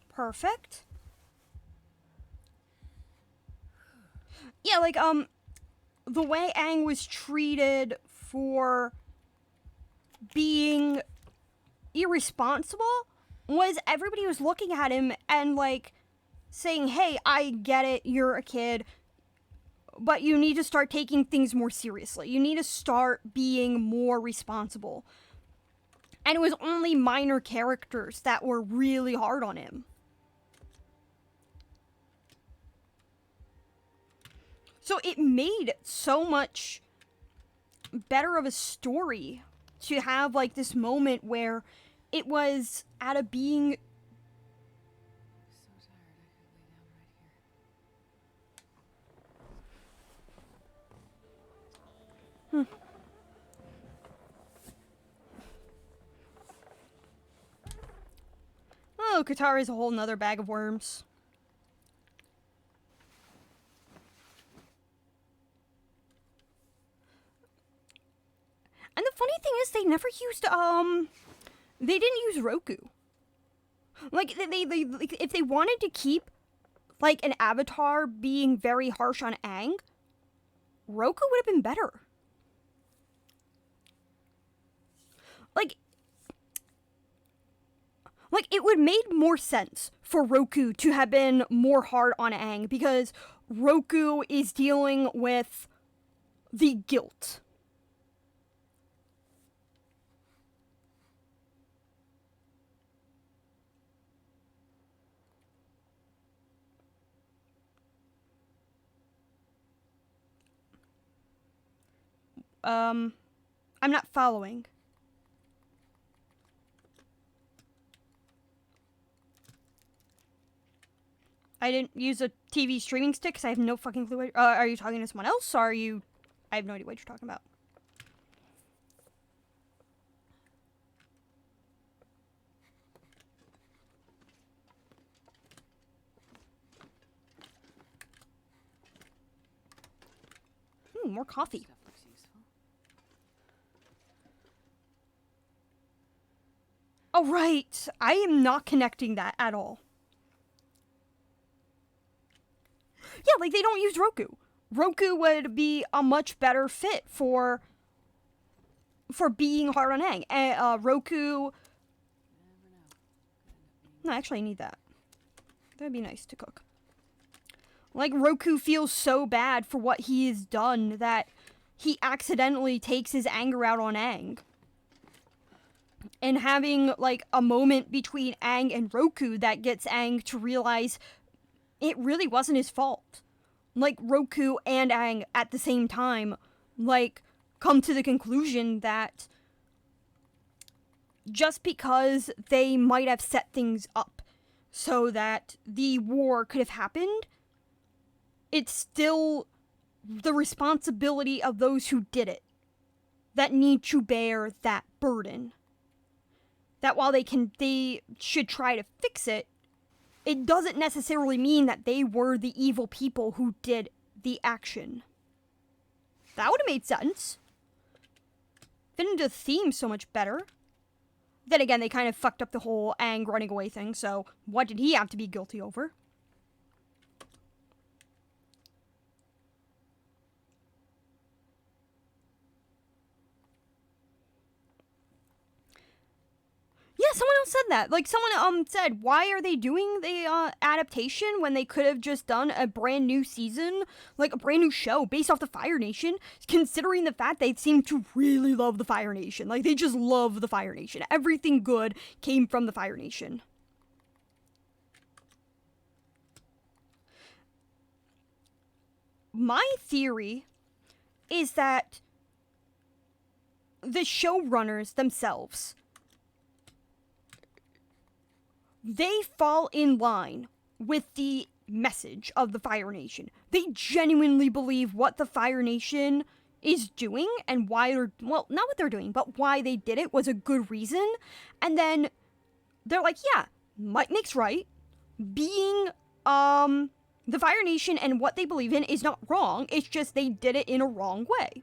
Perfect. Yeah, like, the way Aang was treated for being irresponsible was everybody was looking at him and, like, saying, hey, I get it, you're a kid, but you need to start taking things more seriously. You need to start being more responsible. And it was only minor characters that were really hard on him. So it made so much better of a story to have like this moment where it was at a being. So tired I could lay down right here. Oh, Katara is a whole nother bag of worms. And the funny thing is, they never used, they didn't use Roku. Like, like, if they wanted to keep, like, an avatar being very harsh on Aang, Roku would have been better. Like, it would made more sense for Roku to have been more hard on Aang, because Roku is dealing with the guilt. I'm not following. I didn't use a TV streaming stick because I have no fucking clue. Are you talking to someone else? Or are you... I have no idea what you're talking about. More coffee. Stuff looks useful. Oh, right. I am not connecting that at all. Yeah, like, they don't use Roku. Roku would be a much better fit for being hard on Aang. And, Roku... You never know. Could end up being No, actually, I need that. That'd be nice to cook. Like, Roku feels so bad for what he has done that he accidentally takes his anger out on Aang. And having, like, a moment between Aang and Roku that gets Aang to realize it really wasn't his fault. Like, Roku and Aang at the same time, like, come to the conclusion that just because they might have set things up so that the war could have happened, it's still the responsibility of those who did it that need to bear that burden. That while they should try to fix it, it doesn't necessarily mean that they were the evil people who did the action. That would have made sense. Fit into the theme so much better. Then again, they kind of fucked up the whole Aang running away thing, so what did he have to be guilty over? Yeah, someone else said that. Like, someone said, why are they doing the adaptation when they could have just done a brand new season, like a brand new show based off the Fire Nation, considering the fact they seem to really love the Fire Nation. Like, they just love the Fire Nation. Everything good came from the Fire Nation. My theory is that the showrunners themselves, they fall in line with the message of the Fire Nation. They genuinely believe what the Fire Nation is doing and why they're, well, not what they're doing, but why they did it was a good reason. And then they're like, yeah, might makes right. Being, the Fire Nation and what they believe in is not wrong. It's just they did it in a wrong way.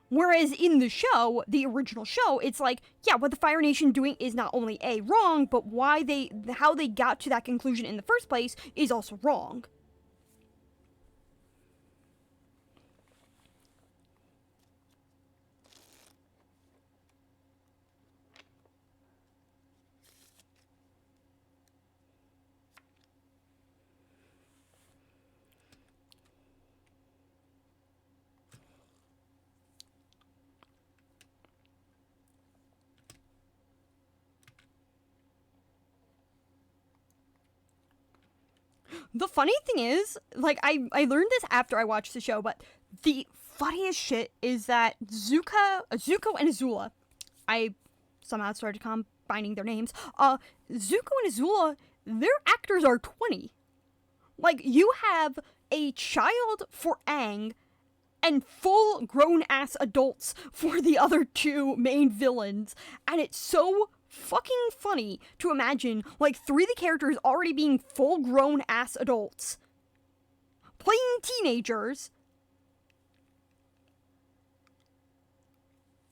Whereas in the show, the original show, it's like, yeah, what the Fire Nation doing is not only A, wrong, but how they got to that conclusion in the first place is also wrong. The funny thing is, like, I learned this after I watched the show, but the funniest shit is that Zuko and Azula, I somehow started combining their names, Zuko and Azula, their actors are 20. Like, you have a child for Aang and full grown-ass adults for the other two main villains, and it's so fucking funny to imagine, like, 3 of the characters already being full-grown ass adults playing teenagers,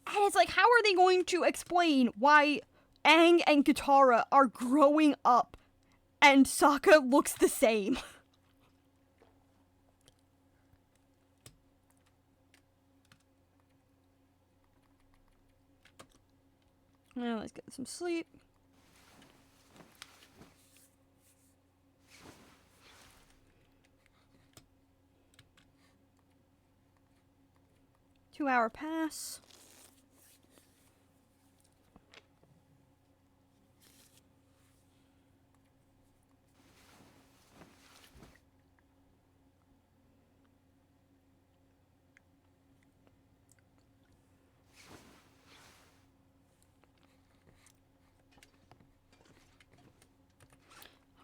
and it's like, how are they going to explain why Aang and Katara are growing up and Sokka looks the same? Well, let's get some sleep. Two-hour pass.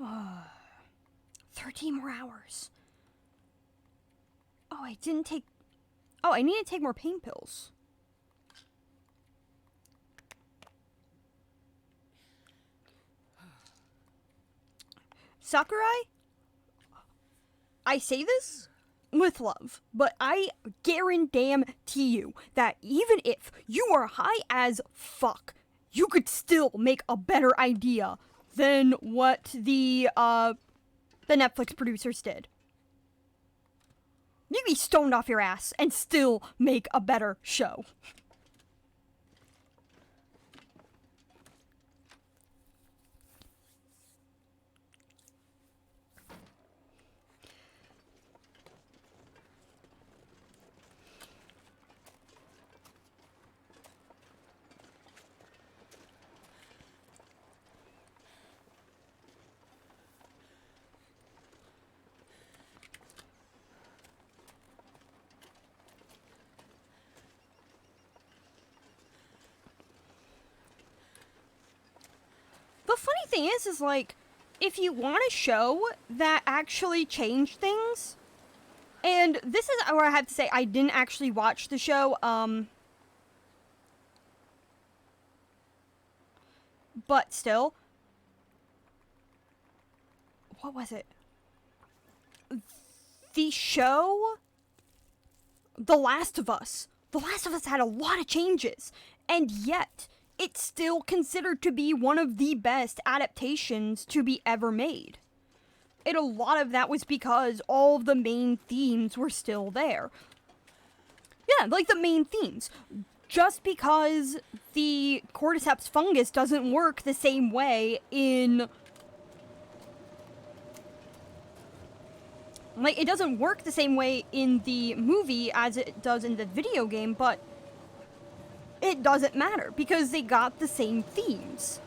Oh, 13 more hours. Oh, I didn't take... Oh, I need to take more pain pills. Sakurai? I say this with love, but I guarantee you that even if you are high as fuck, you could still make a better idea than what the Netflix producers did. You can be stoned off your ass and still make a better show. The funny thing is like, if you want a show that actually changed things, and this is where I have to say I didn't actually watch the show, but still. What was it? The show The Last of Us. The Last of Us had a lot of changes, and yet it's still considered to be one of the best adaptations to be ever made. And a lot of that was because all of the main themes were still there. Yeah, like the main themes. Just because the cordyceps fungus doesn't work the same way in... Like, it doesn't work the same way in the movie as it does in the video game, but it doesn't matter, because they got the same themes.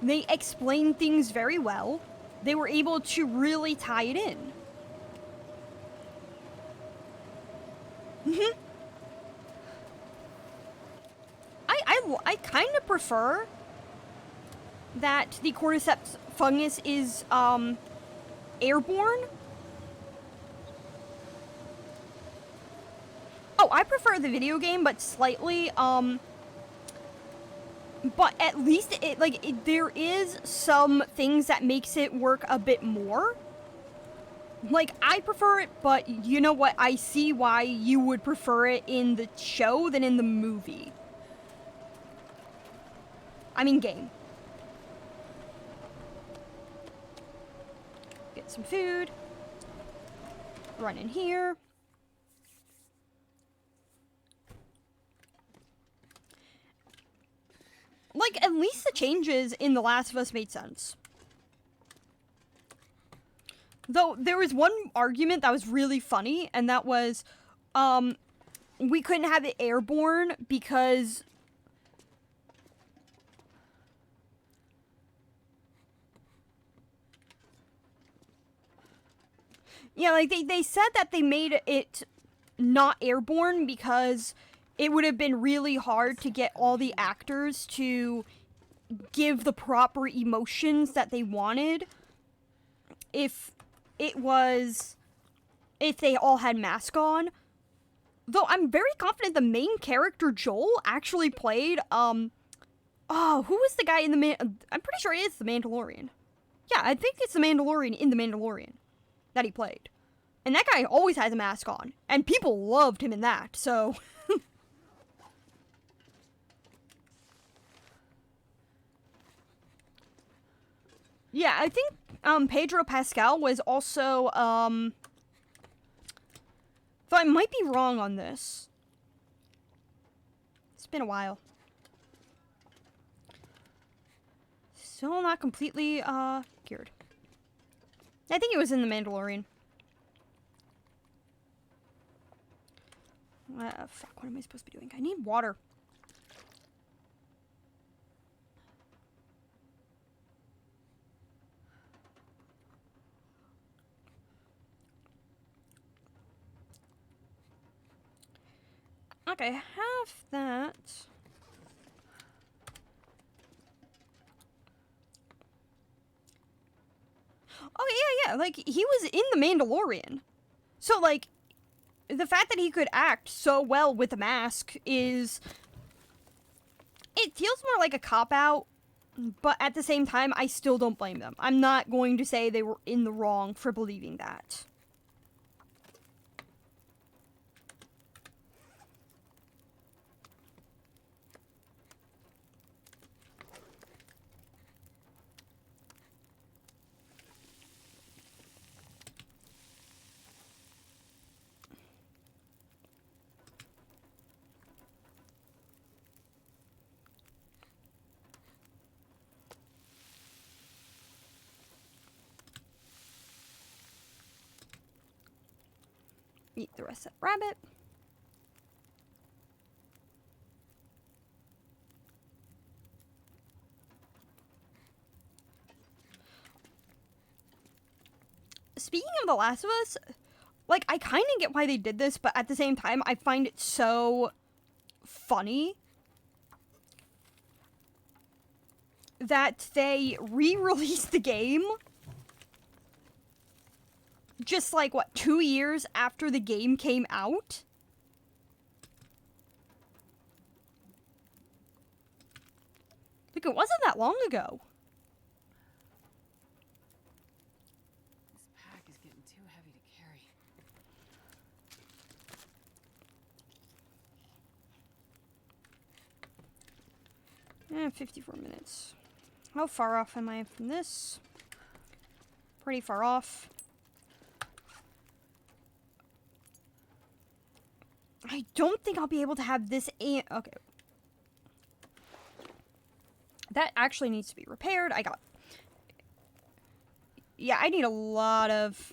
They explained things very well. They were able to really tie it in. I kind of prefer that the cordyceps fungus is, airborne. Oh, I prefer the video game, but slightly, but at least there is some things that makes it work a bit more. Like, I prefer it, but you know what? I see why you would prefer it in the show than in the movie. I mean, game. Get some food. Run in here. Like, at least the changes in The Last of Us made sense. Though, there was one argument that was really funny, and that was, we couldn't have it airborne because... Yeah, like they said that they made it not airborne because it would have been really hard to get all the actors to give the proper emotions that they wanted if they all had masks on. Though I'm very confident the main character Joel actually played who was the guy in I'm pretty sure it is the Mandalorian. Yeah, I think it's the Mandalorian in the Mandalorian that he played. And that guy always has a mask on, and people loved him in that. So yeah, I think Pedro Pascal was also though I might be wrong on this. It's been a while. Still not completely cured. I think it was in The Mandalorian. Fuck, what am I supposed to be doing? I need water. Okay, I have that. Oh, yeah, like, he was in The Mandalorian. So, like, the fact that he could act so well with a mask is... It feels more like a cop-out, but at the same time, I still don't blame them. I'm not going to say they were in the wrong for believing that. Eat the rest of that rabbit. Speaking of The Last of Us, like, I kind of get why they did this, but at the same time, I find it so funny that they re-released the game just like, what, 2 years after the game came out? Like, it wasn't that long ago. This pack is getting too heavy to carry. 54 minutes. How far off am I from this? Pretty far off. I don't think I'll be able to have this and... Okay. That actually needs to be repaired. Yeah, I need a lot of...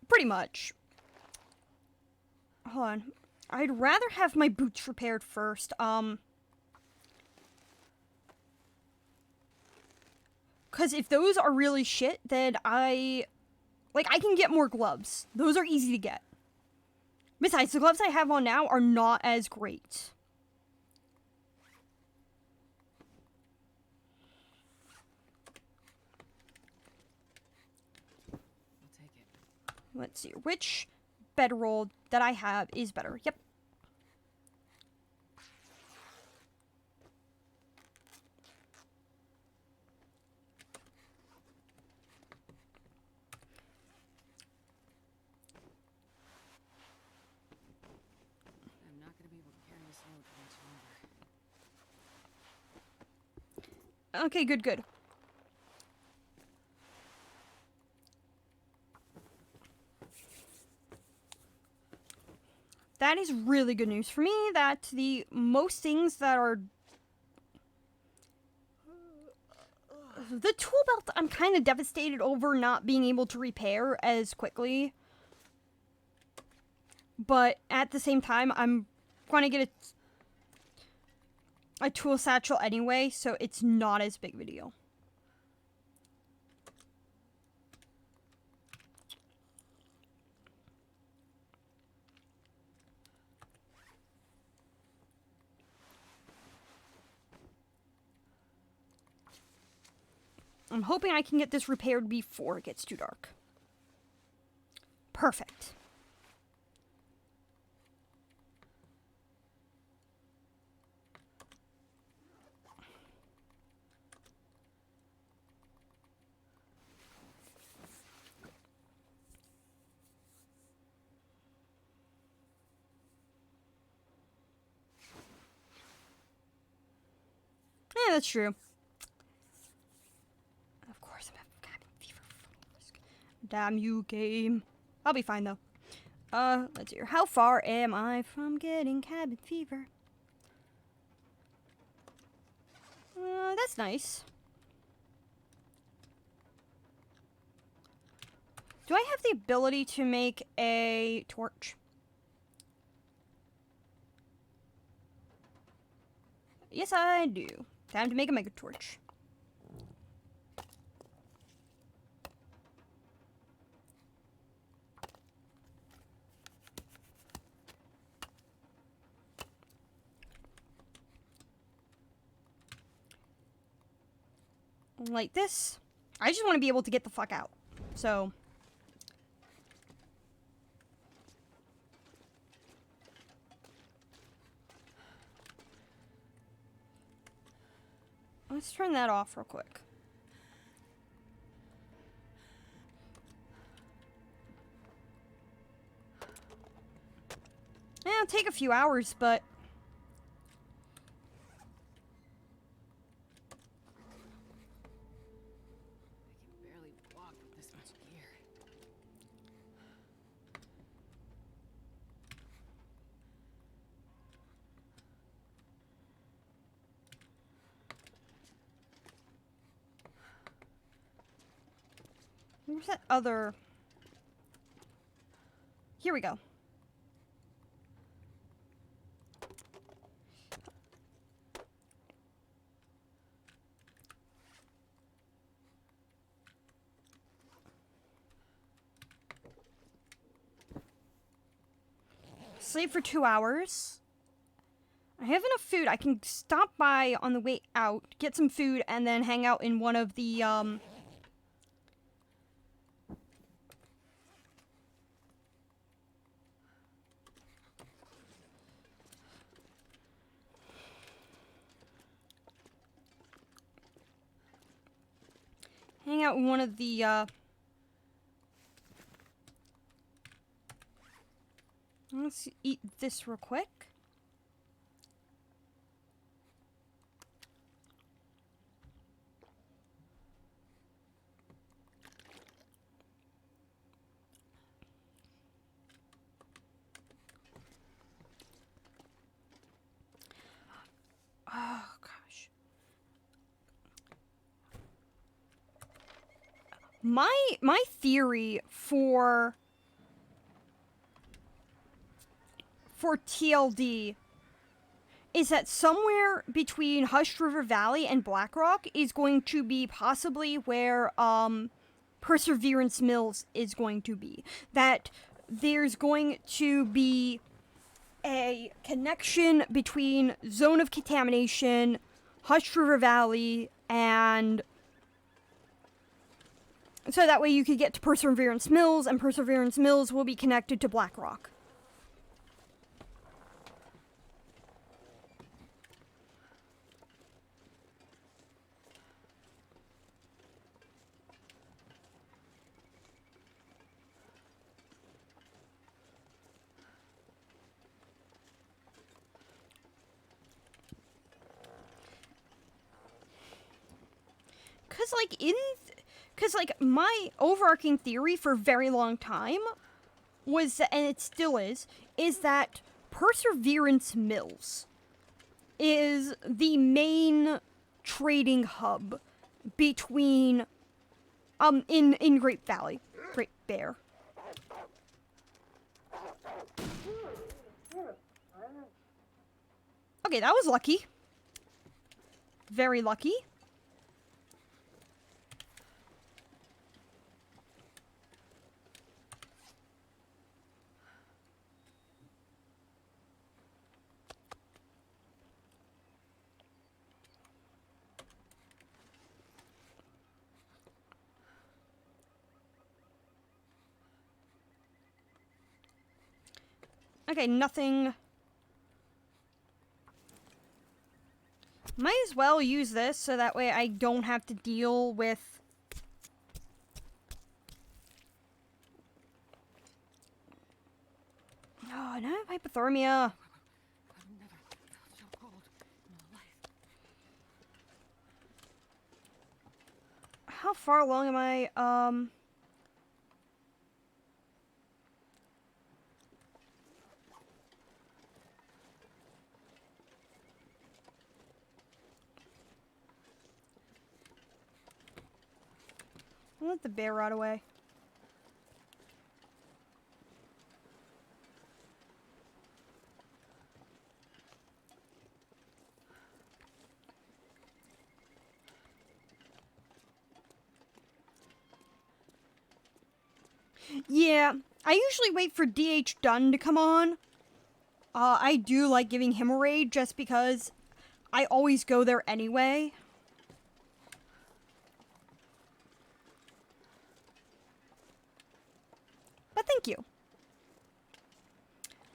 Pretty much. Hold on. I'd rather have my boots repaired first. Because if those are really shit, then I can get more gloves. Those are easy to get. Besides, the gloves I have on now are not as great. We'll take it. Let's see. Which bedroll that I have is better? Yep. I'm not going to be able to carry this load for much longer. Okay, good. That is really good news for me that the most things that are... The tool belt I'm kind of devastated over not being able to repair as quickly. But at the same time, I'm going to get a tool satchel anyway, so it's not as big of a deal. I'm hoping I can get this repaired before it gets too dark. Perfect. Yeah, that's true. Of course, I'm having cabin fever. Damn you, game. I'll be fine though. Let's see. How far am I from getting cabin fever? That's nice. Do I have the ability to make a torch? Yes, I do. Time to make a mega torch. Like this. I just want to be able to get the fuck out. So. Let's turn that off real quick. Yeah, it'll take a few hours, but I can barely walk with this much gear. where's that other? Here we go. Sleep for 2 hours. I have enough food. I can stop by on the way out, get some food, and then hang out in one of the, hang out in one of the, let's eat this real quick. Oh, gosh. My theory for TLD is that somewhere between Hushed River Valley and Blackrock is going to be possibly where Perseverance Mills is going to be. That there's going to be a connection between Zone of Contamination, Hushed River Valley, and so that way you could get to Perseverance Mills, and Perseverance Mills will be connected to Blackrock. Because, my overarching theory for a very long time was, and it still is that Perseverance Mills is the main trading hub between, in Great Valley. Great Bear. Okay, that was lucky. Very lucky. Okay, nothing. Might as well use this so that way I don't have to deal with... Oh, now I have hypothermia. I've never felt so cold in my life. How far along am I? I'll let the bear rot away. Yeah, I usually wait for DH Dunn to come on. I do like giving him a raid just because I always go there anyway. But thank you.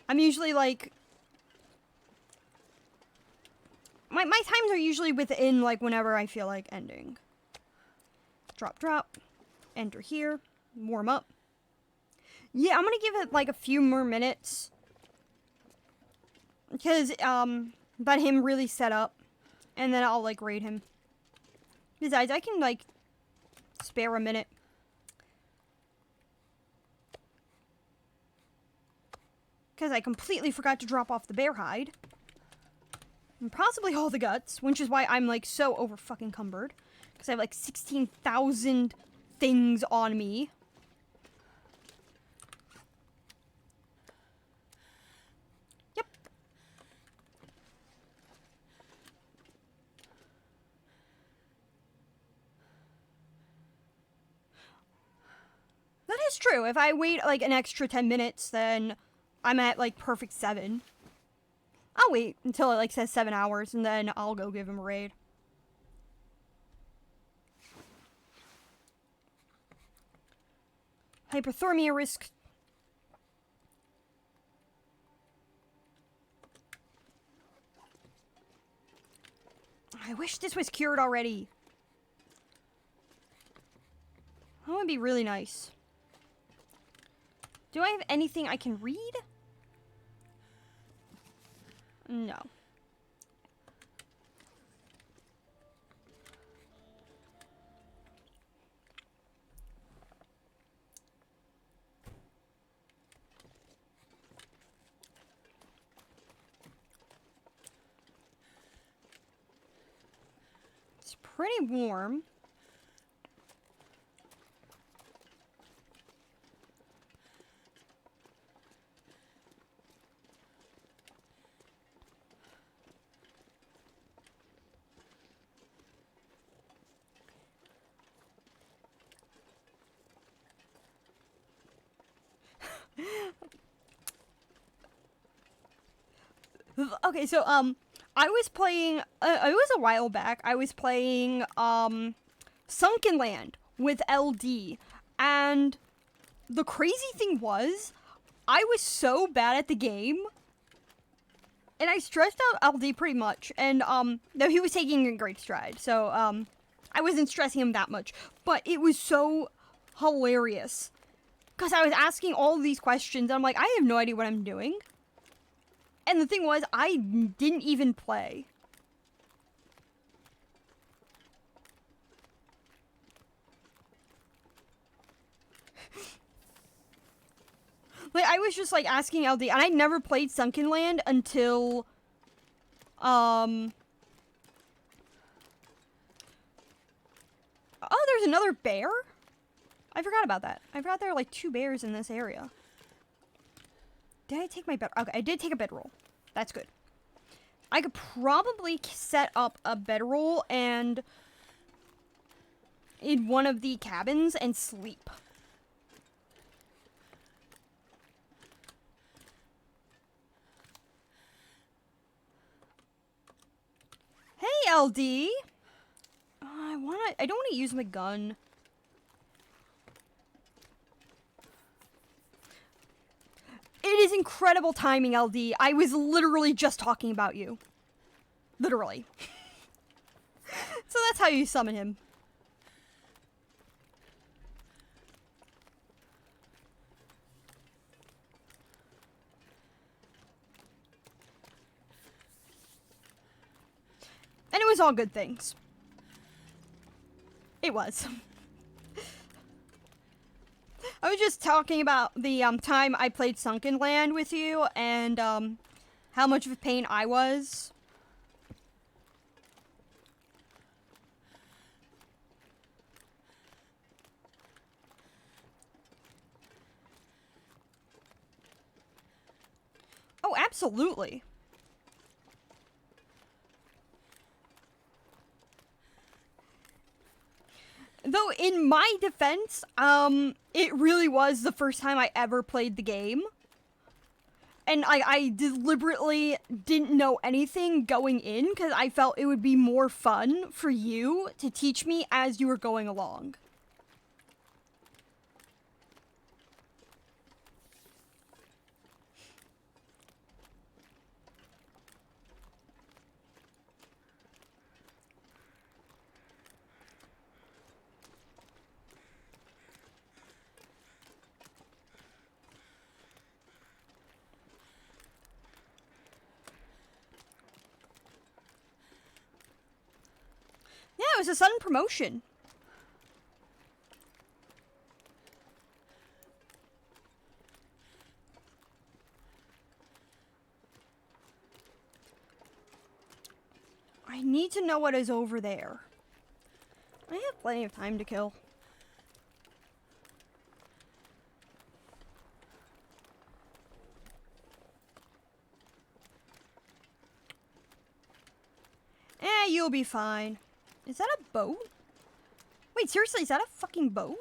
I'm usually like... My times are usually within like whenever I feel like ending. Drop, drop. Enter here. Warm up. Yeah, I'm gonna give it like a few more minutes. Because, let him really set up. And then I'll like raid him. Besides, I can like spare a minute. Because I completely forgot to drop off the bear hide. And possibly all the guts, which is why I'm like so over fucking cumbered. Because I have like 16,000 things on me. Yep. That is true. If I wait like an extra 10 minutes, then I'm at like perfect 7. I'll wait until it like says 7 hours and then I'll go give him a raid. Hypothermia risk. I wish this was cured already. That would be really nice. Do I have anything I can read? No. It's pretty warm. Okay, so, I was playing, it was a while back, I was playing, Sunken Land with LD, and the crazy thing was, I was so bad at the game, and I stressed out LD pretty much, and, though he was taking a great stride, so, I wasn't stressing him that much, but it was so hilarious, because I was asking all these questions, and I'm like, I have no idea what I'm doing. And the thing was, I didn't even play. Like, I was just, like, asking LD, and I never played Sunken Land until, oh, there's another bear? I forgot about that. I forgot there are, like, 2 bears in this area. Did I take my bed? Okay, I did take a bedroll. That's good. I could probably set up a bedroll and in one of the cabins and sleep. Hey, LD. I don't want to use my gun. It is incredible timing, LD. I was literally just talking about you. Literally. So that's how you summon him. And it was all good things. It was. I was just talking about the time I played Sunken Land with you and how much of a pain I was. Oh, absolutely. Though, in my defense, it really was the first time I ever played the game. And I deliberately didn't know anything going in because I felt it would be more fun for you to teach me as you were going along. Yeah, it was a sudden promotion. I need to know what is over there. I have plenty of time to kill. You'll be fine. Is that a boat? Wait, seriously, is that a fucking boat?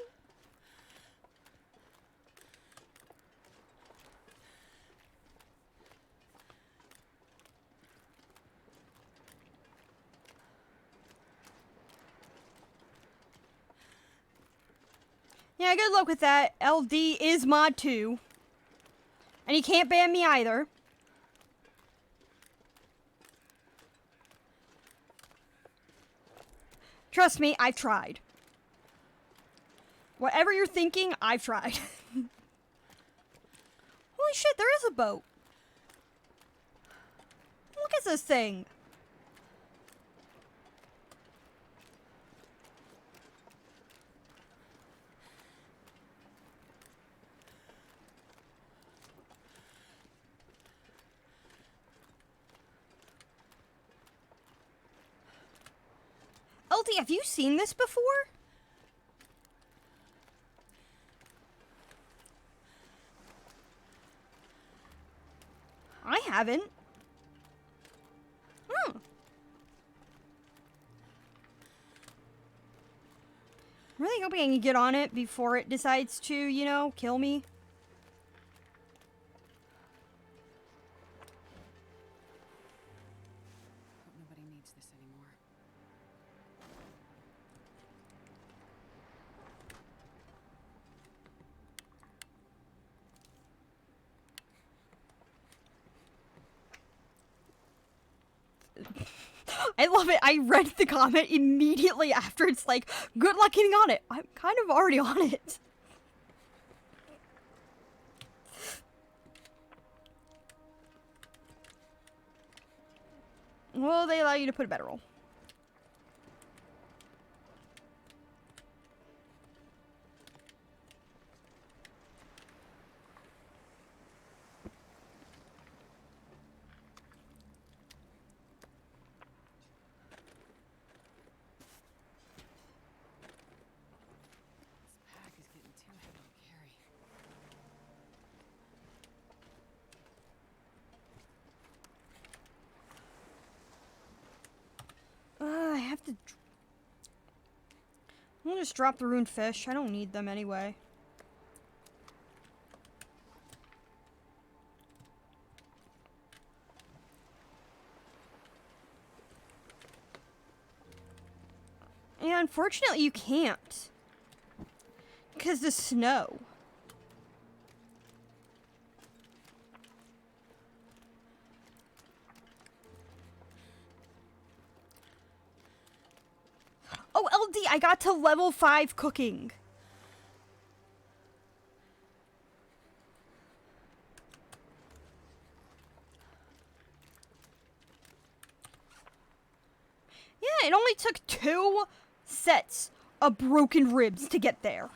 Yeah, good luck with that. LD is mod 2. And he can't ban me either. Trust me, I've tried. Whatever you're thinking, I've tried. Holy shit, there is a boat. Look at this thing. LD, have you seen this before? I haven't. Hmm. I'm really hoping I can get on it before it decides to, you know, kill me. Hope nobody needs this anymore. I love it. I read the comment immediately after. It's like, good luck getting on it. I'm kind of already on it. Well, they allow you to put a bedroll. This pack is getting too heavy to carry. to... I'll just drop the ruined fish. I don't need them anyway. And unfortunately, you can't. Because the snow. Oh, LD, I got to level 5 cooking. Yeah, it only took 2 sets of broken ribs to get there.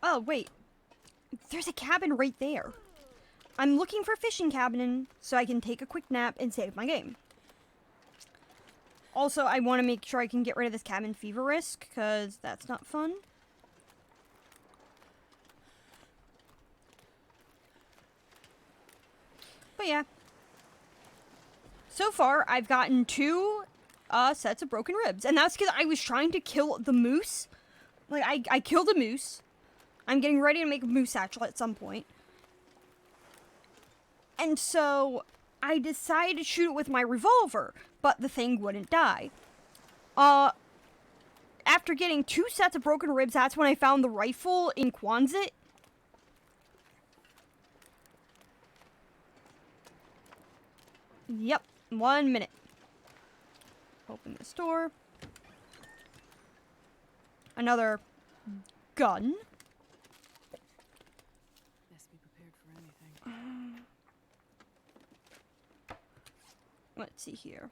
Oh, wait. There's a cabin right there. I'm looking for a fishing cabin so I can take a quick nap and save my game. Also, I want to make sure I can get rid of this cabin fever risk, because that's not fun. But yeah. So far, I've gotten 2 sets of broken ribs. And that's because I was trying to kill the moose. Like, I killed a moose. I'm getting ready to make a moose satchel at some point. And so, I decided to shoot it with my revolver, but the thing wouldn't die. After getting 2 sets of broken ribs, that's when I found the rifle in Quonset. Yep, 1 minute. Open this door. Another gun. Best be prepared for anything. Let's see here.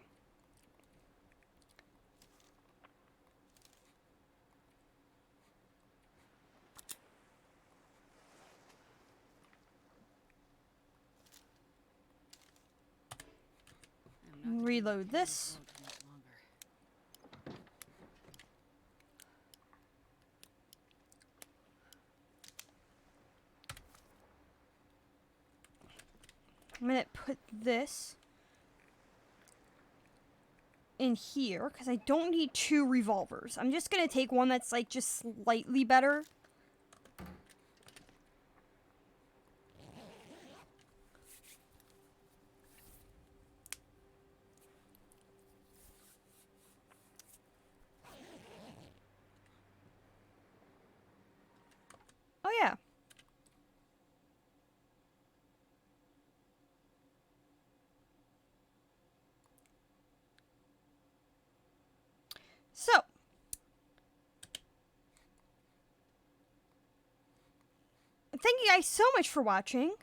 I'm not gonna Reload keep this. afloat for much longer. I'm gonna put this in here because I don't need 2 revolvers. I'm just gonna take one that's like just slightly better. Oh yeah. So, thank you guys so much for watching.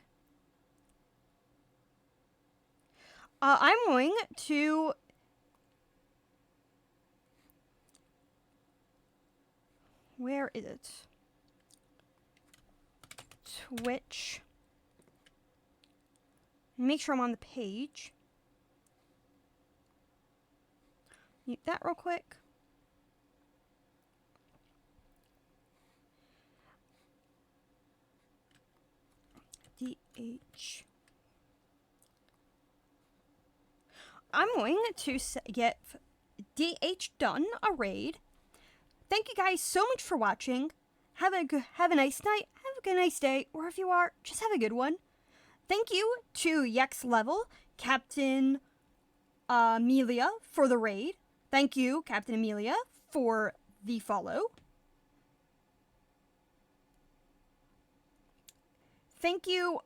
I'm going to where is it? Twitch. Make sure I'm on the page. Mute that real quick. DH. I'm going to get DH done a raid. Thank you guys so much for watching. Have a nice night. Have a good nice day. Wherever you are, just have a good one. Thank you to Yex Level, Captain Amelia for the raid. Thank you, Captain Amelia, for the follow. Thank you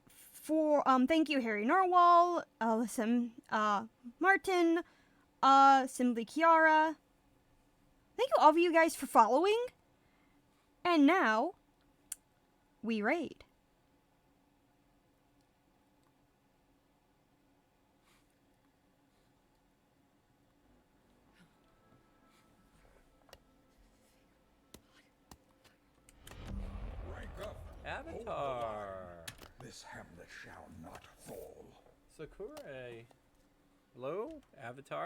Harry Narwhal, Alyssa Martin, Simply Kiara. Thank you all of you guys for following. And now, we raid. Rank up. Avatar. This hamlet shall not fall. Sakura. Hello, Avatar.